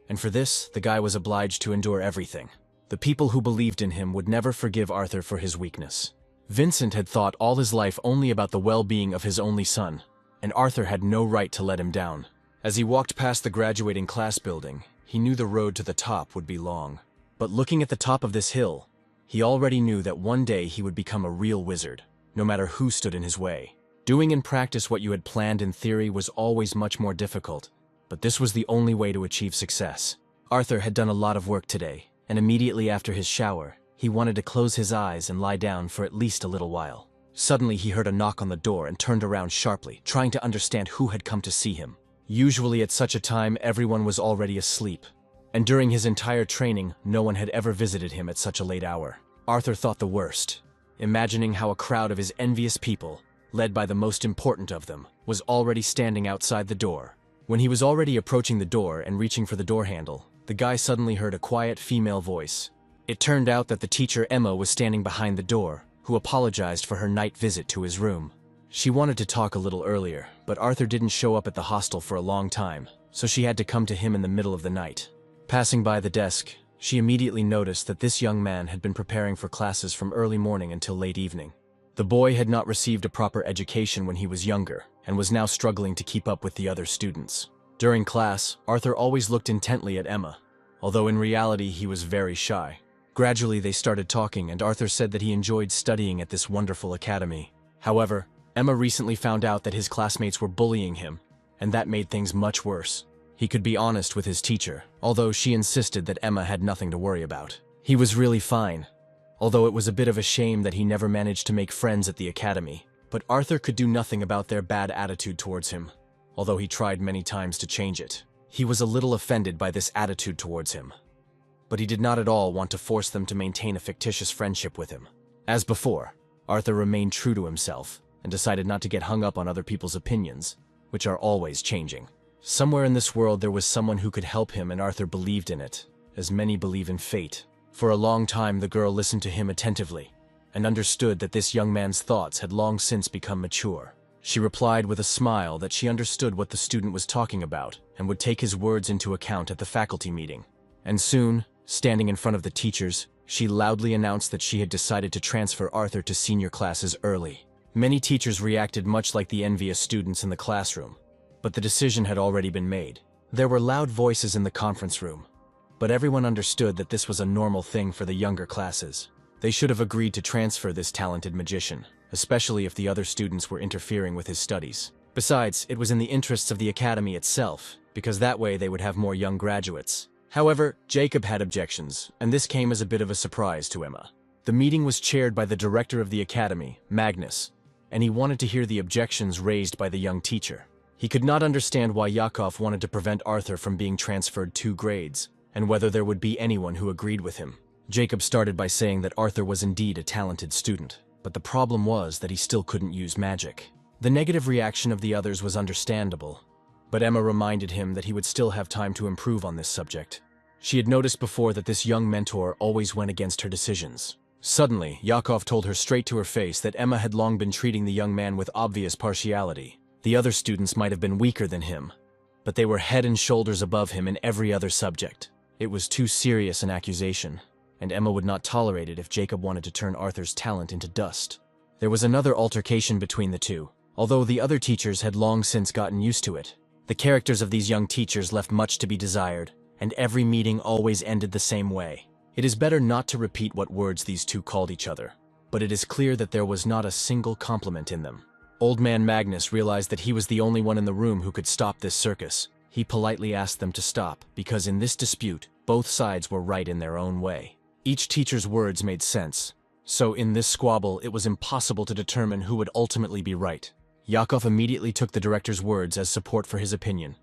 And for this, the guy was obliged to endure everything. The people who believed in him would never forgive Arthur for his weakness. Vincent had thought all his life only about the well-being of his only son, and Arthur had no right to let him down. As he walked past the graduating class building, he knew the road to the top would be long. But looking at the top of this hill, he already knew that one day he would become a real wizard, no matter who stood in his way. Doing in practice what you had planned in theory was always much more difficult, but this was the only way to achieve success. Arthur had done a lot of work today, and immediately after his shower, he wanted to close his eyes and lie down for at least a little while. Suddenly he heard a knock on the door and turned around sharply, trying to understand who had come to see him. Usually at such a time everyone was already asleep, and during his entire training no one had ever visited him at such a late hour. Arthur thought the worst, imagining how a crowd of his envious people, led by the most important of them, was already standing outside the door. When he was already approaching the door and reaching for the door handle, the guy suddenly heard a quiet female voice. It turned out that the teacher Emma was standing behind the door, who apologized for her night visit to his room. She wanted to talk a little earlier, but Arthur didn't show up at the hostel for a long time, so she had to come to him in the middle of the night. Passing by the desk, she immediately noticed that this young man had been preparing for classes from early morning until late evening. The boy had not received a proper education when he was younger, and was now struggling to keep up with the other students. During class, Arthur always looked intently at Emma, although in reality he was very shy. Gradually they started talking, and Arthur said that he enjoyed studying at this wonderful academy. However, Emma recently found out that his classmates were bullying him, and that made things much worse. He could be honest with his teacher, although she insisted that Emma had nothing to worry about. He was really fine, although it was a bit of a shame that he never managed to make friends at the academy. But Arthur could do nothing about their bad attitude towards him, although he tried many times to change it. He was a little offended by this attitude towards him, but he did not at all want to force them to maintain a fictitious friendship with him. As before, Arthur remained true to himself and decided not to get hung up on other people's opinions, which are always changing. Somewhere in this world there was someone who could help him, and Arthur believed in it, as many believe in fate. For a long time the girl listened to him attentively, and understood that this young man's thoughts had long since become mature. She replied with a smile that she understood what the student was talking about, and would take his words into account at the faculty meeting. And soon, standing in front of the teachers, she loudly announced that she had decided to transfer Arthur to senior classes early. Many teachers reacted much like the envious students in the classroom, but the decision had already been made. There were loud voices in the conference room, but everyone understood that this was a normal thing for the younger classes. They should have agreed to transfer this talented magician, especially if the other students were interfering with his studies. Besides, it was in the interests of the academy itself, because that way they would have more young graduates. However, Jacob had objections, and this came as a bit of a surprise to Emma. The meeting was chaired by the director of the academy, Magnus, and he wanted to hear the objections raised by the young teacher. He could not understand why Yakov wanted to prevent Arthur from being transferred 2 grades, and whether there would be anyone who agreed with him. Jacob started by saying that Arthur was indeed a talented student, but the problem was that he still couldn't use magic. The negative reaction of the others was understandable, but Emma reminded him that he would still have time to improve on this subject. She had noticed before that this young mentor always went against her decisions. Suddenly, Yakov told her straight to her face that Emma had long been treating the young man with obvious partiality. The other students might have been weaker than him, but they were head and shoulders above him in every other subject. It was too serious an accusation, and Emma would not tolerate it if Jacob wanted to turn Arthur's talent into dust. There was another altercation between the two, although the other teachers had long since gotten used to it. The characters of these young teachers left much to be desired, and every meeting always ended the same way. It is better not to repeat what words these two called each other, but it is clear that there was not a single compliment in them. Old man Magnus realized that he was the only one in the room who could stop this circus. He politely asked them to stop, because in this dispute, both sides were right in their own way. Each teacher's words made sense, so in this squabble it was impossible to determine who would ultimately be right. Yakov immediately took the director's words as support for his opinion,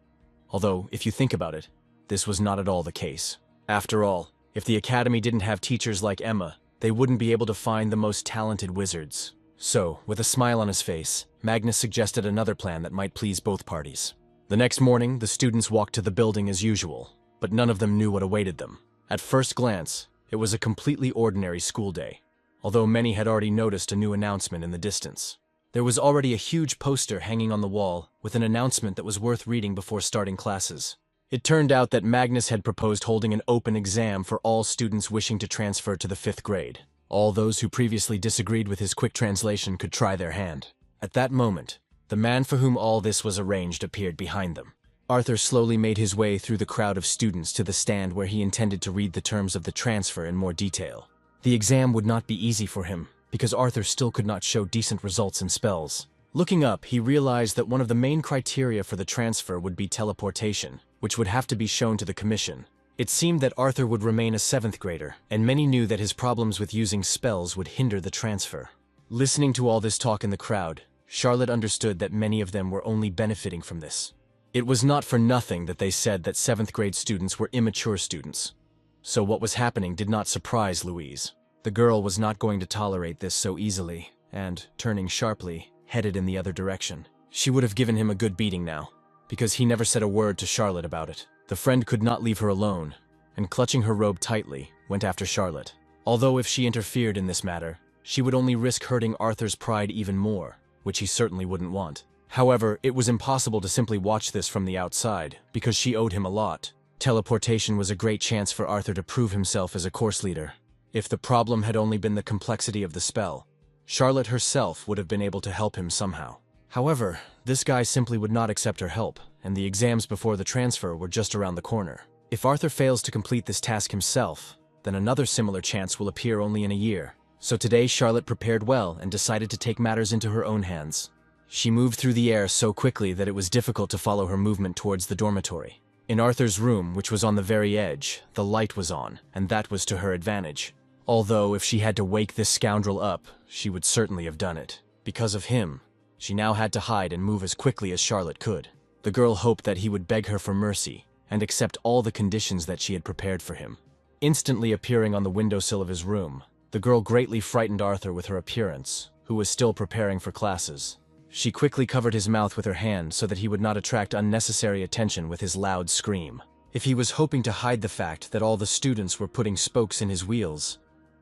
although, if you think about it, this was not at all the case. After all, if the academy didn't have teachers like Emma, they wouldn't be able to find the most talented wizards. So, with a smile on his face, Magnus suggested another plan that might please both parties. The next morning, the students walked to the building as usual, but none of them knew what awaited them. At first glance, it was a completely ordinary school day, although many had already noticed a new announcement in the distance. There was already a huge poster hanging on the wall with an announcement that was worth reading before starting classes. It turned out that Magnus had proposed holding an open exam for all students wishing to transfer to the 5th grade. All those who previously disagreed with his quick translation could try their hand. At that moment, the man for whom all this was arranged appeared behind them. Arthur slowly made his way through the crowd of students to the stand where he intended to read the terms of the transfer in more detail. The exam would not be easy for him, because Arthur still could not show decent results in spells. Looking up, he realized that one of the main criteria for the transfer would be teleportation, which would have to be shown to the commission. It seemed that Arthur would remain a 7th grader, and many knew that his problems with using spells would hinder the transfer. Listening to all this talk in the crowd, Charlotte understood that many of them were only benefiting from this. It was not for nothing that they said that 7th grade students were immature students. So what was happening did not surprise Louise. The girl was not going to tolerate this so easily, and, turning sharply, headed in the other direction. She would have given him a good beating now, because he never said a word to Charlotte about it. The friend could not leave her alone, and clutching her robe tightly, went after Charlotte. Although if she interfered in this matter, she would only risk hurting Arthur's pride even more, which he certainly wouldn't want. However, it was impossible to simply watch this from the outside, because she owed him a lot. Teleportation was a great chance for Arthur to prove himself as a course leader. If the problem had only been the complexity of the spell, Charlotte herself would have been able to help him somehow. However, this guy simply would not accept her help, and the exams before the transfer were just around the corner. If Arthur fails to complete this task himself, then another similar chance will appear only in a year. So today Charlotte prepared well and decided to take matters into her own hands. She moved through the air so quickly that it was difficult to follow her movement towards the dormitory. In Arthur's room, which was on the very edge, the light was on, and that was to her advantage. Although if she had to wake this scoundrel up, she would certainly have done it. Because of him, she now had to hide and move as quickly as Charlotte could. The girl hoped that he would beg her for mercy and accept all the conditions that she had prepared for him. Instantly appearing on the windowsill of his room, the girl greatly frightened Arthur with her appearance, who was still preparing for classes. She quickly covered his mouth with her hand so that he would not attract unnecessary attention with his loud scream. If he was hoping to hide the fact that all the students were putting spokes in his wheels,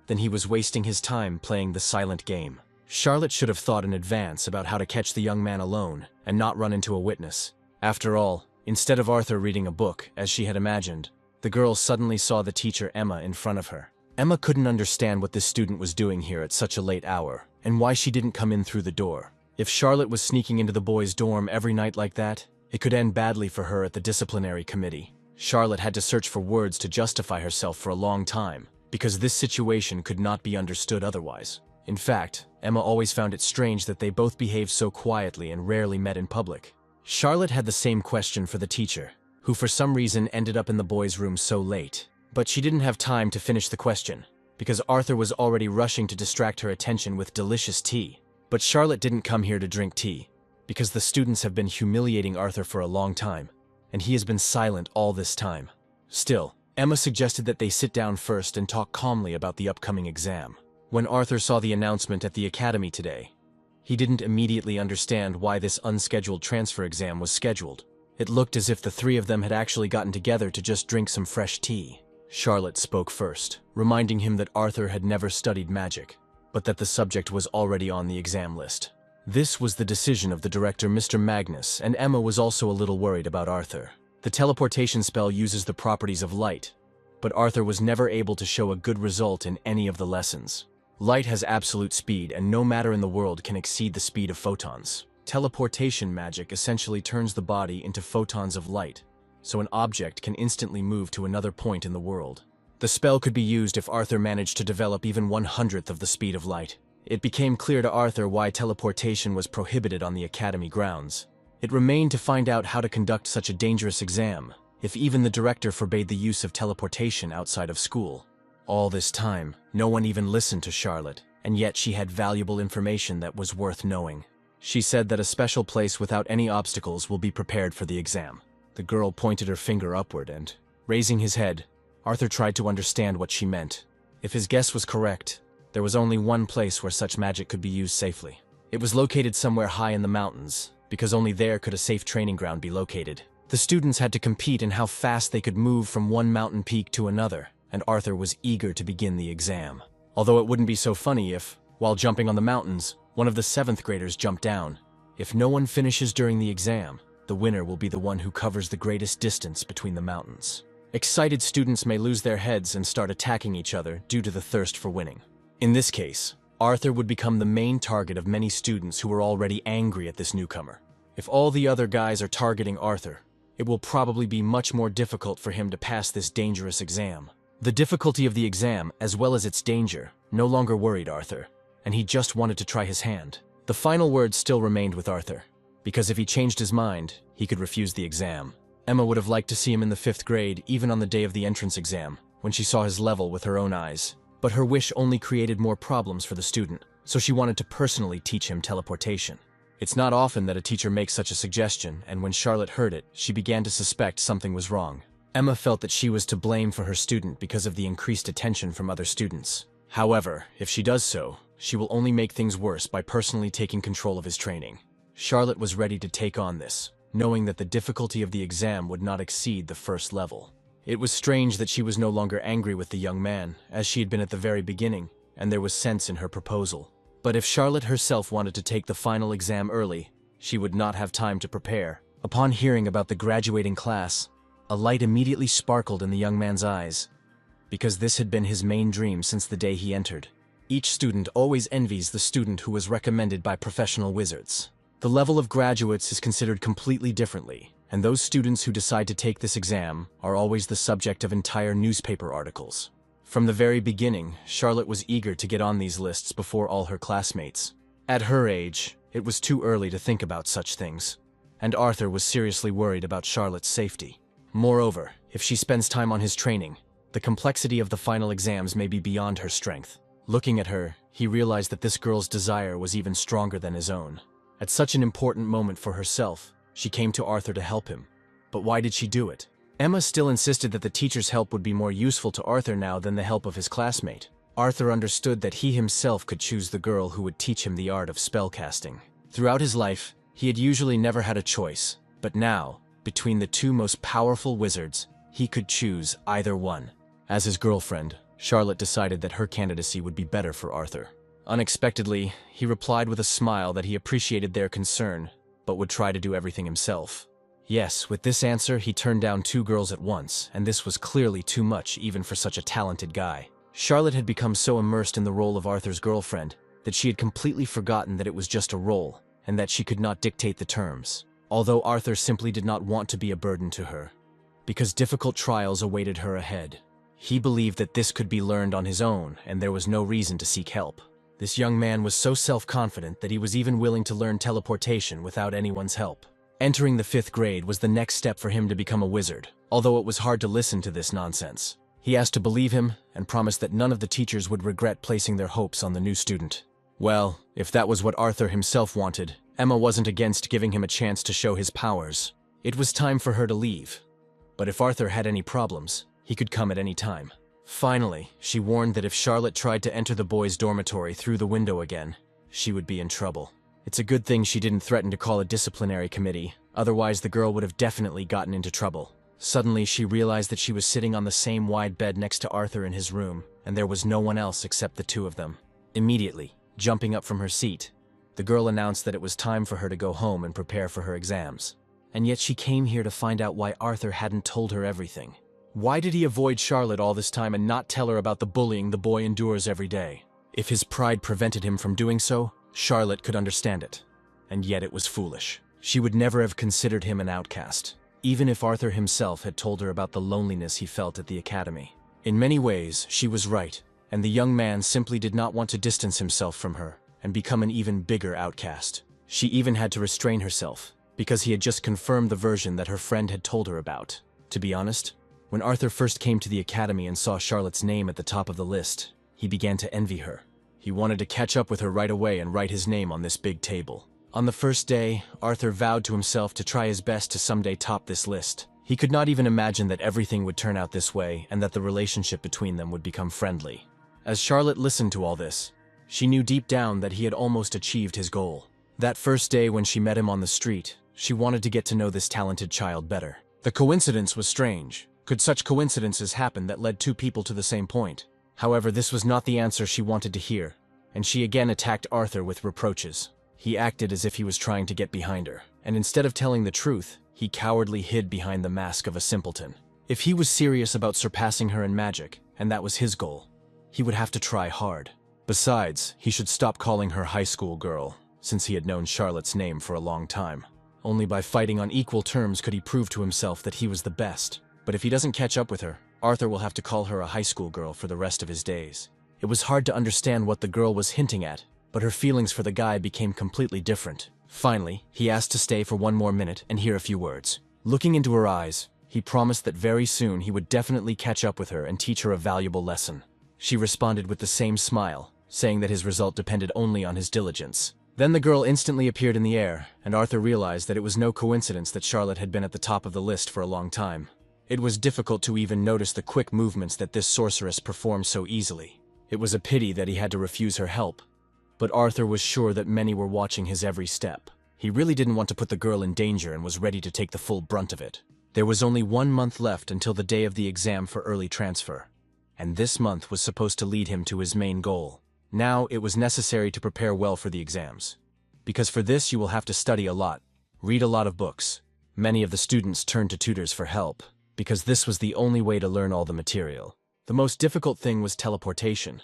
then he was wasting his time playing the silent game. Charlotte should have thought in advance about how to catch the young man alone and not run into a witness. After all, instead of Arthur reading a book, as she had imagined, the girl suddenly saw the teacher Emma in front of her. Emma couldn't understand what this student was doing here at such a late hour, and why she didn't come in through the door. If Charlotte was sneaking into the boys' dorm every night like that, it could end badly for her at the disciplinary committee. Charlotte had to search for words to justify herself for a long time, because this situation could not be understood otherwise. In fact, Emma always found it strange that they both behaved so quietly and rarely met in public. Charlotte had the same question for the teacher, who for some reason ended up in the boys' room so late. But she didn't have time to finish the question, because Arthur was already rushing to distract her attention with delicious tea. But Charlotte didn't come here to drink tea, because the students have been humiliating Arthur for a long time, and he has been silent all this time. Still, Emma suggested that they sit down first and talk calmly about the upcoming exam. When Arthur saw the announcement at the academy today, he didn't immediately understand why this unscheduled transfer exam was scheduled. It looked as if the three of them had actually gotten together to just drink some fresh tea. Charlotte spoke first, reminding him that Arthur had never studied magic, but that the subject was already on the exam list. This was the decision of the director, Mr. Magnus, and Emma was also a little worried about Arthur. The teleportation spell uses the properties of light, but Arthur was never able to show a good result in any of the lessons. Light has absolute speed, and no matter in the world can exceed the speed of photons. Teleportation magic essentially turns the body into photons of light, so an object can instantly move to another point in the world. The spell could be used if Arthur managed to develop even 1/100th of the speed of light. It became clear to Arthur why teleportation was prohibited on the academy grounds. It remained to find out how to conduct such a dangerous exam, if even the director forbade the use of teleportation outside of school. All this time, no one even listened to Charlotte, and yet she had valuable information that was worth knowing. She said that a special place without any obstacles will be prepared for the exam. The girl pointed her finger upward and, raising his head, Arthur tried to understand what she meant. If his guess was correct, there was only one place where such magic could be used safely. It was located somewhere high in the mountains, because only there could a safe training ground be located. The students had to compete in how fast they could move from one mountain peak to another, and Arthur was eager to begin the exam. Although it wouldn't be so funny if, while jumping on the mountains, one of the 7th graders jumped down. If no one finishes during the exam, the winner will be the one who covers the greatest distance between the mountains. Excited students may lose their heads and start attacking each other due to the thirst for winning. In this case, Arthur would become the main target of many students who were already angry at this newcomer. If all the other guys are targeting Arthur, it will probably be much more difficult for him to pass this dangerous exam. The difficulty of the exam, as well as its danger, no longer worried Arthur, and he just wanted to try his hand. The final word still remained with Arthur, because if he changed his mind, he could refuse the exam. Emma would have liked to see him in the 5th grade even on the day of the entrance exam, when she saw his level with her own eyes. But her wish only created more problems for the student, so she wanted to personally teach him teleportation. It's not often that a teacher makes such a suggestion, and when Charlotte heard it, she began to suspect something was wrong. Emma felt that she was to blame for her student because of the increased attention from other students. However, if she does so, she will only make things worse by personally taking control of his training. Charlotte was ready to take on this, knowing that the difficulty of the exam would not exceed the 1st level. It was strange that she was no longer angry with the young man, as she had been at the very beginning, and there was sense in her proposal. But if Charlotte herself wanted to take the final exam early, she would not have time to prepare. Upon hearing about the graduating class, a light immediately sparkled in the young man's eyes, because this had been his main dream since the day he entered. Each student always envies the student who was recommended by professional wizards. The level of graduates is considered completely differently, and those students who decide to take this exam are always the subject of entire newspaper articles. From the very beginning, Charlotte was eager to get on these lists before all her classmates. At her age, it was too early to think about such things, and Arthur was seriously worried about Charlotte's safety. Moreover, if she spends time on his training, the complexity of the final exams may be beyond her strength. Looking at her, he realized that this girl's desire was even stronger than his own. At such an important moment for herself, she came to Arthur to help him. But why did she do it? Emma still insisted that the teacher's help would be more useful to Arthur now than the help of his classmate. Arthur understood that he himself could choose the girl who would teach him the art of spellcasting. Throughout his life, he had usually never had a choice, but now, between the two most powerful wizards, he could choose either one. As his girlfriend, Charlotte decided that her candidacy would be better for Arthur. Unexpectedly, he replied with a smile that he appreciated their concern, but would try to do everything himself. Yes, with this answer, he turned down 2 girls at once, and this was clearly too much even for such a talented guy. Charlotte had become so immersed in the role of Arthur's girlfriend that she had completely forgotten that it was just a role, and that she could not dictate the terms. Although Arthur simply did not want to be a burden to her, because difficult trials awaited her ahead. He believed that this could be learned on his own, and there was no reason to seek help. This young man was so self-confident that he was even willing to learn teleportation without anyone's help. Entering the 5th grade was the next step for him to become a wizard, although it was hard to listen to this nonsense. He asked to believe him and promised that none of the teachers would regret placing their hopes on the new student. Well, if that was what Arthur himself wanted, Emma wasn't against giving him a chance to show his powers. It was time for her to leave. But if Arthur had any problems, he could come at any time. Finally, she warned that if Charlotte tried to enter the boys' dormitory through the window again, she would be in trouble. It's a good thing she didn't threaten to call a disciplinary committee, otherwise the girl would have definitely gotten into trouble. Suddenly, she realized that she was sitting on the same wide bed next to Arthur in his room, and there was no one else except the 2 of them. Immediately, jumping up from her seat, the girl announced that it was time for her to go home and prepare for her exams. And yet she came here to find out why Arthur hadn't told her everything. Why did he avoid Charlotte all this time and not tell her about the bullying the boy endures every day? If his pride prevented him from doing so, Charlotte could understand it. And yet it was foolish. She would never have considered him an outcast, even if Arthur himself had told her about the loneliness he felt at the academy. In many ways, she was right, and the young man simply did not want to distance himself from her and become an even bigger outcast. She even had to restrain herself, because he had just confirmed the version that her friend had told her about. To be honest, when Arthur first came to the academy and saw Charlotte's name at the top of the list, he began to envy her. He wanted to catch up with her right away and write his name on this big table. On the first day, Arthur vowed to himself to try his best to someday top this list. He could not even imagine that everything would turn out this way and that the relationship between them would become friendly. As Charlotte listened to all this, she knew deep down that he had almost achieved his goal. That first day when she met him on the street, she wanted to get to know this talented child better. The coincidence was strange. Could such coincidences happen that led 2 people to the same point? However, this was not the answer she wanted to hear, and she again attacked Arthur with reproaches. He acted as if he was trying to get behind her, and instead of telling the truth, he cowardly hid behind the mask of a simpleton. If he was serious about surpassing her in magic, and that was his goal, he would have to try hard. Besides, he should stop calling her high school girl, since he had known Charlotte's name for a long time. Only by fighting on equal terms could he prove to himself that he was the best. But if he doesn't catch up with her, Arthur will have to call her a high school girl for the rest of his days. It was hard to understand what the girl was hinting at, but her feelings for the guy became completely different. Finally, he asked to stay for one more minute and hear a few words. Looking into her eyes, he promised that very soon he would definitely catch up with her and teach her a valuable lesson. She responded with the same smile, saying that his result depended only on his diligence. Then the girl instantly appeared in the air, and Arthur realized that it was no coincidence that Charlotte had been at the top of the list for a long time. It was difficult to even notice the quick movements that this sorceress performed so easily. It was a pity that he had to refuse her help, but Arthur was sure that many were watching his every step. He really didn't want to put the girl in danger and was ready to take the full brunt of it. There was only 1 month left until the day of the exam for early transfer, and this month was supposed to lead him to his main goal. Now it was necessary to prepare well for the exams, because for this you will have to study a lot, read a lot of books. Many of the students turned to tutors for help, because this was the only way to learn all the material. The most difficult thing was teleportation,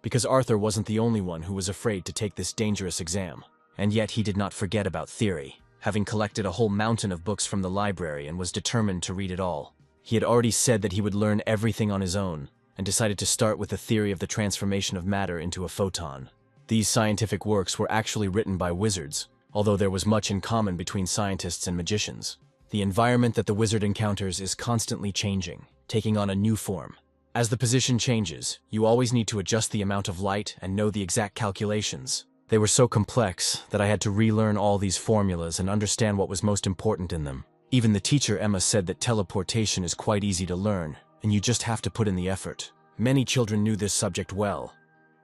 because Arthur wasn't the only one who was afraid to take this dangerous exam. And yet he did not forget about theory, having collected a whole mountain of books from the library and was determined to read it all. He had already said that he would learn everything on his own, and decided to start with the theory of the transformation of matter into a photon. These scientific works were actually written by wizards, although there was much in common between scientists and magicians. The environment that the wizard encounters is constantly changing, taking on a new form. As the position changes, you always need to adjust the amount of light and know the exact calculations. They were so complex that I had to relearn all these formulas and understand what was most important in them. Even the teacher Emma said that teleportation is quite easy to learn, and you just have to put in the effort. Many children knew this subject well,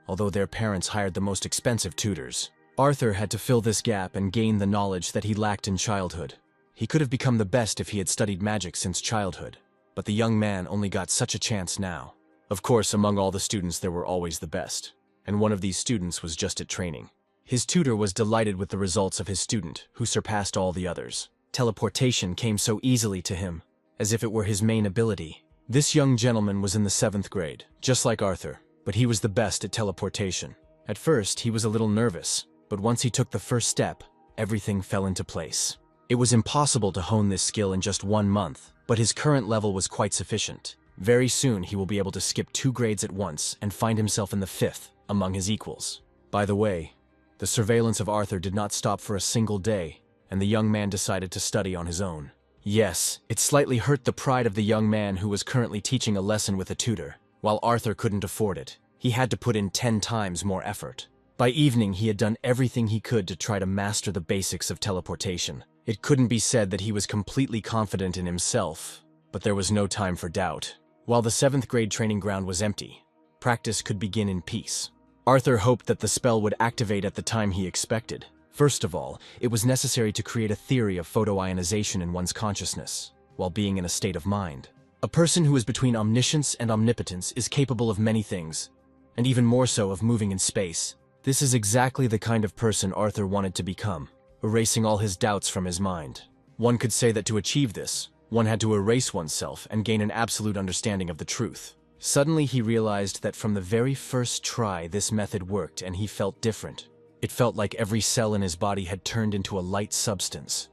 although their parents hired the most expensive tutors. Arthur had to fill this gap and gain the knowledge that he lacked in childhood. He could have become the best if he had studied magic since childhood, but the young man only got such a chance now. Of course, among all the students there were always the best, and one of these students was just at training. His tutor was delighted with the results of his student, who surpassed all the others. Teleportation came so easily to him, as if it were his main ability. This young gentleman was in the 7th grade, just like Arthur, but he was the best at teleportation. At first, he was a little nervous, but once he took the first step, everything fell into place. It was impossible to hone this skill in just 1 month, but his current level was quite sufficient. Very soon, he will be able to skip 2 grades at once and find himself in the 5th, among his equals. By the way, the surveillance of Arthur did not stop for a single day, and the young man decided to study on his own. Yes, it slightly hurt the pride of the young man who was currently teaching a lesson with a tutor. While Arthur couldn't afford it, he had to put in 10 times more effort. By evening, he had done everything he could to try to master the basics of teleportation. It couldn't be said that he was completely confident in himself, but there was no time for doubt. While the 7th grade training ground was empty, practice could begin in peace. Arthur hoped that the spell would activate at the time he expected. First of all, it was necessary to create a theory of photoionization in one's consciousness, while being in a state of mind. A person who is between omniscience and omnipotence is capable of many things, and even more so of moving in space. This is exactly the kind of person Arthur wanted to become, erasing all his doubts from his mind. One could say that to achieve this, one had to erase oneself and gain an absolute understanding of the truth. Suddenly he realized that from the very first try this method worked, and he felt different. It felt like every cell in his body had turned into a light substance,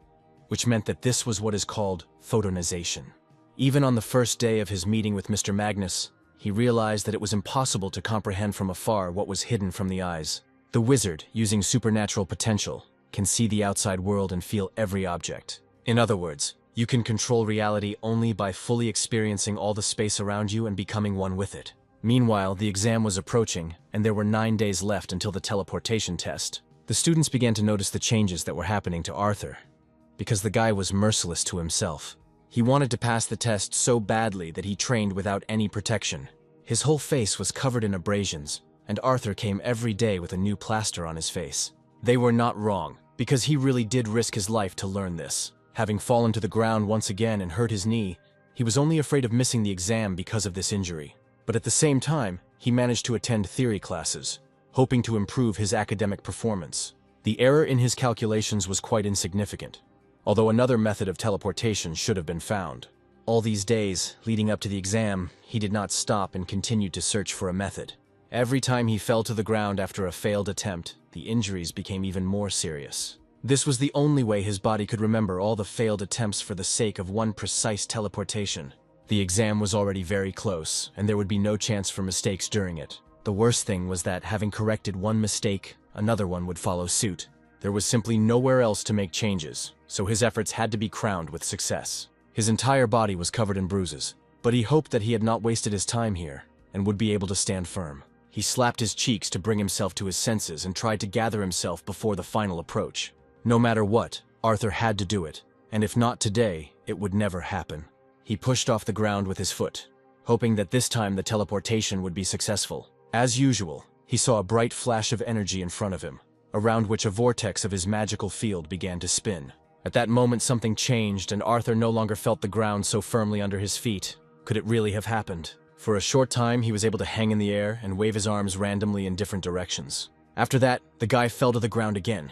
which meant that this was what is called photonization. Even on the first day of his meeting with Mr. Magnus, he realized that it was impossible to comprehend from afar what was hidden from the eyes. The wizard, using supernatural potential, can see the outside world and feel every object. In other words, you can control reality only by fully experiencing all the space around you and becoming one with it. Meanwhile, the exam was approaching, and there were 9 days left until the teleportation test. The students began to notice the changes that were happening to Arthur, because the guy was merciless to himself. He wanted to pass the test so badly that he trained without any protection. His whole face was covered in abrasions, and Arthur came every day with a new plaster on his face. They were not wrong, because he really did risk his life to learn this. Having fallen to the ground once again and hurt his knee, he was only afraid of missing the exam because of this injury. But at the same time, he managed to attend theory classes, hoping to improve his academic performance. The error in his calculations was quite insignificant, although another method of teleportation should have been found. All these days, leading up to the exam, he did not stop and continued to search for a method. Every time he fell to the ground after a failed attempt, the injuries became even more serious. This was the only way his body could remember all the failed attempts for the sake of one precise teleportation. The exam was already very close, and there would be no chance for mistakes during it. The worst thing was that, having corrected one mistake, another one would follow suit. There was simply nowhere else to make changes, so his efforts had to be crowned with success. His entire body was covered in bruises, but he hoped that he had not wasted his time here and would be able to stand firm. He slapped his cheeks to bring himself to his senses and tried to gather himself before the final approach. No matter what, Arthur had to do it, and if not today, it would never happen. He pushed off the ground with his foot, hoping that this time the teleportation would be successful. As usual, he saw a bright flash of energy in front of him, around which a vortex of his magical field began to spin. At that moment something changed and Arthur no longer felt the ground so firmly under his feet. Could it really have happened? For a short time he was able to hang in the air and wave his arms randomly in different directions. After that, the guy fell to the ground again,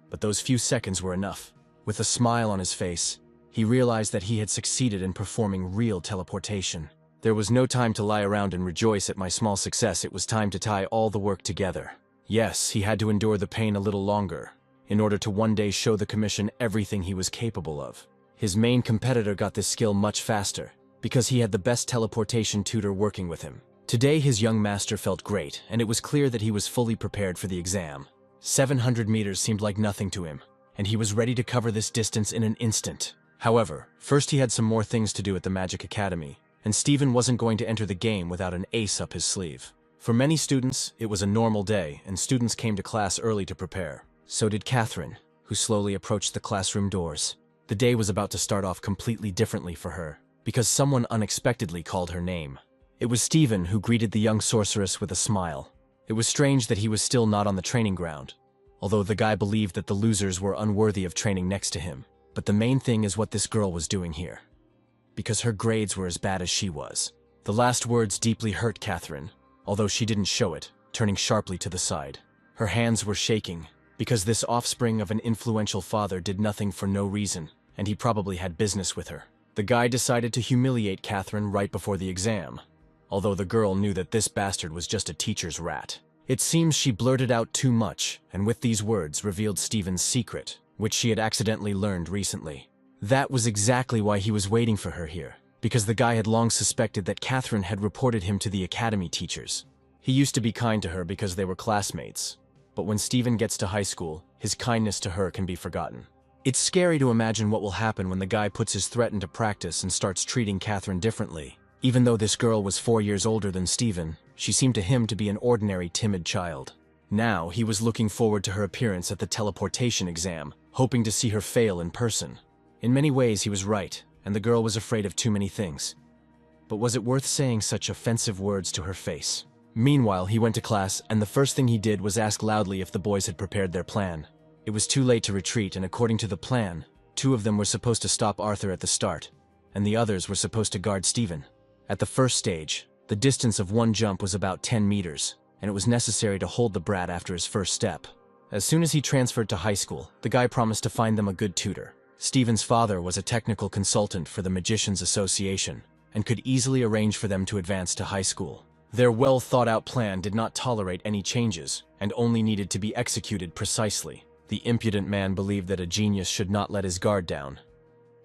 but those few seconds were enough. With a smile on his face, he realized that he had succeeded in performing real teleportation. There was no time to lie around and rejoice at my small success. It was time to tie all the work together. Yes, he had to endure the pain a little longer, in order to one day show the commission everything he was capable of. His main competitor got this skill much faster, because he had the best teleportation tutor working with him. Today his young master felt great, and it was clear that he was fully prepared for the exam. 700 meters seemed like nothing to him, and he was ready to cover this distance in an instant. However, first he had some more things to do at the Magic Academy, and Stephen wasn't going to enter the game without an ace up his sleeve. For many students, it was a normal day, and students came to class early to prepare. So did Catherine, who slowly approached the classroom doors. The day was about to start off completely differently for her, because someone unexpectedly called her name. It was Stephen who greeted the young sorceress with a smile. It was strange that he was still not on the training ground, although the guy believed that the losers were unworthy of training next to him. But the main thing is what this girl was doing here, because her grades were as bad as she was. The last words deeply hurt Catherine, although she didn't show it, turning sharply to the side. Her hands were shaking, because this offspring of an influential father did nothing for no reason, and he probably had business with her. The guy decided to humiliate Catherine right before the exam, although the girl knew that this bastard was just a teacher's rat. It seems she blurted out too much, and with these words revealed Stephen's secret, which she had accidentally learned recently. That was exactly why he was waiting for her here, because the guy had long suspected that Catherine had reported him to the academy teachers. He used to be kind to her because they were classmates, but when Stephen gets to high school, his kindness to her can be forgotten. It's scary to imagine what will happen when the guy puts his threat into practice and starts treating Catherine differently. Even though this girl was 4 years older than Stephen, she seemed to him to be an ordinary timid child. Now he was looking forward to her appearance at the teleportation exam, hoping to see her fail in person. In many ways he was right, and the girl was afraid of too many things. But was it worth saying such offensive words to her face? Meanwhile, he went to class, and the first thing he did was ask loudly if the boys had prepared their plan. It was too late to retreat, and according to the plan, 2 of them were supposed to stop Arthur at the start, and the others were supposed to guard Stephen. At the first stage, the distance of one jump was about 10 meters, and it was necessary to hold the brat after his first step. As soon as he transferred to high school, the guy promised to find them a good tutor. Stephen's father was a technical consultant for the Magicians Association, and could easily arrange for them to advance to high school. Their well-thought-out plan did not tolerate any changes, and only needed to be executed precisely. The impudent man believed that a genius should not let his guard down.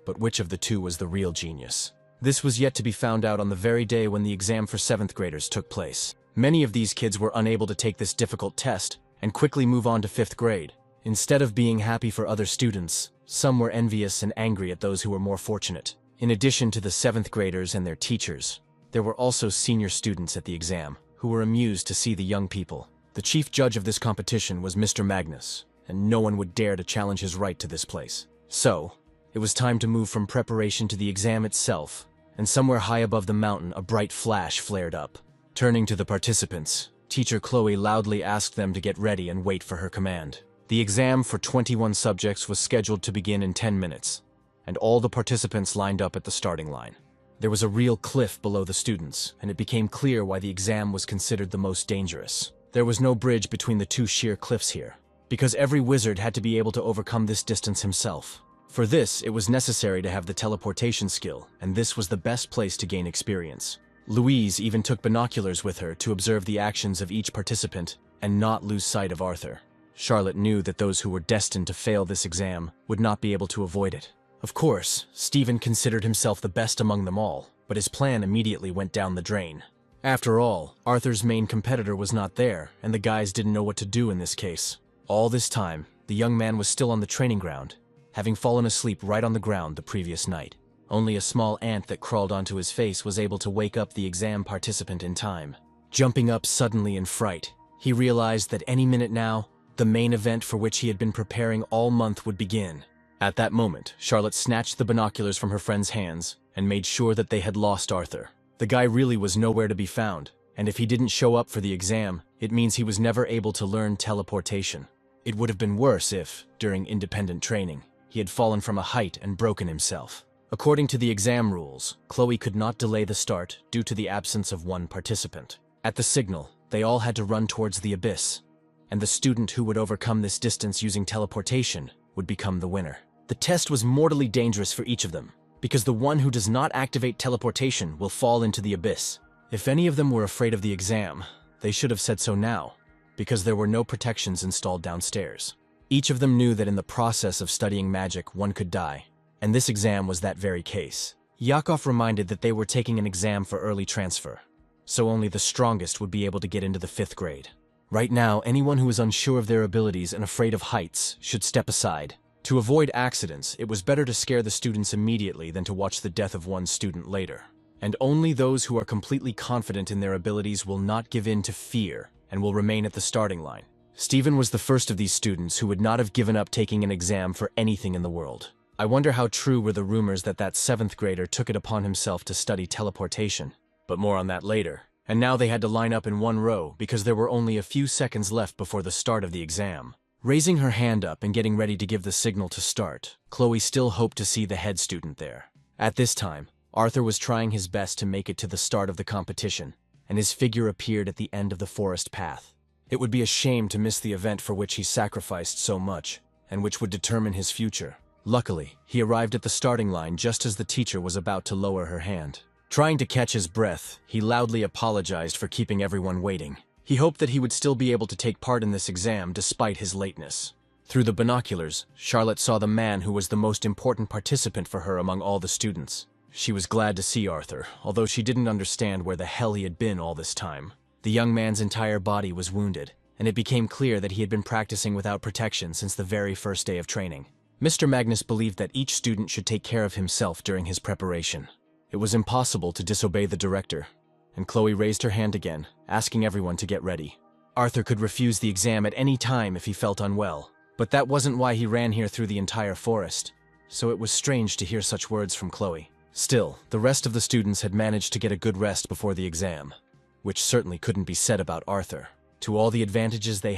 But which of the 2 was the real genius? This was yet to be found out on the very day when the exam for 7th graders took place. Many of these kids were unable to take this difficult test and quickly move on to 5th grade. Instead of being happy for other students, some were envious and angry at those who were more fortunate. In addition to the 7th graders and their teachers, there were also senior students at the exam, who were amused to see the young people. The chief judge of this competition was Mr. Magnus, and no one would dare to challenge his right to this place. So, it was time to move from preparation to the exam itself, and somewhere high above the mountain a bright flash flared up. Turning to the participants, Teacher Chloe loudly asked them to get ready and wait for her command. The exam for 21 subjects was scheduled to begin in 10 minutes, and all the participants lined up at the starting line. There was a real cliff below the students, and it became clear why the exam was considered the most dangerous. There was no bridge between the 2 sheer cliffs here, because every wizard had to be able to overcome this distance himself. For this, it was necessary to have the teleportation skill, and this was the best place to gain experience. Louise even took binoculars with her to observe the actions of each participant and not lose sight of Arthur. Charlotte knew that those who were destined to fail this exam would not be able to avoid it. Of course, Stephen considered himself the best among them all, but his plan immediately went down the drain. After all, Arthur's main competitor was not there, and the guys didn't know what to do in this case. All this time, the young man was still on the training ground, having fallen asleep right on the ground the previous night. Only a small ant that crawled onto his face was able to wake up the exam participant in time. Jumping up suddenly in fright, he realized that any minute now, the main event for which he had been preparing all month would begin. At that moment, Charlotte snatched the binoculars from her friend's hands and made sure that they had lost Arthur. The guy really was nowhere to be found, and if he didn't show up for the exam, it means he was never able to learn teleportation. It would have been worse if, during independent training, he had fallen from a height and broken himself. According to the exam rules, Chloe could not delay the start due to the absence of one participant. At the signal, they all had to run towards the abyss, and the student who would overcome this distance using teleportation would become the winner. The test was mortally dangerous for each of them, because the one who does not activate teleportation will fall into the abyss. If any of them were afraid of the exam, they should have said so now, because there were no protections installed downstairs. Each of them knew that in the process of studying magic, one could die, and this exam was that very case. Yakov reminded that they were taking an exam for early transfer, so only the strongest would be able to get into the 5th grade. Right now, anyone who is unsure of their abilities and afraid of heights should step aside. To avoid accidents, it was better to scare the students immediately than to watch the death of one student later. And only those who are completely confident in their abilities will not give in to fear and will remain at the starting line. Stephen was the first of these students who would not have given up taking an exam for anything in the world. I wonder how true were the rumors that 7th grader took it upon himself to study teleportation. But more on that later. And now they had to line up in one row because there were only a few seconds left before the start of the exam. Raising her hand up and getting ready to give the signal to start, Chloe still hoped to see the head student there. At this time, Arthur was trying his best to make it to the start of the competition, and his figure appeared at the end of the forest path. It would be a shame to miss the event for which he sacrificed so much, and which would determine his future. Luckily, he arrived at the starting line just as the teacher was about to lower her hand. Trying to catch his breath, he loudly apologized for keeping everyone waiting. He hoped that he would still be able to take part in this exam despite his lateness. Through the binoculars, Charlotte saw the man who was the most important participant for her among all the students. She was glad to see Arthur, although she didn't understand where the hell he had been all this time. The young man's entire body was wounded, and it became clear that he had been practicing without protection since the very first day of training. Mr. Magnus believed that each student should take care of himself during his preparation. It was impossible to disobey the director, and Chloe raised her hand again, asking everyone to get ready. Arthur could refuse the exam at any time if he felt unwell, but that wasn't why he ran here through the entire forest, so it was strange to hear such words from Chloe. Still, the rest of the students had managed to get a good rest before the exam, which certainly couldn't be said about Arthur. To all the advantages they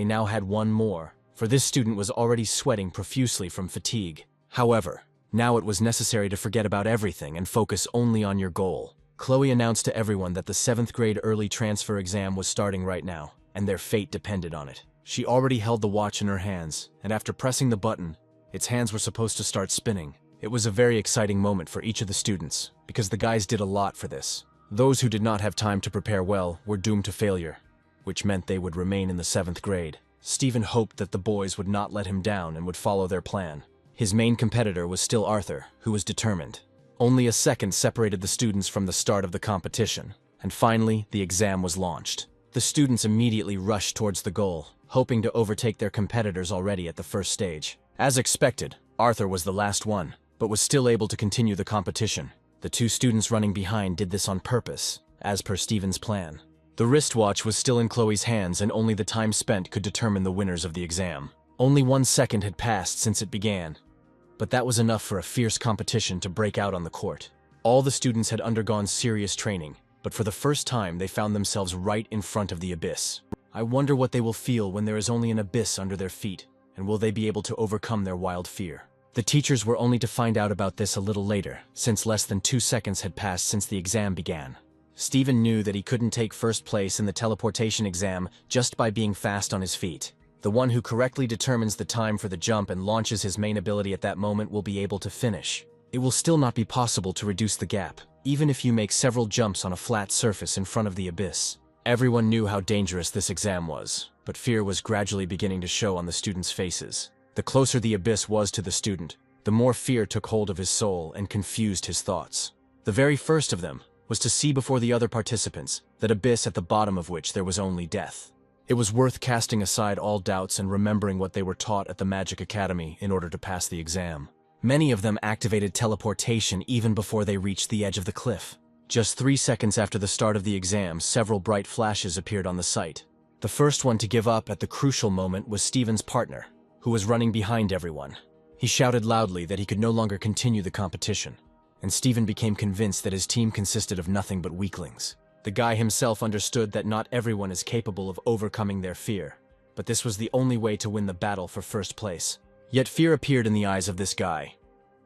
now had one more, for this student was already sweating profusely from fatigue. However, now it was necessary to forget about everything and focus only on your goal. Chloe announced to everyone that the 7th grade early transfer exam was starting right now, and their fate depended on it. She already held the watch in her hands, and after pressing the button, its hands were supposed to start spinning. It was a very exciting moment for each of the students, because the guys did a lot for this. Those who did not have time to prepare well were doomed to failure, which meant they would remain in the 7th grade. Stephen hoped that the boys would not let him down and would follow their plan. His main competitor was still Arthur, who was determined. Only a second separated the students from the start of the competition, and finally, the exam was launched. The students immediately rushed towards the goal, hoping to overtake their competitors already at the first stage. As expected, Arthur was the last one, but was still able to continue the competition. The two students running behind did this on purpose, as per Stephen's plan. The wristwatch was still in Chloe's hands, and only the time spent could determine the winners of the exam. Only 1 second had passed since it began, but that was enough for a fierce competition to break out on the court. All the students had undergone serious training, but for the first time they found themselves right in front of the abyss. I wonder what they will feel when there is only an abyss under their feet, and will they be able to overcome their wild fear? The teachers were only to find out about this a little later, since less than 2 seconds had passed since the exam began. Stephen knew that he couldn't take first place in the teleportation exam just by being fast on his feet. The one who correctly determines the time for the jump and launches his main ability at that moment will be able to finish. It will still not be possible to reduce the gap, even if you make several jumps on a flat surface in front of the abyss. Everyone knew how dangerous this exam was, but fear was gradually beginning to show on the students' faces. The closer the abyss was to the student, the more fear took hold of his soul and confused his thoughts. The very first of them was to see before the other participants that abyss at the bottom of which there was only death. It was worth casting aside all doubts and remembering what they were taught at the Magic Academy in order to pass the exam. Many of them activated teleportation even before they reached the edge of the cliff. Just 3 seconds after the start of the exam, several bright flashes appeared on the site. The first one to give up at the crucial moment was Steven's partner, who was running behind everyone. He shouted loudly that he could no longer continue the competition, and Steven became convinced that his team consisted of nothing but weaklings. The guy himself understood that not everyone is capable of overcoming their fear, but this was the only way to win the battle for first place. Yet fear appeared in the eyes of this guy,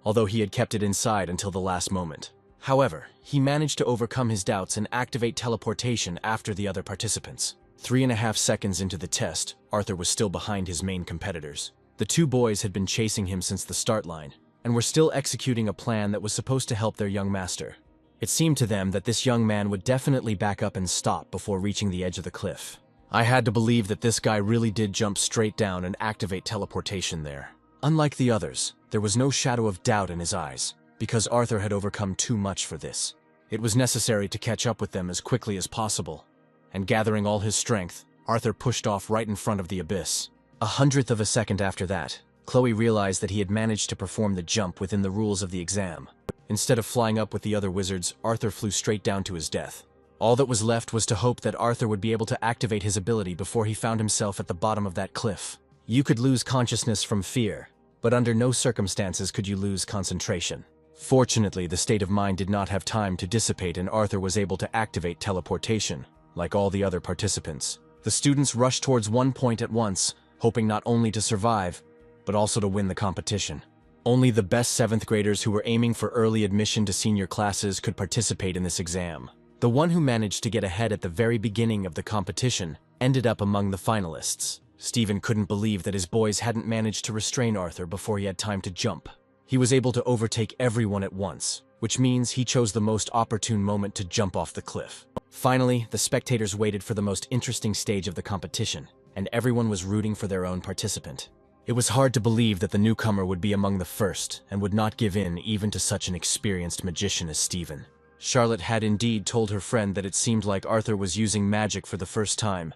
although he had kept it inside until the last moment. However, he managed to overcome his doubts and activate teleportation after the other participants. 3.5 seconds into the test, Arthur was still behind his main competitors. The 2 boys had been chasing him since the start line, and were still executing a plan that was supposed to help their young master. It seemed to them that this young man would definitely back up and stop before reaching the edge of the cliff. I had to believe that this guy really did jump straight down and activate teleportation there. Unlike the others, there was no shadow of doubt in his eyes, because Arthur had overcome too much for this. It was necessary to catch up with them as quickly as possible, and gathering all his strength, Arthur pushed off right in front of the abyss. 1/100th of a second after that, Chloe realized that he had managed to perform the jump within the rules of the exam. Instead of flying up with the other wizards, Arthur flew straight down to his death. All that was left was to hope that Arthur would be able to activate his ability before he found himself at the bottom of that cliff. You could lose consciousness from fear, but under no circumstances could you lose concentration. Fortunately, the state of mind did not have time to dissipate and Arthur was able to activate teleportation, like all the other participants. The students rushed towards one point at once, hoping not only to survive, but also to win the competition. Only the best 7th graders who were aiming for early admission to senior classes could participate in this exam. The one who managed to get ahead at the very beginning of the competition ended up among the finalists. Steven couldn't believe that his boys hadn't managed to restrain Arthur before he had time to jump. He was able to overtake everyone at once, which means he chose the most opportune moment to jump off the cliff. Finally, the spectators waited for the most interesting stage of the competition, and everyone was rooting for their own participant. It was hard to believe that the newcomer would be among the first and would not give in even to such an experienced magician as Steven. Charlotte had indeed told her friend that it seemed like Arthur was using magic for the first time,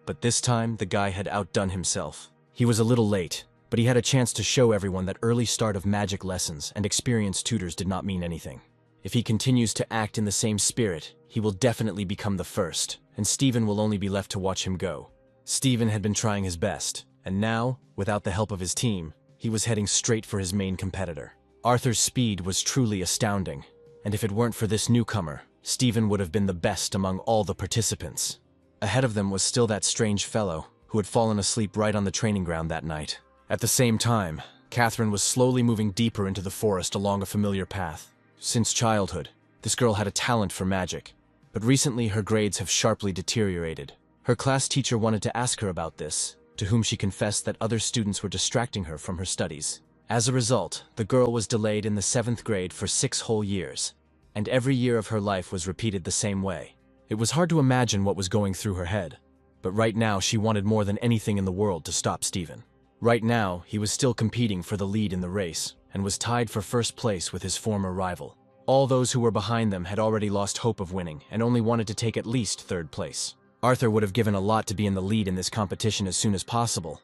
but this time the guy had outdone himself. He was a little late, but he had a chance to show everyone that early start of magic lessons and experienced tutors did not mean anything. If he continues to act in the same spirit, he will definitely become the first, and Steven will only be left to watch him go. Steven had been trying his best, and now, without the help of his team, he was heading straight for his main competitor. Arthur's speed was truly astounding, and if it weren't for this newcomer, Steven would have been the best among all the participants. Ahead of them was still that strange fellow, who had fallen asleep right on the training ground that night. At the same time, Catherine was slowly moving deeper into the forest along a familiar path. Since childhood, this girl had a talent for magic, but recently her grades have sharply deteriorated. Her class teacher wanted to ask her about this, to whom she confessed that other students were distracting her from her studies. As a result, the girl was delayed in the 7th grade for 6 whole years, and every year of her life was repeated the same way. It was hard to imagine what was going through her head, but right now she wanted more than anything in the world to stop Steven. Right now, he was still competing for the lead in the race, and was tied for first place with his former rival. All those who were behind them had already lost hope of winning, and only wanted to take at least 3rd place. Arthur would have given a lot to be in the lead in this competition as soon as possible,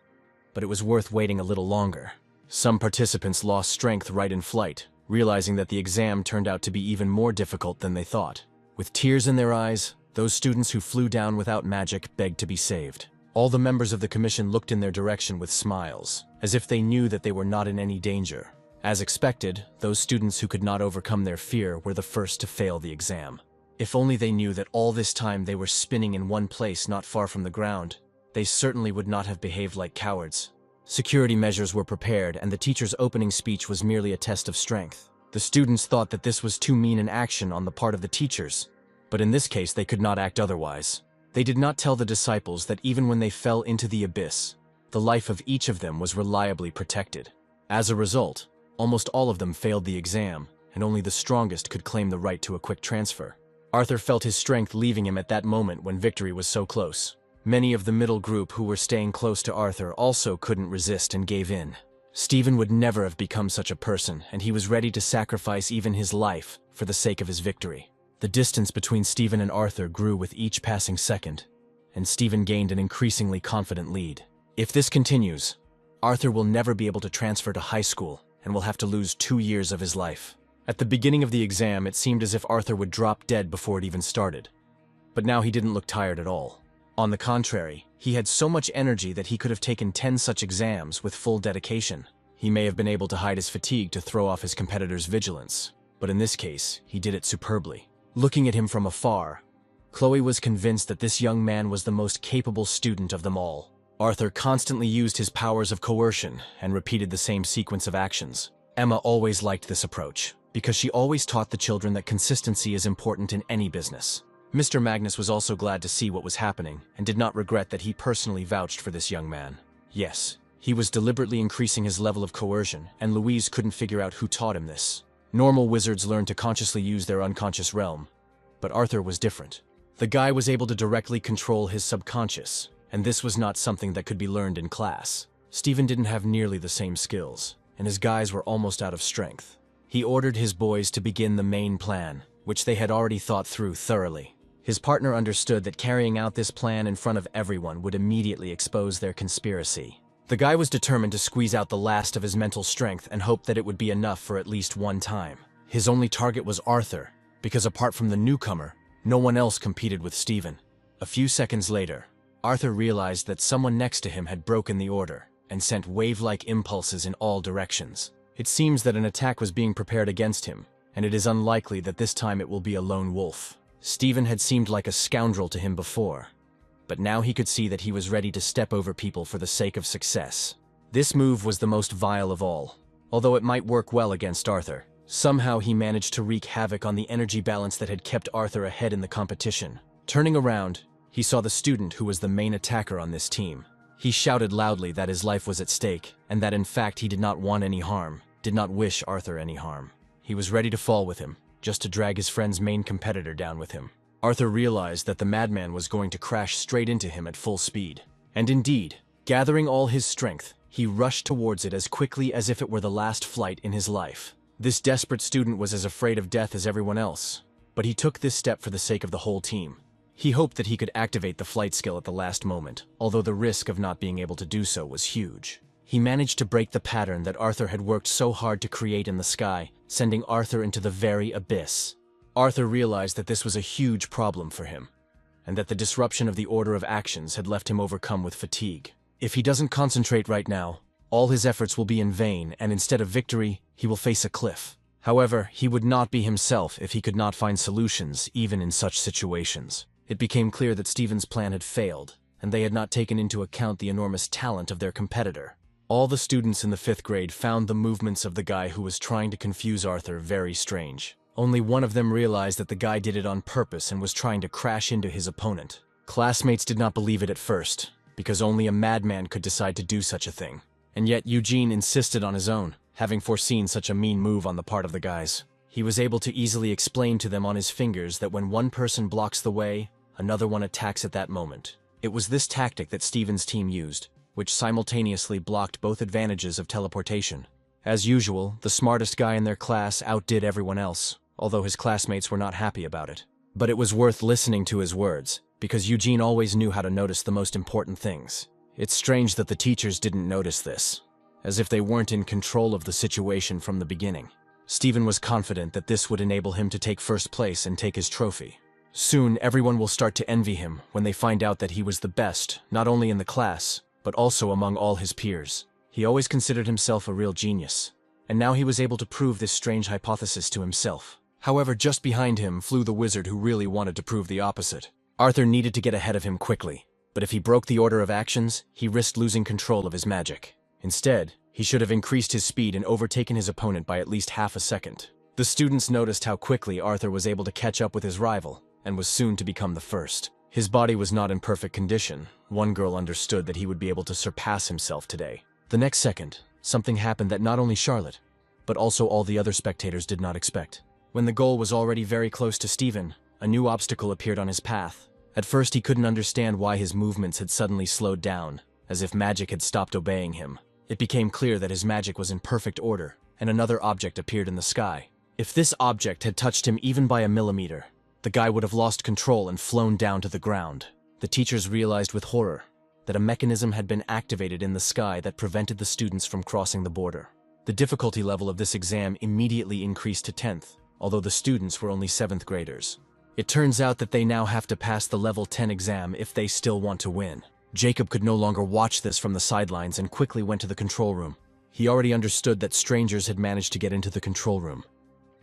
but it was worth waiting a little longer. Some participants lost strength right in flight, realizing that the exam turned out to be even more difficult than they thought. With tears in their eyes, those students who flew down without magic begged to be saved. All the members of the commission looked in their direction with smiles, as if they knew that they were not in any danger. As expected, those students who could not overcome their fear were the first to fail the exam. If only they knew that all this time they were spinning in one place not far from the ground, they certainly would not have behaved like cowards. Security measures were prepared, and the teacher's opening speech was merely a test of strength. The students thought that this was too mean an action on the part of the teachers, but in this case they could not act otherwise. They did not tell the disciples that even when they fell into the abyss, the life of each of them was reliably protected. As a result, almost all of them failed the exam, and only the strongest could claim the right to a quick transfer. Arthur felt his strength leaving him at that moment when victory was so close. Many of the middle group who were staying close to Arthur also couldn't resist and gave in. Steven would never have become such a person, and he was ready to sacrifice even his life for the sake of his victory. The distance between Steven and Arthur grew with each passing second, and Stephen gained an increasingly confident lead. If this continues, Arthur will never be able to transfer to high school and will have to lose 2 years of his life. At the beginning of the exam, it seemed as if Arthur would drop dead before it even started. But now he didn't look tired at all. On the contrary, he had so much energy that he could have taken 10 such exams with full dedication. He may have been able to hide his fatigue to throw off his competitor's vigilance, but in this case, he did it superbly. Looking at him from afar, Chloe was convinced that this young man was the most capable student of them all. Arthur constantly used his powers of coercion and repeated the same sequence of actions. Emma always liked this approach, because she always taught the children that consistency is important in any business. Mr. Magnus was also glad to see what was happening and did not regret that he personally vouched for this young man. Yes, he was deliberately increasing his level of coercion, and Louise couldn't figure out who taught him this. Normal wizards learn to consciously use their unconscious realm, but Arthur was different. The guy was able to directly control his subconscious, and this was not something that could be learned in class. Stephen didn't have nearly the same skills, and his guys were almost out of strength. He ordered his boys to begin the main plan, which they had already thought through thoroughly. His partner understood that carrying out this plan in front of everyone would immediately expose their conspiracy. The guy was determined to squeeze out the last of his mental strength and hoped that it would be enough for at least one time. His only target was Arthur, because apart from the newcomer, no one else competed with Stephen. A few seconds later, Arthur realized that someone next to him had broken the order and sent wave-like impulses in all directions. It seems that an attack was being prepared against him, and it is unlikely that this time it will be a lone wolf. Stephen had seemed like a scoundrel to him before, but now he could see that he was ready to step over people for the sake of success. This move was the most vile of all. Although it might work well against Arthur, somehow he managed to wreak havoc on the energy balance that had kept Arthur ahead in the competition. Turning around, he saw the student who was the main attacker on this team. He shouted loudly that his life was at stake, and that in fact he did not want any harm, did not wish Arthur any harm. He was ready to fall with him, just to drag his friend's main competitor down with him. Arthur realized that the madman was going to crash straight into him at full speed. And indeed, gathering all his strength, he rushed towards it as quickly as if it were the last flight in his life. This desperate student was as afraid of death as everyone else, but he took this step for the sake of the whole team. He hoped that he could activate the flight skill at the last moment, although the risk of not being able to do so was huge. He managed to break the pattern that Arthur had worked so hard to create in the sky, sending Arthur into the very abyss. Arthur realized that this was a huge problem for him, and that the disruption of the order of actions had left him overcome with fatigue. If he doesn't concentrate right now, all his efforts will be in vain, and instead of victory, he will face a cliff. However, he would not be himself if he could not find solutions, even in such situations. It became clear that Stephen's plan had failed, and they had not taken into account the enormous talent of their competitor. All the students in the 5th grade found the movements of the guy who was trying to confuse Arthur very strange. Only one of them realized that the guy did it on purpose and was trying to crash into his opponent. Classmates did not believe it at first, because only a madman could decide to do such a thing. And yet Eugene insisted on his own, having foreseen such a mean move on the part of the guys. He was able to easily explain to them on his fingers that when one person blocks the way, another one attacks at that moment. It was this tactic that Stephen's team used, which simultaneously blocked both advantages of teleportation. As usual, the smartest guy in their class outdid everyone else, although his classmates were not happy about it. But it was worth listening to his words, because Eugene always knew how to notice the most important things. It's strange that the teachers didn't notice this, as if they weren't in control of the situation from the beginning. Stephen was confident that this would enable him to take first place and take his trophy. Soon, everyone will start to envy him when they find out that he was the best, not only in the class, but also among all his peers. He always considered himself a real genius, and now he was able to prove this strange hypothesis to himself. However, just behind him flew the wizard who really wanted to prove the opposite. Arthur needed to get ahead of him quickly, but if he broke the order of actions, he risked losing control of his magic. Instead, he should have increased his speed and overtaken his opponent by at least half a second. The students noticed how quickly Arthur was able to catch up with his rival, and was soon to become the first. His body was not in perfect condition. One girl understood that he would be able to surpass himself today. The next second, something happened that not only Charlotte, but also all the other spectators did not expect. When the goal was already very close to Stephen, a new obstacle appeared on his path. At first he couldn't understand why his movements had suddenly slowed down, as if magic had stopped obeying him. It became clear that his magic was in perfect order, and another object appeared in the sky. If this object had touched him even by a millimeter, the guy would have lost control and flown down to the ground. the teachers realized with horror that a mechanism had been activated in the sky that prevented the students from crossing the border. The difficulty level of this exam immediately increased to 10th, although the students were only 7th graders. It turns out that they now have to pass the level 10 exam if they still want to win. Jacob could no longer watch this from the sidelines and quickly went to the control room. He already understood that strangers had managed to get into the control room,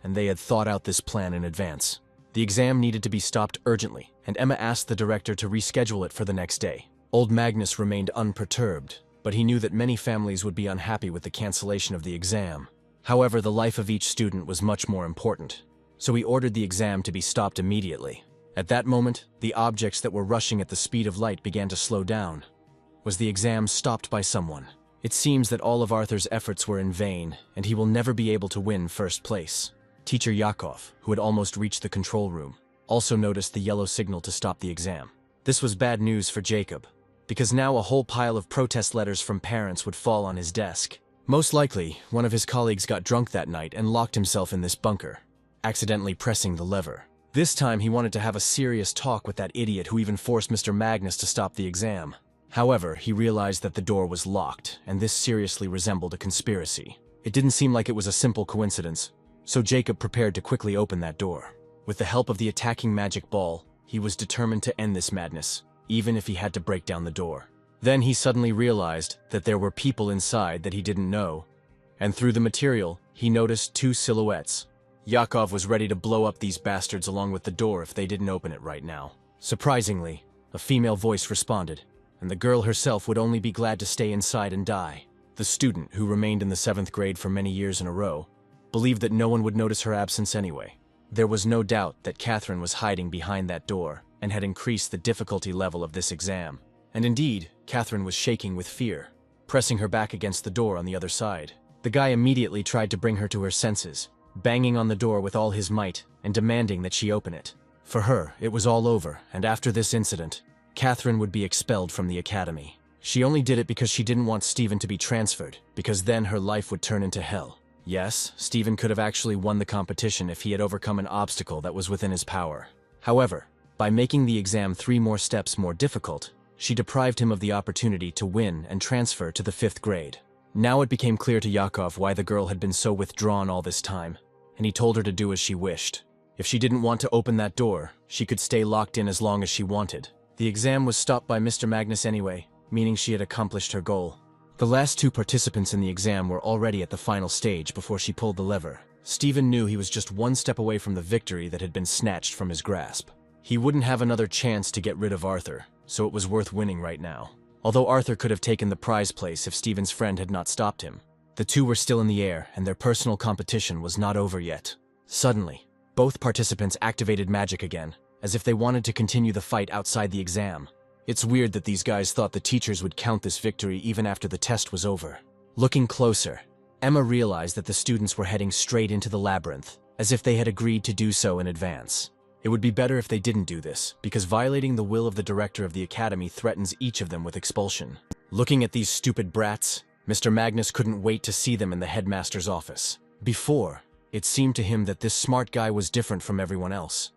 and they had thought out this plan in advance. The exam needed to be stopped urgently, and Emma asked the director to reschedule it for the next day. Old Magnus remained unperturbed, but he knew that many families would be unhappy with the cancellation of the exam. However, the life of each student was much more important, so he ordered the exam to be stopped immediately. At that moment, the objects that were rushing at the speed of light began to slow down. Was the exam stopped by someone? It seems that all of Arthur's efforts were in vain, and he will never be able to win first place. Teacher Yakov, who had almost reached the control room, also noticed the yellow signal to stop the exam. This was bad news for Jacob, because now a whole pile of protest letters from parents would fall on his desk. Most likely, one of his colleagues got drunk that night and locked himself in this bunker, accidentally pressing the lever. This time he wanted to have a serious talk with that idiot who even forced Mr. Magnus to stop the exam. However, he realized that the door was locked, and this seriously resembled a conspiracy. It didn't seem like it was a simple coincidence, so Jacob prepared to quickly open that door. With the help of the attacking magic ball, he was determined to end this madness, even if he had to break down the door. Then he suddenly realized that there were people inside that he didn't know, and through the material, he noticed two silhouettes. Yakov was ready to blow up these bastards along with the door if they didn't open it right now. Surprisingly, a female voice responded, and the girl herself would only be glad to stay inside and die. The student, who remained in the 7th grade for many years in a row, believed that no one would notice her absence anyway. There was no doubt that Catherine was hiding behind that door and had increased the difficulty level of this exam. And indeed, Catherine was shaking with fear, pressing her back against the door on the other side. The guy immediately tried to bring her to her senses, banging on the door with all his might and demanding that she open it. For her, it was all over, and after this incident, Catherine would be expelled from the academy. She only did it because she didn't want Stephen to be transferred, because then her life would turn into hell. Yes, Stephen could have actually won the competition if he had overcome an obstacle that was within his power. However, by making the exam 3 more steps more difficult, she deprived him of the opportunity to win and transfer to the 5th grade. Now it became clear to Yakov why the girl had been so withdrawn all this time, and he told her to do as she wished. If she didn't want to open that door, she could stay locked in as long as she wanted. The exam was stopped by Mr. Magnus anyway, meaning she had accomplished her goal. The last 2 participants in the exam were already at the final stage before she pulled the lever. Stephen knew he was just 1 step away from the victory that had been snatched from his grasp. He wouldn't have another chance to get rid of Arthur, so it was worth winning right now. Although Arthur could have taken the prize place if Stephen's friend had not stopped him, the 2 were still in the air and their personal competition was not over yet. Suddenly, both participants activated magic again, as if they wanted to continue the fight outside the exam. It's weird that these guys thought the teachers would count this victory even after the test was over. Looking closer, Emma realized that the students were heading straight into the labyrinth, as if they had agreed to do so in advance. It would be better if they didn't do this, because violating the will of the director of the academy threatens each of them with expulsion. Looking at these stupid brats, Mr. Magnus couldn't wait to see them in the headmaster's office. Before, it seemed to him that this smart guy was different from everyone else.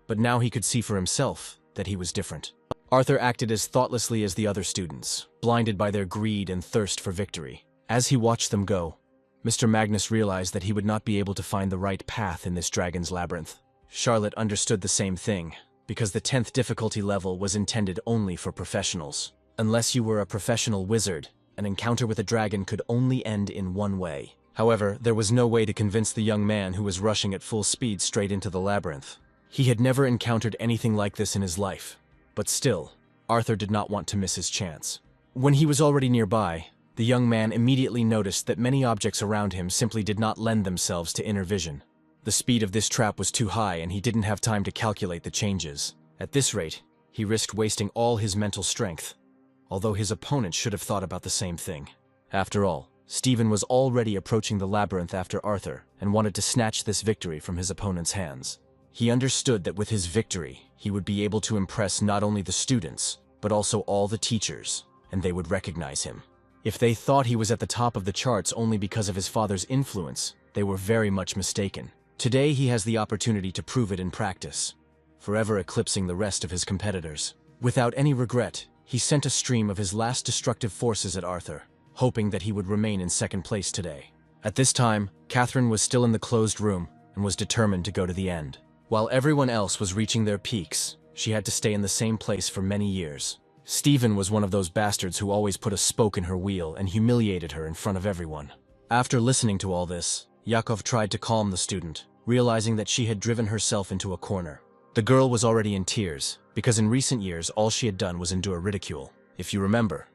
But now he could see for himself that he was different. Arthur acted as thoughtlessly as the other students, blinded by their greed and thirst for victory. As he watched them go, Mr. Magnus realized that he would not be able to find the right path in this dragon's labyrinth. Charlotte understood the same thing, because the 10th difficulty level was intended only for professionals. Unless you were a professional wizard, an encounter with a dragon could only end in one way. However, there was no way to convince the young man who was rushing at full speed straight into the labyrinth. He had never encountered anything like this in his life. But still, Arthur did not want to miss his chance. When he was already nearby, the young man immediately noticed that many objects around him simply did not lend themselves to inner vision. The speed of this trap was too high and he didn't have time to calculate the changes. At this rate, he risked wasting all his mental strength, although his opponent should have thought about the same thing. After all, Stephen was already approaching the labyrinth after Arthur and wanted to snatch this victory from his opponent's hands. He understood that with his victory, he would be able to impress not only the students, but also all the teachers, and they would recognize him. If they thought he was at the top of the charts only because of his father's influence, they were very much mistaken. Today he has the opportunity to prove it in practice, forever eclipsing the rest of his competitors. Without any regret, he sent a stream of his last destructive forces at Arthur, hoping that he would remain in second place today. At this time, Catherine was still in the closed room and was determined to go to the end. While everyone else was reaching their peaks, she had to stay in the same place for many years. Stephen was one of those bastards who always put a spoke in her wheel and humiliated her in front of everyone. After listening to all this, Yakov tried to calm the student, realizing that she had driven herself into a corner. The girl was already in tears, because in recent years all she had done was endure ridicule. If you remember,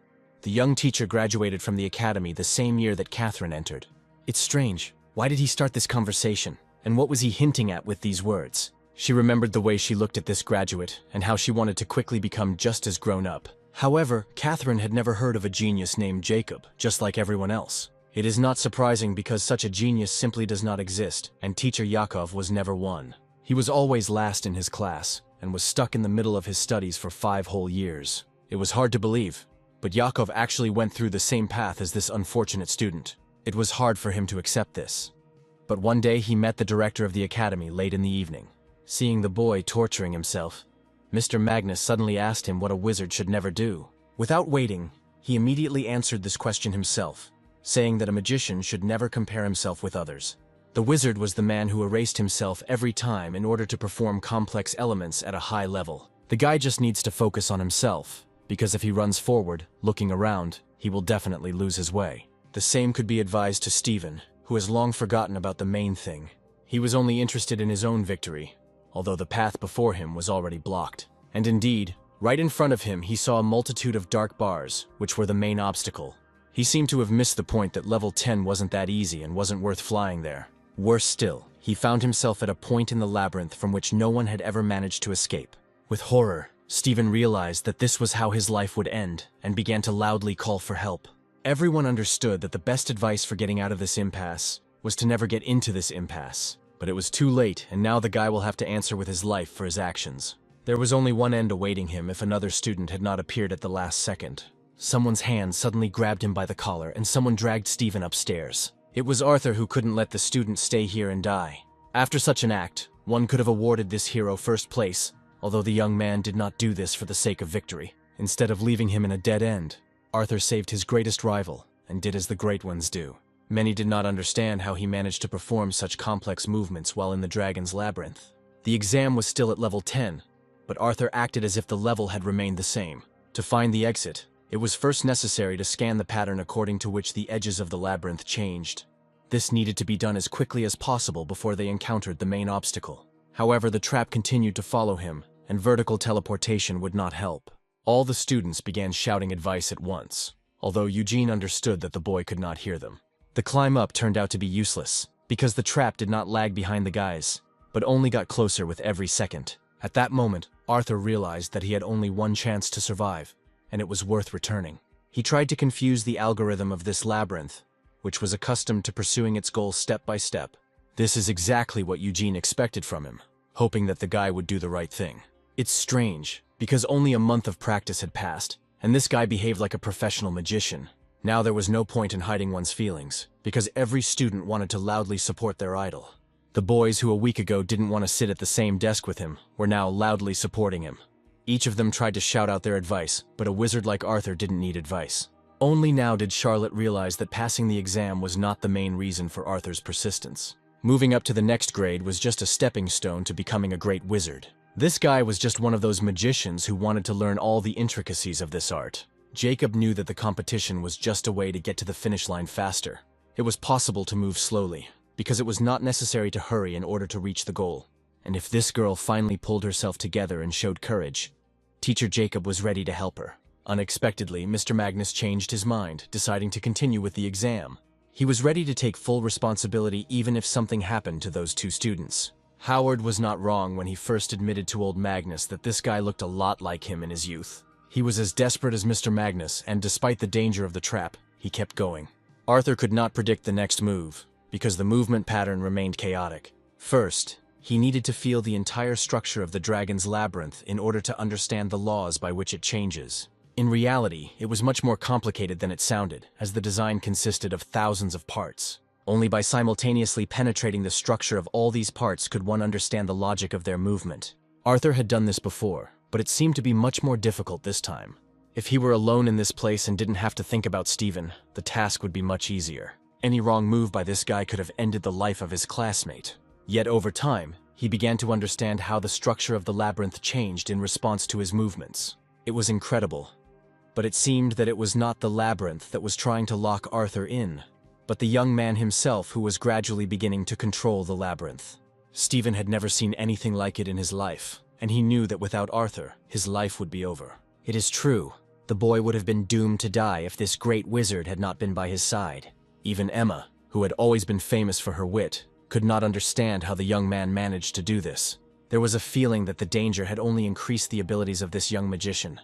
the young teacher graduated from the academy the same year that Catherine entered. It's strange. Why did he start this conversation? And what was he hinting at with these words? She remembered the way she looked at this graduate and how she wanted to quickly become just as grown up. However, Catherine had never heard of a genius named Jacob, just like everyone else. It is not surprising because such a genius simply does not exist, and teacher Yakov was never one. He was always last in his class, and was stuck in the middle of his studies for 5 whole years. It was hard to believe, but Yakov actually went through the same path as this unfortunate student. It was hard for him to accept this. But one day he met the director of the academy late in the evening. Seeing the boy torturing himself, Mr. Magnus suddenly asked him what a wizard should never do. Without waiting, he immediately answered this question himself, saying that a magician should never compare himself with others. The wizard was the man who erased himself every time in order to perform complex elements at a high level. The guy just needs to focus on himself, because if he runs forward, looking around, he will definitely lose his way. The same could be advised to Stephen, who has long forgotten about the main thing. He was only interested in his own victory, although the path before him was already blocked. And indeed, right in front of him he saw a multitude of dark bars, which were the main obstacle. He seemed to have missed the point that level 10 wasn't that easy and wasn't worth flying there. Worse still, he found himself at a point in the labyrinth from which no one had ever managed to escape. With horror, Stephen realized that this was how his life would end and began to loudly call for help. Everyone understood that the best advice for getting out of this impasse was to never get into this impasse. But it was too late, and now the guy will have to answer with his life for his actions. There was only one end awaiting him if another student had not appeared at the last second. Someone's hand suddenly grabbed him by the collar, and someone dragged Stephen upstairs. It was Arthur who couldn't let the student stay here and die. After such an act, one could have awarded this hero first place, although the young man did not do this for the sake of victory. Instead of leaving him in a dead end, Arthur saved his greatest rival and did as the great ones do. Many did not understand how he managed to perform such complex movements while in the dragon's labyrinth. The exam was still at level 10, but Arthur acted as if the level had remained the same. To find the exit, it was first necessary to scan the pattern according to which the edges of the labyrinth changed. This needed to be done as quickly as possible before they encountered the main obstacle. However, the trap continued to follow him, and vertical teleportation would not help. All the students began shouting advice at once, although Eugene understood that the boy could not hear them. The climb up turned out to be useless, because the trap did not lag behind the guys, but only got closer with every second. At that moment, Arthur realized that he had only one chance to survive, and it was worth returning. He tried to confuse the algorithm of this labyrinth, which was accustomed to pursuing its goal step by step. This is exactly what Eugene expected from him, hoping that the guy would do the right thing. It's strange, because only a month of practice had passed, and this guy behaved like a professional magician. Now there was no point in hiding one's feelings, because every student wanted to loudly support their idol. The boys who a week ago didn't want to sit at the same desk with him were now loudly supporting him. Each of them tried to shout out their advice, but a wizard like Arthur didn't need advice. Only now did Charlotte realize that passing the exam was not the main reason for Arthur's persistence. Moving up to the next grade was just a stepping stone to becoming a great wizard. This guy was just one of those magicians who wanted to learn all the intricacies of this art. Jacob knew that the competition was just a way to get to the finish line faster. It was possible to move slowly, because it was not necessary to hurry in order to reach the goal. And if this girl finally pulled herself together and showed courage, Teacher Jacob was ready to help her. Unexpectedly, Mr. Magnus changed his mind, deciding to continue with the exam. He was ready to take full responsibility even if something happened to those two students. Howard was not wrong when he first admitted to old Magnus that this guy looked a lot like him in his youth. He was as desperate as Mr. Magnus, and despite the danger of the trap, he kept going. Arthur could not predict the next move, because the movement pattern remained chaotic. First, he needed to feel the entire structure of the dragon's labyrinth in order to understand the laws by which it changes. In reality, it was much more complicated than it sounded, as the design consisted of thousands of parts. Only by simultaneously penetrating the structure of all these parts could one understand the logic of their movement. Arthur had done this before, but it seemed to be much more difficult this time. If he were alone in this place and didn't have to think about Steven, the task would be much easier. Any wrong move by this guy could have ended the life of his classmate. Yet over time, he began to understand how the structure of the labyrinth changed in response to his movements. It was incredible. But it seemed that it was not the labyrinth that was trying to lock Arthur in, but the young man himself who was gradually beginning to control the labyrinth. Steven had never seen anything like it in his life, and he knew that without Arthur, his life would be over. It is true, the boy would have been doomed to die if this great wizard had not been by his side. Even Emma, who had always been famous for her wit, could not understand how the young man managed to do this. There was a feeling that the danger had only increased the abilities of this young magician,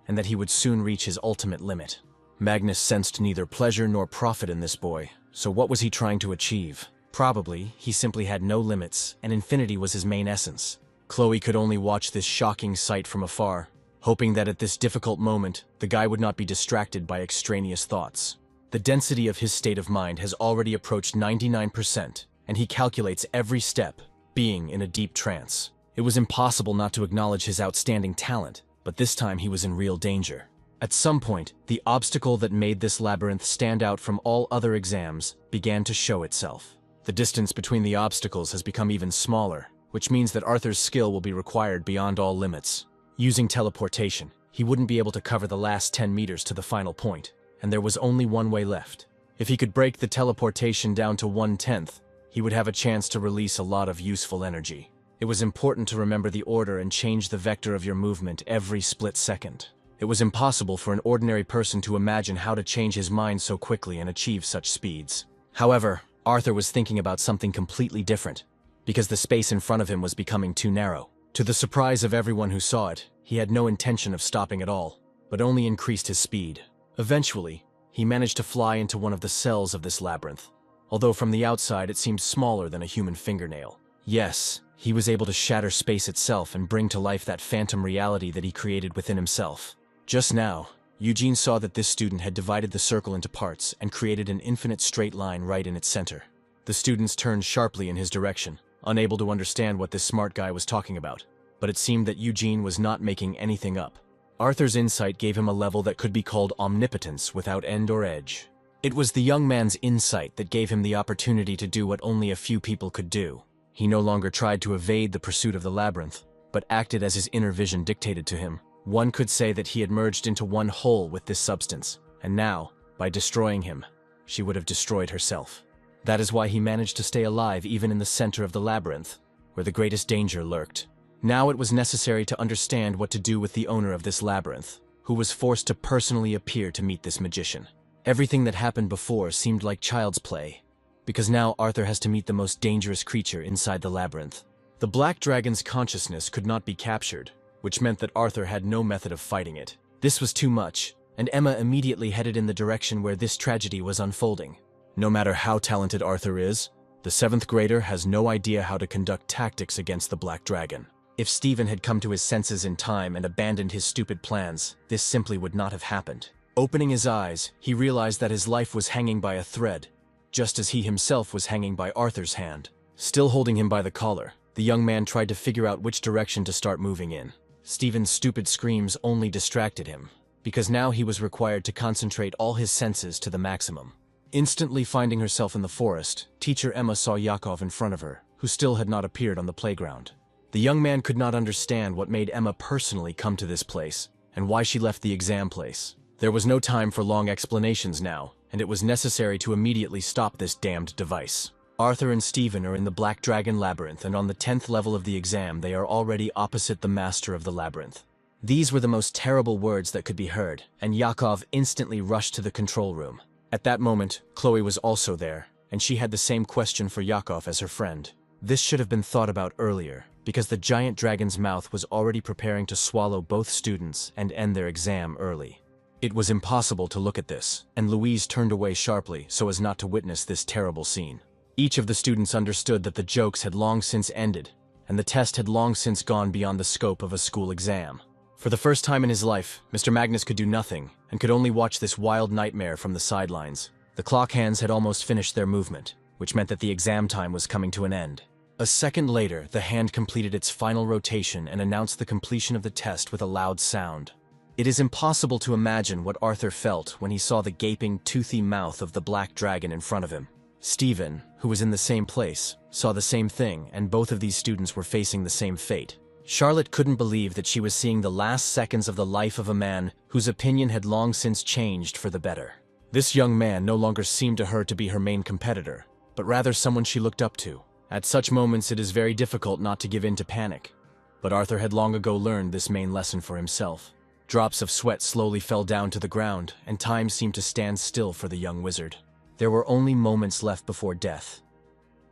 and that he would soon reach his ultimate limit. Magnus sensed neither pleasure nor profit in this boy, so what was he trying to achieve? Probably, he simply had no limits, and infinity was his main essence. Chloe could only watch this shocking sight from afar, hoping that at this difficult moment, the guy would not be distracted by extraneous thoughts. The density of his state of mind has already approached 99%, and he calculates every step, being in a deep trance. It was impossible not to acknowledge his outstanding talent, but this time he was in real danger. At some point, the obstacle that made this labyrinth stand out from all other exams began to show itself. The distance between the obstacles has become even smaller, which means that Arthur's skill will be required beyond all limits. Using teleportation, he wouldn't be able to cover the last 10 meters to the final point, and there was only one way left. If he could break the teleportation down to 1/10, he would have a chance to release a lot of useful energy. It was important to remember the order and change the vector of your movement every split second. It was impossible for an ordinary person to imagine how to change his mind so quickly and achieve such speeds. However, Arthur was thinking about something completely different, because the space in front of him was becoming too narrow. To the surprise of everyone who saw it, he had no intention of stopping at all, but only increased his speed. Eventually, he managed to fly into one of the cells of this labyrinth, although from the outside it seemed smaller than a human fingernail. Yes, he was able to shatter space itself and bring to life that phantom reality that he created within himself. Just now, Eugene saw that this student had divided the circle into parts and created an infinite straight line right in its center. The students turned sharply in his direction, unable to understand what this smart guy was talking about, but it seemed that Eugene was not making anything up. Arthur's insight gave him a level that could be called omnipotence without end or edge. It was the young man's insight that gave him the opportunity to do what only a few people could do. He no longer tried to evade the pursuit of the labyrinth, but acted as his inner vision dictated to him. One could say that he had merged into one whole with this substance, and now, by destroying him, she would have destroyed herself. That is why he managed to stay alive even in the center of the labyrinth, where the greatest danger lurked. Now it was necessary to understand what to do with the owner of this labyrinth, who was forced to personally appear to meet this magician. Everything that happened before seemed like child's play, because now Arthur has to meet the most dangerous creature inside the labyrinth. The Black Dragon's consciousness could not be captured, which meant that Arthur had no method of fighting it. This was too much, and Emma immediately headed in the direction where this tragedy was unfolding. No matter how talented Arthur is, the 7th grader has no idea how to conduct tactics against the Black Dragon. If Steven had come to his senses in time and abandoned his stupid plans, this simply would not have happened. Opening his eyes, he realized that his life was hanging by a thread, just as he himself was hanging by Arthur's hand. Still holding him by the collar, the young man tried to figure out which direction to start moving in. Steven's stupid screams only distracted him, because now he was required to concentrate all his senses to the maximum. Instantly finding herself in the forest, teacher Emma saw Yakov in front of her, who still had not appeared on the playground. The young man could not understand what made Emma personally come to this place, and why she left the exam place. There was no time for long explanations now, and it was necessary to immediately stop this damned device. Arthur and Steven are in the Black Dragon Labyrinth, and on the 10th level of the exam they are already opposite the master of the labyrinth. These were the most terrible words that could be heard, and Yakov instantly rushed to the control room. At that moment, Chloe was also there, and she had the same question for Yakov as her friend. This should have been thought about earlier, because the giant dragon's mouth was already preparing to swallow both students and end their exam early. It was impossible to look at this, and Louise turned away sharply so as not to witness this terrible scene. Each of the students understood that the jokes had long since ended, and the test had long since gone beyond the scope of a school exam. For the first time in his life, Mr. Magnus could do nothing, and could only watch this wild nightmare from the sidelines. The clock hands had almost finished their movement, which meant that the exam time was coming to an end. A second later, the hand completed its final rotation and announced the completion of the test with a loud sound. It is impossible to imagine what Arthur felt when he saw the gaping, toothy mouth of the black dragon in front of him. Stephen, who was in the same place, saw the same thing, and both of these students were facing the same fate. Charlotte couldn't believe that she was seeing the last seconds of the life of a man whose opinion had long since changed for the better. This young man no longer seemed to her to be her main competitor, but rather someone she looked up to. At such moments it is very difficult not to give in to panic, but Arthur had long ago learned this main lesson for himself. Drops of sweat slowly fell down to the ground, and time seemed to stand still for the young wizard. There were only moments left before death,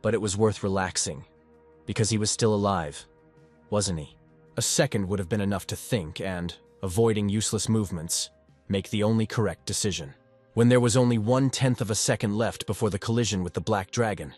but it was worth relaxing, because he was still alive, wasn't he? A second would have been enough to think and, avoiding useless movements, make the only correct decision. When there was only 1/10 of a second left before the collision with the black dragon,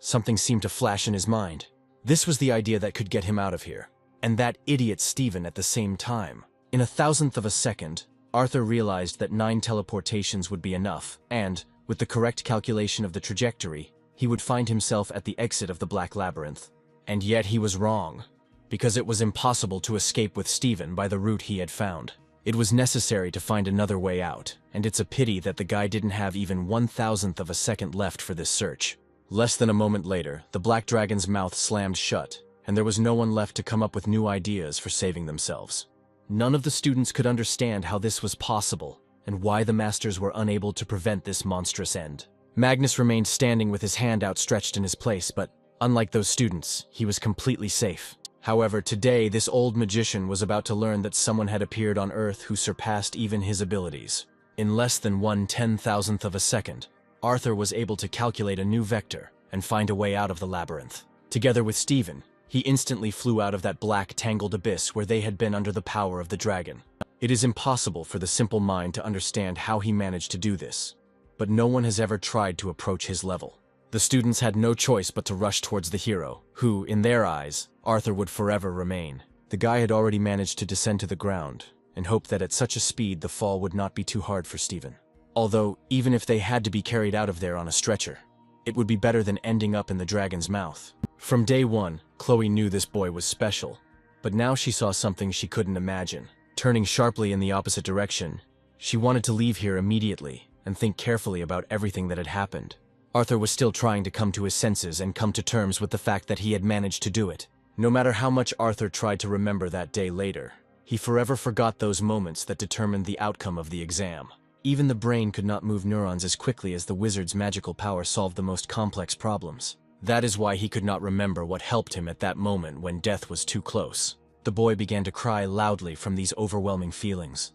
something seemed to flash in his mind. This was the idea that could get him out of here, and that idiot Stephen at the same time. In 1/1000th of a second, Arthur realized that 9 teleportations would be enough, and, with the correct calculation of the trajectory, he would find himself at the exit of the Black Labyrinth. And yet he was wrong, because it was impossible to escape with Stephen by the route he had found. It was necessary to find another way out, and it's a pity that the guy didn't have even 1/1000th of a second left for this search. Less than a moment later, the black dragon's mouth slammed shut, and there was no one left to come up with new ideas for saving themselves. None of the students could understand how this was possible, and why the masters were unable to prevent this monstrous end. Magnus remained standing with his hand outstretched in his place, but, unlike those students, he was completely safe. However, today this old magician was about to learn that someone had appeared on Earth who surpassed even his abilities. In less than 1/10,000th of a second, Arthur was able to calculate a new vector and find a way out of the labyrinth. Together with Stephen, he instantly flew out of that black, tangled abyss where they had been under the power of the dragon. It is impossible for the simple mind to understand how he managed to do this, but no one has ever tried to approach his level. The students had no choice but to rush towards the hero, who, in their eyes, Arthur would forever remain. The guy had already managed to descend to the ground, and hoped that at such a speed the fall would not be too hard for Stephen. Although, even if they had to be carried out of there on a stretcher, it would be better than ending up in the dragon's mouth. From day one, Chloe knew this boy was special, but now she saw something she couldn't imagine. Turning sharply in the opposite direction, she wanted to leave here immediately and think carefully about everything that had happened. Arthur was still trying to come to his senses and come to terms with the fact that he had managed to do it. No matter how much Arthur tried to remember that day later, he forever forgot those moments that determined the outcome of the exam. Even the brain could not move neurons as quickly as the wizard's magical power solved the most complex problems. That is why he could not remember what helped him at that moment when death was too close. The boy began to cry loudly from these overwhelming feelings,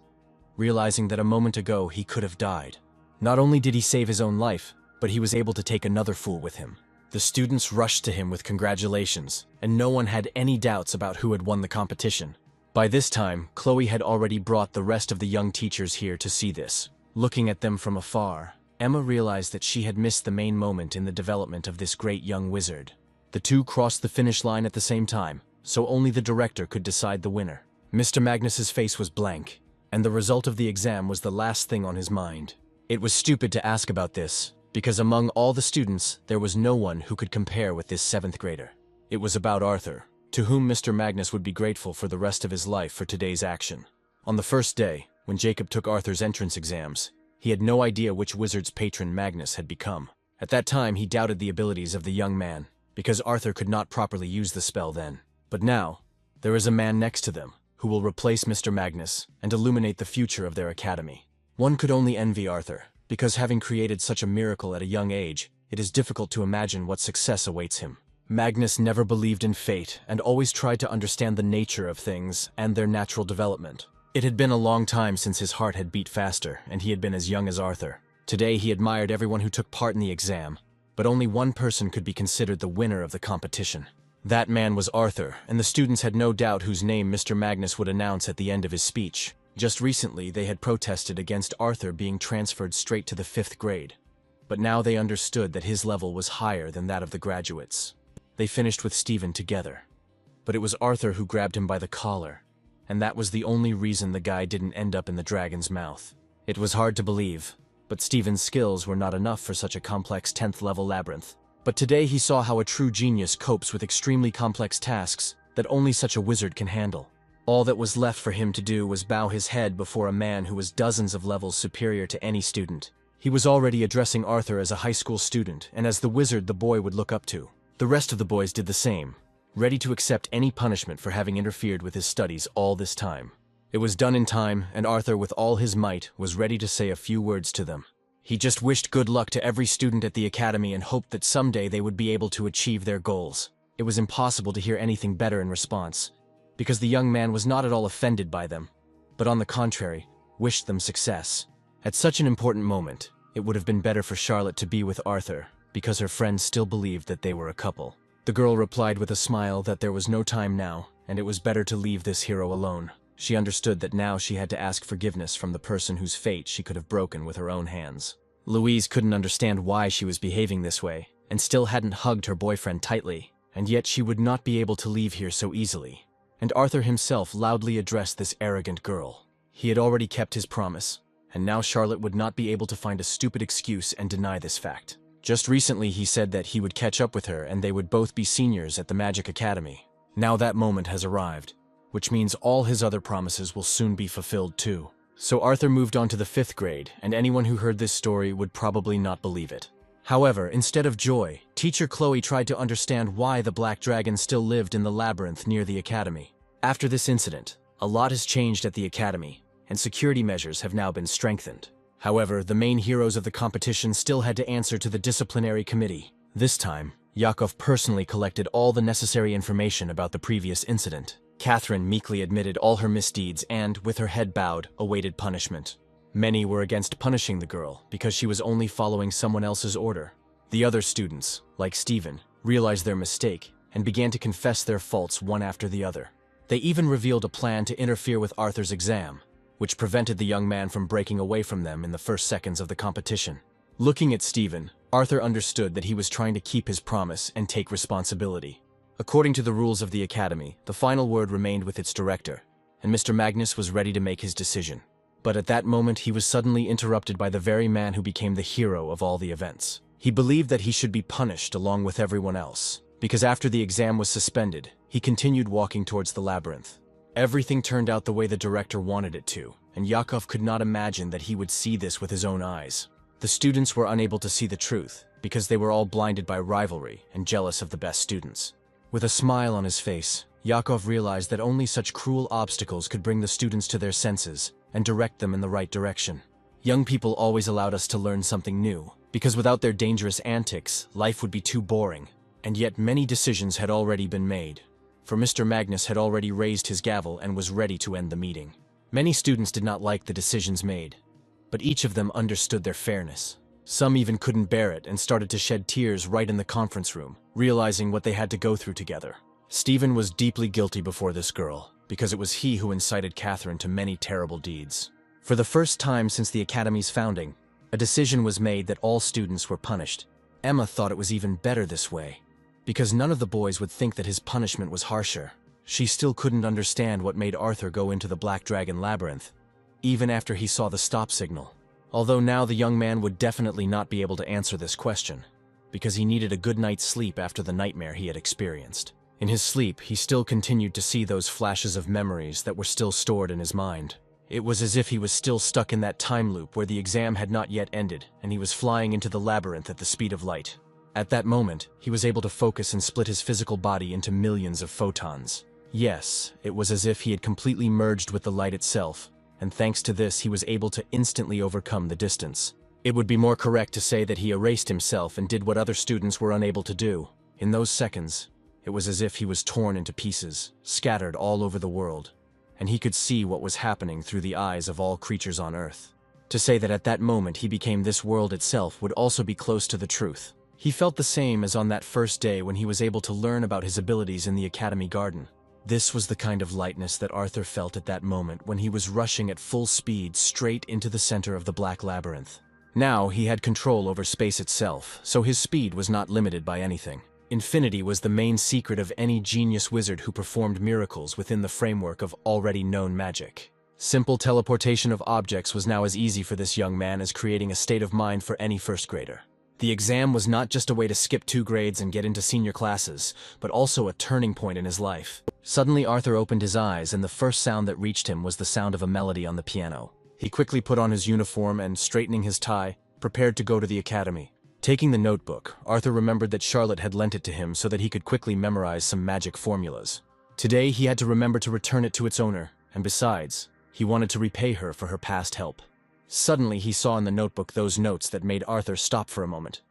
realizing that a moment ago he could have died. Not only did he save his own life, but he was able to take another fool with him. The students rushed to him with congratulations, and no one had any doubts about who had won the competition. By this time, Chloe had already brought the rest of the young teachers here to see this. Looking at them from afar, Emma realized that she had missed the main moment in the development of this great young wizard. The two crossed the finish line at the same time, so only the director could decide the winner. Mr. Magnus's face was blank, and the result of the exam was the last thing on his mind. It was stupid to ask about this, because among all the students, there was no one who could compare with this 7th grader. It was about Arthur, to whom Mr. Magnus would be grateful for the rest of his life for today's action. On the first day, when Jacob took Arthur's entrance exams, he had no idea which wizard's patron Magnus had become. At that time, he doubted the abilities of the young man, because Arthur could not properly use the spell then. But now, there is a man next to them, who will replace Mr. Magnus and illuminate the future of their academy. One could only envy Arthur, because having created such a miracle at a young age, it is difficult to imagine what success awaits him. Magnus never believed in fate and always tried to understand the nature of things and their natural development. It had been a long time since his heart had beat faster and he had been as young as Arthur. Today he admired everyone who took part in the exam, but only one person could be considered the winner of the competition. That man was Arthur, and the students had no doubt whose name Mr. Magnus would announce at the end of his speech. Just recently, they had protested against Arthur being transferred straight to the 5th grade, but now they understood that his level was higher than that of the graduates. They finished with Stephen together, but it was Arthur who grabbed him by the collar, and that was the only reason the guy didn't end up in the dragon's mouth. It was hard to believe, but Stephen's skills were not enough for such a complex 10th level labyrinth. But today he saw how a true genius copes with extremely complex tasks that only such a wizard can handle. All that was left for him to do was bow his head before a man who was dozens of levels superior to any student. He was already addressing Arthur as a high school student and as the wizard the boy would look up to. The rest of the boys did the same, ready to accept any punishment for having interfered with his studies all this time. It was done in time, and Arthur, with all his might, was ready to say a few words to them. He just wished good luck to every student at the academy and hoped that someday they would be able to achieve their goals. It was impossible to hear anything better in response, because the young man was not at all offended by them, but on the contrary, wished them success. At such an important moment, it would have been better for Charlotte to be with Arthur, because her friends still believed that they were a couple. The girl replied with a smile that there was no time now, and it was better to leave this hero alone. She understood that now she had to ask forgiveness from the person whose fate she could have broken with her own hands. Louise couldn't understand why she was behaving this way, and still hadn't hugged her boyfriend tightly, and yet she would not be able to leave here so easily. And Arthur himself loudly addressed this arrogant girl. He had already kept his promise, and now Charlotte would not be able to find a stupid excuse and deny this fact. Just recently he said that he would catch up with her and they would both be seniors at the Magic Academy. Now that moment has arrived, which means all his other promises will soon be fulfilled too. So Arthur moved on to the 5th grade, and anyone who heard this story would probably not believe it. However, instead of joy, teacher Chloe tried to understand why the Black Dragon still lived in the labyrinth near the academy. After this incident, a lot has changed at the academy, and security measures have now been strengthened. However, the main heroes of the competition still had to answer to the disciplinary committee. This time, Yakov personally collected all the necessary information about the previous incident. Catherine meekly admitted all her misdeeds and, with her head bowed, awaited punishment. Many were against punishing the girl because she was only following someone else's order. The other students, like Stephen, realized their mistake and began to confess their faults one after the other. They even revealed a plan to interfere with Arthur's exam, which prevented the young man from breaking away from them in the first seconds of the competition. Looking at Stephen, Arthur understood that he was trying to keep his promise and take responsibility. According to the rules of the academy, the final word remained with its director, and Mr. Magnus was ready to make his decision. But at that moment he was suddenly interrupted by the very man who became the hero of all the events. He believed that he should be punished along with everyone else, because after the exam was suspended, he continued walking towards the labyrinth. Everything turned out the way the director wanted it to, and Yakov could not imagine that he would see this with his own eyes. The students were unable to see the truth, because they were all blinded by rivalry and jealous of the best students. With a smile on his face, Yakov realized that only such cruel obstacles could bring the students to their senses and direct them in the right direction. Young people always allowed us to learn something new, because without their dangerous antics, life would be too boring. And yet many decisions had already been made, for Mr. Magnus had already raised his gavel and was ready to end the meeting. Many students did not like the decisions made, but each of them understood their fairness. Some even couldn't bear it and started to shed tears right in the conference room, realizing what they had to go through together. Stephen was deeply guilty before this girl, because it was he who incited Catherine to many terrible deeds. For the first time since the Academy's founding, a decision was made that all students were punished. Emma thought it was even better this way, because none of the boys would think that his punishment was harsher. She still couldn't understand what made Arthur go into the Black Dragon Labyrinth, even after he saw the stop signal. Although now the young man would definitely not be able to answer this question, because he needed a good night's sleep after the nightmare he had experienced. In his sleep, he still continued to see those flashes of memories that were still stored in his mind. It was as if he was still stuck in that time loop where the exam had not yet ended and he was flying into the labyrinth at the speed of light. At that moment, he was able to focus and split his physical body into millions of photons. Yes, it was as if he had completely merged with the light itself, and thanks to this he was able to instantly overcome the distance. It would be more correct to say that he erased himself and did what other students were unable to do. In those seconds, it was as if he was torn into pieces, scattered all over the world, and he could see what was happening through the eyes of all creatures on Earth. To say that at that moment he became this world itself would also be close to the truth. He felt the same as on that first day when he was able to learn about his abilities in the Academy Garden. This was the kind of lightness that Arthur felt at that moment when he was rushing at full speed straight into the center of the Black Labyrinth. Now he had control over space itself, so his speed was not limited by anything. Infinity was the main secret of any genius wizard who performed miracles within the framework of already known magic. Simple teleportation of objects was now as easy for this young man as creating a state of mind for any first grader. The exam was not just a way to skip 2 grades and get into senior classes, but also a turning point in his life. Suddenly Arthur opened his eyes, and the first sound that reached him was the sound of a melody on the piano. He quickly put on his uniform and, straightening his tie, prepared to go to the academy. Taking the notebook, Arthur remembered that Charlotte had lent it to him so that he could quickly memorize some magic formulas. Today he had to remember to return it to its owner, and besides, he wanted to repay her for her past help. Suddenly he saw in the notebook those notes that made Arthur stop for a moment.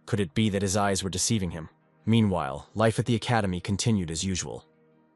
Could it be that his eyes were deceiving him? Meanwhile, life at the academy continued as usual.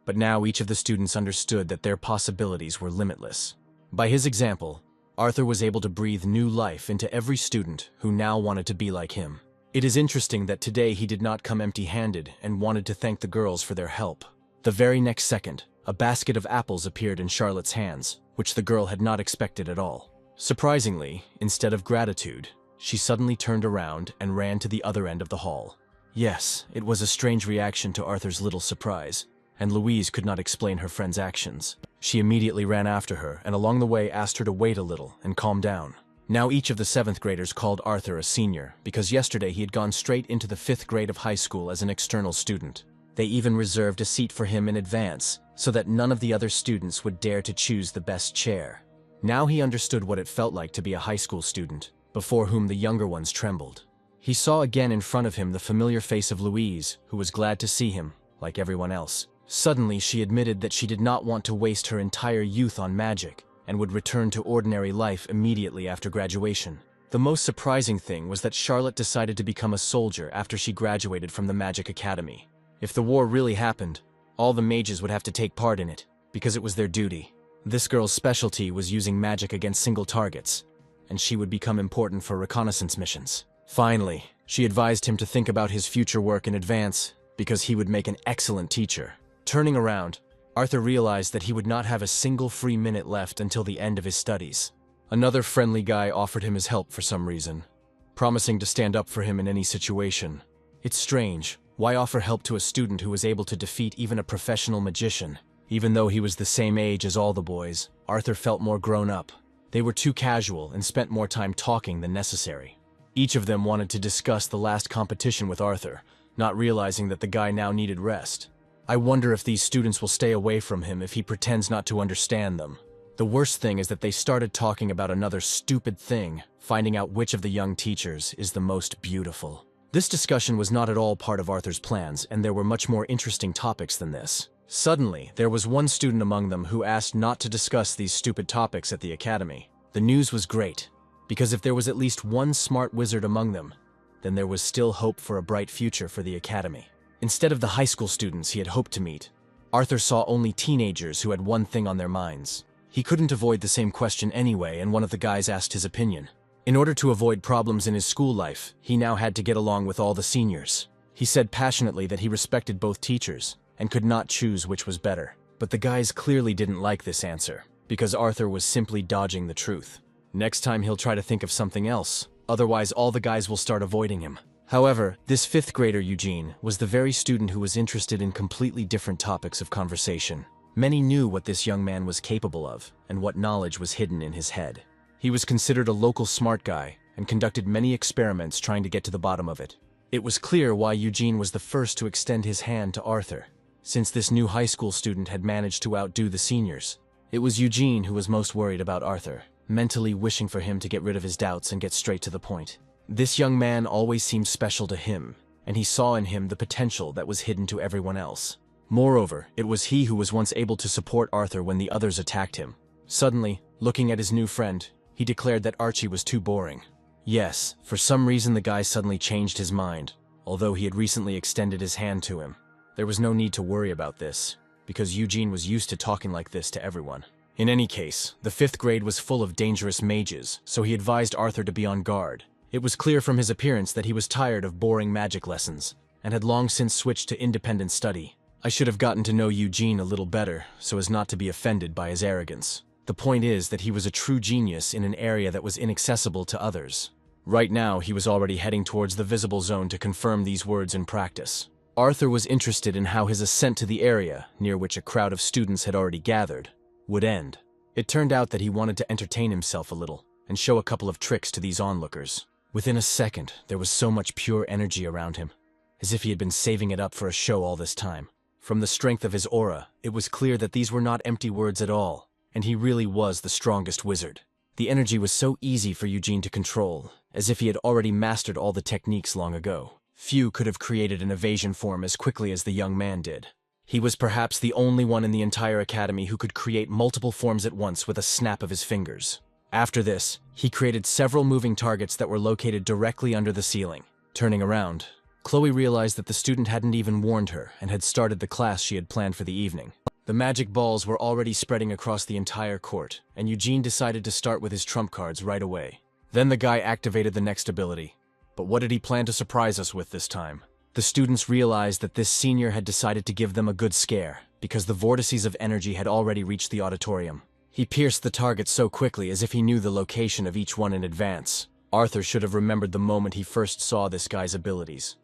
But now each of the students understood that their possibilities were limitless. By his example, Arthur was able to breathe new life into every student who now wanted to be like him. It is interesting that today he did not come empty-handed and wanted to thank the girls for their help. The very next second, a basket of apples appeared in Charlotte's hands, which the girl had not expected at all. Surprisingly, instead of gratitude, she suddenly turned around and ran to the other end of the hall. Yes, it was a strange reaction to Arthur's little surprise, and Louise could not explain her friend's actions. She immediately ran after her and along the way asked her to wait a little and calm down. Now each of the 7th graders called Arthur a senior because yesterday he had gone straight into the 5th grade of high school as an external student. They even reserved a seat for him in advance so that none of the other students would dare to choose the best chair. Now he understood what it felt like to be a high school student, before whom the younger ones trembled. He saw again in front of him the familiar face of Louise, who was glad to see him, like everyone else. Suddenly she admitted that she did not want to waste her entire youth on magic, and would return to ordinary life immediately after graduation. The most surprising thing was that Charlotte decided to become a soldier after she graduated from the Magic Academy. If the war really happened, all the mages would have to take part in it, because it was their duty. This girl's specialty was using magic against single targets, and she would become important for reconnaissance missions. Finally, she advised him to think about his future work in advance, because he would make an excellent teacher. Turning around, Arthur realized that he would not have a single free minute left until the end of his studies. Another friendly guy offered him his help for some reason, promising to stand up for him in any situation. It's strange, why offer help to a student who was able to defeat even a professional magician? Even though he was the same age as all the boys, Arthur felt more grown up. They were too casual and spent more time talking than necessary. Each of them wanted to discuss the last competition with Arthur, not realizing that the guy now needed rest. I wonder if these students will stay away from him if he pretends not to understand them. The worst thing is that they started talking about another stupid thing, finding out which of the young teachers is the most beautiful. This discussion was not at all part of Arthur's plans, and there were much more interesting topics than this. Suddenly, there was one student among them who asked not to discuss these stupid topics at the academy. The news was great, because if there was at least one smart wizard among them, then there was still hope for a bright future for the academy. Instead of the high school students he had hoped to meet, Arthur saw only teenagers who had one thing on their minds. He couldn't avoid the same question anyway, and one of the guys asked his opinion. In order to avoid problems in his school life, he now had to get along with all the seniors. He said passionately that he respected both teachers, and could not choose which was better. But the guys clearly didn't like this answer, because Arthur was simply dodging the truth. Next time he'll try to think of something else, otherwise all the guys will start avoiding him. However, this 5th grader Eugene was the very student who was interested in completely different topics of conversation. Many knew what this young man was capable of, and what knowledge was hidden in his head. He was considered a local smart guy, and conducted many experiments trying to get to the bottom of it. It was clear why Eugene was the first to extend his hand to Arthur. Since this new high school student had managed to outdo the seniors, it was Eugene who was most worried about Arthur, mentally wishing for him to get rid of his doubts and get straight to the point. This young man always seemed special to him, and he saw in him the potential that was hidden to everyone else. Moreover, it was he who was once able to support Arthur when the others attacked him. Suddenly, looking at his new friend, he declared that Archie was too boring. Yes, for some reason the guy suddenly changed his mind, although he had recently extended his hand to him. There was no need to worry about this, because Eugene was used to talking like this to everyone. In any case, the 5th grade was full of dangerous mages, so he advised Arthur to be on guard. It was clear from his appearance that he was tired of boring magic lessons, and had long since switched to independent study. I should have gotten to know Eugene a little better, so as not to be offended by his arrogance. The point is that he was a true genius in an area that was inaccessible to others. Right now, he was already heading towards the visible zone to confirm these words in practice. Arthur was interested in how his ascent to the area, near which a crowd of students had already gathered, would end. It turned out that he wanted to entertain himself a little, and show a couple of tricks to these onlookers. Within a second, there was so much pure energy around him, as if he had been saving it up for a show all this time. From the strength of his aura, it was clear that these were not empty words at all, and he really was the strongest wizard. The energy was so easy for Eugene to control, as if he had already mastered all the techniques long ago. Few could have created an evasion form as quickly as the young man did. He was perhaps the only one in the entire academy who could create multiple forms at once with a snap of his fingers. After this, he created several moving targets that were located directly under the ceiling. Turning around, Chloe realized that the student hadn't even warned her and had started the class she had planned for the evening. The magic balls were already spreading across the entire court, and Eugene decided to start with his trump cards right away. Then the guy activated the next ability. But what did he plan to surprise us with this time? The students realized that this senior had decided to give them a good scare, because the vortices of energy had already reached the auditorium. He pierced the target so quickly as if he knew the location of each one in advance. Arthur should have remembered the moment he first saw this guy's abilities,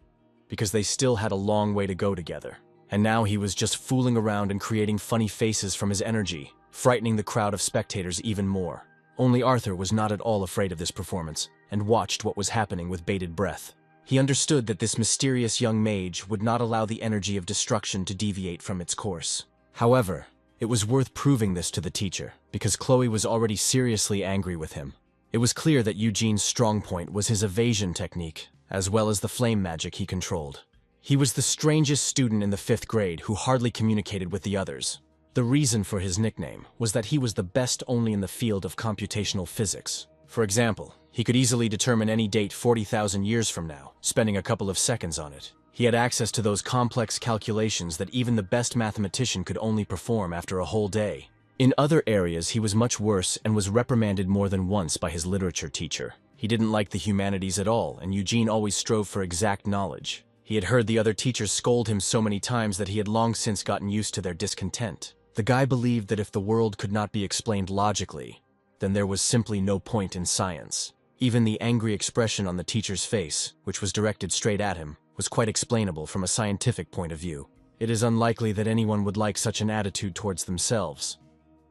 because they still had a long way to go together. And now he was just fooling around and creating funny faces from his energy, frightening the crowd of spectators even more. Only Arthur was not at all afraid of this performance, and watched what was happening with bated breath. He understood that this mysterious young mage would not allow the energy of destruction to deviate from its course. However, it was worth proving this to the teacher, because Chloe was already seriously angry with him. It was clear that Eugene's strong point was his evasion technique, as well as the flame magic he controlled. He was the strangest student in the 5th grade who hardly communicated with the others. The reason for his nickname was that he was the best only in the field of computational physics. For example, he could easily determine any date 40,000 years from now, spending a couple of seconds on it. He had access to those complex calculations that even the best mathematician could only perform after a whole day. In other areas, he was much worse and was reprimanded more than once by his literature teacher. He didn't like the humanities at all, and Eugene always strove for exact knowledge. He had heard the other teachers scold him so many times that he had long since gotten used to their discontent. The guy believed that if the world could not be explained logically, then there was simply no point in science. Even the angry expression on the teacher's face, which was directed straight at him, was quite explainable from a scientific point of view. It is unlikely that anyone would like such an attitude towards themselves.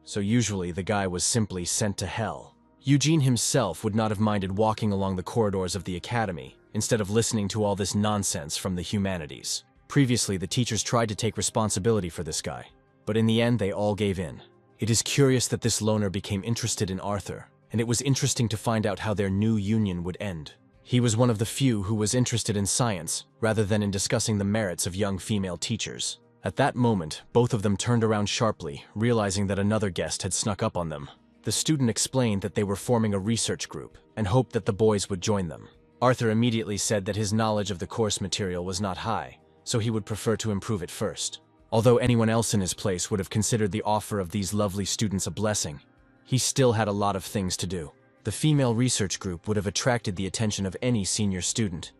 So usually the guy was simply sent to hell. Eugene himself would not have minded walking along the corridors of the academy, instead of listening to all this nonsense from the humanities. Previously, the teachers tried to take responsibility for this guy, but in the end they all gave in. It is curious that this loner became interested in Arthur, and it was interesting to find out how their new union would end. He was one of the few who was interested in science, rather than in discussing the merits of young female teachers. At that moment, both of them turned around sharply, realizing that another guest had snuck up on them. The student explained that they were forming a research group, and hoped that the boys would join them. Arthur immediately said that his knowledge of the course material was not high, so he would prefer to improve it first. Although anyone else in his place would have considered the offer of these lovely students a blessing, he still had a lot of things to do. The female research group would have attracted the attention of any senior student,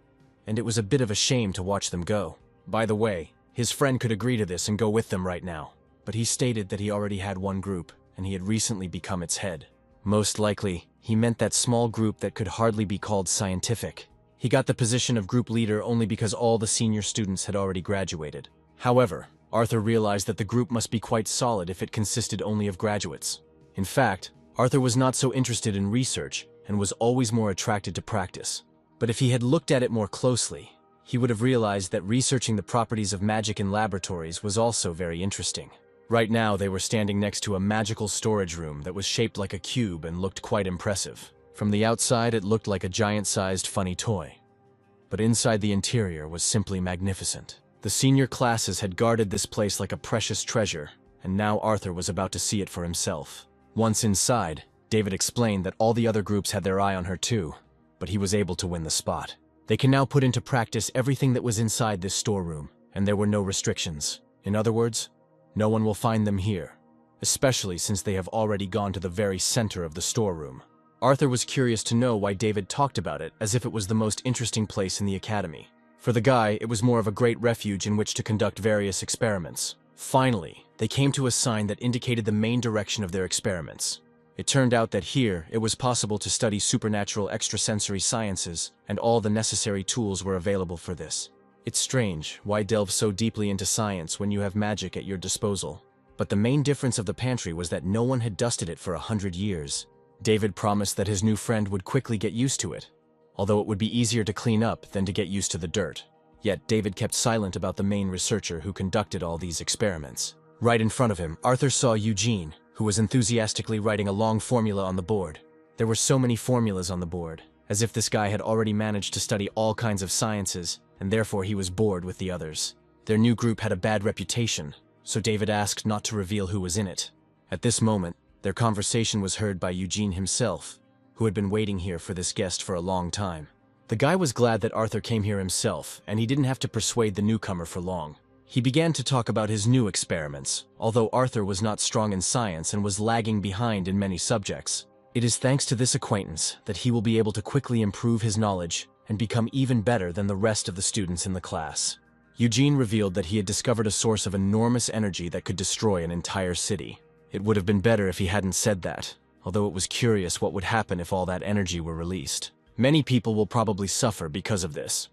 and it was a bit of a shame to watch them go. By the way, his friend could agree to this and go with them right now, but he stated that he already had one group, and he had recently become its head. Most likely, he meant that small group that could hardly be called scientific. He got the position of group leader only because all the senior students had already graduated. However, Arthur realized that the group must be quite solid if it consisted only of graduates. In fact, Arthur was not so interested in research and was always more attracted to practice. But if he had looked at it more closely, he would have realized that researching the properties of magic in laboratories was also very interesting. Right now, they were standing next to a magical storage room that was shaped like a cube and looked quite impressive. From the outside, it looked like a giant-sized funny toy. But inside the interior was simply magnificent. The senior classes had guarded this place like a precious treasure, and now Arthur was about to see it for himself. Once inside, David explained that all the other groups had their eye on her too, but he was able to win the spot. They can now put into practice everything that was inside this storeroom, and there were no restrictions. In other words, no one will find them here, especially since they have already gone to the very center of the storeroom. Arthur was curious to know why David talked about it as if it was the most interesting place in the academy. For the guy, it was more of a great refuge in which to conduct various experiments. Finally, they came to a sign that indicated the main direction of their experiments. It turned out that here, it was possible to study supernatural extrasensory sciences, and all the necessary tools were available for this. It's strange, why delve so deeply into science when you have magic at your disposal? But the main difference of the pantry was that no one had dusted it for 100 years. David promised that his new friend would quickly get used to it, although it would be easier to clean up than to get used to the dirt. Yet David kept silent about the main researcher who conducted all these experiments. Right in front of him, Arthur saw Eugene, who was enthusiastically writing a long formula on the board. There were so many formulas on the board, as if this guy had already managed to study all kinds of sciences, and therefore he was bored with the others. Their new group had a bad reputation, so David asked not to reveal who was in it. At this moment, their conversation was heard by Eugene himself, who had been waiting here for this guest for a long time. The guy was glad that Arthur came here himself, and he didn't have to persuade the newcomer for long. He began to talk about his new experiments, although Arthur was not strong in science and was lagging behind in many subjects. It is thanks to this acquaintance that he will be able to quickly improve his knowledge and become even better than the rest of the students in the class. Eugene revealed that he had discovered a source of enormous energy that could destroy an entire city. It would have been better if he hadn't said that, although it was curious what would happen if all that energy were released. Many people will probably suffer because of this.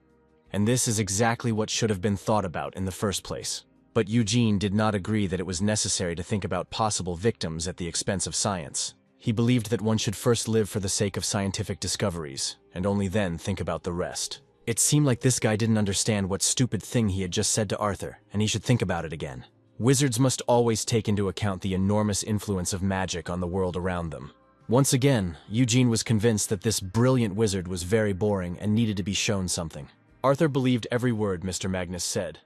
And this is exactly what should have been thought about in the first place. But Eugene did not agree that it was necessary to think about possible victims at the expense of science. He believed that one should first live for the sake of scientific discoveries, and only then think about the rest. It seemed like this guy didn't understand what stupid thing he had just said to Arthur, and he should think about it again. Wizards must always take into account the enormous influence of magic on the world around them. Once again, Eugene was convinced that this brilliant wizard was very boring and needed to be shown something. Arthur believed every word Mr. Magnus said,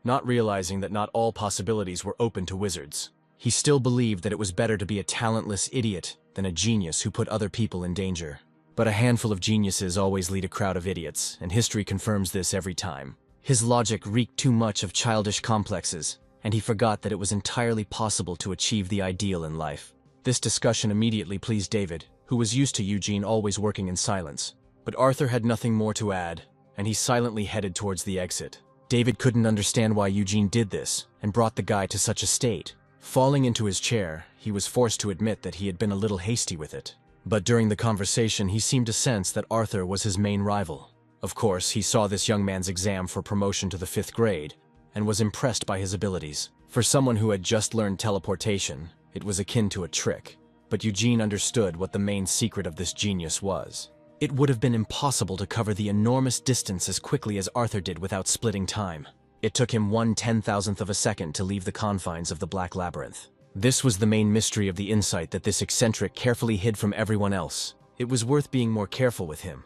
not realizing that not all possibilities were open to wizards. He still believed that it was better to be a talentless idiot than a genius who put other people in danger. But a handful of geniuses always lead a crowd of idiots, and history confirms this every time. His logic reeked too much of childish complexes, and he forgot that it was entirely possible to achieve the ideal in life. This discussion immediately pleased David, who was used to Eugene always working in silence. But Arthur had nothing more to add, and he silently headed towards the exit. David couldn't understand why Eugene did this, and brought the guy to such a state. Falling into his chair, he was forced to admit that he had been a little hasty with it. But during the conversation, he seemed to sense that Arthur was his main rival. Of course, he saw this young man's exam for promotion to the 5th grade, and was impressed by his abilities. For someone who had just learned teleportation, it was akin to a trick. But Eugene understood what the main secret of this genius was. It would have been impossible to cover the enormous distance as quickly as Arthur did without splitting time. It took him 1/10,000th of a second to leave the confines of the Black Labyrinth. This was the main mystery of the insight that this eccentric carefully hid from everyone else. It was worth being more careful with him,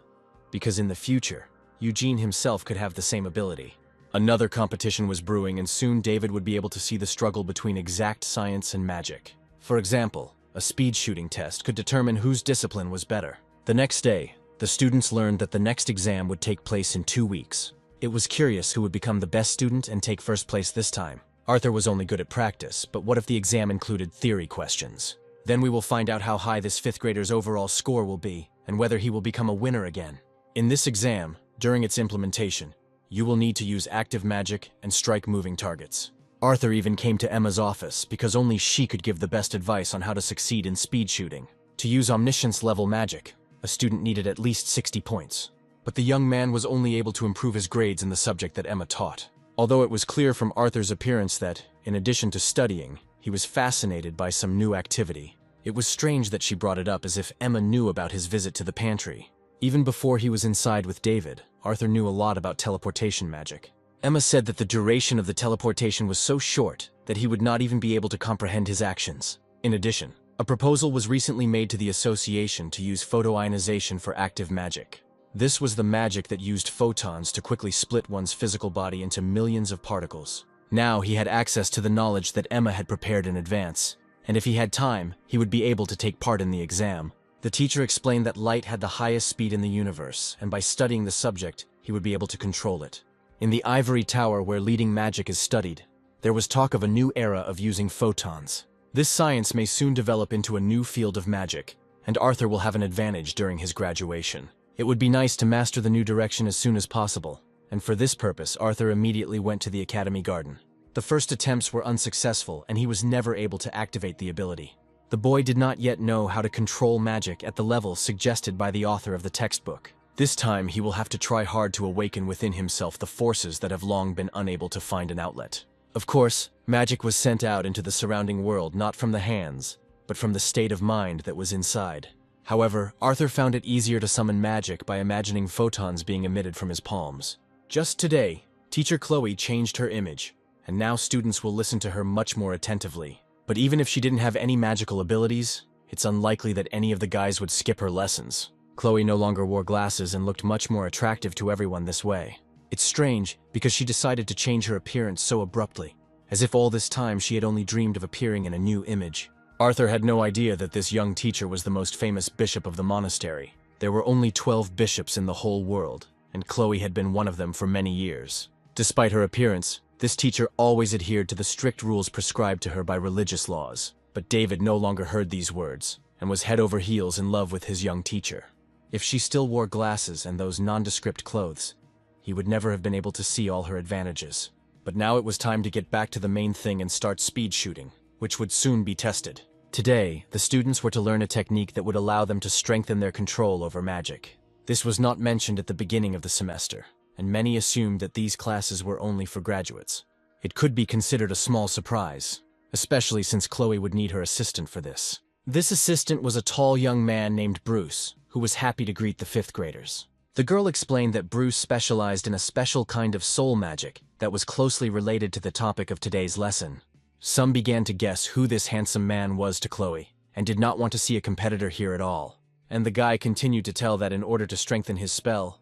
because in the future, Eugene himself could have the same ability. Another competition was brewing, and soon David would be able to see the struggle between exact science and magic. For example, a speed shooting test could determine whose discipline was better. The next day, the students learned that the next exam would take place in 2 weeks. It was curious who would become the best student and take first place this time. Arthur was only good at practice, but what if the exam included theory questions? Then we will find out how high this 5th grader's overall score will be, and whether he will become a winner again. In this exam, during its implementation, you will need to use active magic and strike moving targets. Arthur even came to Emma's office because only she could give the best advice on how to succeed in speed shooting. To use omniscience-level magic, a student needed at least 60 points. But the young man was only able to improve his grades in the subject that Emma taught. Although it was clear from Arthur's appearance that, in addition to studying, he was fascinated by some new activity. It was strange that she brought it up as if Emma knew about his visit to the pantry. Even before he was inside with David, Arthur knew a lot about teleportation magic. Emma said that the duration of the teleportation was so short that he would not even be able to comprehend his actions. In addition, a proposal was recently made to the association to use photoionization for active magic. This was the magic that used photons to quickly split one's physical body into millions of particles. Now he had access to the knowledge that Emma had prepared in advance, and if he had time, he would be able to take part in the exam. The teacher explained that light had the highest speed in the universe, and by studying the subject, he would be able to control it. In the ivory tower where leading magic is studied, there was talk of a new era of using photons. This science may soon develop into a new field of magic, and Arthur will have an advantage during his graduation. It would be nice to master the new direction as soon as possible, and for this purpose, Arthur immediately went to the Academy Garden. The first attempts were unsuccessful, and he was never able to activate the ability. The boy did not yet know how to control magic at the level suggested by the author of the textbook. This time, he will have to try hard to awaken within himself the forces that have long been unable to find an outlet. Of course, magic was sent out into the surrounding world not from the hands, but from the state of mind that was inside. However, Arthur found it easier to summon magic by imagining photons being emitted from his palms. Just today, teacher Chloe changed her image, and now students will listen to her much more attentively. But even if she didn't have any magical abilities, it's unlikely that any of the guys would skip her lessons. Chloe no longer wore glasses and looked much more attractive to everyone this way. It's strange because she decided to change her appearance so abruptly, as if all this time she had only dreamed of appearing in a new image. Arthur had no idea that this young teacher was the most famous bishop of the monastery. There were only 12 bishops in the whole world, and Chloe had been one of them for many years. Despite her appearance, this teacher always adhered to the strict rules prescribed to her by religious laws. But David no longer heard these words, and was head over heels in love with his young teacher. If she still wore glasses and those nondescript clothes, he would never have been able to see all her advantages. But now it was time to get back to the main thing and start speed shooting, which would soon be tested. Today, the students were to learn a technique that would allow them to strengthen their control over magic. This was not mentioned at the beginning of the semester, and many assumed that these classes were only for graduates. It could be considered a small surprise, especially since Chloe would need her assistant for this. This assistant was a tall young man named Bruce, who was happy to greet the 5th graders. The girl explained that Bruce specialized in a special kind of soul magic that was closely related to the topic of today's lesson. Some began to guess who this handsome man was to Chloe, and did not want to see a competitor here at all. And the guy continued to tell that in order to strengthen his spell,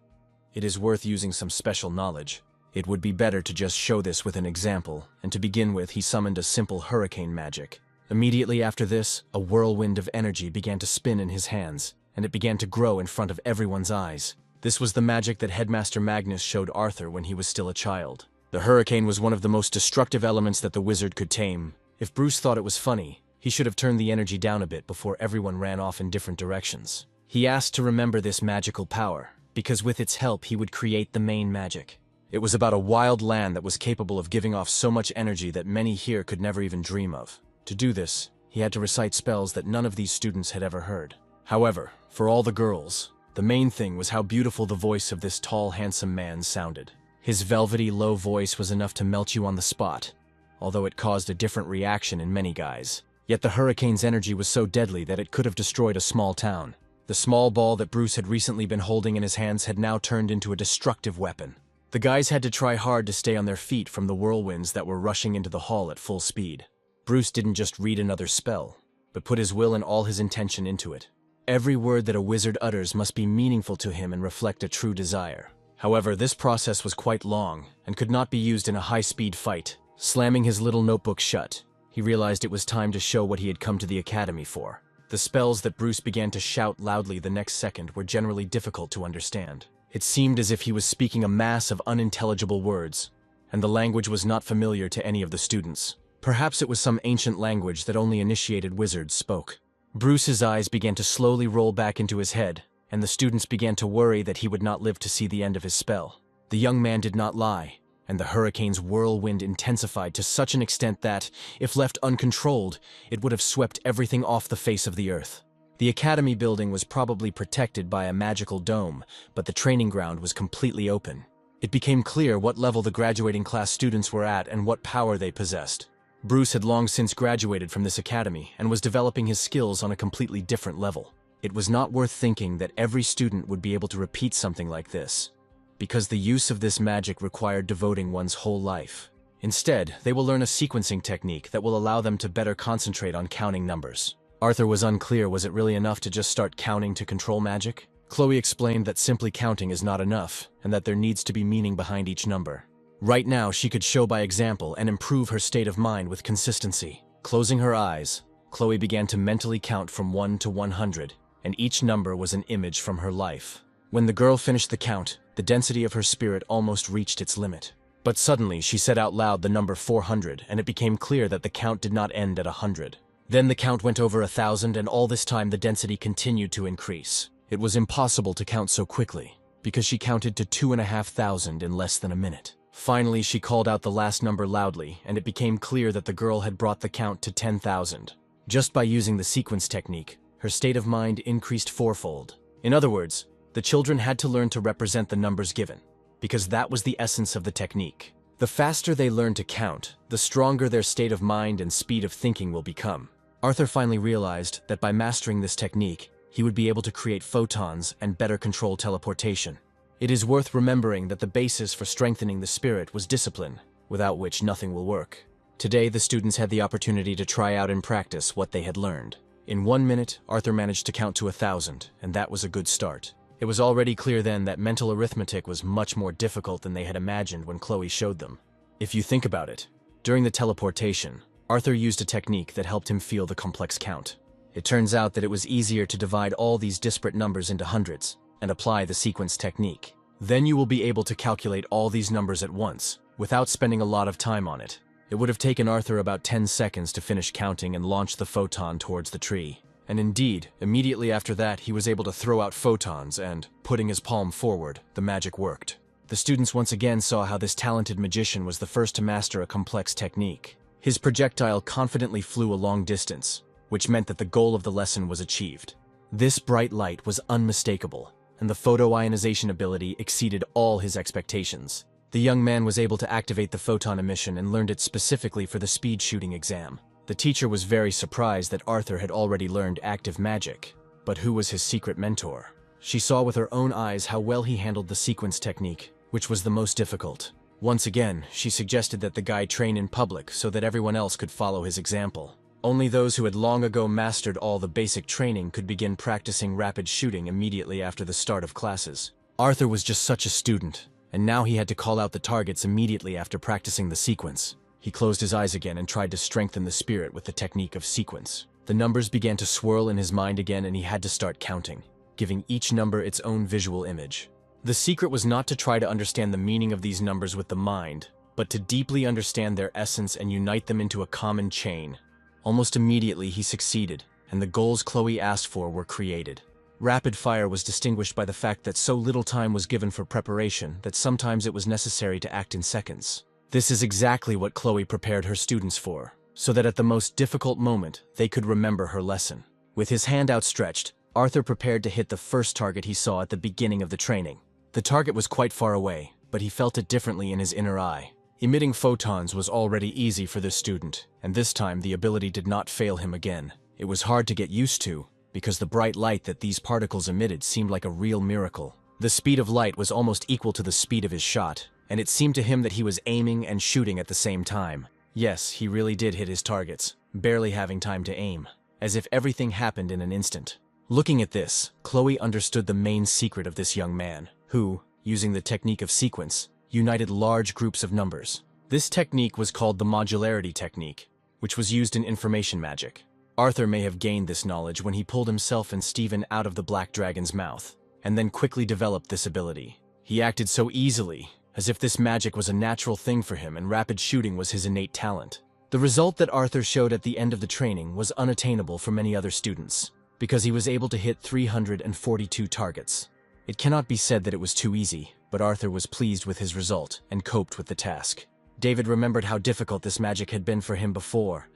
it is worth using some special knowledge. It would be better to just show this with an example, and to begin with, he summoned a simple hurricane magic. Immediately after this, a whirlwind of energy began to spin in his hands, and it began to grow in front of everyone's eyes. This was the magic that Headmaster Magnus showed Arthur when he was still a child. The hurricane was one of the most destructive elements that the wizard could tame. If Bruce thought it was funny, he should have turned the energy down a bit before everyone ran off in different directions. He asked to remember this magical power, because with its help he would create the main magic. It was about a wild land that was capable of giving off so much energy that many here could never even dream of. To do this, he had to recite spells that none of these students had ever heard. However, for all the girls, the main thing was how beautiful the voice of this tall, handsome man sounded. His velvety, low voice was enough to melt you on the spot, although it caused a different reaction in many guys. Yet the hurricane's energy was so deadly that it could have destroyed a small town. The small ball that Bruce had recently been holding in his hands had now turned into a destructive weapon. The guys had to try hard to stay on their feet from the whirlwinds that were rushing into the hall at full speed. Bruce didn't just read another spell, but put his will and all his intention into it. Every word that a wizard utters must be meaningful to him and reflect a true desire. However, this process was quite long and could not be used in a high-speed fight. Slamming his little notebook shut, he realized it was time to show what he had come to the academy for. The spells that Bruce began to shout loudly the next second were generally difficult to understand. It seemed as if he was speaking a mass of unintelligible words, and the language was not familiar to any of the students. Perhaps it was some ancient language that only initiated wizards spoke. Bruce's eyes began to slowly roll back into his head, and the students began to worry that he would not live to see the end of his spell. The young man did not lie, and the hurricane's whirlwind intensified to such an extent that, if left uncontrolled, it would have swept everything off the face of the earth. The academy building was probably protected by a magical dome, but the training ground was completely open. It became clear what level the graduating class students were at and what power they possessed. Bruce had long since graduated from this academy and was developing his skills on a completely different level. It was not worth thinking that every student would be able to repeat something like this, because the use of this magic required devoting one's whole life. Instead, they will learn a sequencing technique that will allow them to better concentrate on counting numbers. Arthur was unclear, was it really enough to just start counting to control magic? Chloe explained that simply counting is not enough, and that there needs to be meaning behind each number. Right now, she could show by example and improve her state of mind with consistency. Closing her eyes, Chloe began to mentally count from 1 to 100, and each number was an image from her life. When the girl finished the count, the density of her spirit almost reached its limit. But suddenly, she said out loud the number 400, and it became clear that the count did not end at 100. Then the count went over 1,000, and all this time the density continued to increase. It was impossible to count so quickly, because she counted to 2,500 in less than a minute. Finally, she called out the last number loudly, and it became clear that the girl had brought the count to 10,000. Just by using the sequence technique, her state of mind increased fourfold. In other words, the children had to learn to represent the numbers given, because that was the essence of the technique. The faster they learn to count, the stronger their state of mind and speed of thinking will become. Arthur finally realized that by mastering this technique, he would be able to create photons and better control teleportation. It is worth remembering that the basis for strengthening the spirit was discipline, without which nothing will work. Today, the students had the opportunity to try out and practice what they had learned. In 1 minute, Arthur managed to count to 1,000, and that was a good start. It was already clear then that mental arithmetic was much more difficult than they had imagined when Chloe showed them. If you think about it, during the teleportation, Arthur used a technique that helped him feel the complex count. It turns out that it was easier to divide all these disparate numbers into hundreds and apply the sequence technique. Then you will be able to calculate all these numbers at once, without spending a lot of time on it. It would have taken Arthur about 10 seconds to finish counting and launch the photon towards the tree. And indeed, immediately after that, he was able to throw out photons and, putting his palm forward, the magic worked. The students once again saw how this talented magician was the first to master a complex technique. His projectile confidently flew a long distance, which meant that the goal of the lesson was achieved. This bright light was unmistakable, and the photoionization ability exceeded all his expectations. The young man was able to activate the photon emission and learned it specifically for the speed shooting exam. The teacher was very surprised that Arthur had already learned active magic. But who was his secret mentor? She saw with her own eyes how well he handled the sequence technique, which was the most difficult. Once again, she suggested that the guy train in public so that everyone else could follow his example. Only those who had long ago mastered all the basic training could begin practicing rapid shooting immediately after the start of classes. Arthur was just such a student, and now he had to call out the targets immediately after practicing the sequence. He closed his eyes again and tried to strengthen the spirit with the technique of sequence. The numbers began to swirl in his mind again, and he had to start counting, giving each number its own visual image. The secret was not to try to understand the meaning of these numbers with the mind, but to deeply understand their essence and unite them into a common chain. Almost immediately he succeeded, and the goals Chloe asked for were created. Rapid fire was distinguished by the fact that so little time was given for preparation that sometimes it was necessary to act in seconds. This is exactly what Chloe prepared her students for, so that at the most difficult moment they could remember her lesson. With his hand outstretched, Arthur prepared to hit the first target he saw at the beginning of the training. The target was quite far away, but he felt it differently in his inner eye. Emitting photons was already easy for this student, and this time the ability did not fail him again. It was hard to get used to, because the bright light that these particles emitted seemed like a real miracle. The speed of light was almost equal to the speed of his shot, and it seemed to him that he was aiming and shooting at the same time. Yes, he really did hit his targets, barely having time to aim, as if everything happened in an instant. Looking at this, Chloe understood the main secret of this young man, who, using the technique of sequence, united large groups of numbers. This technique was called the modularity technique, which was used in information magic. Arthur may have gained this knowledge when he pulled himself and Stephen out of the Black Dragon's mouth, and then quickly developed this ability. He acted so easily, as if this magic was a natural thing for him and rapid shooting was his innate talent. The result that Arthur showed at the end of the training was unattainable for many other students, because he was able to hit 342 targets. It cannot be said that it was too easy, but Arthur was pleased with his result and coped with the task. David remembered how difficult this magic had been for him before,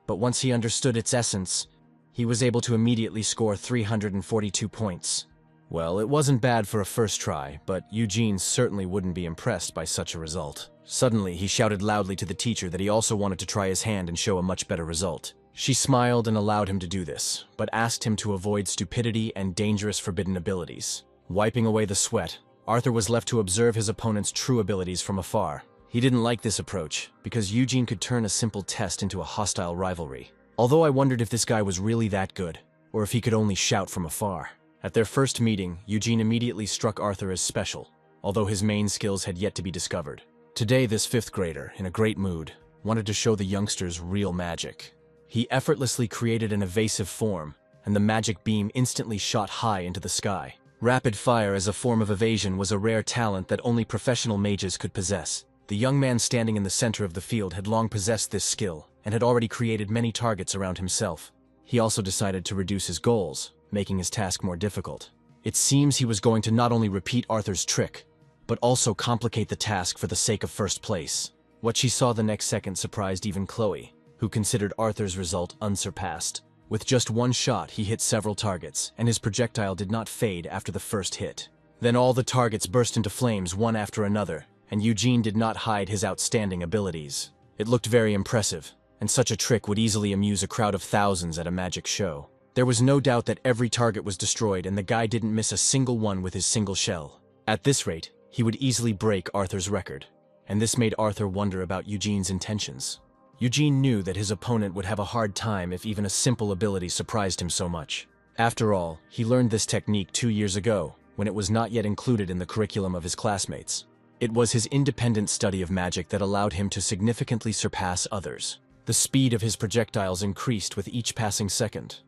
but once he understood its essence, he was able to immediately score 342 points. Well, it wasn't bad for a first try, but Eugene certainly wouldn't be impressed by such a result. Suddenly, he shouted loudly to the teacher that he also wanted to try his hand and show a much better result. She smiled and allowed him to do this, but asked him to avoid stupidity and dangerous forbidden abilities. Wiping away the sweat, Arthur was left to observe his opponent's true abilities from afar. He didn't like this approach, because Eugene could turn a simple test into a hostile rivalry. Although I wondered if this guy was really that good, or if he could only shout from afar. At their first meeting, Eugene immediately struck Arthur as special, although his main skills had yet to be discovered. Today, this fifth grader, in a great mood, wanted to show the youngsters real magic. He effortlessly created an evasive form, and the magic beam instantly shot high into the sky. Rapid fire as a form of evasion was a rare talent that only professional mages could possess. The young man standing in the center of the field had long possessed this skill, and had already created many targets around himself. He also decided to reduce his goals, making his task more difficult. It seems he was going to not only repeat Arthur's trick, but also complicate the task for the sake of first place. What she saw the next second surprised even Chloe, who considered Arthur's result unsurpassed. With just one shot, he hit several targets, and his projectile did not fade after the first hit. Then all the targets burst into flames one after another, and Eugene did not hide his outstanding abilities. It looked very impressive, and such a trick would easily amuse a crowd of thousands at a magic show. There was no doubt that every target was destroyed and the guy didn't miss a single one with his single shell. At this rate, he would easily break Arthur's record, and this made Arthur wonder about Eugene's intentions. Eugene knew that his opponent would have a hard time if even a simple ability surprised him so much. After all, he learned this technique 2 years ago, when it was not yet included in the curriculum of his classmates. It was his independent study of magic that allowed him to significantly surpass others. The speed of his projectiles increased with each passing second.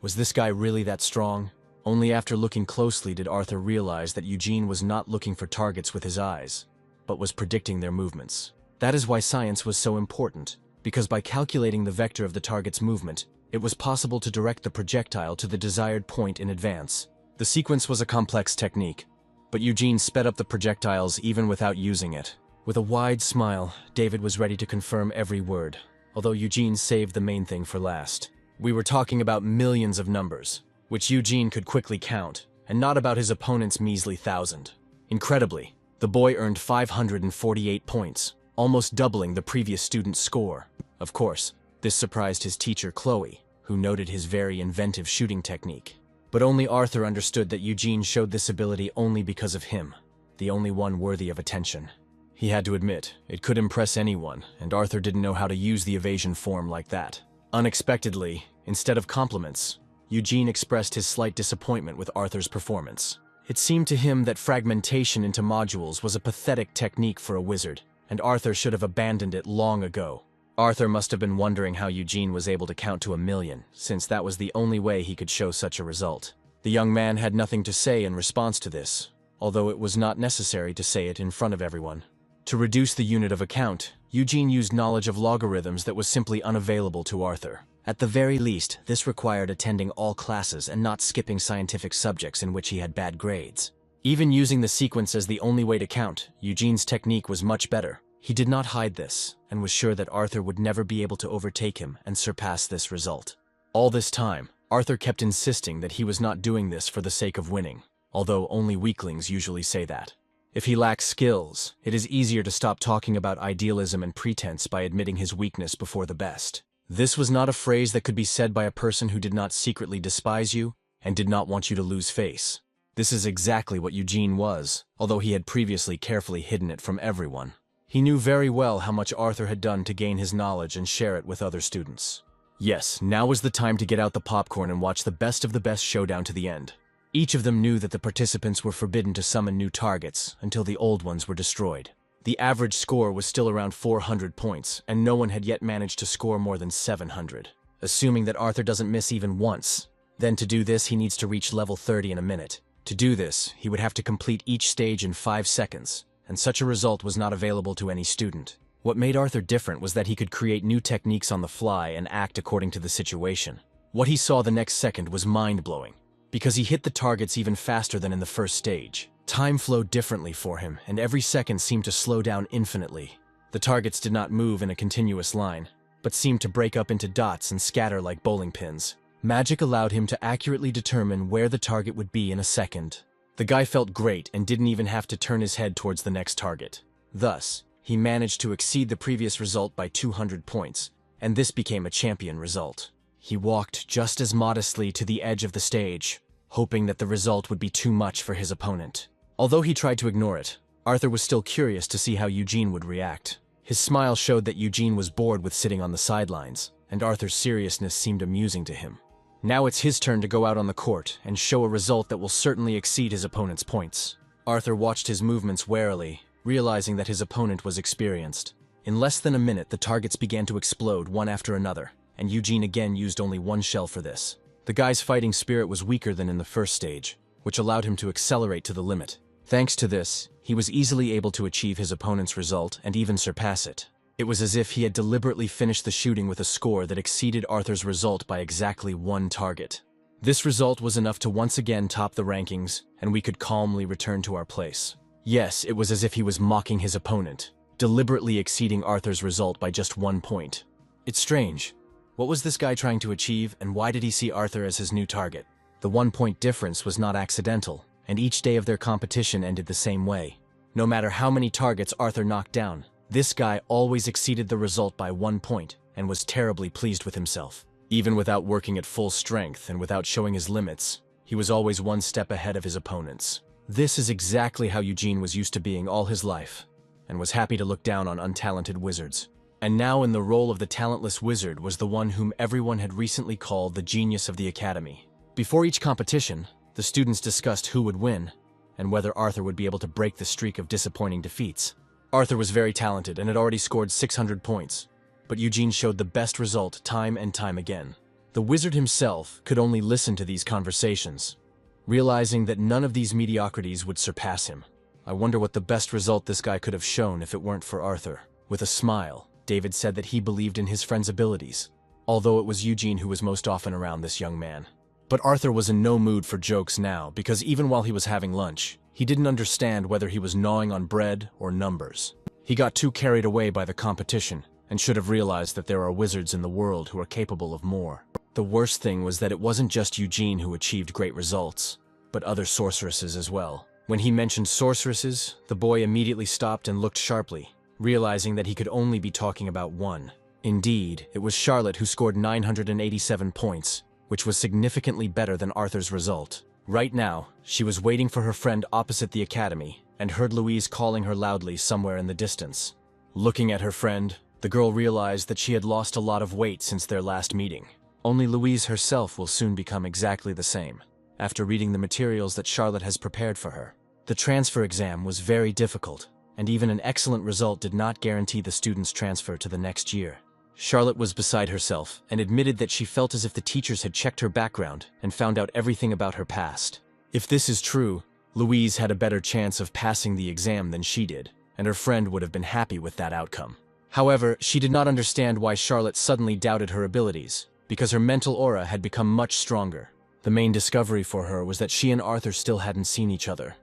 Was this guy really that strong? Only after looking closely did Arthur realize that Eugene was not looking for targets with his eyes, but was predicting their movements. That is why science was so important, because by calculating the vector of the target's movement, it was possible to direct the projectile to the desired point in advance. The sequence was a complex technique, but Eugene sped up the projectiles even without using it. With a wide smile, David was ready to confirm every word, although Eugene saved the main thing for last. We were talking about millions of numbers, which Eugene could quickly count, and not about his opponent's measly 1,000. Incredibly, the boy earned 548 points, almost doubling the previous student's score. Of course, this surprised his teacher Chloe, who noted his very inventive shooting technique. But only Arthur understood that Eugene showed this ability only because of him, the only one worthy of attention. He had to admit, it could impress anyone, and Arthur didn't know how to use the evasion form like that. Unexpectedly, instead of compliments, Eugene expressed his slight disappointment with Arthur's performance. It seemed to him that fragmentation into modules was a pathetic technique for a wizard, and Arthur should have abandoned it long ago. Arthur must have been wondering how Eugene was able to count to 1,000,000, since that was the only way he could show such a result. The young man had nothing to say in response to this, although it was not necessary to say it in front of everyone. To reduce the unit of account, Eugene used knowledge of logarithms that was simply unavailable to Arthur. At the very least, this required attending all classes and not skipping scientific subjects in which he had bad grades. Even using the sequence as the only way to count, Eugene's technique was much better. He did not hide this, and was sure that Arthur would never be able to overtake him and surpass this result. All this time, Arthur kept insisting that he was not doing this for the sake of winning, although only weaklings usually say that. If he lacks skills, it is easier to stop talking about idealism and pretense by admitting his weakness before the best. This was not a phrase that could be said by a person who did not secretly despise you and did not want you to lose face. This is exactly what Eugene was, although he had previously carefully hidden it from everyone. He knew very well how much Arthur had done to gain his knowledge and share it with other students. Yes, now was the time to get out the popcorn and watch the best of the best showdown to the end. Each of them knew that the participants were forbidden to summon new targets until the old ones were destroyed. The average score was still around 400 points, and no one had yet managed to score more than 700. Assuming that Arthur doesn't miss even once, then to do this he needs to reach level 30 in a minute. To do this, he would have to complete each stage in 5 seconds, and such a result was not available to any student. What made Arthur different was that he could create new techniques on the fly and act according to the situation. What he saw the next second was mind-blowing, because he hit the targets even faster than in the first stage. Time flowed differently for him, and every second seemed to slow down infinitely. The targets did not move in a continuous line, but seemed to break up into dots and scatter like bowling pins. Magic allowed him to accurately determine where the target would be in a second. The guy felt great and didn't even have to turn his head towards the next target. Thus, he managed to exceed the previous result by 200 points, and this became a champion result. He walked just as modestly to the edge of the stage, hoping that the result would be too much for his opponent. Although he tried to ignore it, Arthur was still curious to see how Eugene would react. His smile showed that Eugene was bored with sitting on the sidelines, and Arthur's seriousness seemed amusing to him. Now it's his turn to go out on the court and show a result that will certainly exceed his opponent's points. Arthur watched his movements warily, realizing that his opponent was experienced. In less than a minute, the targets began to explode one after another, and Eugene again used only one shell for this. The guy's fighting spirit was weaker than in the first stage, which allowed him to accelerate to the limit. Thanks to this, he was easily able to achieve his opponent's result and even surpass it. It was as if he had deliberately finished the shooting with a score that exceeded Arthur's result by exactly one target. This result was enough to once again top the rankings, and we could calmly return to our place. Yes, it was as if he was mocking his opponent, deliberately exceeding Arthur's result by just 1 point. It's strange. What was this guy trying to achieve, and why did he see Arthur as his new target? The 1-point difference was not accidental, and each day of their competition ended the same way. No matter how many targets Arthur knocked down, this guy always exceeded the result by 1 point, and was terribly pleased with himself. Even without working at full strength and without showing his limits, he was always one step ahead of his opponents. This is exactly how Eugene was used to being all his life, and was happy to look down on untalented wizards. And now in the role of the talentless wizard was the one whom everyone had recently called the genius of the academy. Before each competition, the students discussed who would win, and whether Arthur would be able to break the streak of disappointing defeats. Arthur was very talented and had already scored 600 points, but Eugene showed the best result time and time again. The wizard himself could only listen to these conversations, realizing that none of these mediocrities would surpass him. I wonder what the best result this guy could have shown if it weren't for Arthur. With a smile, David said that he believed in his friend's abilities, although it was Eugene who was most often around this young man. But Arthur was in no mood for jokes now, because even while he was having lunch, he didn't understand whether he was gnawing on bread or numbers. He got too carried away by the competition, and should have realized that there are wizards in the world who are capable of more. The worst thing was that it wasn't just Eugene who achieved great results, but other sorceresses as well. When he mentioned sorceresses, the boy immediately stopped and looked sharply, realizing that he could only be talking about one. Indeed, it was Charlotte who scored 987 points, which was significantly better than Arthur's result. Right now, she was waiting for her friend opposite the academy, and heard Louise calling her loudly somewhere in the distance. Looking at her friend, the girl realized that she had lost a lot of weight since their last meeting. Only Louise herself will soon become exactly the same, after reading the materials that Charlotte has prepared for her. The transfer exam was very difficult, and even an excellent result did not guarantee the student's transfer to the next year. Charlotte was beside herself and admitted that she felt as if the teachers had checked her background and found out everything about her past. If this is true, Louise had a better chance of passing the exam than she did, and her friend would have been happy with that outcome. However, she did not understand why Charlotte suddenly doubted her abilities, because her mental aura had become much stronger. The main discovery for her was that she and Arthur still hadn't seen each other.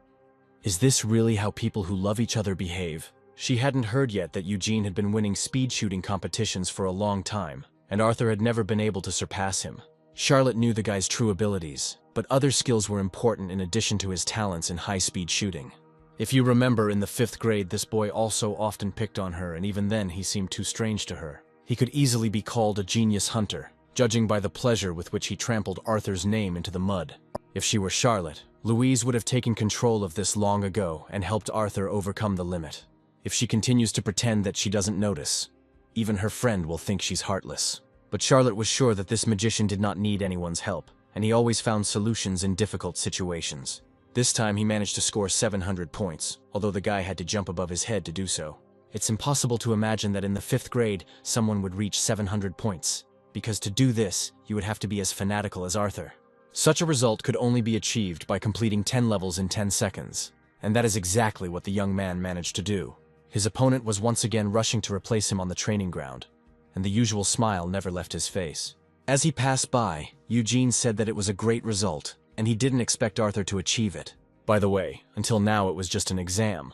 Is this really how people who love each other behave? She hadn't heard yet that Eugene had been winning speed shooting competitions for a long time, and Arthur had never been able to surpass him. Charlotte knew the guy's true abilities, but other skills were important in addition to his talents in high-speed shooting. If you remember, in the 5th grade, this boy also often picked on her, and even then he seemed too strange to her. He could easily be called a genius hunter, judging by the pleasure with which he trampled Arthur's name into the mud. If she were Charlotte, Louise would have taken control of this long ago and helped Arthur overcome the limit. If she continues to pretend that she doesn't notice, even her friend will think she's heartless. But Charlotte was sure that this magician did not need anyone's help, and he always found solutions in difficult situations. This time he managed to score 700 points, although the guy had to jump above his head to do so. It's impossible to imagine that in the 5th grade someone would reach 700 points, because to do this, you would have to be as fanatical as Arthur. Such a result could only be achieved by completing 10 levels in 10 seconds, and that is exactly what the young man managed to do. His opponent was once again rushing to replace him on the training ground, and the usual smile never left his face. As he passed by, Eugene said that it was a great result, and he didn't expect Arthur to achieve it. By the way, until now it was just an exam,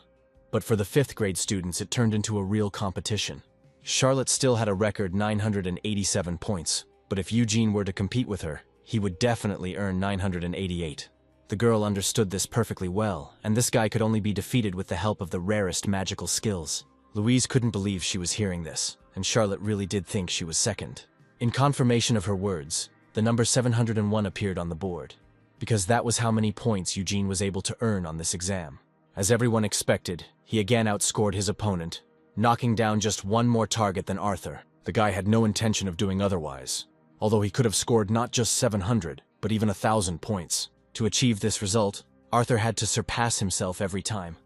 but for the 5th grade students it turned into a real competition. Charlotte still had a record 987 points, but if Eugene were to compete with her, he would definitely earn 988. The girl understood this perfectly well, and this guy could only be defeated with the help of the rarest magical skills. Louise couldn't believe she was hearing this, and Charlotte really did think she was second. In confirmation of her words, the number 701 appeared on the board, because that was how many points Eugene was able to earn on this exam. As everyone expected, he again outscored his opponent, knocking down just one more target than Arthur. The guy had no intention of doing otherwise, although he could have scored not just 700, but even 1,000 points. To achieve this result, Arthur had to surpass himself every time.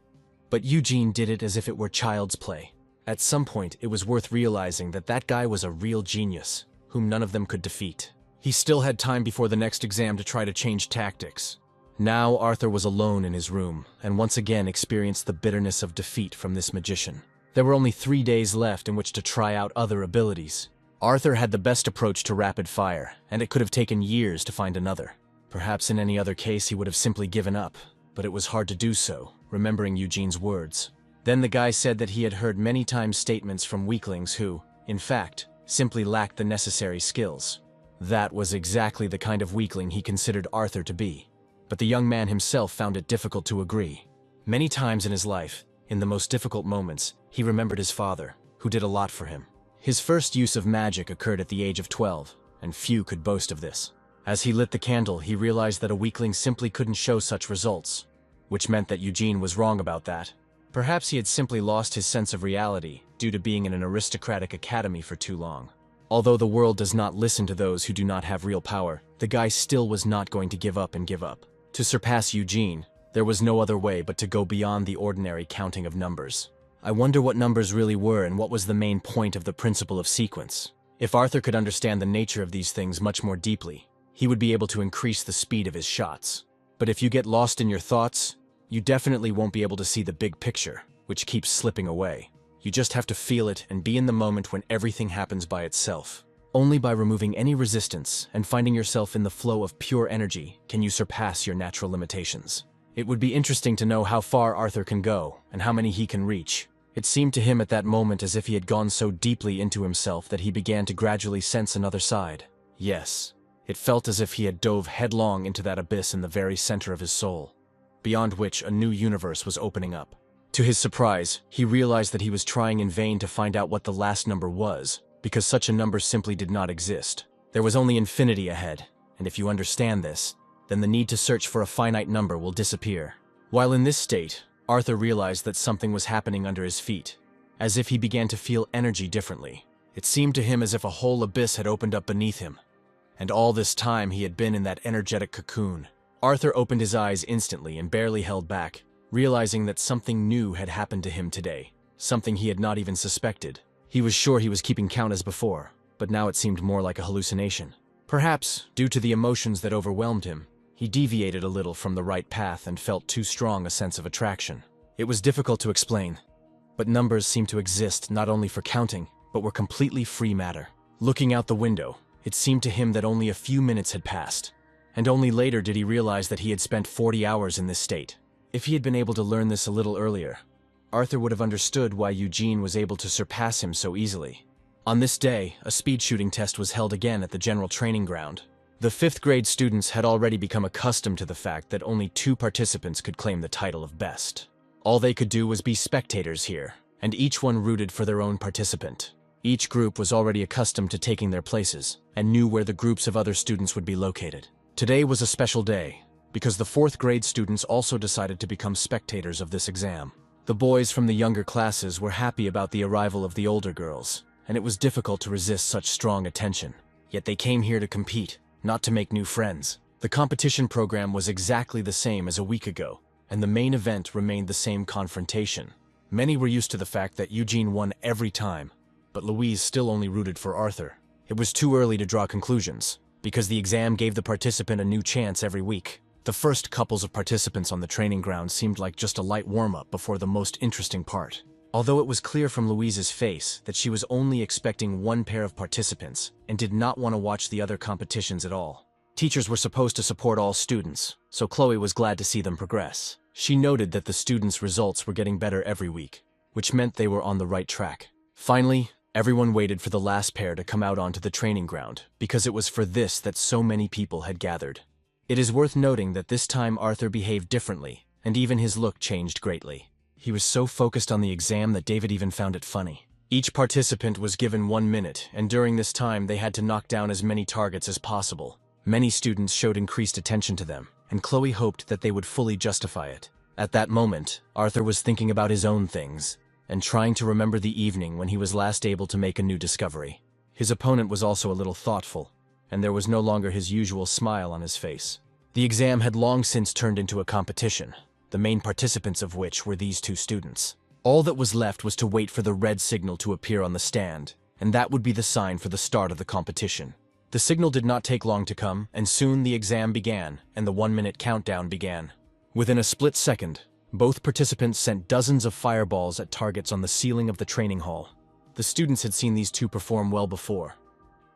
But Eugene did it as if it were child's play. At some point, it was worth realizing that that guy was a real genius, whom none of them could defeat. He still had time before the next exam to try to change tactics. Now Arthur was alone in his room, and once again experienced the bitterness of defeat from this magician. There were only 3 days left in which to try out other abilities. Arthur had the best approach to rapid fire, and it could have taken years to find another. Perhaps in any other case he would have simply given up, but it was hard to do so, remembering Eugene's words. Then the guy said that he had heard many times statements from weaklings who, in fact, simply lacked the necessary skills. That was exactly the kind of weakling he considered Arthur to be. But the young man himself found it difficult to agree. Many times in his life, in the most difficult moments, he remembered his father, who did a lot for him. His first use of magic occurred at the age of 12, and few could boast of this. As he lit the candle, he realized that a weakling simply couldn't show such results, which meant that Eugene was wrong about that. Perhaps he had simply lost his sense of reality due to being in an aristocratic academy for too long. Although the world does not listen to those who do not have real power, the guy still was not going to give up and give up. To surpass Eugene, there was no other way but to go beyond the ordinary counting of numbers. I wonder what numbers really were and what was the main point of the principle of sequence. If Arthur could understand the nature of these things much more deeply, he would be able to increase the speed of his shots. But if you get lost in your thoughts, you definitely won't be able to see the big picture, which keeps slipping away. You just have to feel it and be in the moment when everything happens by itself. Only by removing any resistance and finding yourself in the flow of pure energy can you surpass your natural limitations. It would be interesting to know how far Arthur can go and how many he can reach. It seemed to him at that moment as if he had gone so deeply into himself that he began to gradually sense another side. Yes, it felt as if he had dove headlong into that abyss in the very center of his soul, beyond which a new universe was opening up. To his surprise, he realized that he was trying in vain to find out what the last number was, because such a number simply did not exist. There was only infinity ahead, and if you understand this, then the need to search for a finite number will disappear. While in this state, Arthur realized that something was happening under his feet, as if he began to feel energy differently. It seemed to him as if a whole abyss had opened up beneath him, and all this time he had been in that energetic cocoon. Arthur opened his eyes instantly and barely held back, realizing that something new had happened to him today, something he had not even suspected. He was sure he was keeping count as before, but now it seemed more like a hallucination. Perhaps, due to the emotions that overwhelmed him, he deviated a little from the right path and felt too strong a sense of attraction. It was difficult to explain, but numbers seemed to exist not only for counting, but were completely free matter. Looking out the window, it seemed to him that only a few minutes had passed, and only later did he realize that he had spent 40 hours in this state. If he had been able to learn this a little earlier, Arthur would have understood why Eugene was able to surpass him so easily. On this day, a speed shooting test was held again at the general training ground. The 5th grade students had already become accustomed to the fact that only 2 participants could claim the title of best. All they could do was be spectators here, and each one rooted for their own participant. Each group was already accustomed to taking their places, and knew where the groups of other students would be located. Today was a special day, because the 4th grade students also decided to become spectators of this exam. The boys from the younger classes were happy about the arrival of the older girls, and it was difficult to resist such strong attention. Yet they came here to compete, not to make new friends. The competition program was exactly the same as a week ago, and the main event remained the same confrontation. Many were used to the fact that Eugene won every time, but Louise still only rooted for Arthur. It was too early to draw conclusions, because the exam gave the participant a new chance every week. The first couples of participants on the training ground seemed like just a light warm-up before the most interesting part. Although it was clear from Louise's face that she was only expecting one pair of participants and did not want to watch the other competitions at all. Teachers were supposed to support all students, so Chloe was glad to see them progress. She noted that the students' results were getting better every week, which meant they were on the right track. Finally, everyone waited for the last pair to come out onto the training ground, because it was for this that so many people had gathered. It is worth noting that this time Arthur behaved differently, and even his look changed greatly. He was so focused on the exam that David even found it funny. Each participant was given 1 minute, and during this time they had to knock down as many targets as possible. Many students showed increased attention to them, and Chloe hoped that they would fully justify it. At that moment, Arthur was thinking about his own things, and trying to remember the evening when he was last able to make a new discovery. His opponent was also a little thoughtful, and there was no longer his usual smile on his face. The exam had long since turned into a competition, the main participants of which were these 2 students. All that was left was to wait for the red signal to appear on the stand, and that would be the sign for the start of the competition. The signal did not take long to come, and soon the exam began, and the 1-minute countdown began. Within a split second, both participants sent dozens of fireballs at targets on the ceiling of the training hall. The students had seen these 2 perform well before,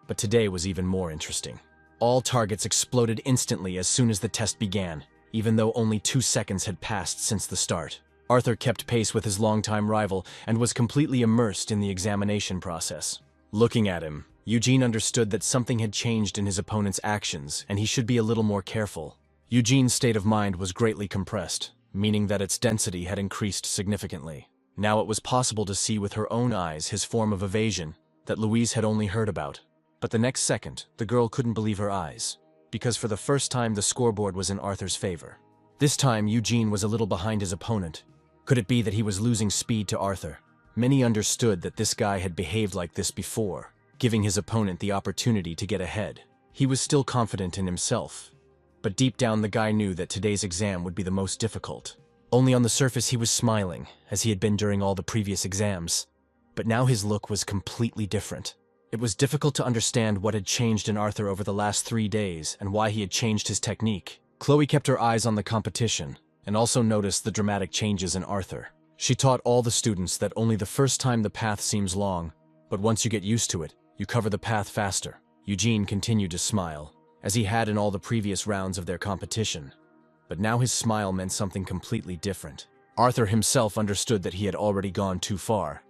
but today was even more interesting. All targets exploded instantly as soon as the test began, even though only 2 seconds had passed since the start. Arthur kept pace with his longtime rival and was completely immersed in the examination process. Looking at him, Eugene understood that something had changed in his opponent's actions and he should be a little more careful. Eugene's state of mind was greatly compressed, meaning that its density had increased significantly. Now it was possible to see with her own eyes his form of evasion that Louise had only heard about. But the next second, the girl couldn't believe her eyes, because for the first time the scoreboard was in Arthur's favor. This time, Eugene was a little behind his opponent. Could it be that he was losing speed to Arthur? Many understood that this guy had behaved like this before, giving his opponent the opportunity to get ahead. He was still confident in himself, but deep down the guy knew that today's exam would be the most difficult. Only on the surface he was smiling, as he had been during all the previous exams. But now his look was completely different. It was difficult to understand what had changed in Arthur over the last 3 days and why he had changed his technique. Chloe kept her eyes on the competition and also noticed the dramatic changes in Arthur. She taught all the students that only the first time the path seems long, but once you get used to it, you cover the path faster. Eugene continued to smile, as he had in all the previous rounds of their competition. But now his smile meant something completely different. Arthur himself understood that he had already gone too far,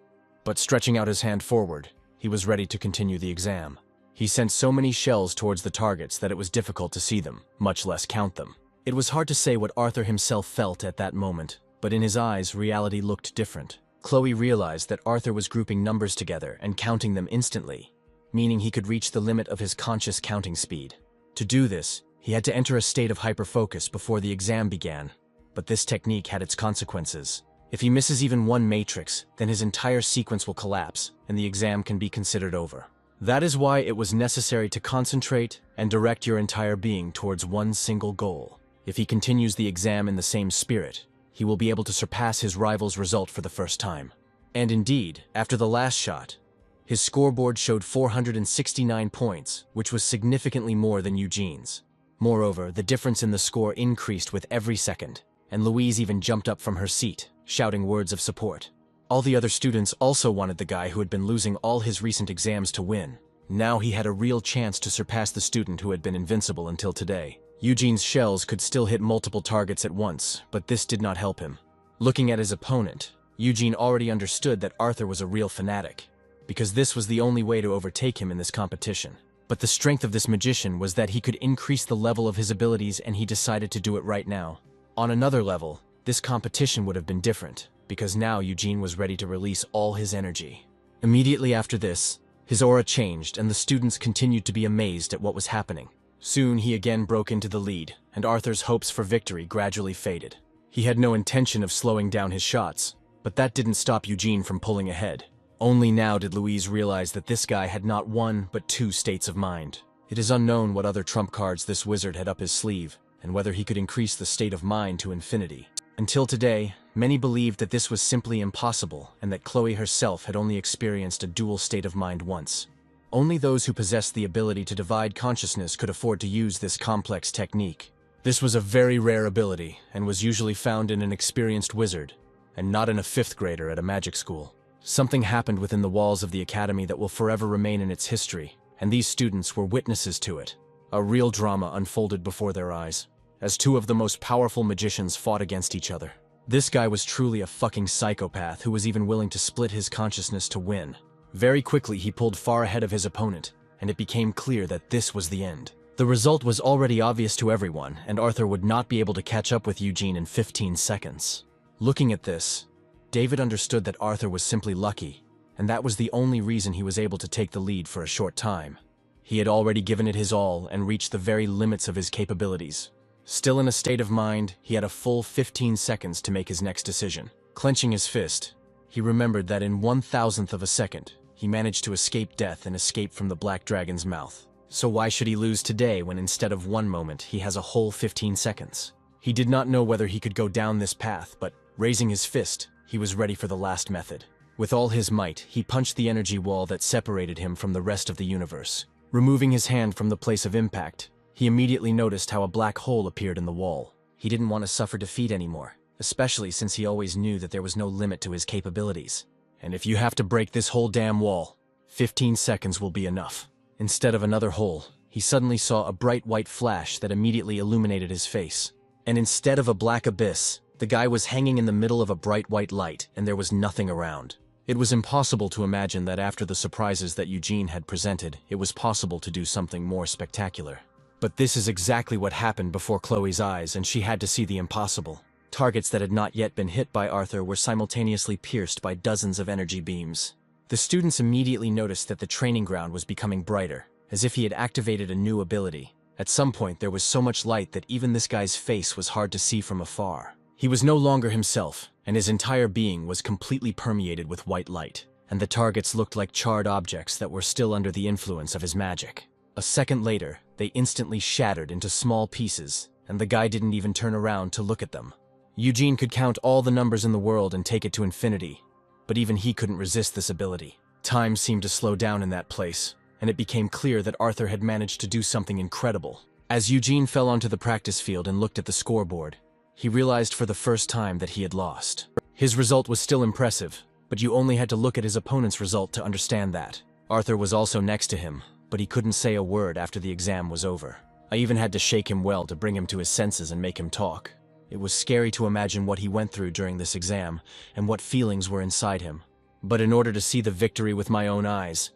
but stretching out his hand forward, he was ready to continue the exam. He sent so many shells towards the targets that it was difficult to see them, much less count them. It was hard to say what Arthur himself felt at that moment, but in his eyes, reality looked different. Chloe realized that Arthur was grouping numbers together and counting them instantly, meaning he could reach the limit of his conscious counting speed. To do this, he had to enter a state of hyperfocus before the exam began, but this technique had its consequences. If he misses even one matrix, then his entire sequence will collapse, and the exam can be considered over. That is why it was necessary to concentrate and direct your entire being towards one single goal. If he continues the exam in the same spirit, he will be able to surpass his rival's result for the first time. And indeed, after the last shot, his scoreboard showed 469 points, which was significantly more than Eugene's. Moreover, the difference in the score increased with every second, and Louise even jumped up from her seat, shouting words of support. All the other students also wanted the guy who had been losing all his recent exams to win. Now he had a real chance to surpass the student who had been invincible until today. Eugene's shells could still hit multiple targets at once, but this did not help him. Looking at his opponent, Eugene already understood that Arthur was a real fanatic, because this was the only way to overtake him in this competition. But the strength of this magician was that he could increase the level of his abilities, and he decided to do it right now. On another level, this competition would have been different, because now Eugene was ready to release all his energy. Immediately after this, his aura changed and the students continued to be amazed at what was happening. Soon he again broke into the lead, and Arthur's hopes for victory gradually faded. He had no intention of slowing down his shots, but that didn't stop Eugene from pulling ahead. Only now did Louise realize that this guy had not one but two states of mind. It is unknown what other trump cards this wizard had up his sleeve, and whether he could increase the state of mind to infinity. Until today, many believed that this was simply impossible and that Chloe herself had only experienced a dual state of mind once. Only those who possessed the ability to divide consciousness could afford to use this complex technique. This was a very rare ability and was usually found in an experienced wizard, and not in a 5th grader at a magic school. Something happened within the walls of the academy that will forever remain in its history, and these students were witnesses to it. A real drama unfolded before their eyes, as two of the most powerful magicians fought against each other. This guy was truly a fucking psychopath who was even willing to split his consciousness to win. Very quickly he pulled far ahead of his opponent, and it became clear that this was the end. The result was already obvious to everyone, and Arthur would not be able to catch up with Eugene in 15 seconds. Looking at this, David understood that Arthur was simply lucky, and that was the only reason he was able to take the lead for a short time. He had already given it his all and reached the very limits of his capabilities. Still in a state of mind, he had a full 15 seconds to make his next decision. Clenching his fist, he remembered that in 1,000th of a second, he managed to escape death and escape from the Black Dragon's mouth. So why should he lose today when instead of 1 moment, he has a whole 15 seconds? He did not know whether he could go down this path, but raising his fist, he was ready for the last method. With all his might, he punched the energy wall that separated him from the rest of the universe. Removing his hand from the place of impact, he immediately noticed how a black hole appeared in the wall. He didn't want to suffer defeat anymore, especially since he always knew that there was no limit to his capabilities. And if you have to break this whole damn wall, 15 seconds will be enough. Instead of another hole, he suddenly saw a bright white flash that immediately illuminated his face. And instead of a black abyss, the guy was hanging in the middle of a bright white light, and there was nothing around. It was impossible to imagine that after the surprises that Eugene had presented, it was possible to do something more spectacular. But this is exactly what happened before Chloe's eyes, and she had to see the impossible. Targets that had not yet been hit by Arthur were simultaneously pierced by dozens of energy beams. The students immediately noticed that the training ground was becoming brighter, as if he had activated a new ability. At some point, there was so much light that even this guy's face was hard to see from afar. He was no longer himself, and his entire being was completely permeated with white light, and the targets looked like charred objects that were still under the influence of his magic. A second later, they instantly shattered into small pieces, and the guy didn't even turn around to look at them. Eugene could count all the numbers in the world and take it to infinity, but even he couldn't resist this ability. Time seemed to slow down in that place, and it became clear that Arthur had managed to do something incredible. As Eugene fell onto the practice field and looked at the scoreboard, he realized for the first time that he had lost. His result was still impressive, but you only had to look at his opponent's result to understand that. Arthur was also next to him, but he couldn't say a word after the exam was over. I even had to shake him well to bring him to his senses and make him talk. It was scary to imagine what he went through during this exam and what feelings were inside him. But in order to see the victory with my own eyes,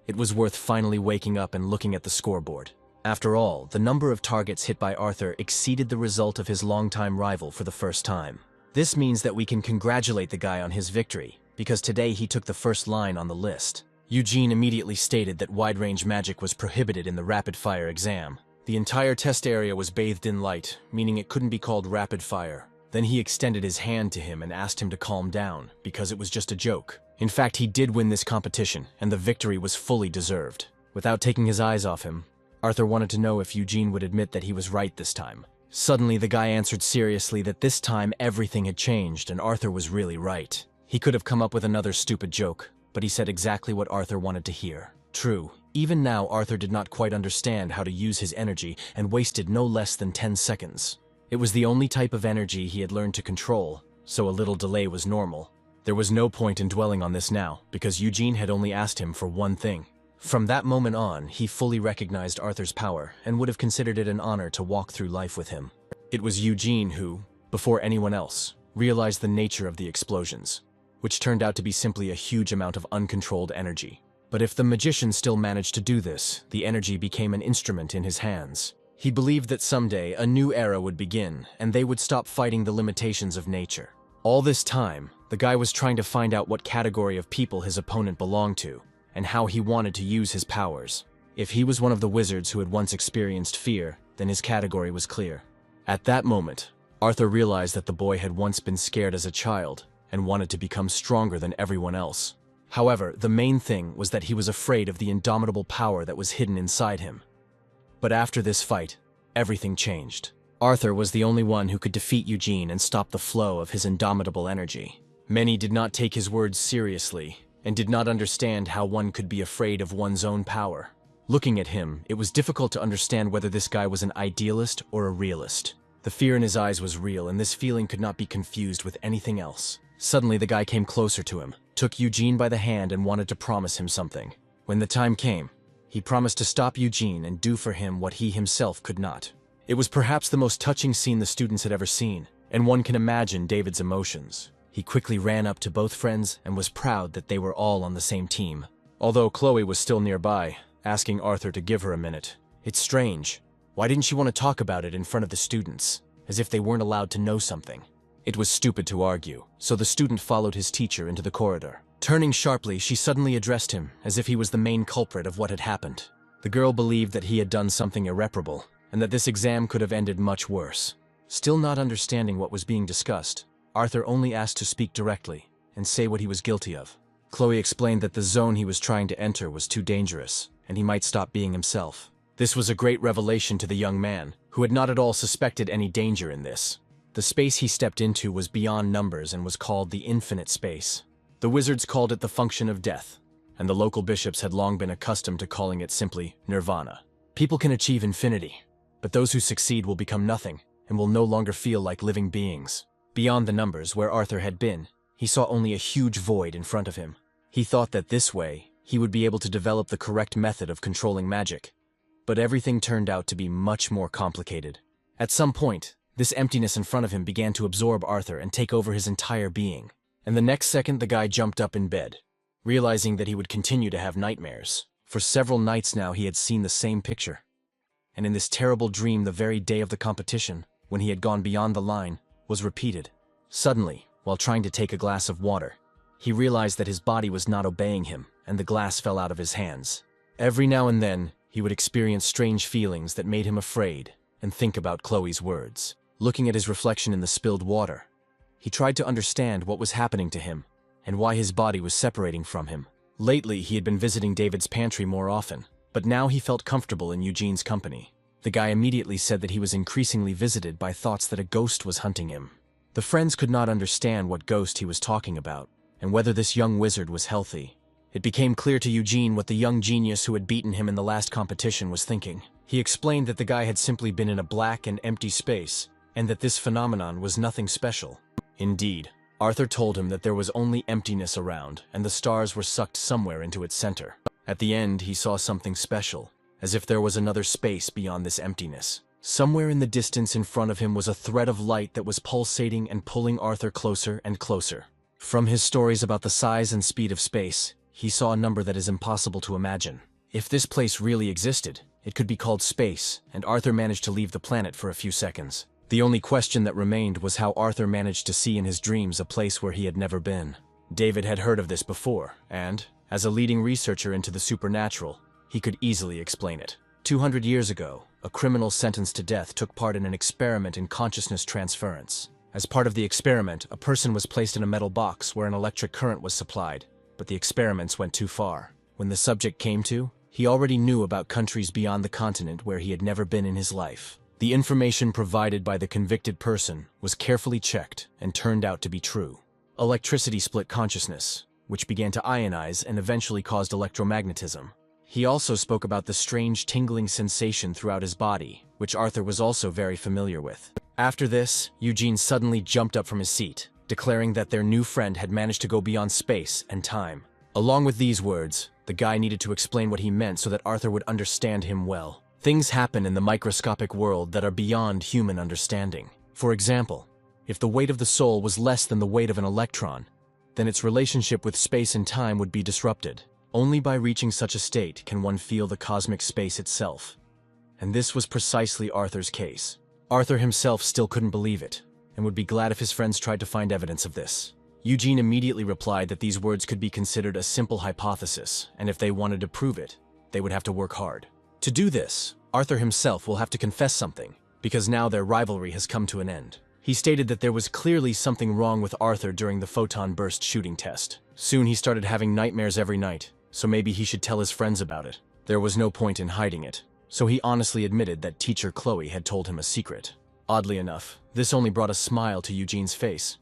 it was worth finally waking up and looking at the scoreboard. After all, the number of targets hit by Arthur exceeded the result of his longtime rival for the first time. This means that we can congratulate the guy on his victory, because today he took the first line on the list. Eugene immediately stated that wide-range magic was prohibited in the rapid-fire exam. The entire test area was bathed in light, meaning it couldn't be called rapid-fire. Then he extended his hand to him and asked him to calm down, because it was just a joke. In fact, he did win this competition, and the victory was fully deserved. Without taking his eyes off him, Arthur wanted to know if Eugene would admit that he was right this time. Suddenly, the guy answered seriously that this time everything had changed and Arthur was really right. He could have come up with another stupid joke, but he said exactly what Arthur wanted to hear. True, even now Arthur did not quite understand how to use his energy and wasted no less than 10 seconds. It was the only type of energy he had learned to control, so a little delay was normal. There was no point in dwelling on this now, because Eugene had only asked him for one thing. From that moment on, he fully recognized Arthur's power and would have considered it an honor to walk through life with him. It was Eugene who, before anyone else, realized the nature of the explosions, which turned out to be simply a huge amount of uncontrolled energy. But if the magician still managed to do this, the energy became an instrument in his hands. He believed that someday a new era would begin, and they would stop fighting the limitations of nature. All this time, the guy was trying to find out what category of people his opponent belonged to, and how he wanted to use his powers. If he was one of the wizards who had once experienced fear, then his category was clear. At that moment, Arthur realized that the boy had once been scared as a child and wanted to become stronger than everyone else. However, the main thing was that he was afraid of the indomitable power that was hidden inside him. But after this fight, everything changed. Arthur was the only one who could defeat Eugene and stop the flow of his indomitable energy. Many did not take his words seriously, and did not understand how one could be afraid of one's own power. Looking at him, it was difficult to understand whether this guy was an idealist or a realist. The fear in his eyes was real, and this feeling could not be confused with anything else. Suddenly, the guy came closer to him, took Eugene by the hand and wanted to promise him something. When the time came, he promised to stop Eugene and do for him what he himself could not. It was perhaps the most touching scene the students had ever seen, and one can imagine David's emotions. He quickly ran up to both friends and was proud that they were all on the same team. Although Chloe was still nearby, asking Arthur to give her a minute. It's strange. Why didn't she want to talk about it in front of the students, as if they weren't allowed to know something? It was stupid to argue, so the student followed his teacher into the corridor. Turning sharply, she suddenly addressed him, as if he was the main culprit of what had happened. The girl believed that he had done something irreparable, and that this exam could have ended much worse. Still not understanding what was being discussed, Arthur only asked to speak directly and say what he was guilty of. Chloe explained that the zone he was trying to enter was too dangerous, and he might stop being himself. This was a great revelation to the young man, who had not at all suspected any danger in this. The space he stepped into was beyond numbers and was called the infinite space. The wizards called it the function of death, and the local bishops had long been accustomed to calling it simply nirvana. People can achieve infinity, but those who succeed will become nothing and will no longer feel like living beings. Beyond the numbers, where Arthur had been, he saw only a huge void in front of him. He thought that this way, he would be able to develop the correct method of controlling magic. But everything turned out to be much more complicated. At some point, this emptiness in front of him began to absorb Arthur and take over his entire being. And the next second, the guy jumped up in bed, realizing that he would continue to have nightmares. For several nights now, he had seen the same picture. And in this terrible dream, the very day of the competition, when he had gone beyond the line, was repeated. Suddenly, while trying to take a glass of water, he realized that his body was not obeying him, and the glass fell out of his hands. Every now and then, he would experience strange feelings that made him afraid and think about Chloe's words. Looking at his reflection in the spilled water, he tried to understand what was happening to him and why his body was separating from him. Lately, he had been visiting David's pantry more often, but now he felt comfortable in Eugene's company. The guy immediately said that he was increasingly visited by thoughts that a ghost was hunting him. The friends could not understand what ghost he was talking about, and whether this young wizard was healthy. It became clear to Eugene what the young genius who had beaten him in the last competition was thinking. He explained that the guy had simply been in a black and empty space, and that this phenomenon was nothing special. Indeed, Arthur told him that there was only emptiness around, and the stars were sucked somewhere into its center. At the end, he saw something special, as if there was another space beyond this emptiness. Somewhere in the distance in front of him was a thread of light that was pulsating and pulling Arthur closer and closer. From his stories about the size and speed of space, he saw a number that is impossible to imagine. If this place really existed, it could be called space, and Arthur managed to leave the planet for a few seconds. The only question that remained was how Arthur managed to see in his dreams a place where he had never been. David had heard of this before, and, as a leading researcher into the supernatural, he could easily explain it. 200 years ago, a criminal sentenced to death took part in an experiment in consciousness transference. As part of the experiment, a person was placed in a metal box where an electric current was supplied, but the experiments went too far. When the subject came to, he already knew about countries beyond the continent where he had never been in his life. The information provided by the convicted person was carefully checked and turned out to be true. Electricity split consciousness, which began to ionize and eventually caused electromagnetism. He also spoke about the strange tingling sensation throughout his body, which Arthur was also very familiar with. After this, Eugene suddenly jumped up from his seat, declaring that their new friend had managed to go beyond space and time. Along with these words, the guy needed to explain what he meant so that Arthur would understand him well. Things happen in the microscopic world that are beyond human understanding. For example, if the weight of the soul was less than the weight of an electron, then its relationship with space and time would be disrupted. Only by reaching such a state can one feel the cosmic space itself. And this was precisely Arthur's case. Arthur himself still couldn't believe it, and would be glad if his friends tried to find evidence of this. Eugene immediately replied that these words could be considered a simple hypothesis, and if they wanted to prove it, they would have to work hard. To do this, Arthur himself will have to confess something, because now their rivalry has come to an end. He stated that there was clearly something wrong with Arthur during the photon burst shooting test. Soon he started having nightmares every night, so maybe he should tell his friends about it. There was no point in hiding it, so he honestly admitted that teacher Chloe had told him a secret. Oddly enough, this only brought a smile to Eugene's face,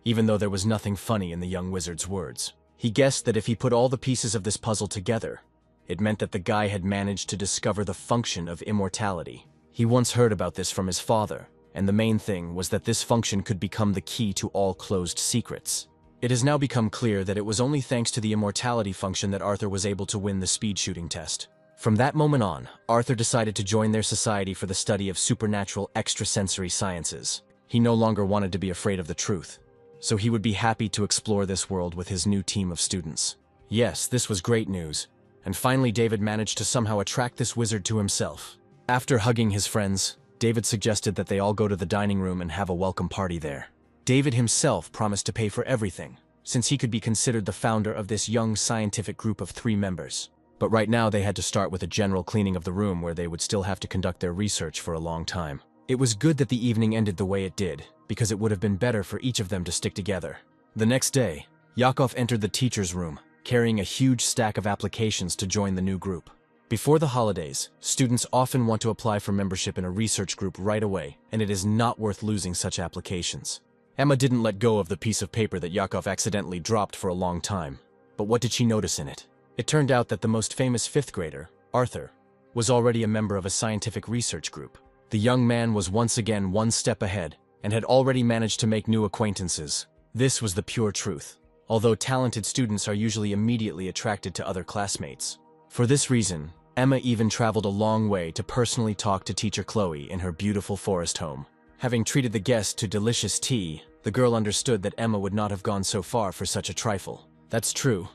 even though there was nothing funny in the young wizard's words. He guessed that if he put all the pieces of this puzzle together, it meant that the guy had managed to discover the function of immortality. He once heard about this from his father, and the main thing was that this function could become the key to all closed secrets. It has now become clear that it was only thanks to the immortality function that Arthur was able to win the speed shooting test. From that moment on, Arthur decided to join their society for the study of supernatural extrasensory sciences. He no longer wanted to be afraid of the truth, so he would be happy to explore this world with his new team of students. Yes, this was great news. And finally, David managed to somehow attract this wizard to himself. After hugging his friends, David suggested that they all go to the dining room and have a welcome party there. David himself promised to pay for everything, since he could be considered the founder of this young scientific group of 3 members. But right now they had to start with a general cleaning of the room where they would still have to conduct their research for a long time. It was good that the evening ended the way it did, because it would have been better for each of them to stick together. The next day, Yakov entered the teacher's room, carrying a huge stack of applications to join the new group. Before the holidays, students often want to apply for membership in a research group right away, and it is not worth losing such applications. Emma didn't let go of the piece of paper that Yakov accidentally dropped for a long time. But what did she notice in it? It turned out that the most famous 5th grader, Arthur, was already a member of a scientific research group. The young man was once again one step ahead, and had already managed to make new acquaintances. This was the pure truth. Although talented students are usually immediately attracted to other classmates. For this reason, Emma even traveled a long way to personally talk to teacher Chloe in her beautiful forest home. Having treated the guests to delicious tea, the girl understood that Emma would not have gone so far for such a trifle. That's true.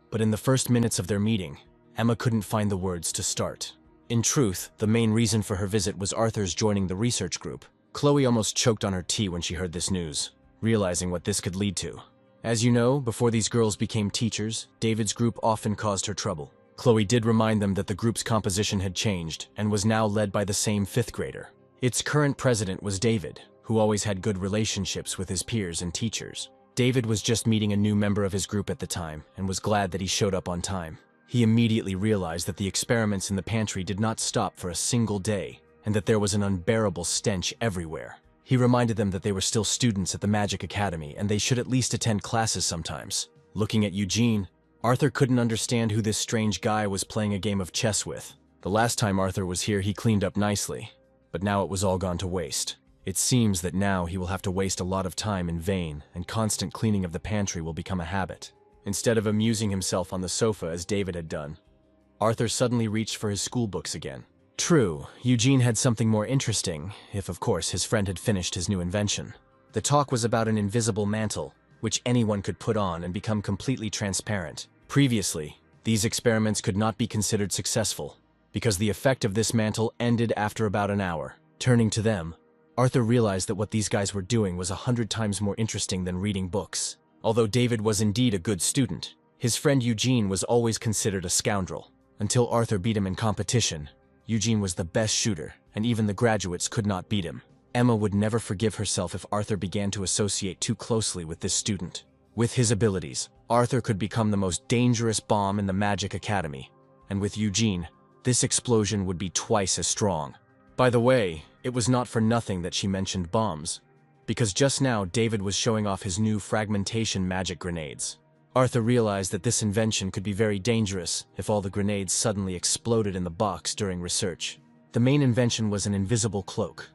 But in the first minutes of their meeting, Emma couldn't find the words to start. In truth, the main reason for her visit was Arthur's joining the research group. Chloe almost choked on her tea when she heard this news, realizing what this could lead to. As you know, before these girls became teachers, David's group often caused her trouble. Chloe did remind them that the group's composition had changed and was now led by the same fifth grader. Its current president was David, who always had good relationships with his peers and teachers. David was just meeting a new member of his group at the time and was glad that he showed up on time. He immediately realized that the experiments in the pantry did not stop for a single day and that there was an unbearable stench everywhere. He reminded them that they were still students at the Magic Academy and they should at least attend classes sometimes. Looking at Eugene, Arthur couldn't understand who this strange guy was playing a game of chess with. The last time Arthur was here, he cleaned up nicely, but now it was all gone to waste. It seems that now he will have to waste a lot of time in vain, and constant cleaning of the pantry will become a habit. Instead of amusing himself on the sofa as David had done, Arthur suddenly reached for his school books again. True, Eugene had something more interesting, if of course his friend had finished his new invention. The talk was about an invisible mantle, which anyone could put on and become completely transparent. Previously, these experiments could not be considered successful, because the effect of this mantle ended after about an hour. Turning to them, Arthur realized that what these guys were doing was 100 times more interesting than reading books. Although David was indeed a good student, his friend Eugene was always considered a scoundrel. Until Arthur beat him in competition, Eugene was the best shooter, and even the graduates could not beat him. Emma would never forgive herself if Arthur began to associate too closely with this student. With his abilities, Arthur could become the most dangerous bomb in the Magic Academy, and with Eugene, this explosion would be twice as strong. By the way, it was not for nothing that she mentioned bombs, because just now David was showing off his new fragmentation magic grenades. Arthur realized that this invention could be very dangerous if all the grenades suddenly exploded in the box during research. The main invention was an invisible cloak.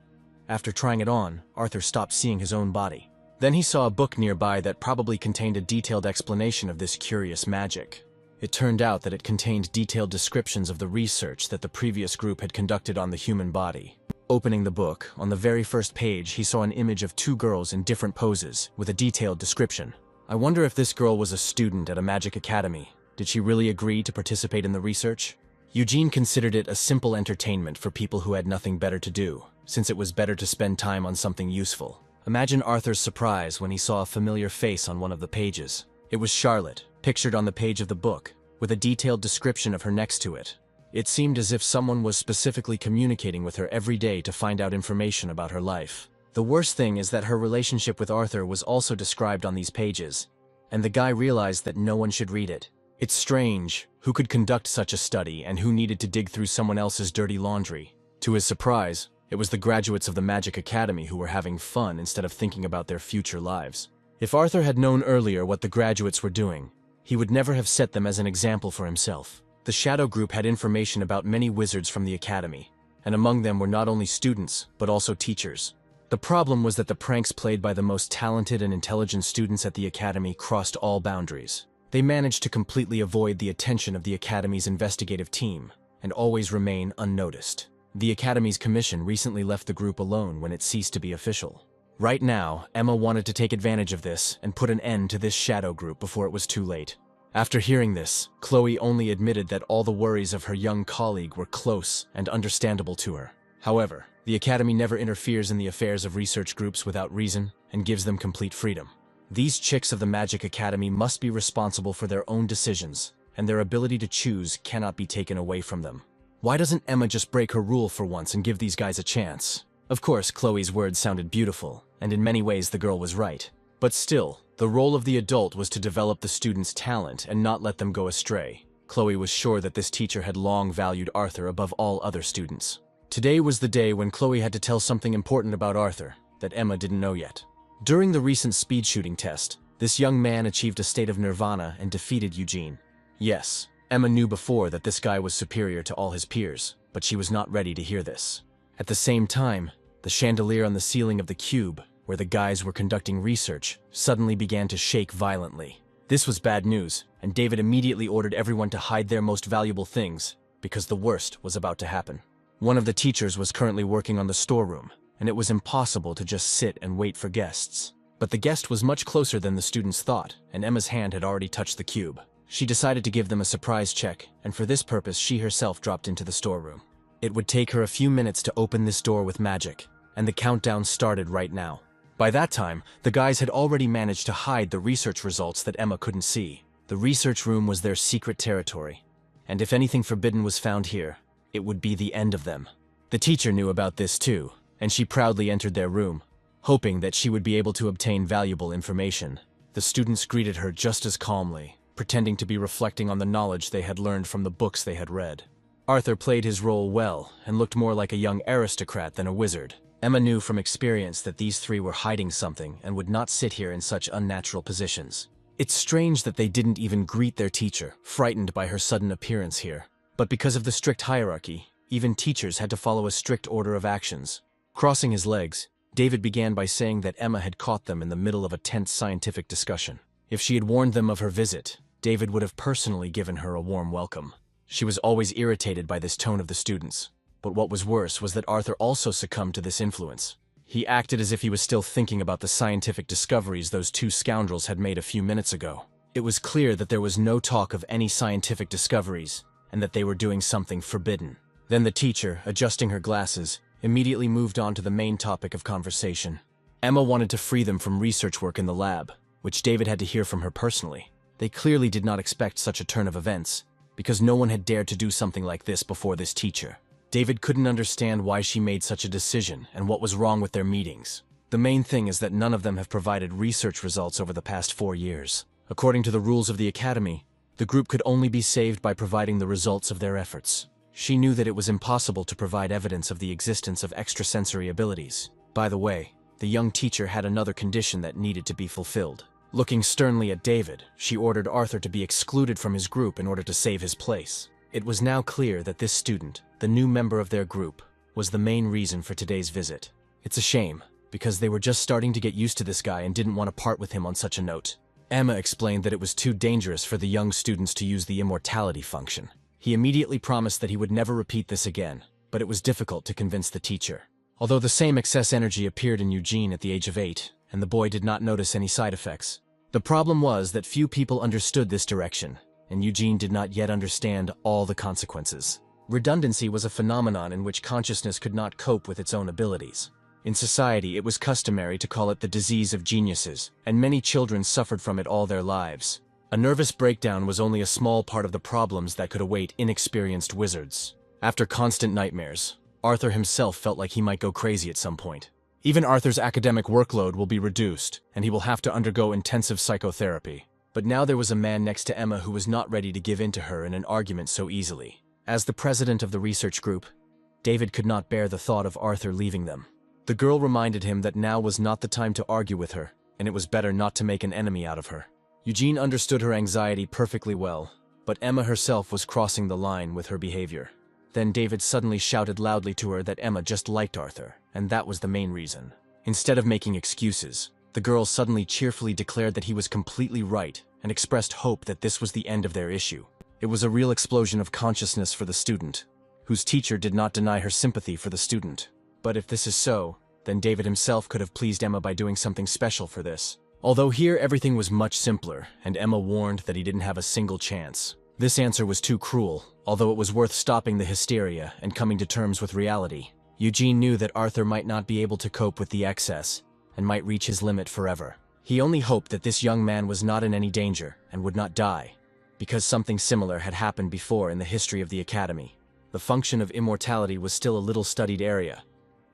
After trying it on, Arthur stopped seeing his own body. Then he saw a book nearby that probably contained a detailed explanation of this curious magic. It turned out that it contained detailed descriptions of the research that the previous group had conducted on the human body. Opening the book, on the very first page he saw an image of two girls in different poses, with a detailed description. I wonder if this girl was a student at a magic academy. Did she really agree to participate in the research? Eugene considered it a simple entertainment for people who had nothing better to do, since it was better to spend time on something useful. Imagine Arthur's surprise when he saw a familiar face on one of the pages. It was Charlotte, pictured on the page of the book, with a detailed description of her next to it. It seemed as if someone was specifically communicating with her every day to find out information about her life. The worst thing is that her relationship with Arthur was also described on these pages, and the guy realized that no one should read it. It's strange, who could conduct such a study and who needed to dig through someone else's dirty laundry? To his surprise, it was the graduates of the Magic Academy who were having fun instead of thinking about their future lives. If Arthur had known earlier what the graduates were doing, he would never have set them as an example for himself. The Shadow Group had information about many wizards from the Academy, and among them were not only students, but also teachers. The problem was that the pranks played by the most talented and intelligent students at the Academy crossed all boundaries. They managed to completely avoid the attention of the Academy's investigative team, and always remain unnoticed. The Academy's commission recently left the group alone when it ceased to be official. Right now, Emma wanted to take advantage of this and put an end to this Shadow Group before it was too late. After hearing this, Chloe only admitted that all the worries of her young colleague were close and understandable to her. However, the Academy never interferes in the affairs of research groups without reason and gives them complete freedom. These chicks of the Magic Academy must be responsible for their own decisions, and their ability to choose cannot be taken away from them. Why doesn't Emma just break her rule for once and give these guys a chance? Of course, Chloe's words sounded beautiful, and in many ways the girl was right. But still, the role of the adult was to develop the students' talent and not let them go astray. Chloe was sure that this teacher had long valued Arthur above all other students. Today was the day when Chloe had to tell something important about Arthur that Emma didn't know yet. During the recent speed shooting test, this young man achieved a state of nirvana and defeated Eugene. Yes, Emma knew before that this guy was superior to all his peers, but she was not ready to hear this. At the same time, the chandelier on the ceiling of the cube, where the guys were conducting research, suddenly began to shake violently. This was bad news, and David immediately ordered everyone to hide their most valuable things, because the worst was about to happen. One of the teachers was currently working on the storeroom, and it was impossible to just sit and wait for guests. But the guest was much closer than the students thought, and Emma's hand had already touched the cube. She decided to give them a surprise check, and for this purpose she herself dropped into the storeroom. It would take her a few minutes to open this door with magic, and the countdown started right now. By that time, the guys had already managed to hide the research results that Emma couldn't see. The research room was their secret territory. and if anything forbidden was found here, it would be the end of them. The teacher knew about this too, and she proudly entered their room, hoping that she would be able to obtain valuable information. The students greeted her just as calmly, pretending to be reflecting on the knowledge they had learned from the books they had read. Arthur played his role well and looked more like a young aristocrat than a wizard. Emma knew from experience that these three were hiding something and would not sit here in such unnatural positions. It's strange that they didn't even greet their teacher, frightened by her sudden appearance here. But because of the strict hierarchy, even teachers had to follow a strict order of actions. Crossing his legs, David began by saying that Emma had caught them in the middle of a tense scientific discussion. If she had warned them of her visit, David would have personally given her a warm welcome. She was always irritated by this tone of the students, but what was worse was that Arthur also succumbed to this influence. He acted as if he was still thinking about the scientific discoveries those two scoundrels had made a few minutes ago. It was clear that there was no talk of any scientific discoveries, and that they were doing something forbidden. Then the teacher, adjusting her glasses, immediately moved on to the main topic of conversation. Emma wanted to free them from research work in the lab, which David had to hear from her personally. They clearly did not expect such a turn of events, because no one had dared to do something like this before this teacher. David couldn't understand why she made such a decision and what was wrong with their meetings. The main thing is that none of them have provided research results over the past 4 years. According to the rules of the Academy, the group could only be saved by providing the results of their efforts. She knew that it was impossible to provide evidence of the existence of extrasensory abilities. By the way, the young teacher had another condition that needed to be fulfilled. Looking sternly at David, she ordered Arthur to be excluded from his group in order to save his place. It was now clear that this student, the new member of their group, was the main reason for today's visit. It's a shame, because they were just starting to get used to this guy and didn't want to part with him on such a note. Emma explained that it was too dangerous for the young students to use the immortality function. He immediately promised that he would never repeat this again, but it was difficult to convince the teacher. Although the same excess energy appeared in Eugene at the age of 8, and the boy did not notice any side effects. The problem was that few people understood this direction, and Eugene did not yet understand all the consequences. Redundancy was a phenomenon in which consciousness could not cope with its own abilities. In society, it was customary to call it the disease of geniuses, and many children suffered from it all their lives. A nervous breakdown was only a small part of the problems that could await inexperienced wizards. After constant nightmares, Arthur himself felt like he might go crazy at some point. Even Arthur's academic workload will be reduced, and he will have to undergo intensive psychotherapy. But now there was a man next to Emma who was not ready to give in to her in an argument so easily. As the president of the research group, David could not bear the thought of Arthur leaving them. The girl reminded him that now was not the time to argue with her, and it was better not to make an enemy out of her. Eugene understood her anxiety perfectly well, but Emma herself was crossing the line with her behavior. Then David suddenly shouted loudly to her that Emma just liked Arthur, and that was the main reason. Instead of making excuses, the girl suddenly cheerfully declared that he was completely right and expressed hope that this was the end of their issue. It was a real explosion of consciousness for the student, whose teacher did not deny her sympathy for the student. But if this is so, then David himself could have pleased Emma by doing something special for this. Although here everything was much simpler, and Emma warned that he didn't have a single chance. This answer was too cruel, although it was worth stopping the hysteria and coming to terms with reality. Eugene knew that Arthur might not be able to cope with the excess, and might reach his limit forever. He only hoped that this young man was not in any danger and would not die, because something similar had happened before in the history of the Academy. The function of immortality was still a little studied area,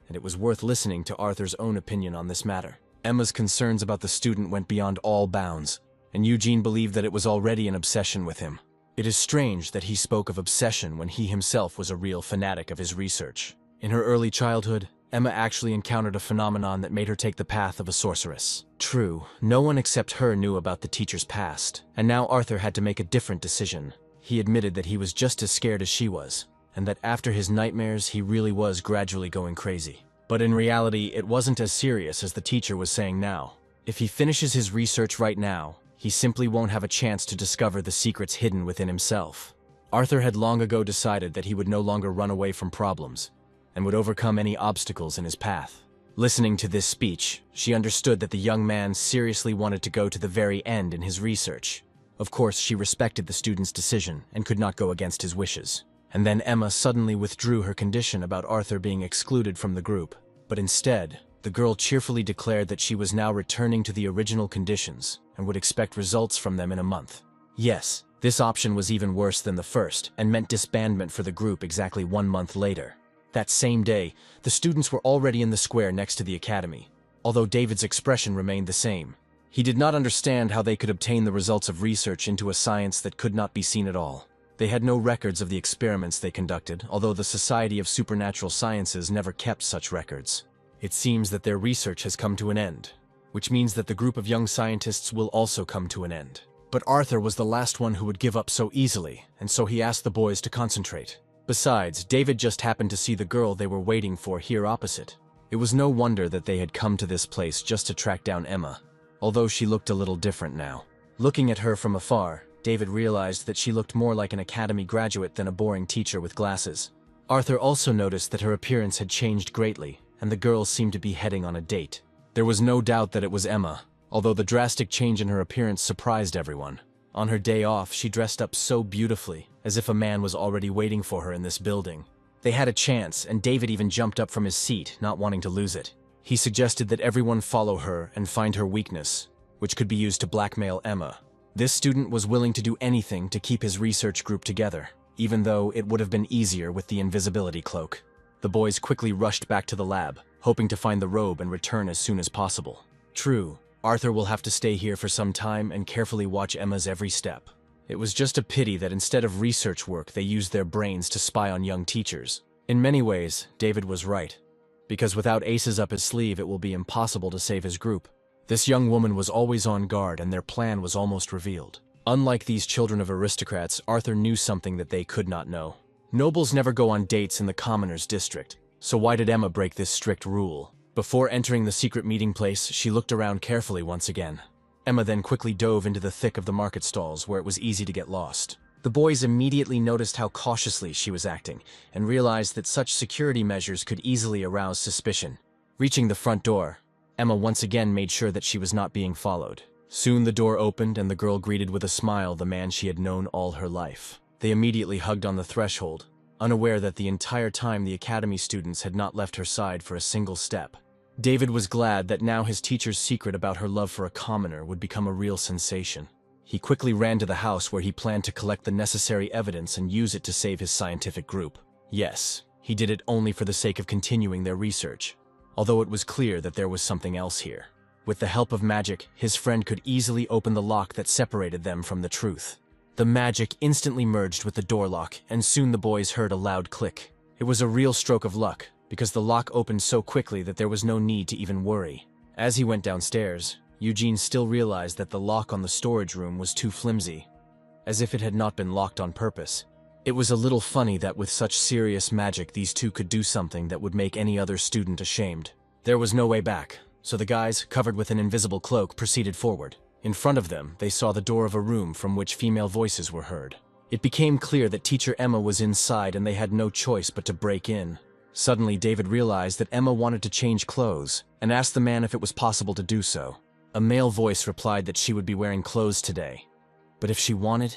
and it was worth listening to Arthur's own opinion on this matter. Emma's concerns about the student went beyond all bounds, and Eugene believed that it was already an obsession with him. It is strange that he spoke of obsession when he himself was a real fanatic of his research. In her early childhood, Emma actually encountered a phenomenon that made her take the path of a sorceress. True, no one except her knew about the teacher's past, and now Arthur had to make a different decision. He admitted that he was just as scared as she was, and that after his nightmares he really was gradually going crazy. But in reality, it wasn't as serious as the teacher was saying now. If he finishes his research right now, he simply won't have a chance to discover the secrets hidden within himself. Arthur had long ago decided that he would no longer run away from problems, and would overcome any obstacles in his path. Listening to this speech, she understood that the young man seriously wanted to go to the very end in his research. Of course, she respected the student's decision and could not go against his wishes. And then Emma suddenly withdrew her condition about Arthur being excluded from the group. But instead, the girl cheerfully declared that she was now returning to the original conditions and would expect results from them in a month. Yes, This option was even worse than the first and meant disbandment for the group exactly 1 month later. That same day, the students were already in the square next to the academy, although David's expression remained the same. He did not understand how they could obtain the results of research into a science that could not be seen at all. They had no records of the experiments they conducted, although the Society of Supernatural Sciences never kept such records. It seems that their research has come to an end, which means that the group of young scientists will also come to an end. But Arthur was the last one who would give up so easily, and so he asked the boys to concentrate. Besides, David just happened to see the girl they were waiting for here opposite. It was no wonder that they had come to this place just to track down Emma, although she looked a little different now. Looking at her from afar, David realized that she looked more like an academy graduate than a boring teacher with glasses. Arthur also noticed that her appearance had changed greatly, and the girl seemed to be heading on a date. There was no doubt that it was Emma, although the drastic change in her appearance surprised everyone. On her day off, she dressed up so beautifully, as if a man was already waiting for her in this building. They had a chance, and David even jumped up from his seat, not wanting to lose it. He suggested that everyone follow her and find her weakness, which could be used to blackmail Emma. This student was willing to do anything to keep his research group together, even though it would have been easier with the invisibility cloak. The boys quickly rushed back to the lab, hoping to find the robe and return as soon as possible. True, Arthur will have to stay here for some time and carefully watch Emma's every step. It was just a pity that instead of research work, they used their brains to spy on young teachers. In many ways, David was right, because without aces up his sleeve, it will be impossible to save his group. This young woman was always on guard, and their plan was almost revealed. Unlike these children of aristocrats, Arthur knew something that they could not know. Nobles never go on dates in the commoners' district, so why did Emma break this strict rule? Before entering the secret meeting place, she looked around carefully once again. Emma then quickly dove into the thick of the market stalls, where it was easy to get lost. The boys immediately noticed how cautiously she was acting, and realized that such security measures could easily arouse suspicion. Reaching the front door, Emma once again made sure that she was not being followed. Soon the door opened, and the girl greeted with a smile the man she had known all her life. They immediately hugged on the threshold, unaware that the entire time the academy students had not left her side for a single step. David was glad that now his teacher's secret about her love for a commoner would become a real sensation. He quickly ran to the house where he planned to collect the necessary evidence and use it to save his scientific group. Yes, he did it only for the sake of continuing their research, although it was clear that there was something else here. With the help of magic, his friend could easily open the lock that separated them from the truth. The magic instantly merged with the door lock, and soon the boys heard a loud click. It was a real stroke of luck, because the lock opened so quickly that there was no need to even worry. As he went downstairs, Eugene still realized that the lock on the storage room was too flimsy, as if it had not been locked on purpose. It was a little funny that with such serious magic these two could do something that would make any other student ashamed. There was no way back, so the guys, covered with an invisible cloak, proceeded forward. In front of them, they saw the door of a room from which female voices were heard. It became clear that Teacher Emma was inside and they had no choice but to break in. Suddenly, David realized that Emma wanted to change clothes and asked the man if it was possible to do so. A male voice replied that she would be wearing clothes today, but if she wanted,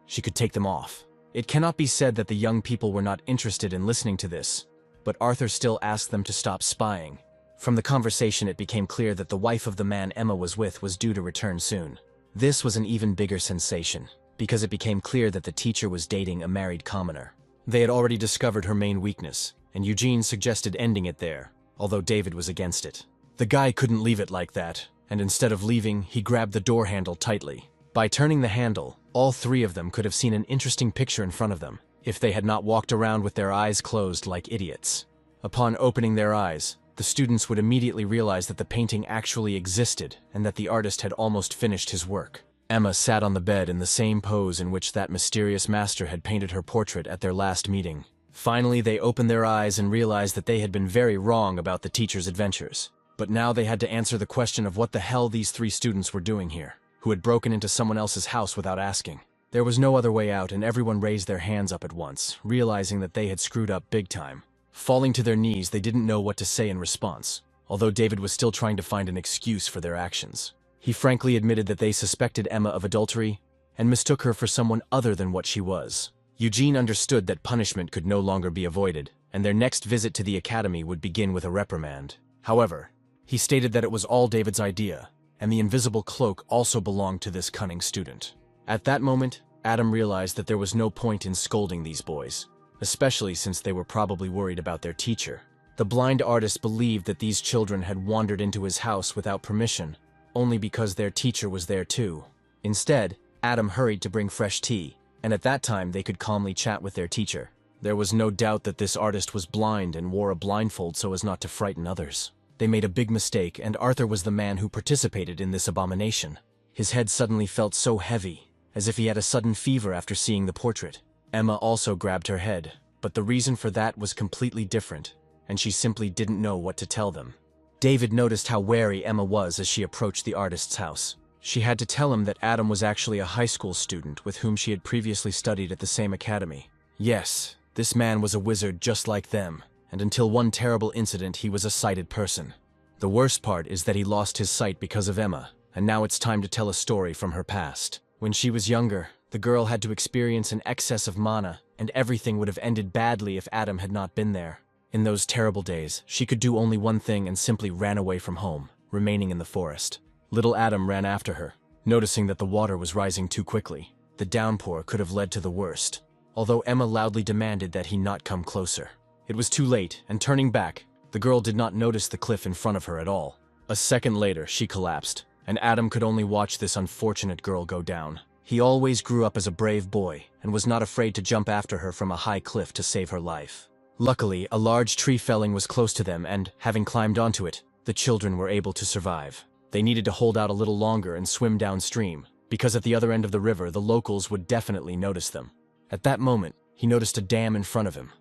she could take them off. It cannot be said that the young people were not interested in listening to this, but Arthur still asked them to stop spying. From the conversation, it became clear that the wife of the man Emma was with was due to return soon. This was an even bigger sensation, because it became clear that the teacher was dating a married commoner. They had already discovered her main weakness, and Eugene suggested ending it there, although David was against it. The guy couldn't leave it like that, and instead of leaving, he grabbed the door handle tightly. By turning the handle, all three of them could have seen an interesting picture in front of them, if they had not walked around with their eyes closed like idiots. Upon opening their eyes, the students would immediately realize that the painting actually existed and that the artist had almost finished his work. Emma sat on the bed in the same pose in which that mysterious master had painted her portrait at their last meeting. Finally, they opened their eyes and realized that they had been very wrong about the teacher's adventures. But now they had to answer the question of what the hell these three students were doing here, who had broken into someone else's house without asking. There was no other way out, and everyone raised their hands up at once, realizing that they had screwed up big time. Falling to their knees, they didn't know what to say in response, although David was still trying to find an excuse for their actions. He frankly admitted that they suspected Emma of adultery and mistook her for someone other than what she was. Eugene understood that punishment could no longer be avoided, and their next visit to the academy would begin with a reprimand. However, he stated that it was all David's idea, and the invisible cloak also belonged to this cunning student. At that moment, Adam realized that there was no point in scolding these boys, especially since they were probably worried about their teacher. The blind artist believed that these children had wandered into his house without permission, only because their teacher was there too. Instead, Adam hurried to bring fresh tea, and at that time they could calmly chat with their teacher. There was no doubt that this artist was blind and wore a blindfold so as not to frighten others. They made a big mistake, and Arthur was the man who participated in this abomination. His head suddenly felt so heavy, as if he had a sudden fever after seeing the portrait. Emma also grabbed her head, but the reason for that was completely different, and she simply didn't know what to tell them. David noticed how wary Emma was as she approached the artist's house. She had to tell him that Adam was actually a high school student with whom she had previously studied at the same academy. Yes, this man was a wizard just like them, and until one terrible incident he was a sighted person. The worst part is that he lost his sight because of Emma, and now it's time to tell a story from her past. When she was younger, the girl had to experience an excess of mana, and everything would have ended badly if Adam had not been there. In those terrible days, she could do only one thing and simply ran away from home, remaining in the forest. Little Adam ran after her, noticing that the water was rising too quickly. The downpour could have led to the worst, although Emma loudly demanded that he not come closer. It was too late, and turning back, the girl did not notice the cliff in front of her at all. A second later, she collapsed, and Adam could only watch this unfortunate girl go down. He always grew up as a brave boy, and was not afraid to jump after her from a high cliff to save her life. Luckily, a large tree felling was close to them and, having climbed onto it, the children were able to survive. They needed to hold out a little longer and swim downstream, because at the other end of the river the locals would definitely notice them. At that moment, he noticed a dam in front of him,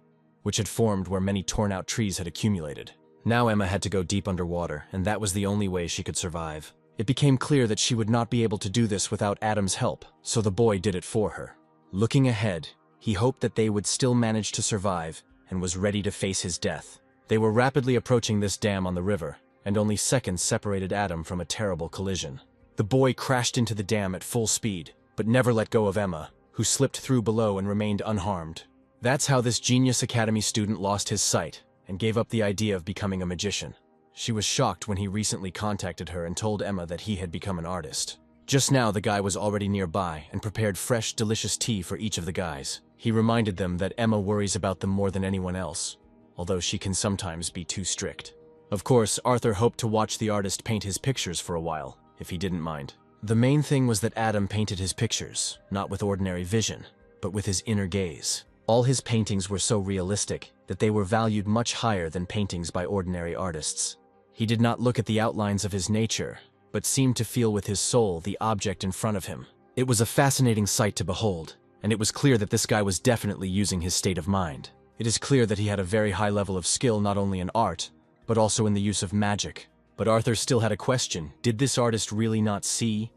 which had formed where many torn-out trees had accumulated. Now Emma had to go deep underwater, and that was the only way she could survive. It became clear that she would not be able to do this without Adam's help, so the boy did it for her. Looking ahead, he hoped that they would still manage to survive, and was ready to face his death. They were rapidly approaching this dam on the river, and only seconds separated Adam from a terrible collision. The boy crashed into the dam at full speed, but never let go of Emma, who slipped through below and remained unharmed. That's how this genius academy student lost his sight, and gave up the idea of becoming a magician. She was shocked when he recently contacted her and told Emma that he had become an artist. Just now the guy was already nearby and prepared fresh, delicious tea for each of the guys. He reminded them that Emma worries about them more than anyone else, although she can sometimes be too strict. Of course, Arthur hoped to watch the artist paint his pictures for a while, if he didn't mind. The main thing was that Adam painted his pictures, not with ordinary vision, but with his inner gaze. All his paintings were so realistic that they were valued much higher than paintings by ordinary artists. He did not look at the outlines of his nature, but seemed to feel with his soul the object in front of him. It was a fascinating sight to behold, and it was clear that this guy was definitely using his state of mind. It is clear that he had a very high level of skill not only in art, but also in the use of magic. But Arthur still had a question. Did this artist really not see?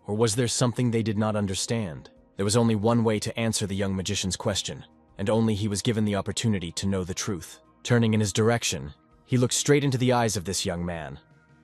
Or was there something they did not understand? There was only one way to answer the young magician's question, and only he was given the opportunity to know the truth. Turning in his direction, he looked straight into the eyes of this young man,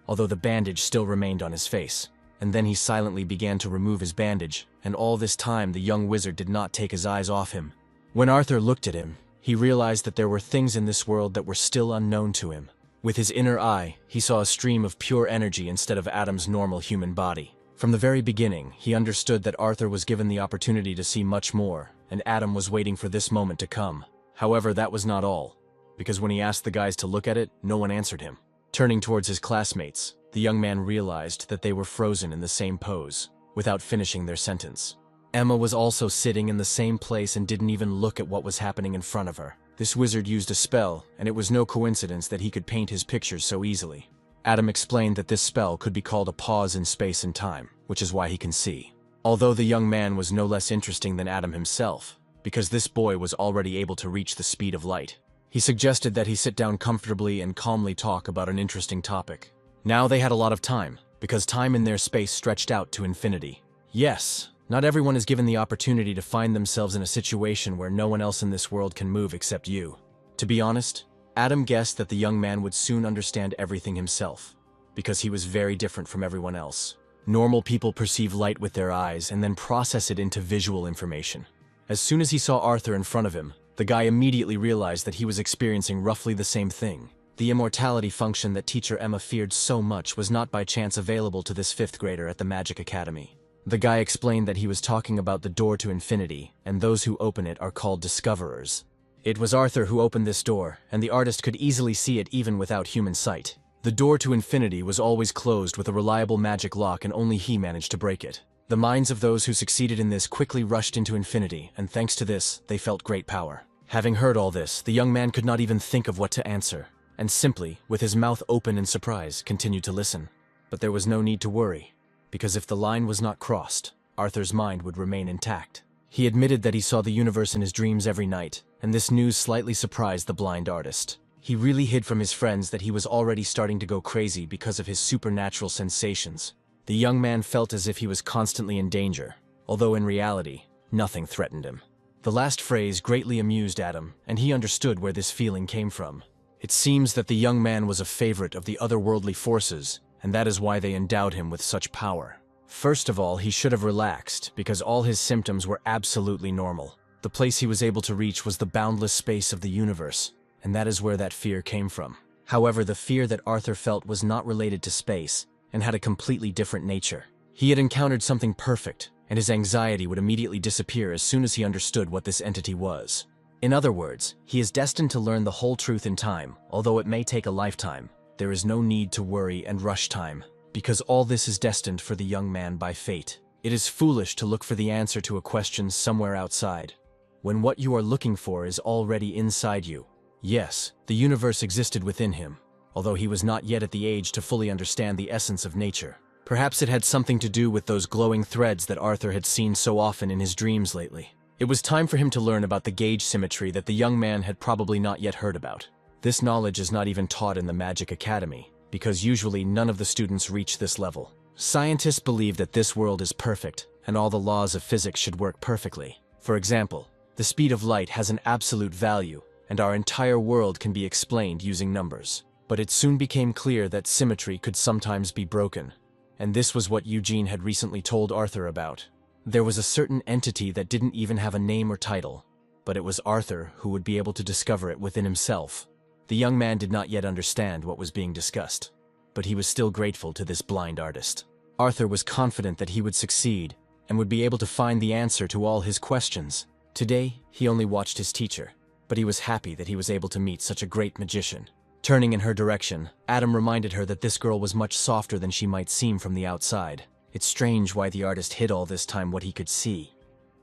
although the bandage still remained on his face. And then he silently began to remove his bandage, and all this time the young wizard did not take his eyes off him. When Arthur looked at him, he realized that there were things in this world that were still unknown to him. With his inner eye, he saw a stream of pure energy instead of Adam's normal human body. From the very beginning, he understood that Arthur was given the opportunity to see much more, and Adam was waiting for this moment to come. However, that was not all, because when he asked the guys to look at it, no one answered him. Turning towards his classmates, the young man realized that they were frozen in the same pose, without finishing their sentence. Emma was also sitting in the same place and didn't even look at what was happening in front of her. This wizard used a spell, and it was no coincidence that he could paint his pictures so easily. Adam explained that this spell could be called a pause in space and time, which is why he can see. Although the young man was no less interesting than Adam himself, because this boy was already able to reach the speed of light. He suggested that he sit down comfortably and calmly talk about an interesting topic. Now they had a lot of time, because time in their space stretched out to infinity. Yes, not everyone is given the opportunity to find themselves in a situation where no one else in this world can move except you. To be honest, Adam guessed that the young man would soon understand everything himself, because he was very different from everyone else. Normal people perceive light with their eyes and then process it into visual information. As soon as he saw Arthur in front of him, the guy immediately realized that he was experiencing roughly the same thing. The immortality function that teacher Emma feared so much was not by chance available to this fifth grader at the Magic Academy. The guy explained that he was talking about the door to infinity, and those who open it are called discoverers. It was Arthur who opened this door, and the artist could easily see it even without human sight. The door to infinity was always closed with a reliable magic lock, and only he managed to break it. The minds of those who succeeded in this quickly rushed into infinity, and thanks to this, they felt great power. Having heard all this, the young man could not even think of what to answer, and simply, with his mouth open in surprise, continued to listen. But there was no need to worry, because if the line was not crossed, Arthur's mind would remain intact. He admitted that he saw the universe in his dreams every night, and this news slightly surprised the blind artist. He really hid from his friends that he was already starting to go crazy because of his supernatural sensations. The young man felt as if he was constantly in danger, although in reality, nothing threatened him. The last phrase greatly amused Adam, and he understood where this feeling came from. It seems that the young man was a favorite of the otherworldly forces, and that is why they endowed him with such power. First of all, he should have relaxed, because all his symptoms were absolutely normal. The place he was able to reach was the boundless space of the universe, and that is where that fear came from. However, the fear that Arthur felt was not related to space, and had a completely different nature. He had encountered something perfect, and his anxiety would immediately disappear as soon as he understood what this entity was. In other words, he is destined to learn the whole truth in time, although it may take a lifetime. There is no need to worry and rush time, because all this is destined for the young man by fate. It is foolish to look for the answer to a question somewhere outside, when what you are looking for is already inside you. Yes, the universe existed within him, although he was not yet at the age to fully understand the essence of nature. Perhaps it had something to do with those glowing threads that Arthur had seen so often in his dreams lately. It was time for him to learn about the gauge symmetry that the young man had probably not yet heard about. This knowledge is not even taught in the Magic Academy, because usually none of the students reach this level. Scientists believe that this world is perfect, and all the laws of physics should work perfectly. For example, the speed of light has an absolute value, and our entire world can be explained using numbers. But it soon became clear that symmetry could sometimes be broken, and this was what Eugene had recently told Arthur about. There was a certain entity that didn't even have a name or title, but it was Arthur who would be able to discover it within himself. The young man did not yet understand what was being discussed, but he was still grateful to this blind artist. Arthur was confident that he would succeed and would be able to find the answer to all his questions. Today, he only watched his teacher, but he was happy that he was able to meet such a great magician. Turning in her direction, Adam reminded her that this girl was much softer than she might seem from the outside. It's strange why the artist hid all this time what he could see.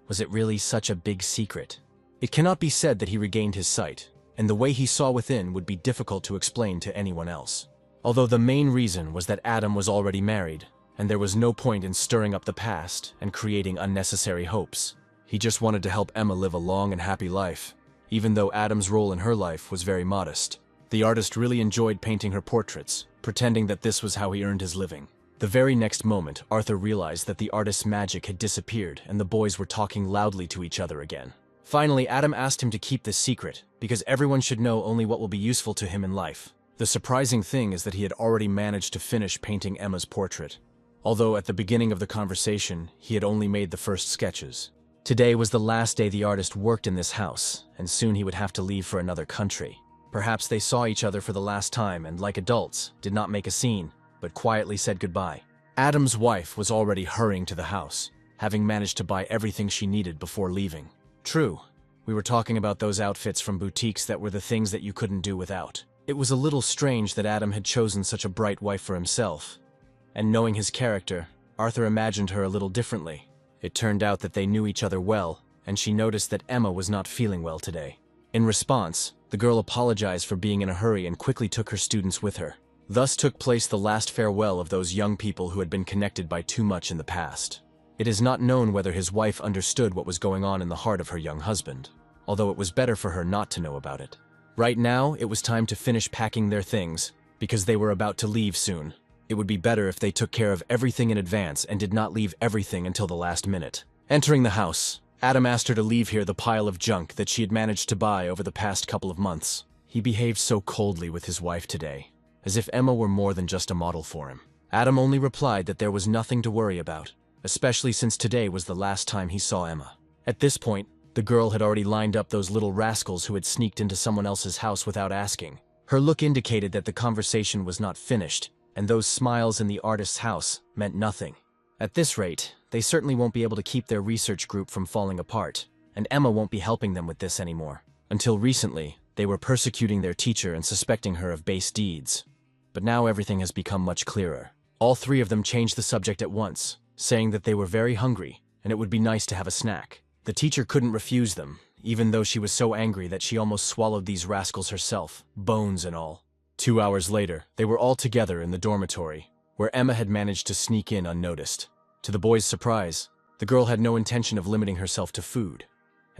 Was it really such a big secret? It cannot be said that he regained his sight, and the way he saw within would be difficult to explain to anyone else. Although the main reason was that Adam was already married, and there was no point in stirring up the past and creating unnecessary hopes. He just wanted to help Emma live a long and happy life, even though Adam's role in her life was very modest. The artist really enjoyed painting her portraits, pretending that this was how he earned his living. The very next moment, Arthur realized that the artist's magic had disappeared and the boys were talking loudly to each other again. Finally, Adam asked him to keep this secret, because everyone should know only what will be useful to him in life. The surprising thing is that he had already managed to finish painting Emma's portrait, although at the beginning of the conversation, he had only made the first sketches. Today was the last day the artist worked in this house, and soon he would have to leave for another country. Perhaps they saw each other for the last time and, like adults, did not make a scene, but quietly said goodbye. Adam's wife was already hurrying to the house, having managed to buy everything she needed before leaving. True, we were talking about those outfits from boutiques that were the things that you couldn't do without. It was a little strange that Adam had chosen such a bright wife for himself, and knowing his character, Arthur imagined her a little differently. It turned out that they knew each other well, and she noticed that Emma was not feeling well today. In response, the girl apologized for being in a hurry and quickly took her students with her. Thus took place the last farewell of those young people who had been connected by too much in the past. It is not known whether his wife understood what was going on in the heart of her young husband, although it was better for her not to know about it. Right now, it was time to finish packing their things, because they were about to leave soon. It would be better if they took care of everything in advance and did not leave everything until the last minute. Entering the house, Adam asked her to leave here the pile of junk that she had managed to buy over the past couple of months. He behaved so coldly with his wife today, as if Emma were more than just a model for him. Adam only replied that there was nothing to worry about, especially since today was the last time he saw Emma. At this point, the girl had already lined up those little rascals who had sneaked into someone else's house without asking. Her look indicated that the conversation was not finished, and those smiles in the artist's house meant nothing. At this rate, they certainly won't be able to keep their research group from falling apart, and Emma won't be helping them with this anymore. Until recently, they were persecuting their teacher and suspecting her of base deeds. But now everything has become much clearer. All three of them changed the subject at once, saying that they were very hungry, and it would be nice to have a snack. The teacher couldn't refuse them, even though she was so angry that she almost swallowed these rascals herself, bones and all. 2 hours later, they were all together in the dormitory, where Emma had managed to sneak in unnoticed. To the boys' surprise, the girl had no intention of limiting herself to food,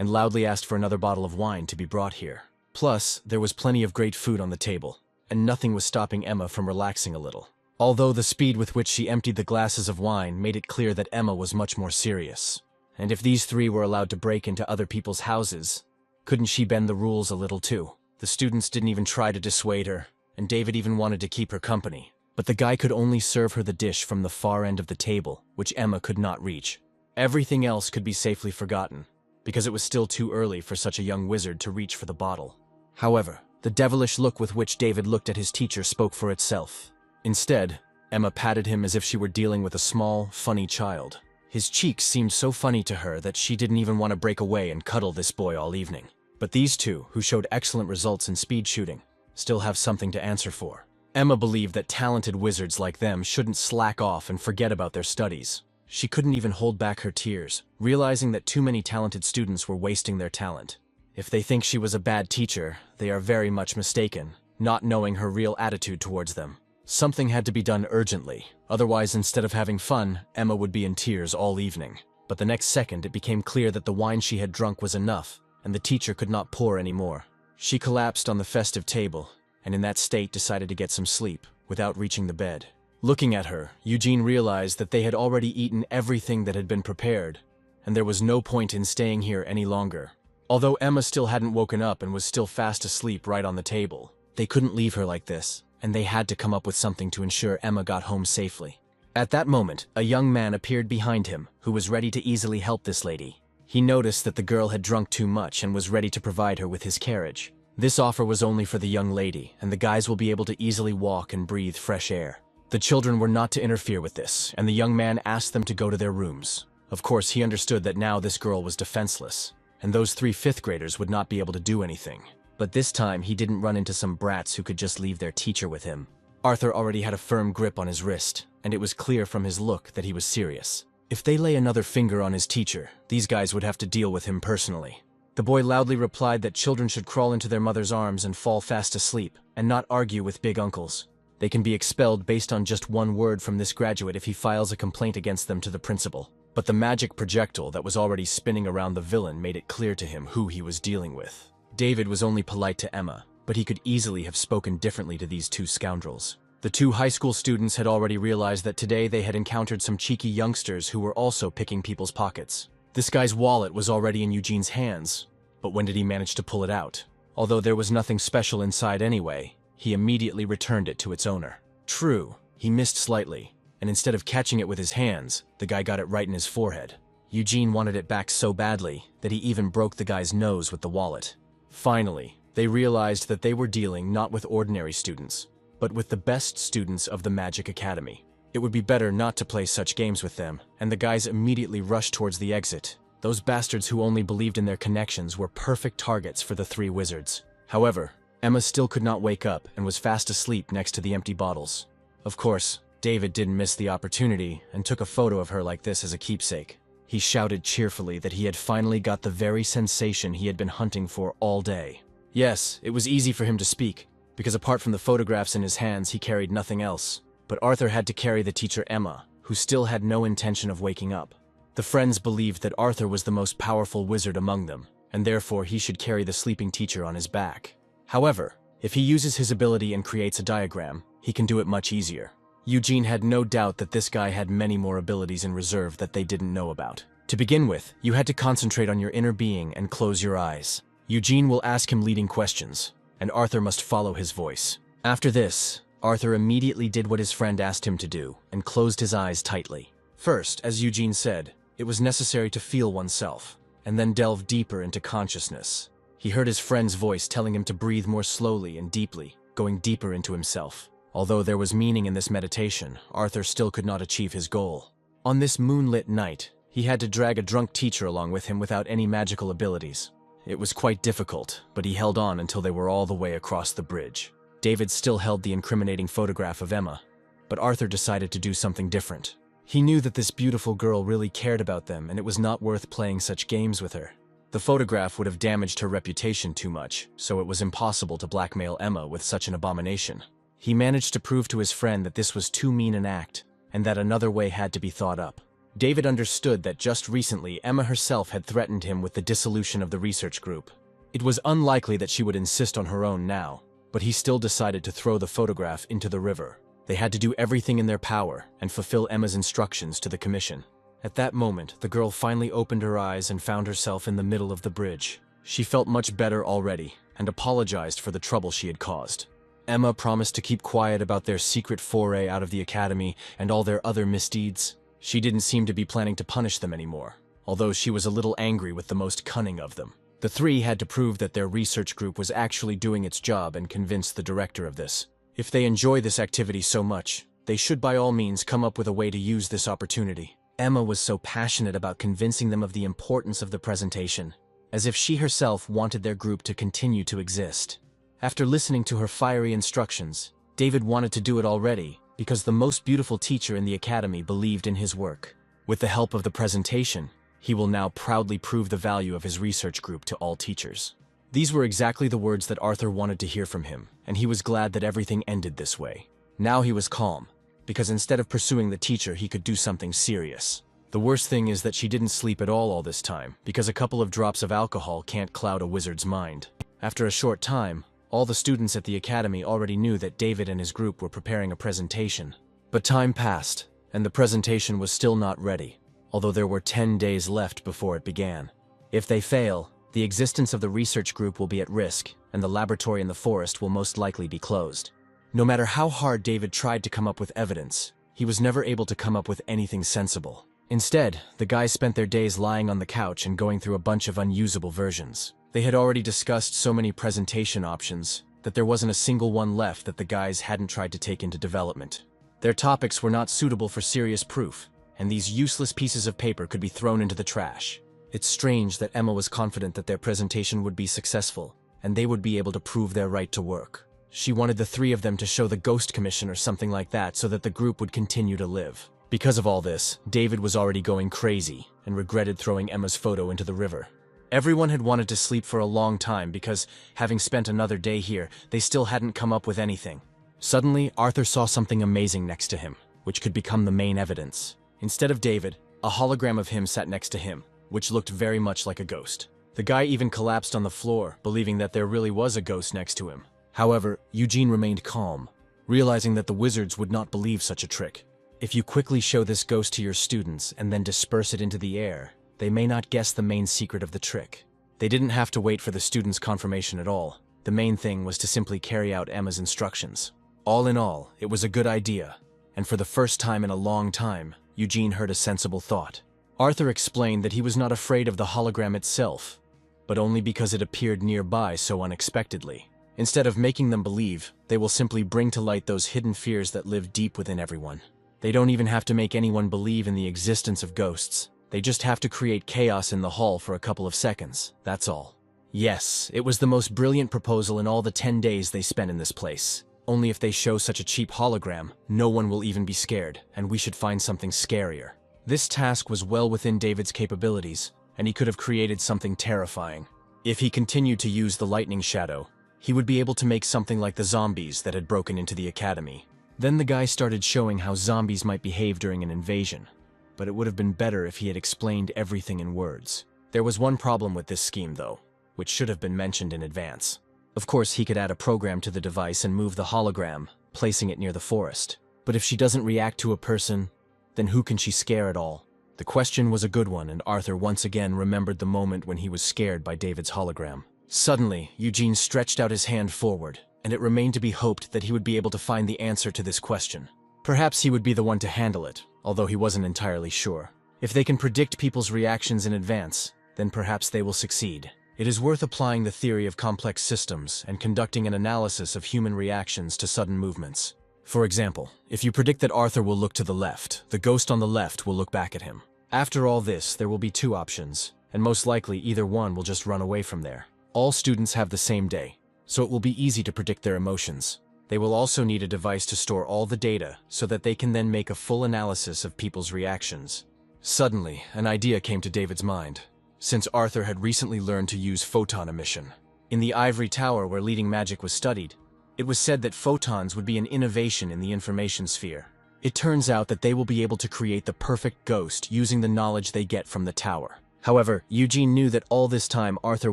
and loudly asked for another bottle of wine to be brought here. Plus, there was plenty of great food on the table, and nothing was stopping Emma from relaxing a little. Although the speed with which she emptied the glasses of wine made it clear that Emma was much more serious. And if these three were allowed to break into other people's houses, couldn't she bend the rules a little too? The students didn't even try to dissuade her, and David even wanted to keep her company. But the guy could only serve her the dish from the far end of the table, which Emma could not reach. Everything else could be safely forgotten, because it was still too early for such a young wizard to reach for the bottle. However, the devilish look with which David looked at his teacher spoke for itself. Instead, Emma patted him as if she were dealing with a small, funny child. His cheeks seemed so funny to her that she didn't even want to break away and cuddle this boy all evening. But these two, who showed excellent results in speed shooting, still have something to answer for. Emma believed that talented wizards like them shouldn't slack off and forget about their studies. She couldn't even hold back her tears, realizing that too many talented students were wasting their talent. If they think she was a bad teacher, they are very much mistaken, not knowing her real attitude towards them. Something had to be done urgently, otherwise instead of having fun, Emma would be in tears all evening. But the next second it became clear that the wine she had drunk was enough, and the teacher could not pour any more. She collapsed on the festive table, and in that state decided to get some sleep, without reaching the bed. Looking at her, Eugene realized that they had already eaten everything that had been prepared, and there was no point in staying here any longer. Although Emma still hadn't woken up and was still fast asleep right on the table, they couldn't leave her like this, and they had to come up with something to ensure Emma got home safely. At that moment, a young man appeared behind him, who was ready to easily help this lady. He noticed that the girl had drunk too much and was ready to provide her with his carriage. This offer was only for the young lady, and the guys will be able to easily walk and breathe fresh air. The children were not to interfere with this, and the young man asked them to go to their rooms. Of course, he understood that now this girl was defenseless, and those 3 fifth graders would not be able to do anything. But this time, he didn't run into some brats who could just leave their teacher with him. Arthur already had a firm grip on his wrist, and it was clear from his look that he was serious. If they lay another finger on his teacher, these guys would have to deal with him personally. The boy loudly replied that children should crawl into their mother's arms and fall fast asleep, and not argue with big uncles. They can be expelled based on just one word from this graduate if he files a complaint against them to the principal. But the magic projectile that was already spinning around the villain made it clear to him who he was dealing with. David was only polite to Emma, but he could easily have spoken differently to these 2 scoundrels. The 2 high school students had already realized that today they had encountered some cheeky youngsters who were also picking people's pockets. This guy's wallet was already in Eugene's hands, but when did he manage to pull it out? Although there was nothing special inside anyway, he immediately returned it to its owner. True, he missed slightly, and instead of catching it with his hands, the guy got it right in his forehead. Eugene wanted it back so badly that he even broke the guy's nose with the wallet. Finally, they realized that they were dealing not with ordinary students, but with the best students of the Magic Academy. It would be better not to play such games with them, and the guys immediately rushed towards the exit. Those bastards who only believed in their connections were perfect targets for the 3 wizards. However, Emma still could not wake up and was fast asleep next to the empty bottles. Of course, David didn't miss the opportunity and took a photo of her like this as a keepsake. He shouted cheerfully that he had finally got the very sensation he had been hunting for all day. Yes, it was easy for him to speak, because apart from the photographs in his hands, he carried nothing else. But Arthur had to carry the teacher Emma, who still had no intention of waking up. The friends believed that Arthur was the most powerful wizard among them, and therefore he should carry the sleeping teacher on his back. However, if he uses his ability and creates a diagram, he can do it much easier. Eugene had no doubt that this guy had many more abilities in reserve that they didn't know about. To begin with, you had to concentrate on your inner being and close your eyes. Eugene will ask him leading questions, and Arthur must follow his voice. After this, Arthur immediately did what his friend asked him to do and closed his eyes tightly. First, as Eugene said, it was necessary to feel oneself, and then delve deeper into consciousness. He heard his friend's voice telling him to breathe more slowly and deeply, going deeper into himself. Although there was meaning in this meditation, Arthur still could not achieve his goal. On this moonlit night, he had to drag a drunk teacher along with him without any magical abilities. It was quite difficult, but he held on until they were all the way across the bridge. David still held the incriminating photograph of Emma, but Arthur decided to do something different. He knew that this beautiful girl really cared about them, and it was not worth playing such games with her. The photograph would have damaged her reputation too much, so it was impossible to blackmail Emma with such an abomination. He managed to prove to his friend that this was too mean an act, and that another way had to be thought up. David understood that just recently Emma herself had threatened him with the dissolution of the research group. It was unlikely that she would insist on her own now, but he still decided to throw the photograph into the river. They had to do everything in their power and fulfill Emma's instructions to the commission. At that moment, the girl finally opened her eyes and found herself in the middle of the bridge. She felt much better already and apologized for the trouble she had caused. Emma promised to keep quiet about their secret foray out of the academy and all their other misdeeds. She didn't seem to be planning to punish them anymore, although she was a little angry with the most cunning of them. The three had to prove that their research group was actually doing its job and convince the director of this. If they enjoy this activity so much, they should by all means come up with a way to use this opportunity. Emma was so passionate about convincing them of the importance of the presentation, as if she herself wanted their group to continue to exist. After listening to her fiery instructions, David wanted to do it already, because the most beautiful teacher in the academy believed in his work. With the help of the presentation, he will now proudly prove the value of his research group to all teachers. These were exactly the words that Arthur wanted to hear from him, and he was glad that everything ended this way. Now he was calm, because instead of pursuing the teacher, he could do something serious. The worst thing is that she didn't sleep at all this time, because a couple of drops of alcohol can't cloud a wizard's mind. After a short time, all the students at the academy already knew that David and his group were preparing a presentation. But time passed, and the presentation was still not ready, although there were 10 days left before it began. If they fail, the existence of the research group will be at risk, and the laboratory in the forest will most likely be closed. No matter how hard David tried to come up with evidence, he was never able to come up with anything sensible. Instead, the guys spent their days lying on the couch and going through a bunch of unusable versions. They had already discussed so many presentation options that there wasn't a single one left that the guys hadn't tried to take into development. Their topics were not suitable for serious proof, and these useless pieces of paper could be thrown into the trash. It's strange that Emma was confident that their presentation would be successful, and they would be able to prove their right to work. She wanted the three of them to show the Ghost Commission or something like that so that the group would continue to live. Because of all this, David was already going crazy and regretted throwing Emma's photo into the river. Everyone had wanted to sleep for a long time because, having spent another day here, they still hadn't come up with anything. Suddenly, Arthur saw something amazing next to him, which could become the main evidence. Instead of David, a hologram of him sat next to him, which looked very much like a ghost. The guy even collapsed on the floor, believing that there really was a ghost next to him. However, Eugene remained calm, realizing that the wizards would not believe such a trick. If you quickly show this ghost to your students and then disperse it into the air, they may not guess the main secret of the trick. They didn't have to wait for the students' confirmation at all. The main thing was to simply carry out Emma's instructions. All in all, it was a good idea, and for the first time in a long time, Eugene heard a sensible thought. Arthur explained that he was not afraid of the hologram itself, but only because it appeared nearby so unexpectedly. Instead of making them believe, they will simply bring to light those hidden fears that live deep within everyone. They don't even have to make anyone believe in the existence of ghosts. They just have to create chaos in the hall for a couple of seconds, that's all. Yes, it was the most brilliant proposal in all the 10 days they spent in this place. Only if they show such a cheap hologram, no one will even be scared, and we should find something scarier. This task was well within David's capabilities, and he could have created something terrifying. If he continued to use the lightning shadow, he would be able to make something like the zombies that had broken into the academy. Then the guy started showing how zombies might behave during an invasion. But it would have been better if he had explained everything in words. There was one problem with this scheme, though, which should have been mentioned in advance. Of course, he could add a program to the device and move the hologram, placing it near the forest. But if she doesn't react to a person, then who can she scare at all? The question was a good one, and Arthur once again remembered the moment when he was scared by David's hologram. Suddenly, Eugene stretched out his hand forward, and it remained to be hoped that he would be able to find the answer to this question. Perhaps he would be the one to handle it, although he wasn't entirely sure. If they can predict people's reactions in advance, then perhaps they will succeed. It is worth applying the theory of complex systems and conducting an analysis of human reactions to sudden movements. For example, if you predict that Arthur will look to the left, the ghost on the left will look back at him. After all this, there will be two options, and most likely either one will just run away from there. All students have the same day, so it will be easy to predict their emotions. They will also need a device to store all the data so that they can then make a full analysis of people's reactions. Suddenly, an idea came to David's mind, since Arthur had recently learned to use photon emission. In the ivory tower where leading magic was studied, it was said that photons would be an innovation in the information sphere. It turns out that they will be able to create the perfect ghost using the knowledge they get from the tower. However, Eugene knew that all this time Arthur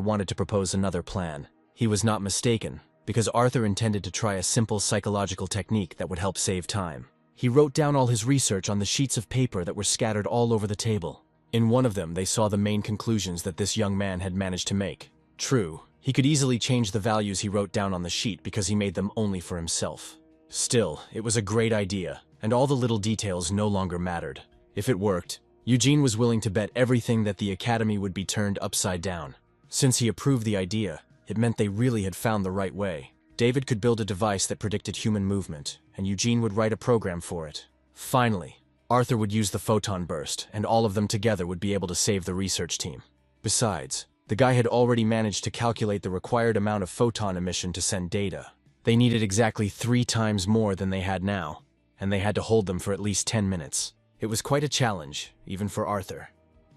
wanted to propose another plan. He was not mistaken, because Arthur intended to try a simple psychological technique that would help save time. He wrote down all his research on the sheets of paper that were scattered all over the table. In one of them, they saw the main conclusions that this young man had managed to make. True, he could easily change the values he wrote down on the sheet because he made them only for himself. Still, it was a great idea, and all the little details no longer mattered. If it worked, Eugene was willing to bet everything that the academy would be turned upside down. Since he approved the idea, it meant they really had found the right way. David could build a device that predicted human movement, and Eugene would write a program for it. Finally, Arthur would use the photon burst, and all of them together would be able to save the research team. Besides, the guy had already managed to calculate the required amount of photon emission to send data. They needed exactly 3 times more than they had now, and they had to hold them for at least 10 minutes. It was quite a challenge, even for Arthur,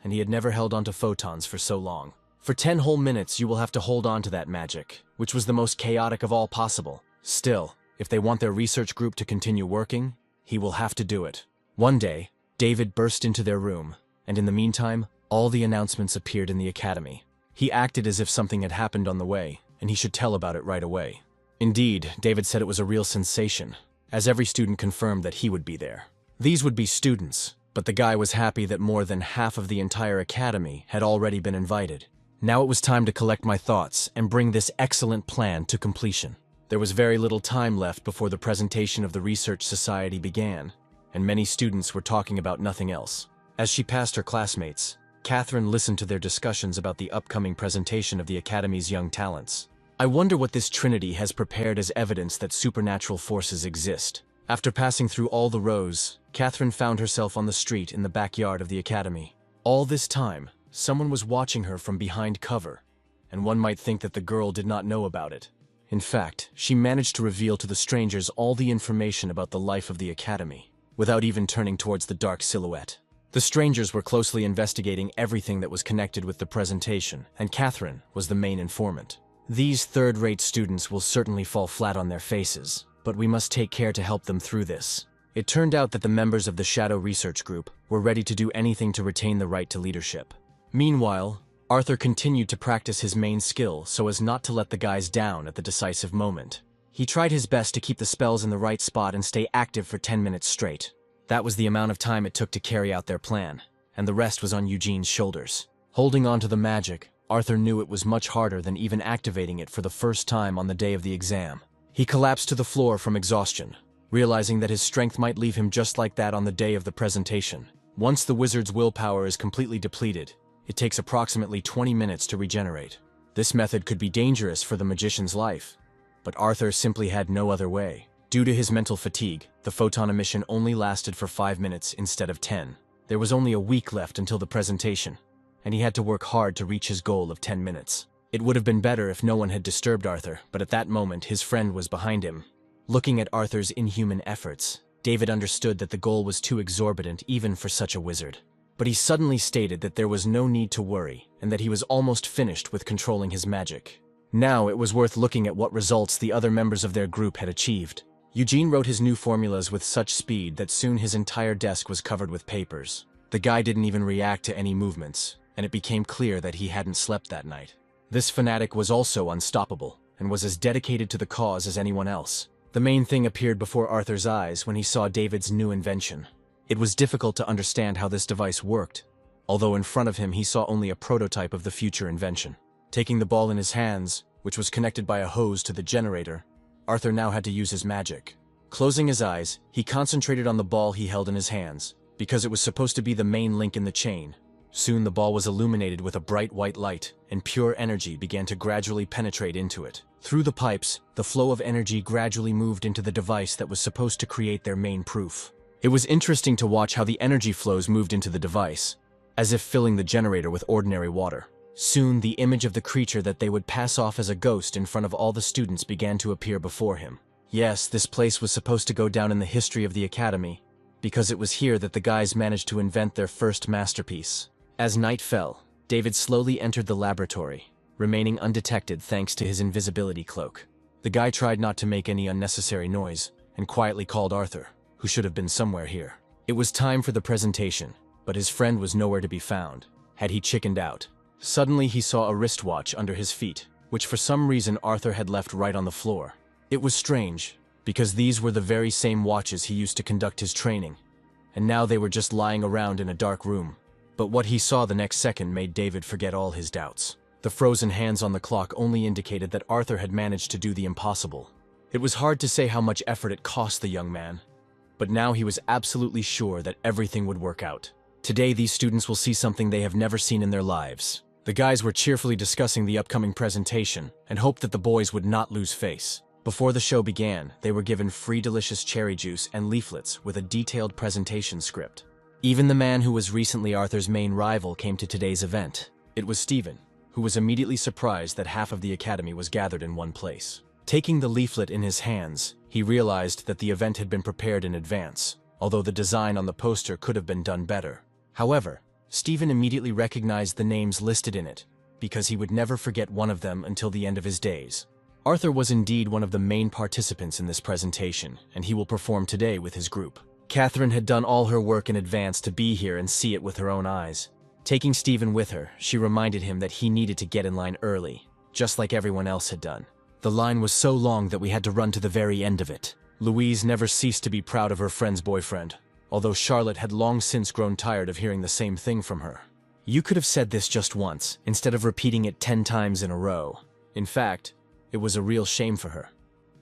and he had never held onto photons for so long. For 10 whole minutes you will have to hold on to that magic, which was the most chaotic of all possible. Still, if they want their research group to continue working, he will have to do it. One day, David burst into their room, and in the meantime, all the announcements appeared in the academy. He acted as if something had happened on the way, and he should tell about it right away. Indeed, David said it was a real sensation, as every student confirmed that he would be there. These would be students, but the guy was happy that more than half of the entire academy had already been invited. Now it was time to collect my thoughts and bring this excellent plan to completion. There was very little time left before the presentation of the Research Society began, and many students were talking about nothing else. As she passed her classmates, Catherine listened to their discussions about the upcoming presentation of the Academy's young talents. I wonder what this trinity has prepared as evidence that supernatural forces exist. After passing through all the rows, Catherine found herself on the street in the backyard of the Academy. All this time, someone was watching her from behind cover, and one might think that the girl did not know about it. In fact, she managed to reveal to the strangers all the information about the life of the Academy, without even turning towards the dark silhouette. The strangers were closely investigating everything that was connected with the presentation, and Catherine was the main informant. These third-rate students will certainly fall flat on their faces, but we must take care to help them through this. It turned out that the members of the Shadow Research Group were ready to do anything to retain the right to leadership. Meanwhile, Arthur continued to practice his main skill so as not to let the guys down at the decisive moment. He tried his best to keep the spells in the right spot and stay active for 10 minutes straight. That was the amount of time it took to carry out their plan, and the rest was on Eugene's shoulders. Holding on to the magic, Arthur knew it was much harder than even activating it for the first time on the day of the exam. He collapsed to the floor from exhaustion, realizing that his strength might leave him just like that on the day of the presentation. Once the wizard's willpower is completely depleted, it takes approximately 20 minutes to regenerate. This method could be dangerous for the magician's life, but Arthur simply had no other way. Due to his mental fatigue, the photon emission only lasted for 5 minutes instead of 10. There was only a week left until the presentation, and he had to work hard to reach his goal of 10 minutes. It would have been better if no one had disturbed Arthur, but at that moment his friend was behind him. Looking at Arthur's inhuman efforts, David understood that the goal was too exorbitant even for such a wizard. But he suddenly stated that there was no need to worry, and that he was almost finished with controlling his magic. Now it was worth looking at what results the other members of their group had achieved. Eugene wrote his new formulas with such speed that soon his entire desk was covered with papers. The guy didn't even react to any movements, and it became clear that he hadn't slept that night. This fanatic was also unstoppable, and was as dedicated to the cause as anyone else. The main thing appeared before Arthur's eyes when he saw David's new invention. It was difficult to understand how this device worked, although in front of him he saw only a prototype of the future invention. Taking the ball in his hands, which was connected by a hose to the generator, Arthur now had to use his magic. Closing his eyes, he concentrated on the ball he held in his hands, because it was supposed to be the main link in the chain. Soon the ball was illuminated with a bright white light, and pure energy began to gradually penetrate into it. Through the pipes, the flow of energy gradually moved into the device that was supposed to create their main proof. It was interesting to watch how the energy flows moved into the device, as if filling the generator with ordinary water. Soon, the image of the creature that they would pass off as a ghost in front of all the students began to appear before him. Yes, this place was supposed to go down in the history of the academy, because it was here that the guys managed to invent their first masterpiece. As night fell, David slowly entered the laboratory, remaining undetected thanks to his invisibility cloak. The guy tried not to make any unnecessary noise, and quietly called Arthur, who should have been somewhere here. It was time for the presentation, but his friend was nowhere to be found. Had he chickened out? Suddenly he saw a wristwatch under his feet, which for some reason Arthur had left right on the floor. It was strange, because these were the very same watches he used to conduct his training, and now they were just lying around in a dark room. But what he saw the next second made David forget all his doubts. The frozen hands on the clock only indicated that Arthur had managed to do the impossible. It was hard to say how much effort it cost the young man, but now he was absolutely sure that everything would work out. Today these students will see something they have never seen in their lives. The guys were cheerfully discussing the upcoming presentation and hoped that the boys would not lose face. Before the show began, they were given free delicious cherry juice and leaflets with a detailed presentation script. Even the man who was recently Arthur's main rival came to today's event. It was Stephen, who was immediately surprised that half of the academy was gathered in one place. Taking the leaflet in his hands, he realized that the event had been prepared in advance, although the design on the poster could have been done better. However, Stephen immediately recognized the names listed in it, because he would never forget one of them until the end of his days. Arthur was indeed one of the main participants in this presentation, and he will perform today with his group. Catherine had done all her work in advance to be here and see it with her own eyes. Taking Stephen with her, she reminded him that he needed to get in line early, just like everyone else had done. The line was so long that we had to run to the very end of it. Louise never ceased to be proud of her friend's boyfriend, although Charlotte had long since grown tired of hearing the same thing from her. You could have said this just once, instead of repeating it 10 times in a row. In fact, it was a real shame for her,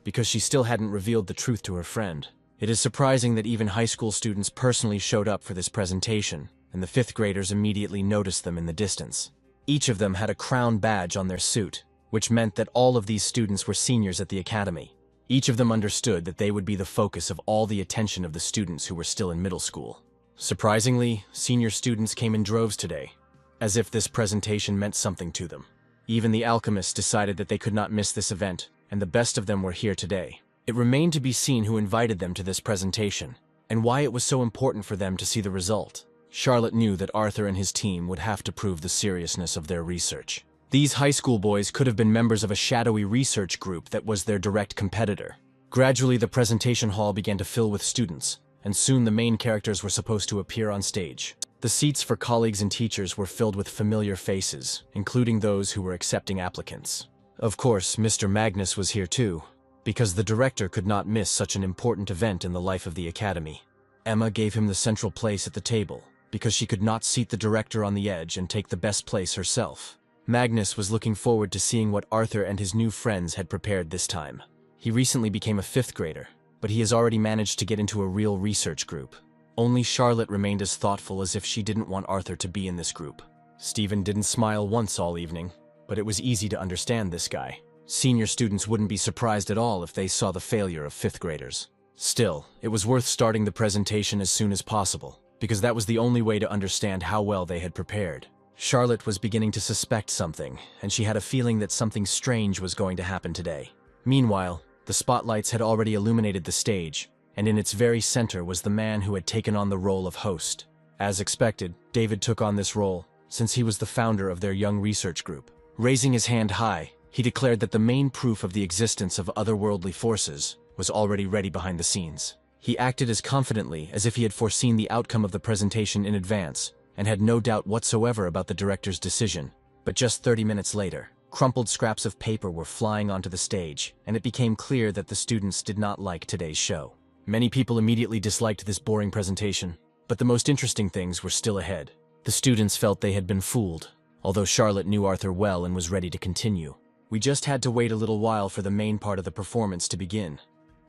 because she still hadn't revealed the truth to her friend. It is surprising that even high school students personally showed up for this presentation, and the 5th graders immediately noticed them in the distance. Each of them had a crown badge on their suit, which meant that all of these students were seniors at the academy. Each of them understood that they would be the focus of all the attention of the students who were still in middle school. Surprisingly, senior students came in droves today, as if this presentation meant something to them. Even the alchemists decided that they could not miss this event, and the best of them were here today. It remained to be seen who invited them to this presentation, and why it was so important for them to see the result. Charlotte knew that Arthur and his team would have to prove the seriousness of their research. These high school boys could have been members of a shadowy research group that was their direct competitor. Gradually, the presentation hall began to fill with students, and soon the main characters were supposed to appear on stage. The seats for colleagues and teachers were filled with familiar faces, including those who were accepting applicants. Of course, Mr. Magnus was here too, because the director could not miss such an important event in the life of the academy. Emma gave him the central place at the table, because she could not seat the director on the edge and take the best place herself. Magnus was looking forward to seeing what Arthur and his new friends had prepared this time. He recently became a 5th grader, but he has already managed to get into a real research group. Only Charlotte remained as thoughtful as if she didn't want Arthur to be in this group. Stephen didn't smile once all evening, but it was easy to understand this guy. Senior students wouldn't be surprised at all if they saw the failure of 5th graders. Still, it was worth starting the presentation as soon as possible, because that was the only way to understand how well they had prepared. Charlotte was beginning to suspect something, and she had a feeling that something strange was going to happen today. Meanwhile, the spotlights had already illuminated the stage, and in its very center was the man who had taken on the role of host. As expected, David took on this role, since he was the founder of their young research group. Raising his hand high, he declared that the main proof of the existence of otherworldly forces was already ready behind the scenes. He acted as confidently as if he had foreseen the outcome of the presentation in advance, and had no doubt whatsoever about the director's decision. But just 30 minutes later, crumpled scraps of paper were flying onto the stage, and it became clear that the students did not like today's show. Many people immediately disliked this boring presentation, but the most interesting things were still ahead. The students felt they had been fooled, although Charlotte knew Arthur well and was ready to continue. We just had to wait a little while for the main part of the performance to begin,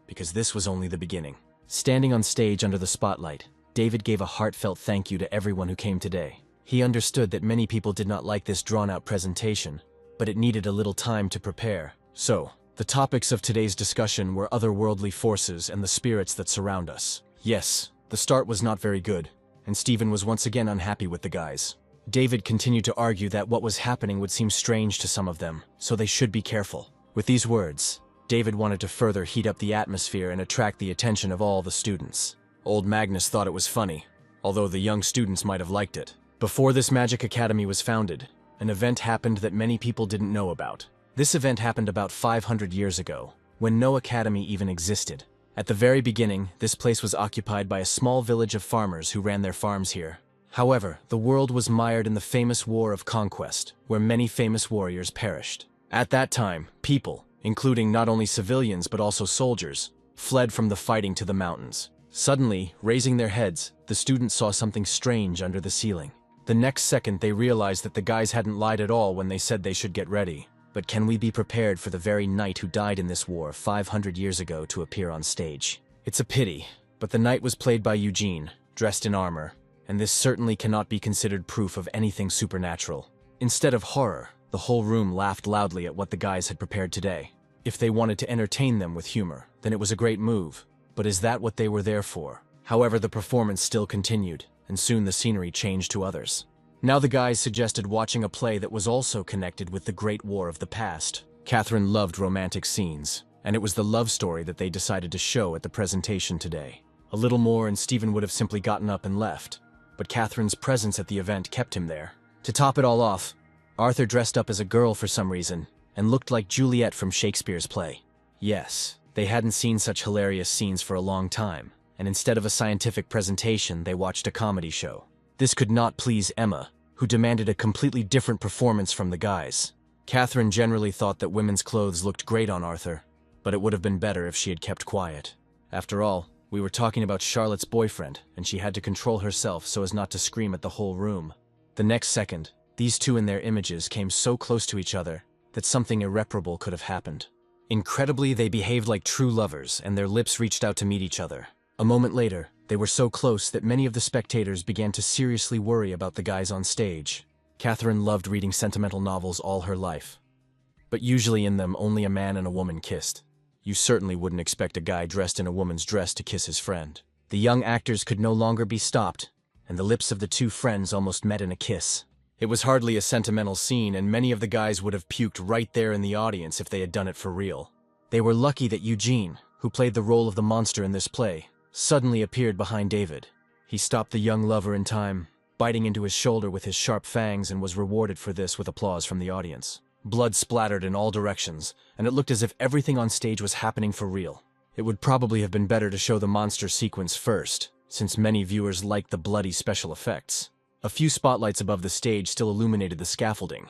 because this was only the beginning. Standing on stage under the spotlight, David gave a heartfelt thank you to everyone who came today. He understood that many people did not like this drawn-out presentation, but it needed a little time to prepare. So, the topics of today's discussion were otherworldly forces and the spirits that surround us. Yes, the start was not very good, and Stephen was once again unhappy with the guys. David continued to argue that what was happening would seem strange to some of them, so they should be careful. With these words, David wanted to further heat up the atmosphere and attract the attention of all the students. Old Magnus thought it was funny, although the young students might have liked it. Before this magic academy was founded, an event happened that many people didn't know about. This event happened about 500 years ago, when no academy even existed. At the very beginning, this place was occupied by a small village of farmers who ran their farms here. However, the world was mired in the famous War of Conquest, where many famous warriors perished. At that time, people, including not only civilians but also soldiers, fled from the fighting to the mountains. Suddenly, raising their heads, the students saw something strange under the ceiling. The next second they realized that the guys hadn't lied at all when they said they should get ready. But can we be prepared for the very knight who died in this war 500 years ago to appear on stage? It's a pity, but the knight was played by Eugene, dressed in armor, and this certainly cannot be considered proof of anything supernatural. Instead of horror, the whole room laughed loudly at what the guys had prepared today. If they wanted to entertain them with humor, then it was a great move. But is that what they were there for? However, the performance still continued, and soon the scenery changed to others. Now the guys suggested watching a play that was also connected with the Great War of the past. Catherine loved romantic scenes, and it was the love story that they decided to show at the presentation today. A little more and Stephen would have simply gotten up and left, but Catherine's presence at the event kept him there. To top it all off, Arthur dressed up as a girl for some reason, and looked like Juliet from Shakespeare's play. Yes, they hadn't seen such hilarious scenes for a long time, and instead of a scientific presentation, they watched a comedy show. This could not please Emma, who demanded a completely different performance from the guys. Catherine generally thought that women's clothes looked great on Arthur, but it would have been better if she had kept quiet. After all, we were talking about Charlotte's boyfriend, and she had to control herself so as not to scream at the whole room. The next second, these two in their images came so close to each other that something irreparable could have happened. Incredibly, they behaved like true lovers, and their lips reached out to meet each other. A moment later, they were so close that many of the spectators began to seriously worry about the guys on stage. Catherine loved reading sentimental novels all her life, but usually in them only a man and a woman kissed. You certainly wouldn't expect a guy dressed in a woman's dress to kiss his friend. The young actors could no longer be stopped, and the lips of the two friends almost met in a kiss. It was hardly a sentimental scene, and many of the guys would have puked right there in the audience if they had done it for real. They were lucky that Eugene, who played the role of the monster in this play, suddenly appeared behind David. He stopped the young lover in time, biting into his shoulder with his sharp fangs, and was rewarded for this with applause from the audience. Blood splattered in all directions, and it looked as if everything on stage was happening for real. It would probably have been better to show the monster sequence first, since many viewers liked the bloody special effects. A few spotlights above the stage still illuminated the scaffolding.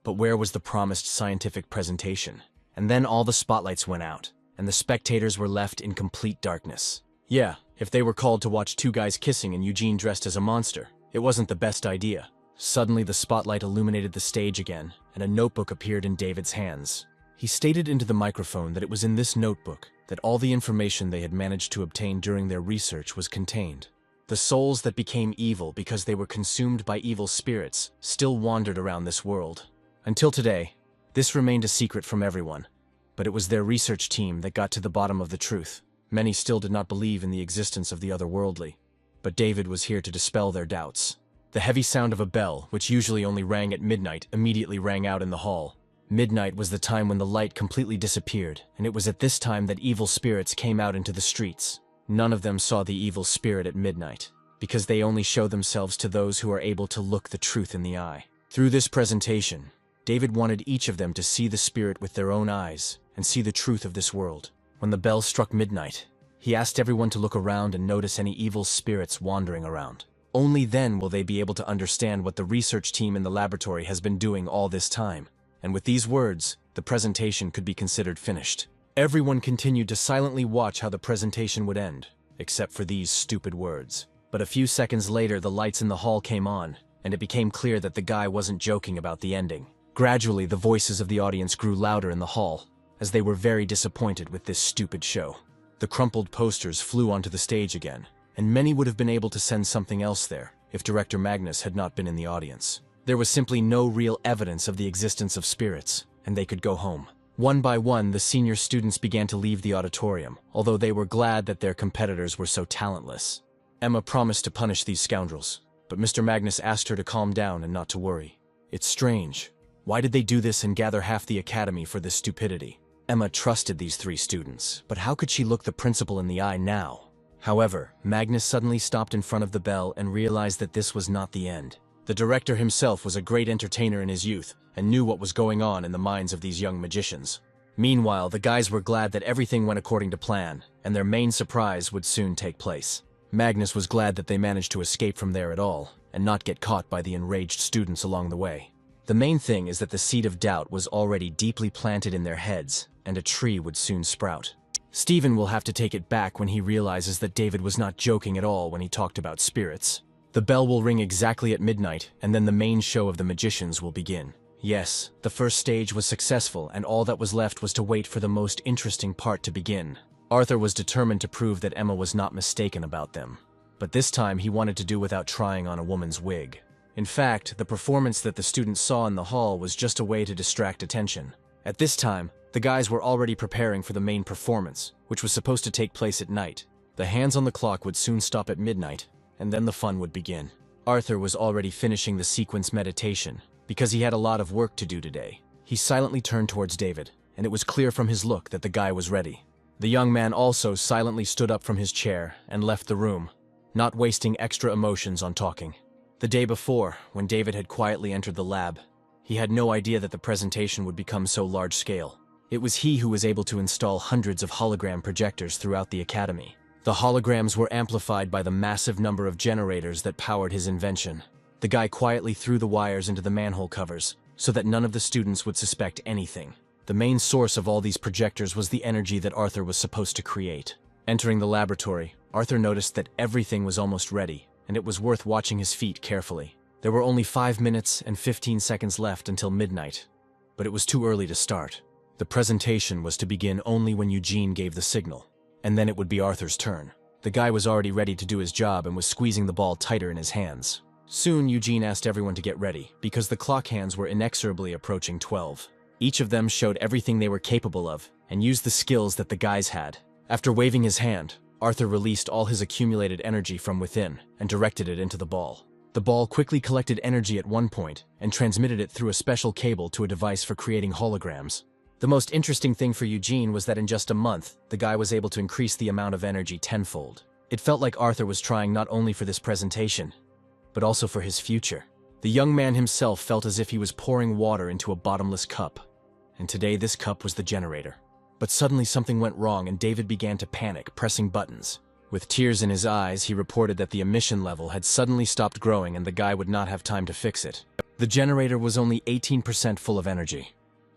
But where was the promised scientific presentation? And then all the spotlights went out, and the spectators were left in complete darkness. Yeah, if they were called to watch two guys kissing and Eugene dressed as a monster, it wasn't the best idea. Suddenly the spotlight illuminated the stage again, and a notebook appeared in David's hands. He stated into the microphone that it was in this notebook that all the information they had managed to obtain during their research was contained. The souls that became evil because they were consumed by evil spirits still wandered around this world. Until today, this remained a secret from everyone, but it was their research team that got to the bottom of the truth. Many still did not believe in the existence of the otherworldly, but David was here to dispel their doubts. The heavy sound of a bell, which usually only rang at midnight, immediately rang out in the hall. Midnight was the time when the light completely disappeared, and it was at this time that evil spirits came out into the streets. None of them saw the evil spirit at midnight, because they only show themselves to those who are able to look the truth in the eye. Through this presentation, David wanted each of them to see the spirit with their own eyes and see the truth of this world. When the bell struck midnight, he asked everyone to look around and notice any evil spirits wandering around. Only then will they be able to understand what the research team in the laboratory has been doing all this time. And with these words, the presentation could be considered finished. Everyone continued to silently watch how the presentation would end, except for these stupid words. But a few seconds later, the lights in the hall came on, and it became clear that the guy wasn't joking about the ending. Gradually, the voices of the audience grew louder in the hall, as they were very disappointed with this stupid show. The crumpled posters flew onto the stage again, and many would have been able to send something else there, if Director Magnus had not been in the audience. There was simply no real evidence of the existence of spirits, and they could go home. One by one, the senior students began to leave the auditorium, although they were glad that their competitors were so talentless. Emma promised to punish these scoundrels, but Mr. Magnus asked her to calm down and not to worry. It's strange. Why did they do this and gather half the academy for this stupidity? Emma trusted these 3 students, but how could she look the principal in the eye now? However, Magnus suddenly stopped in front of the bell and realized that this was not the end. The director himself was a great entertainer in his youth and knew what was going on in the minds of these young magicians. Meanwhile, the guys were glad that everything went according to plan, and their main surprise would soon take place. Magnus was glad that they managed to escape from there at all, and not get caught by the enraged students along the way. The main thing is that the seed of doubt was already deeply planted in their heads, and a tree would soon sprout. Stephen will have to take it back when he realizes that David was not joking at all when he talked about spirits. The bell will ring exactly at midnight, and then the main show of the magicians will begin. Yes, the first stage was successful, and all that was left was to wait for the most interesting part to begin. Arthur was determined to prove that Emma was not mistaken about them. But this time he wanted to do without trying on a woman's wig. In fact, the performance that the students saw in the hall was just a way to distract attention. At this time, the guys were already preparing for the main performance, which was supposed to take place at night. The hands on the clock would soon stop at midnight, and then the fun would begin. Arthur was already finishing the sequence meditation, because he had a lot of work to do today. He silently turned towards David, and it was clear from his look that the guy was ready. The young man also silently stood up from his chair and left the room, not wasting extra emotions on talking. The day before, when David had quietly entered the lab, he had no idea that the presentation would become so large-scale. It was he who was able to install hundreds of hologram projectors throughout the academy. The holograms were amplified by the massive number of generators that powered his invention. The guy quietly threw the wires into the manhole covers, so that none of the students would suspect anything. The main source of all these projectors was the energy that Arthur was supposed to create. Entering the laboratory, Arthur noticed that everything was almost ready, and it was worth watching his feet carefully. There were only 5 minutes and 15 seconds left until midnight, but it was too early to start. The presentation was to begin only when Eugene gave the signal, and then it would be Arthur's turn. The guy was already ready to do his job and was squeezing the ball tighter in his hands. Soon, Eugene asked everyone to get ready, because the clock hands were inexorably approaching 12. Each of them showed everything they were capable of, and used the skills that the guys had. After waving his hand, Arthur released all his accumulated energy from within, and directed it into the ball. The ball quickly collected energy at one point, and transmitted it through a special cable to a device for creating holograms. The most interesting thing for Eugene was that in just a month, the guy was able to increase the amount of energy tenfold. It felt like Arthur was trying not only for this presentation, but also for his future. The young man himself felt as if he was pouring water into a bottomless cup, and today this cup was the generator. But suddenly something went wrong and David began to panic, pressing buttons. With tears in his eyes, he reported that the emission level had suddenly stopped growing and the guy would not have time to fix it. The generator was only 18% full of energy,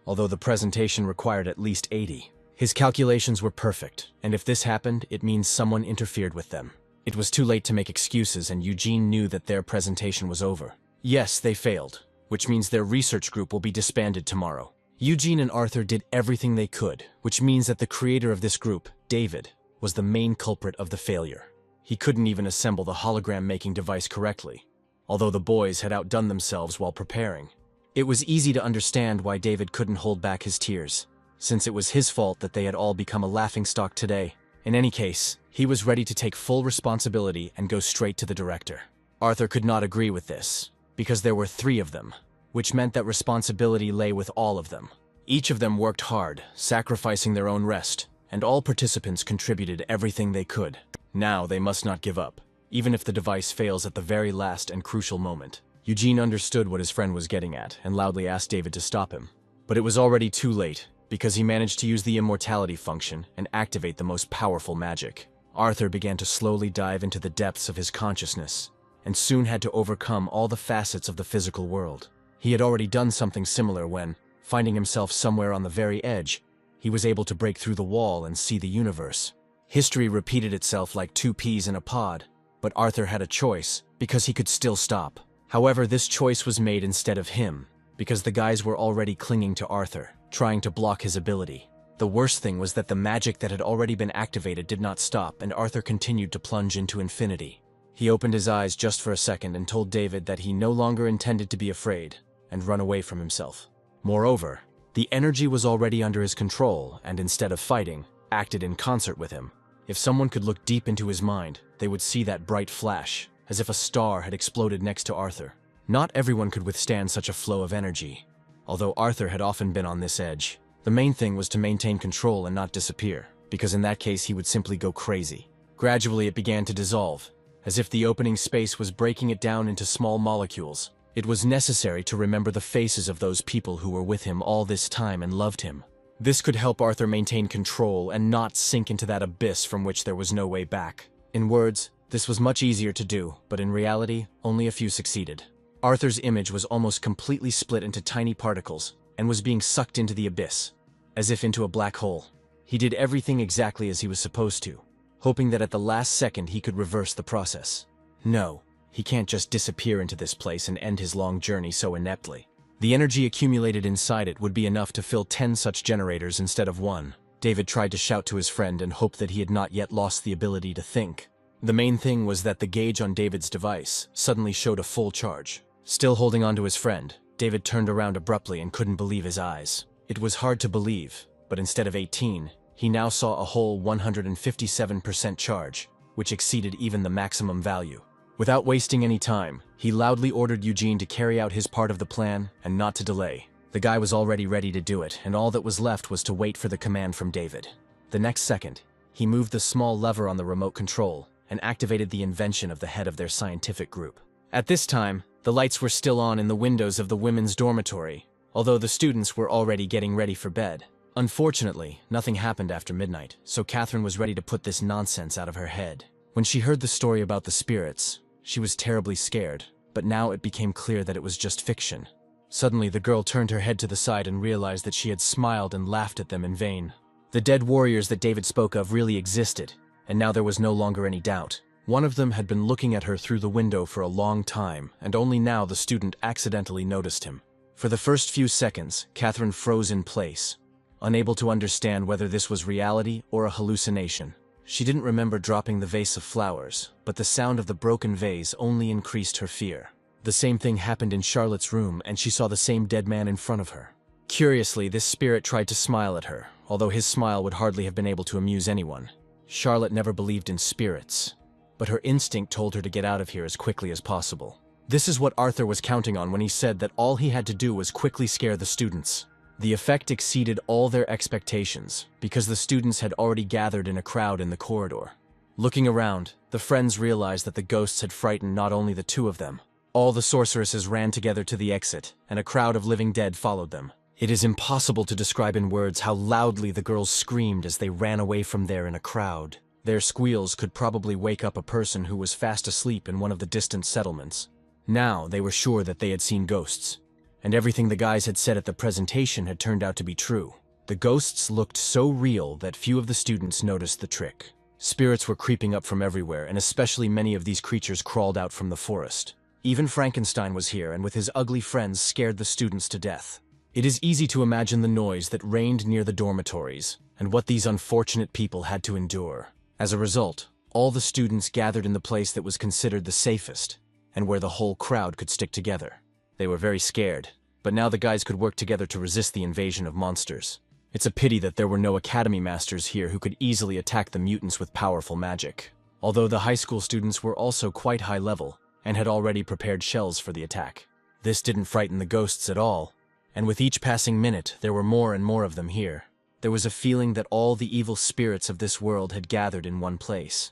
although the presentation required at least 80. His calculations were perfect, and if this happened, it means someone interfered with them. It was too late to make excuses, and Eugene knew that their presentation was over. Yes, they failed, which means their research group will be disbanded tomorrow. Eugene and Arthur did everything they could, which means that the creator of this group, David, was the main culprit of the failure. He couldn't even assemble the hologram-making device correctly, although the boys had outdone themselves while preparing. It was easy to understand why David couldn't hold back his tears, since it was his fault that they had all become a laughingstock today. In any case, he was ready to take full responsibility and go straight to the director. Arthur could not agree with this, because there were 3 of them, which meant that responsibility lay with all of them. Each of them worked hard, sacrificing their own rest, and all participants contributed everything they could. Now they must not give up, even if the device fails at the very last and crucial moment. Eugene understood what his friend was getting at and loudly asked David to stop him. But it was already too late, because he managed to use the immortality function and activate the most powerful magic. Arthur began to slowly dive into the depths of his consciousness, and soon had to overcome all the facets of the physical world. He had already done something similar when, finding himself somewhere on the very edge, he was able to break through the wall and see the universe. History repeated itself like 2 peas in a pod, but Arthur had a choice, because he could still stop. However, this choice was made instead of him, because the guys were already clinging to Arthur, trying to block his ability. The worst thing was that the magic that had already been activated did not stop, and Arthur continued to plunge into infinity. He opened his eyes just for a second and told David that he no longer intended to be afraid and run away from himself. Moreover, the energy was already under his control and instead of fighting, acted in concert with him. If someone could look deep into his mind, they would see that bright flash, as if a star had exploded next to Arthur. Not everyone could withstand such a flow of energy. Although Arthur had often been on this edge, the main thing was to maintain control and not disappear, because in that case he would simply go crazy. Gradually it began to dissolve, as if the opening space was breaking it down into small molecules. It was necessary to remember the faces of those people who were with him all this time and loved him. This could help Arthur maintain control and not sink into that abyss from which there was no way back. In words, this was much easier to do, but in reality, only a few succeeded. Arthur's image was almost completely split into tiny particles and was being sucked into the abyss, as if into a black hole. He did everything exactly as he was supposed to, hoping that at the last second he could reverse the process. No, he can't just disappear into this place and end his long journey so ineptly. The energy accumulated inside it would be enough to fill 10 such generators instead of one. David tried to shout to his friend and hoped that he had not yet lost the ability to think. The main thing was that the gauge on David's device suddenly showed a full charge. Still holding on to his friend, David turned around abruptly and couldn't believe his eyes. It was hard to believe, but instead of 18, he now saw a whole 157% charge, which exceeded even the maximum value. Without wasting any time, he loudly ordered Eugene to carry out his part of the plan and not to delay. The guy was already ready to do it, and all that was left was to wait for the command from David. The next second, he moved the small lever on the remote control and activated the invention of the head of their scientific group. At this time, the lights were still on in the windows of the women's dormitory, although the students were already getting ready for bed. Unfortunately, nothing happened after midnight, so Catherine was ready to put this nonsense out of her head. When she heard the story about the spirits, she was terribly scared, but now it became clear that it was just fiction. Suddenly, the girl turned her head to the side and realized that she had smiled and laughed at them in vain. The dead warriors that David spoke of really existed, and now there was no longer any doubt. One of them had been looking at her through the window for a long time, and only now the student accidentally noticed him. For the first few seconds, Catherine froze in place, unable to understand whether this was reality or a hallucination. She didn't remember dropping the vase of flowers, but the sound of the broken vase only increased her fear. The same thing happened in Charlotte's room, and she saw the same dead man in front of her. Curiously, this spirit tried to smile at her, although his smile would hardly have been able to amuse anyone. Charlotte never believed in spirits, but her instinct told her to get out of here as quickly as possible. This is what Arthur was counting on when he said that all he had to do was quickly scare the students. The effect exceeded all their expectations, because the students had already gathered in a crowd in the corridor. Looking around, the friends realized that the ghosts had frightened not only the two of them. All the sorceresses ran together to the exit, and a crowd of living dead followed them. It is impossible to describe in words how loudly the girls screamed as they ran away from there in a crowd. Their squeals could probably wake up a person who was fast asleep in one of the distant settlements. Now they were sure that they had seen ghosts, and everything the guys had said at the presentation had turned out to be true. The ghosts looked so real that few of the students noticed the trick. Spirits were creeping up from everywhere, and especially many of these creatures crawled out from the forest. Even Frankenstein was here, and with his ugly friends scared the students to death. It is easy to imagine the noise that reigned near the dormitories, and what these unfortunate people had to endure. As a result, all the students gathered in the place that was considered the safest, and where the whole crowd could stick together. They were very scared, but now the guys could work together to resist the invasion of monsters. It's a pity that there were no academy masters here who could easily attack the mutants with powerful magic. Although the high school students were also quite high level, and had already prepared shells for the attack. This didn't frighten the ghosts at all, and with each passing minute there were more and more of them here. There was a feeling that all the evil spirits of this world had gathered in one place.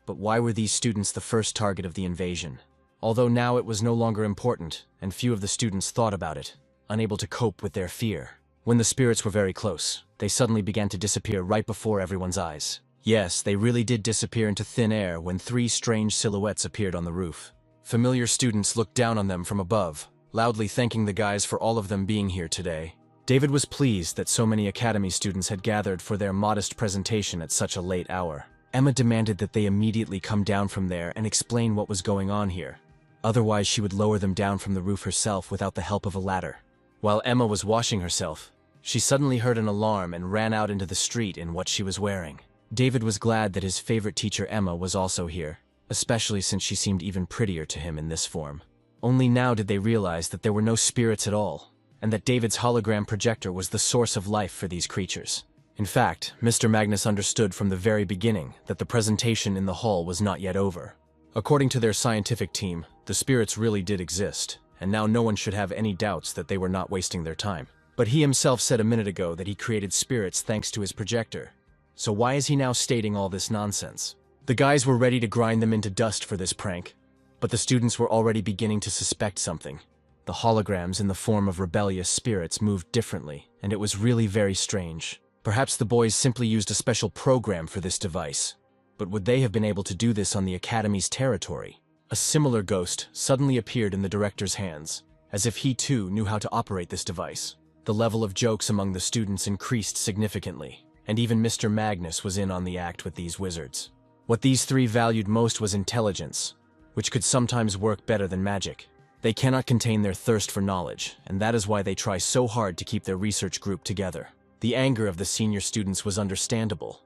But why were these students the first target of the invasion? Although now it was no longer important, and few of the students thought about it, unable to cope with their fear. When the spirits were very close, they suddenly began to disappear right before everyone's eyes. Yes, they really did disappear into thin air when 3 strange silhouettes appeared on the roof. Familiar students looked down on them from above, loudly thanking the guys for all of them being here today. David was pleased that so many academy students had gathered for their modest presentation at such a late hour. Emma demanded that they immediately come down from there and explain what was going on here. Otherwise, she would lower them down from the roof herself without the help of a ladder. While Emma was washing herself, she suddenly heard an alarm and ran out into the street in what she was wearing. David was glad that his favorite teacher Emma was also here. especially since she seemed even prettier to him in this form. Only now did they realize that there were no spirits at all, and that David's hologram projector was the source of life for these creatures. In fact, Mr. Magnus understood from the very beginning that the presentation in the hall was not yet over. According to their scientific team, the spirits really did exist, and now no one should have any doubts that they were not wasting their time. But he himself said a minute ago that he created spirits thanks to his projector. So why is he now stating all this nonsense? The guys were ready to grind them into dust for this prank, but the students were already beginning to suspect something. The holograms in the form of rebellious spirits moved differently, and it was really very strange. Perhaps the boys simply used a special program for this device. But would they have been able to do this on the Academy's territory? A similar ghost suddenly appeared in the director's hands, as if he too knew how to operate this device. The level of jokes among the students increased significantly, and even Mr. Magnus was in on the act with these wizards. What these three valued most was intelligence, which could sometimes work better than magic. They cannot contain their thirst for knowledge, and that is why they try so hard to keep their research group together. The anger of the senior students was understandable,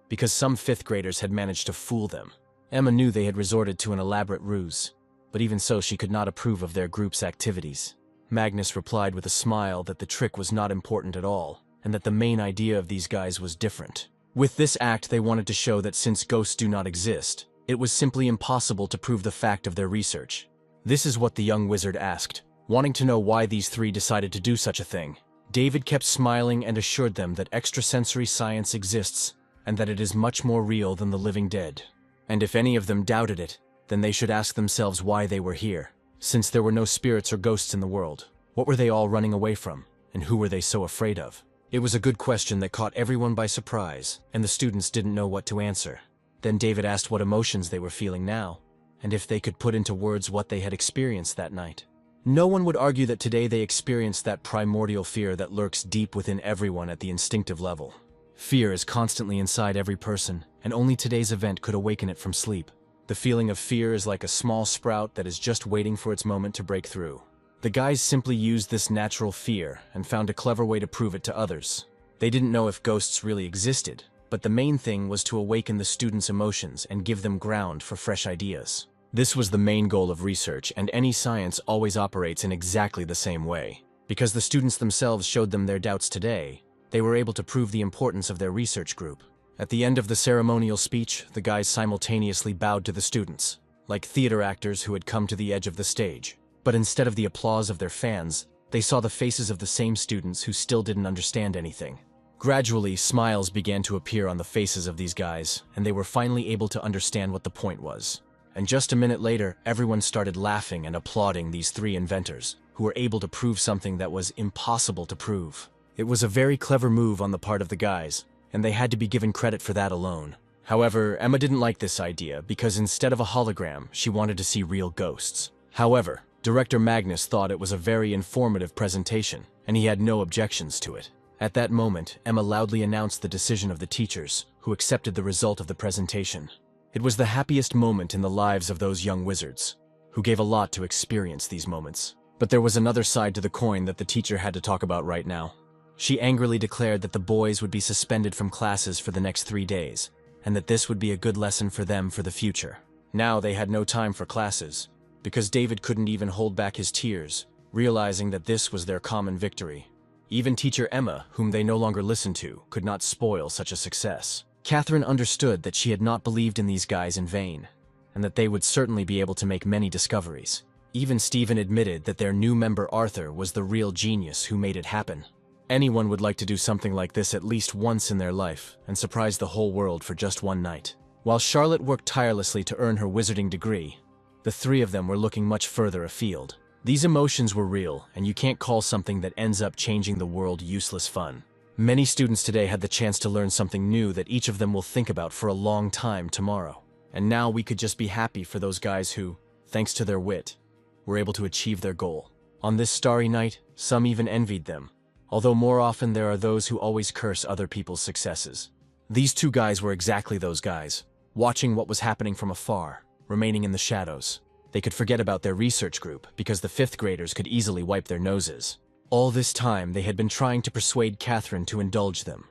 because some fifth graders had managed to fool them. Emma knew they had resorted to an elaborate ruse, but even so she could not approve of their group's activities. Magnus replied with a smile that the trick was not important at all, and that the main idea of these guys was different. With this act, they wanted to show that since ghosts do not exist, it was simply impossible to prove the fact of their research. This is what the young wizard asked, wanting to know why these three decided to do such a thing. David kept smiling and assured them that extrasensory science exists, and that it is much more real than the living dead. And if any of them doubted it, then they should ask themselves why they were here. Since there were no spirits or ghosts in the world, what were they all running away from, and who were they so afraid of? It was a good question that caught everyone by surprise, and the students didn't know what to answer. Then David asked what emotions they were feeling now, and if they could put into words what they had experienced that night. No one would argue that today they experienced that primordial fear that lurks deep within everyone at the instinctive level. Fear is constantly inside every person, and only today's event could awaken it from sleep. The feeling of fear is like a small sprout that is just waiting for its moment to break through. The guys simply used this natural fear and found a clever way to prove it to others. They didn't know if ghosts really existed, but the main thing was to awaken the students' emotions and give them ground for fresh ideas. This was the main goal of research, and any science always operates in exactly the same way. Because the students themselves showed them their doubts today, they were able to prove the importance of their research group. At the end of the ceremonial speech, the guys simultaneously bowed to the students, like theater actors who had come to the edge of the stage. But instead of the applause of their fans, they saw the faces of the same students who still didn't understand anything. Gradually, smiles began to appear on the faces of these guys, and they were finally able to understand what the point was. And just a minute later, everyone started laughing and applauding these three inventors, who were able to prove something that was impossible to prove. It was a very clever move on the part of the guys, and they had to be given credit for that alone. However, Emma didn't like this idea because instead of a hologram, she wanted to see real ghosts. However, Director Magnus thought it was a very informative presentation, and he had no objections to it. At that moment, Emma loudly announced the decision of the teachers, who accepted the result of the presentation. It was the happiest moment in the lives of those young wizards, who gave a lot to experience these moments. But there was another side to the coin that the teacher had to talk about right now. She angrily declared that the boys would be suspended from classes for the next 3 days, and that this would be a good lesson for them for the future. Now they had no time for classes, because David couldn't even hold back his tears, realizing that this was their common victory. Even teacher Emma, whom they no longer listened to, could not spoil such a success. Catherine understood that she had not believed in these guys in vain, and that they would certainly be able to make many discoveries. Even Stephen admitted that their new member Arthur was the real genius who made it happen. Anyone would like to do something like this at least once in their life, and surprise the whole world for just one night. While Charlotte worked tirelessly to earn her wizarding degree, the three of them were looking much further afield. These emotions were real, and you can't call something that ends up changing the world useless fun. Many students today had the chance to learn something new that each of them will think about for a long time tomorrow. And now we could just be happy for those guys who, thanks to their wit, were able to achieve their goal. On this starry night, some even envied them, although more often there are those who always curse other people's successes. These two guys were exactly those guys, watching what was happening from afar, remaining in the shadows. They could forget about their research group because the fifth graders could easily wipe their noses. All this time, they had been trying to persuade Catherine to indulge them.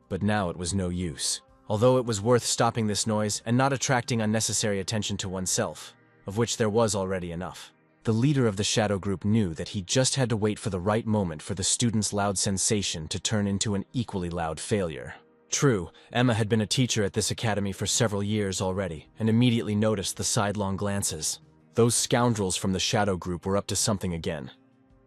But now it was no use. although it was worth stopping this noise and not attracting unnecessary attention to oneself, of which there was already enough. The leader of the shadow group knew that he just had to wait for the right moment for the students' loud sensation to turn into an equally loud failure. True, Emma had been a teacher at this academy for several years already, and immediately noticed the sidelong glances. Those scoundrels from the shadow group were up to something again,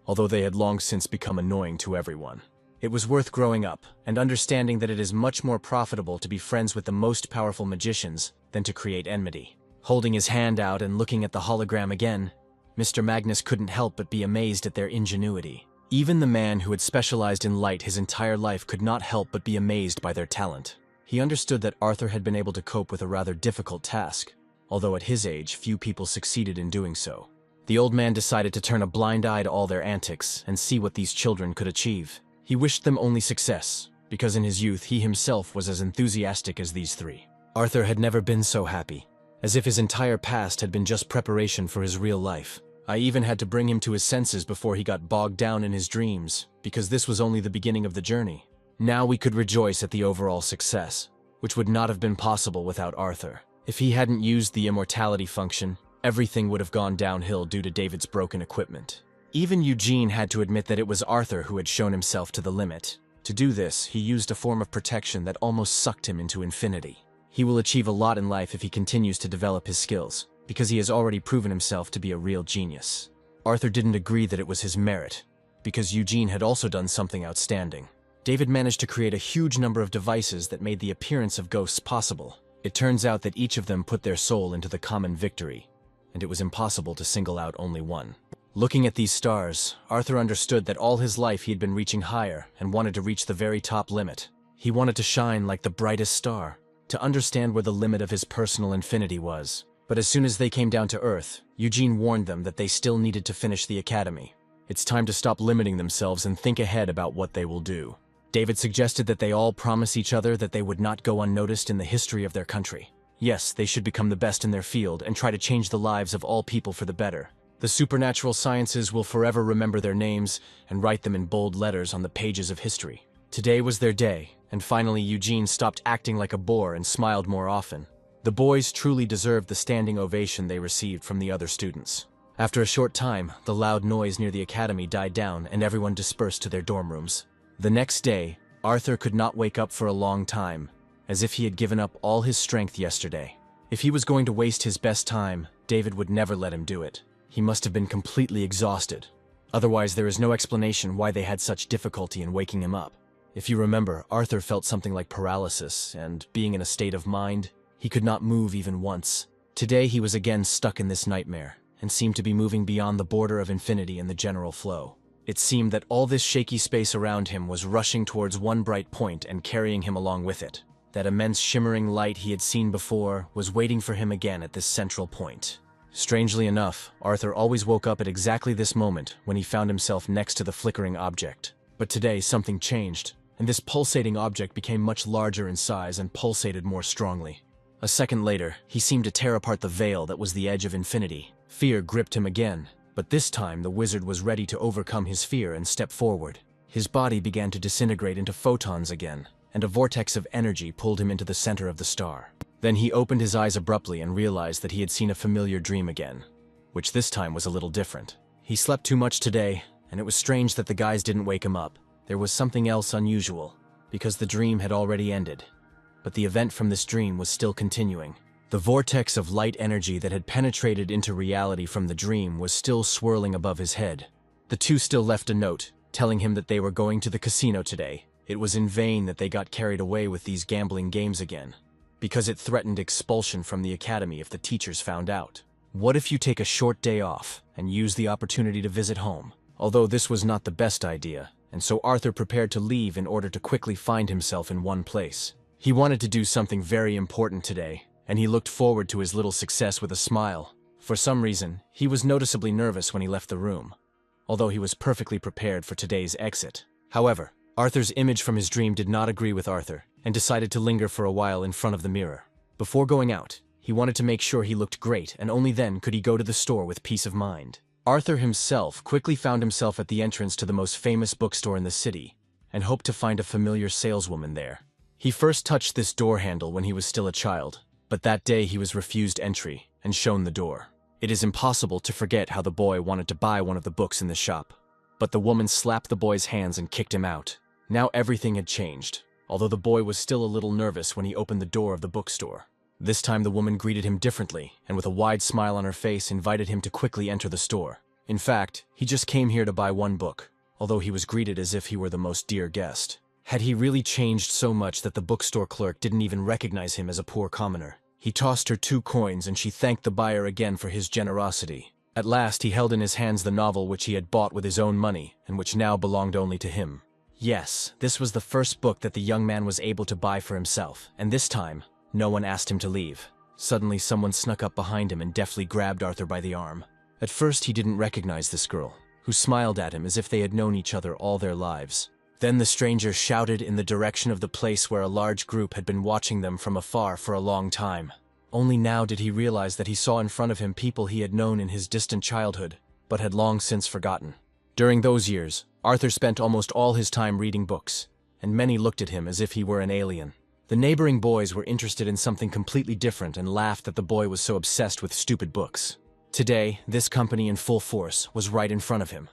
although they had long since become annoying to everyone. It was worth growing up and understanding that it is much more profitable to be friends with the most powerful magicians than to create enmity. Holding his hand out and looking at the hologram again, Mr. Magnus couldn't help but be amazed at their ingenuity. Even the man who had specialized in light his entire life could not help but be amazed by their talent. He understood that Arthur had been able to cope with a rather difficult task, although at his age few people succeeded in doing so. The old man decided to turn a blind eye to all their antics and see what these children could achieve. He wished them only success, because in his youth he himself was as enthusiastic as these three. Arthur had never been so happy, as if his entire past had been just preparation for his real life. I even had to bring him to his senses before he got bogged down in his dreams, because this was only the beginning of the journey. Now we could rejoice at the overall success, which would not have been possible without Arthur. If he hadn't used the immortality function, everything would have gone downhill due to David's broken equipment. Even Eugene had to admit that it was Arthur who had shown himself to the limit. To do this, he used a form of protection that almost sucked him into infinity. He will achieve a lot in life if he continues to develop his skills, because he has already proven himself to be a real genius. Arthur didn't agree that it was his merit, because Eugene had also done something outstanding. David managed to create a huge number of devices that made the appearance of ghosts possible. It turns out that each of them put their soul into the common victory, and it was impossible to single out only one. Looking at these stars, Arthur understood that all his life he had been reaching higher and wanted to reach the very top limit. He wanted to shine like the brightest star, to understand where the limit of his personal infinity was. But as soon as they came down to Earth, Eugene warned them that they still needed to finish the academy. It's time to stop limiting themselves and think ahead about what they will do. David suggested that they all promise each other that they would not go unnoticed in the history of their country. Yes, they should become the best in their field and try to change the lives of all people for the better. The supernatural sciences will forever remember their names and write them in bold letters on the pages of history. Today was their day, and finally Eugene stopped acting like a bore and smiled more often. The boys truly deserved the standing ovation they received from the other students. After a short time, the loud noise near the academy died down and everyone dispersed to their dorm rooms. The next day, Arthur could not wake up for a long time, as if he had given up all his strength yesterday. If he was going to waste his best time, David would never let him do it. He must have been completely exhausted. Otherwise, there is no explanation why they had such difficulty in waking him up. If you remember, Arthur felt something like paralysis, and being in a state of mind, he could not move even once. Today he was again stuck in this nightmare, and seemed to be moving beyond the border of infinity in the general flow. It seemed that all this shaky space around him was rushing towards one bright point and carrying him along with it. That immense shimmering light he had seen before was waiting for him again at this central point. Strangely enough, Arthur always woke up at exactly this moment when he found himself next to the flickering object. But today something changed, and this pulsating object became much larger in size and pulsated more strongly. A second later, he seemed to tear apart the veil that was the edge of infinity. Fear gripped him again, but this time the wizard was ready to overcome his fear and step forward. His body began to disintegrate into photons again, and a vortex of energy pulled him into the center of the star. Then he opened his eyes abruptly and realized that he had seen a familiar dream again, which this time was a little different. He slept too much today, and it was strange that the guys didn't wake him up. There was something else unusual, because the dream had already ended. But the event from this dream was still continuing. The vortex of light energy that had penetrated into reality from the dream was still swirling above his head. The two still left a note, telling him that they were going to the casino today. It was in vain that they got carried away with these gambling games again, because it threatened expulsion from the academy if the teachers found out. What if you take a short day off and use the opportunity to visit home? Although this was not the best idea, and so Arthur prepared to leave in order to quickly find himself in one place. He wanted to do something very important today, and he looked forward to his little success with a smile. For some reason, he was noticeably nervous when he left the room, although he was perfectly prepared for today's exit. However, Arthur's image from his dream did not agree with Arthur, and decided to linger for a while in front of the mirror. Before going out, he wanted to make sure he looked great, and only then could he go to the store with peace of mind. Arthur himself quickly found himself at the entrance to the most famous bookstore in the city, and hoped to find a familiar saleswoman there. He first touched this door handle when he was still a child, but that day he was refused entry and shown the door. It is impossible to forget how the boy wanted to buy one of the books in the shop, but the woman slapped the boy's hands and kicked him out. Now everything had changed, although the boy was still a little nervous when he opened the door of the bookstore. This time the woman greeted him differently and with a wide smile on her face invited him to quickly enter the store. In fact, he just came here to buy one book, although he was greeted as if he were the most dear guest. Had he really changed so much that the bookstore clerk didn't even recognize him as a poor commoner? He tossed her 2 coins and she thanked the buyer again for his generosity. At last he held in his hands the novel which he had bought with his own money and which now belonged only to him. Yes, this was the first book that the young man was able to buy for himself, and this time, no one asked him to leave. Suddenly someone snuck up behind him and deftly grabbed Arthur by the arm. At first he didn't recognize this girl, who smiled at him as if they had known each other all their lives. Then the stranger shouted in the direction of the place where a large group had been watching them from afar for a long time. Only now did he realize that he saw in front of him people he had known in his distant childhood, but had long since forgotten. During those years, Arthur spent almost all his time reading books, and many looked at him as if he were an alien. The neighboring boys were interested in something completely different and laughed that the boy was so obsessed with stupid books. Today, this company in full force was right in front of him.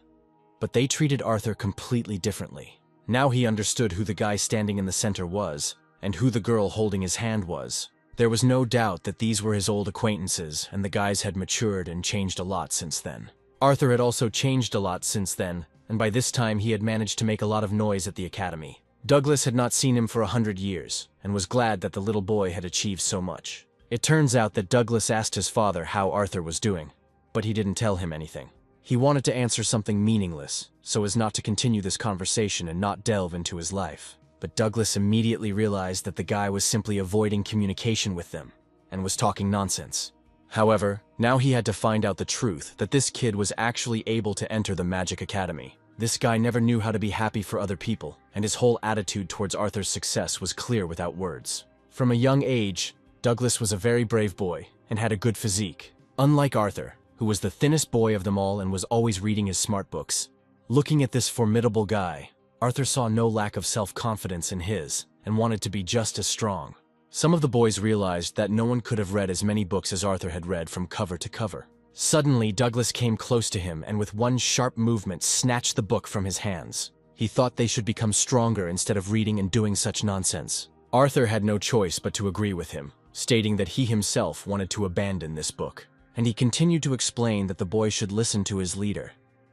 But they treated Arthur completely differently. Now he understood who the guy standing in the center was, and who the girl holding his hand was. There was no doubt that these were his old acquaintances, and the guys had matured and changed a lot since then. Arthur had also changed a lot since then, and by this time he had managed to make a lot of noise at the academy. Douglas had not seen him for 100 years, and was glad that the little boy had achieved so much. It turns out that Douglas asked his father how Arthur was doing, but he didn't tell him anything. He wanted to answer something meaningless, so as not to continue this conversation and not delve into his life. But Douglas immediately realized that the guy was simply avoiding communication with them, and was talking nonsense. However, now he had to find out the truth that this kid was actually able to enter the Magic Academy. This guy never knew how to be happy for other people, and his whole attitude towards Arthur's success was clear without words. From a young age, Douglas was a very brave boy, and had a good physique. Unlike Arthur, who was the thinnest boy of them all and was always reading his smart books. Looking at this formidable guy, Arthur saw no lack of self-confidence in his, and wanted to be just as strong. Some of the boys realized that no one could have read as many books as Arthur had read from cover to cover. Suddenly, Douglas came close to him and with one sharp movement snatched the book from his hands. He thought they should become stronger instead of reading and doing such nonsense. Arthur had no choice but to agree with him, stating that he himself wanted to abandon this book. And he continued to explain that the boy should listen to his leader,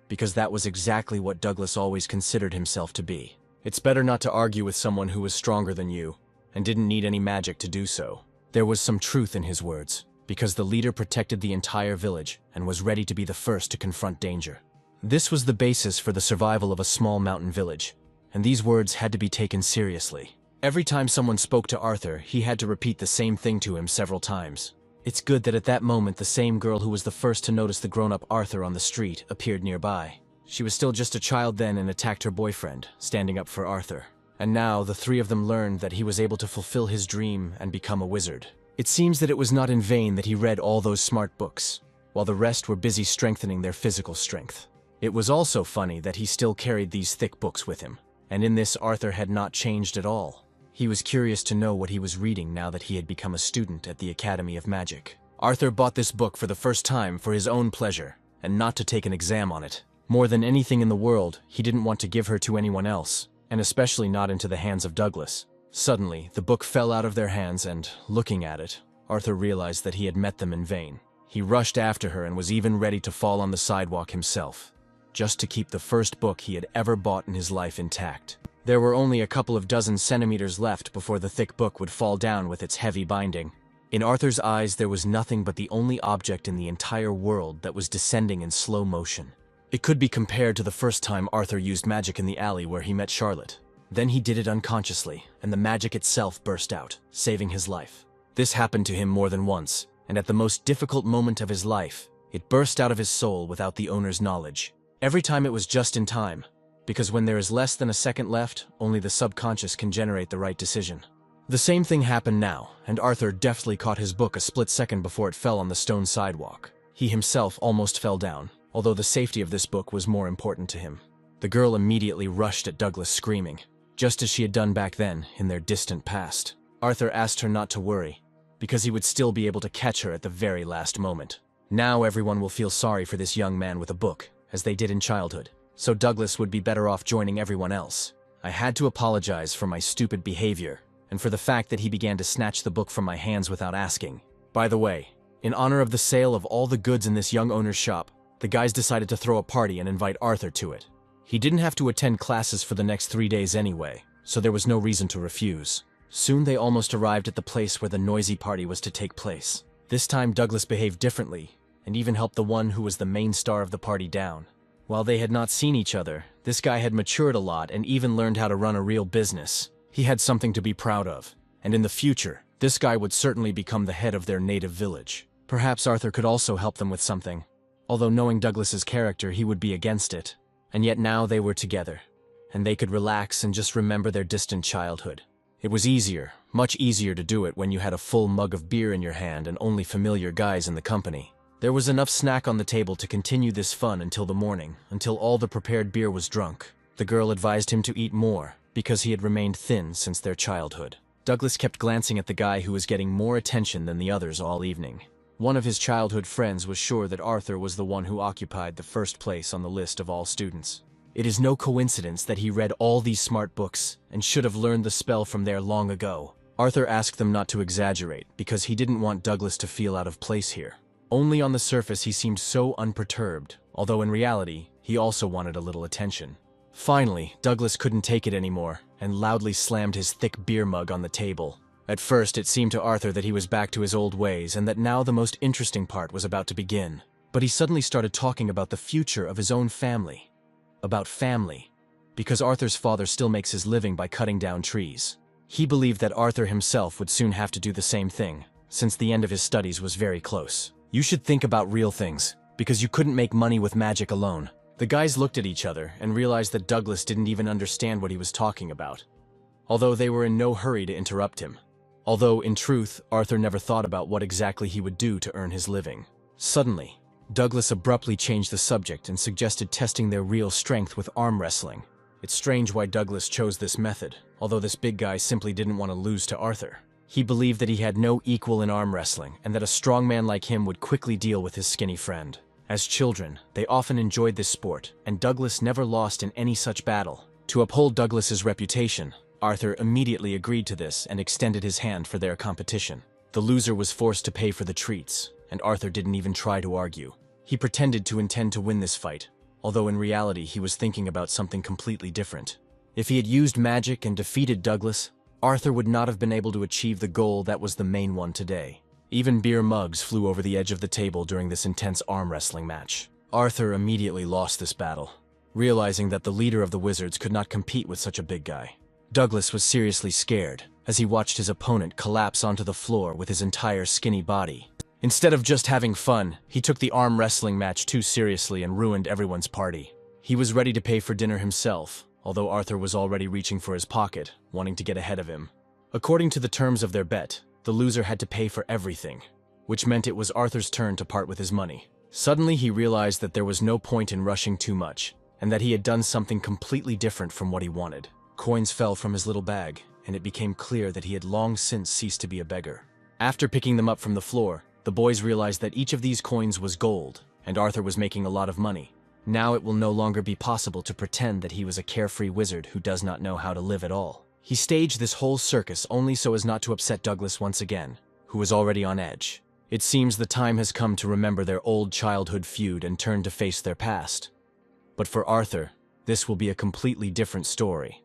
because that was exactly what Douglas always considered himself to be. It's better not to argue with someone who was stronger than you, and didn't need any magic to do so. There was some truth in his words, because the leader protected the entire village and was ready to be the first to confront danger. This was the basis for the survival of a small mountain village, and these words had to be taken seriously. Every time someone spoke to Arthur, he had to repeat the same thing to him several times. It's good that at that moment the same girl who was the first to notice the grown-up Arthur on the street appeared nearby. She was still just a child then and attacked her boyfriend, standing up for Arthur. And now the 3 of them learned that he was able to fulfill his dream and become a wizard. It seems that it was not in vain that he read all those smart books, while the rest were busy strengthening their physical strength. It was also funny that he still carried these thick books with him, and in this Arthur had not changed at all. He was curious to know what he was reading now that he had become a student at the Academy of Magic. Arthur bought this book for the first time for his own pleasure, and not to take an exam on it. More than anything in the world, he didn't want to give her to anyone else, and especially not into the hands of Douglas. Suddenly, the book fell out of their hands and, looking at it, Arthur realized that he had met them in vain. He rushed after her and was even ready to fall on the sidewalk himself, just to keep the first book he had ever bought in his life intact. There were only a couple of dozen centimeters left before the thick book would fall down with its heavy binding. In Arthur's eyes, there was nothing but the only object in the entire world that was descending in slow motion. It could be compared to the first time Arthur used magic in the alley where he met Charlotte. Then he did it unconsciously, and the magic itself burst out, saving his life. This happened to him more than once, and at the most difficult moment of his life, it burst out of his soul without the owner's knowledge. Every time it was just in time, because when there is less than a second left, only the subconscious can generate the right decision. The same thing happened now, and Arthur deftly caught his book a split second before it fell on the stone sidewalk. He himself almost fell down, although the safety of this book was more important to him. The girl immediately rushed at Douglas screaming, just as she had done back then in their distant past. Arthur asked her not to worry, because he would still be able to catch her at the very last moment. Now everyone will feel sorry for this young man with a book, as they did in childhood, so Douglas would be better off joining everyone else. I had to apologize for my stupid behavior, and for the fact that he began to snatch the book from my hands without asking. By the way, in honor of the sale of all the goods in this young owner's shop, the guys decided to throw a party and invite Arthur to it. He didn't have to attend classes for the next 3 days anyway, so there was no reason to refuse. Soon they almost arrived at the place where the noisy party was to take place. This time Douglas behaved differently, and even helped the one who was the main star of the party down. While they had not seen each other, this guy had matured a lot and even learned how to run a real business. He had something to be proud of, and in the future, this guy would certainly become the head of their native village. Perhaps Arthur could also help them with something, although knowing Douglas's character, he would be against it. And yet now they were together, and they could relax and just remember their distant childhood. It was easier, much easier to do it when you had a full mug of beer in your hand and only familiar guys in the company. There was enough snack on the table to continue this fun until the morning, until all the prepared beer was drunk. The girl advised him to eat more, because he had remained thin since their childhood. Douglas kept glancing at the guy who was getting more attention than the others all evening. One of his childhood friends was sure that Arthur was the one who occupied the first place on the list of all students. It is no coincidence that he read all these smart books and should have learned the spell from there long ago. Arthur asked them not to exaggerate because he didn't want Douglas to feel out of place here. Only on the surface he seemed so unperturbed, although in reality, he also wanted a little attention. Finally, Douglas couldn't take it anymore and loudly slammed his thick beer mug on the table. At first, it seemed to Arthur that he was back to his old ways and that now the most interesting part was about to begin. But he suddenly started talking about the future of his own family. About family. Because Arthur's father still makes his living by cutting down trees. He believed that Arthur himself would soon have to do the same thing, since the end of his studies was very close. You should think about real things, because you couldn't make money with magic alone. The guys looked at each other and realized that Douglas didn't even understand what he was talking about, although they were in no hurry to interrupt him. Although, in truth, Arthur never thought about what exactly he would do to earn his living. Suddenly, Douglas abruptly changed the subject and suggested testing their real strength with arm wrestling. It's strange why Douglas chose this method, although this big guy simply didn't want to lose to Arthur. He believed that he had no equal in arm wrestling, and that a strong man like him would quickly deal with his skinny friend. As children, they often enjoyed this sport, and Douglas never lost in any such battle. To uphold Douglas's reputation, Arthur immediately agreed to this and extended his hand for their competition. The loser was forced to pay for the treats, and Arthur didn't even try to argue. He pretended to intend to win this fight, although in reality he was thinking about something completely different. If he had used magic and defeated Douglas, Arthur would not have been able to achieve the goal that was the main one today. Even beer mugs flew over the edge of the table during this intense arm wrestling match. Arthur immediately lost this battle, realizing that the leader of the wizards could not compete with such a big guy. Douglas was seriously scared as he watched his opponent collapse onto the floor with his entire skinny body. Instead of just having fun, he took the arm wrestling match too seriously and ruined everyone's party. He was ready to pay for dinner himself, although Arthur was already reaching for his pocket, wanting to get ahead of him. According to the terms of their bet, the loser had to pay for everything, which meant it was Arthur's turn to part with his money. Suddenly he realized that there was no point in rushing too much, and that he had done something completely different from what he wanted. Coins fell from his little bag, and it became clear that he had long since ceased to be a beggar. After picking them up from the floor, the boys realized that each of these coins was gold, and Arthur was making a lot of money. Now it will no longer be possible to pretend that he was a carefree wizard who does not know how to live at all. He staged this whole circus only so as not to upset Douglas once again, who was already on edge. It seems the time has come to remember their old childhood feud and turn to face their past. But for Arthur, this will be a completely different story.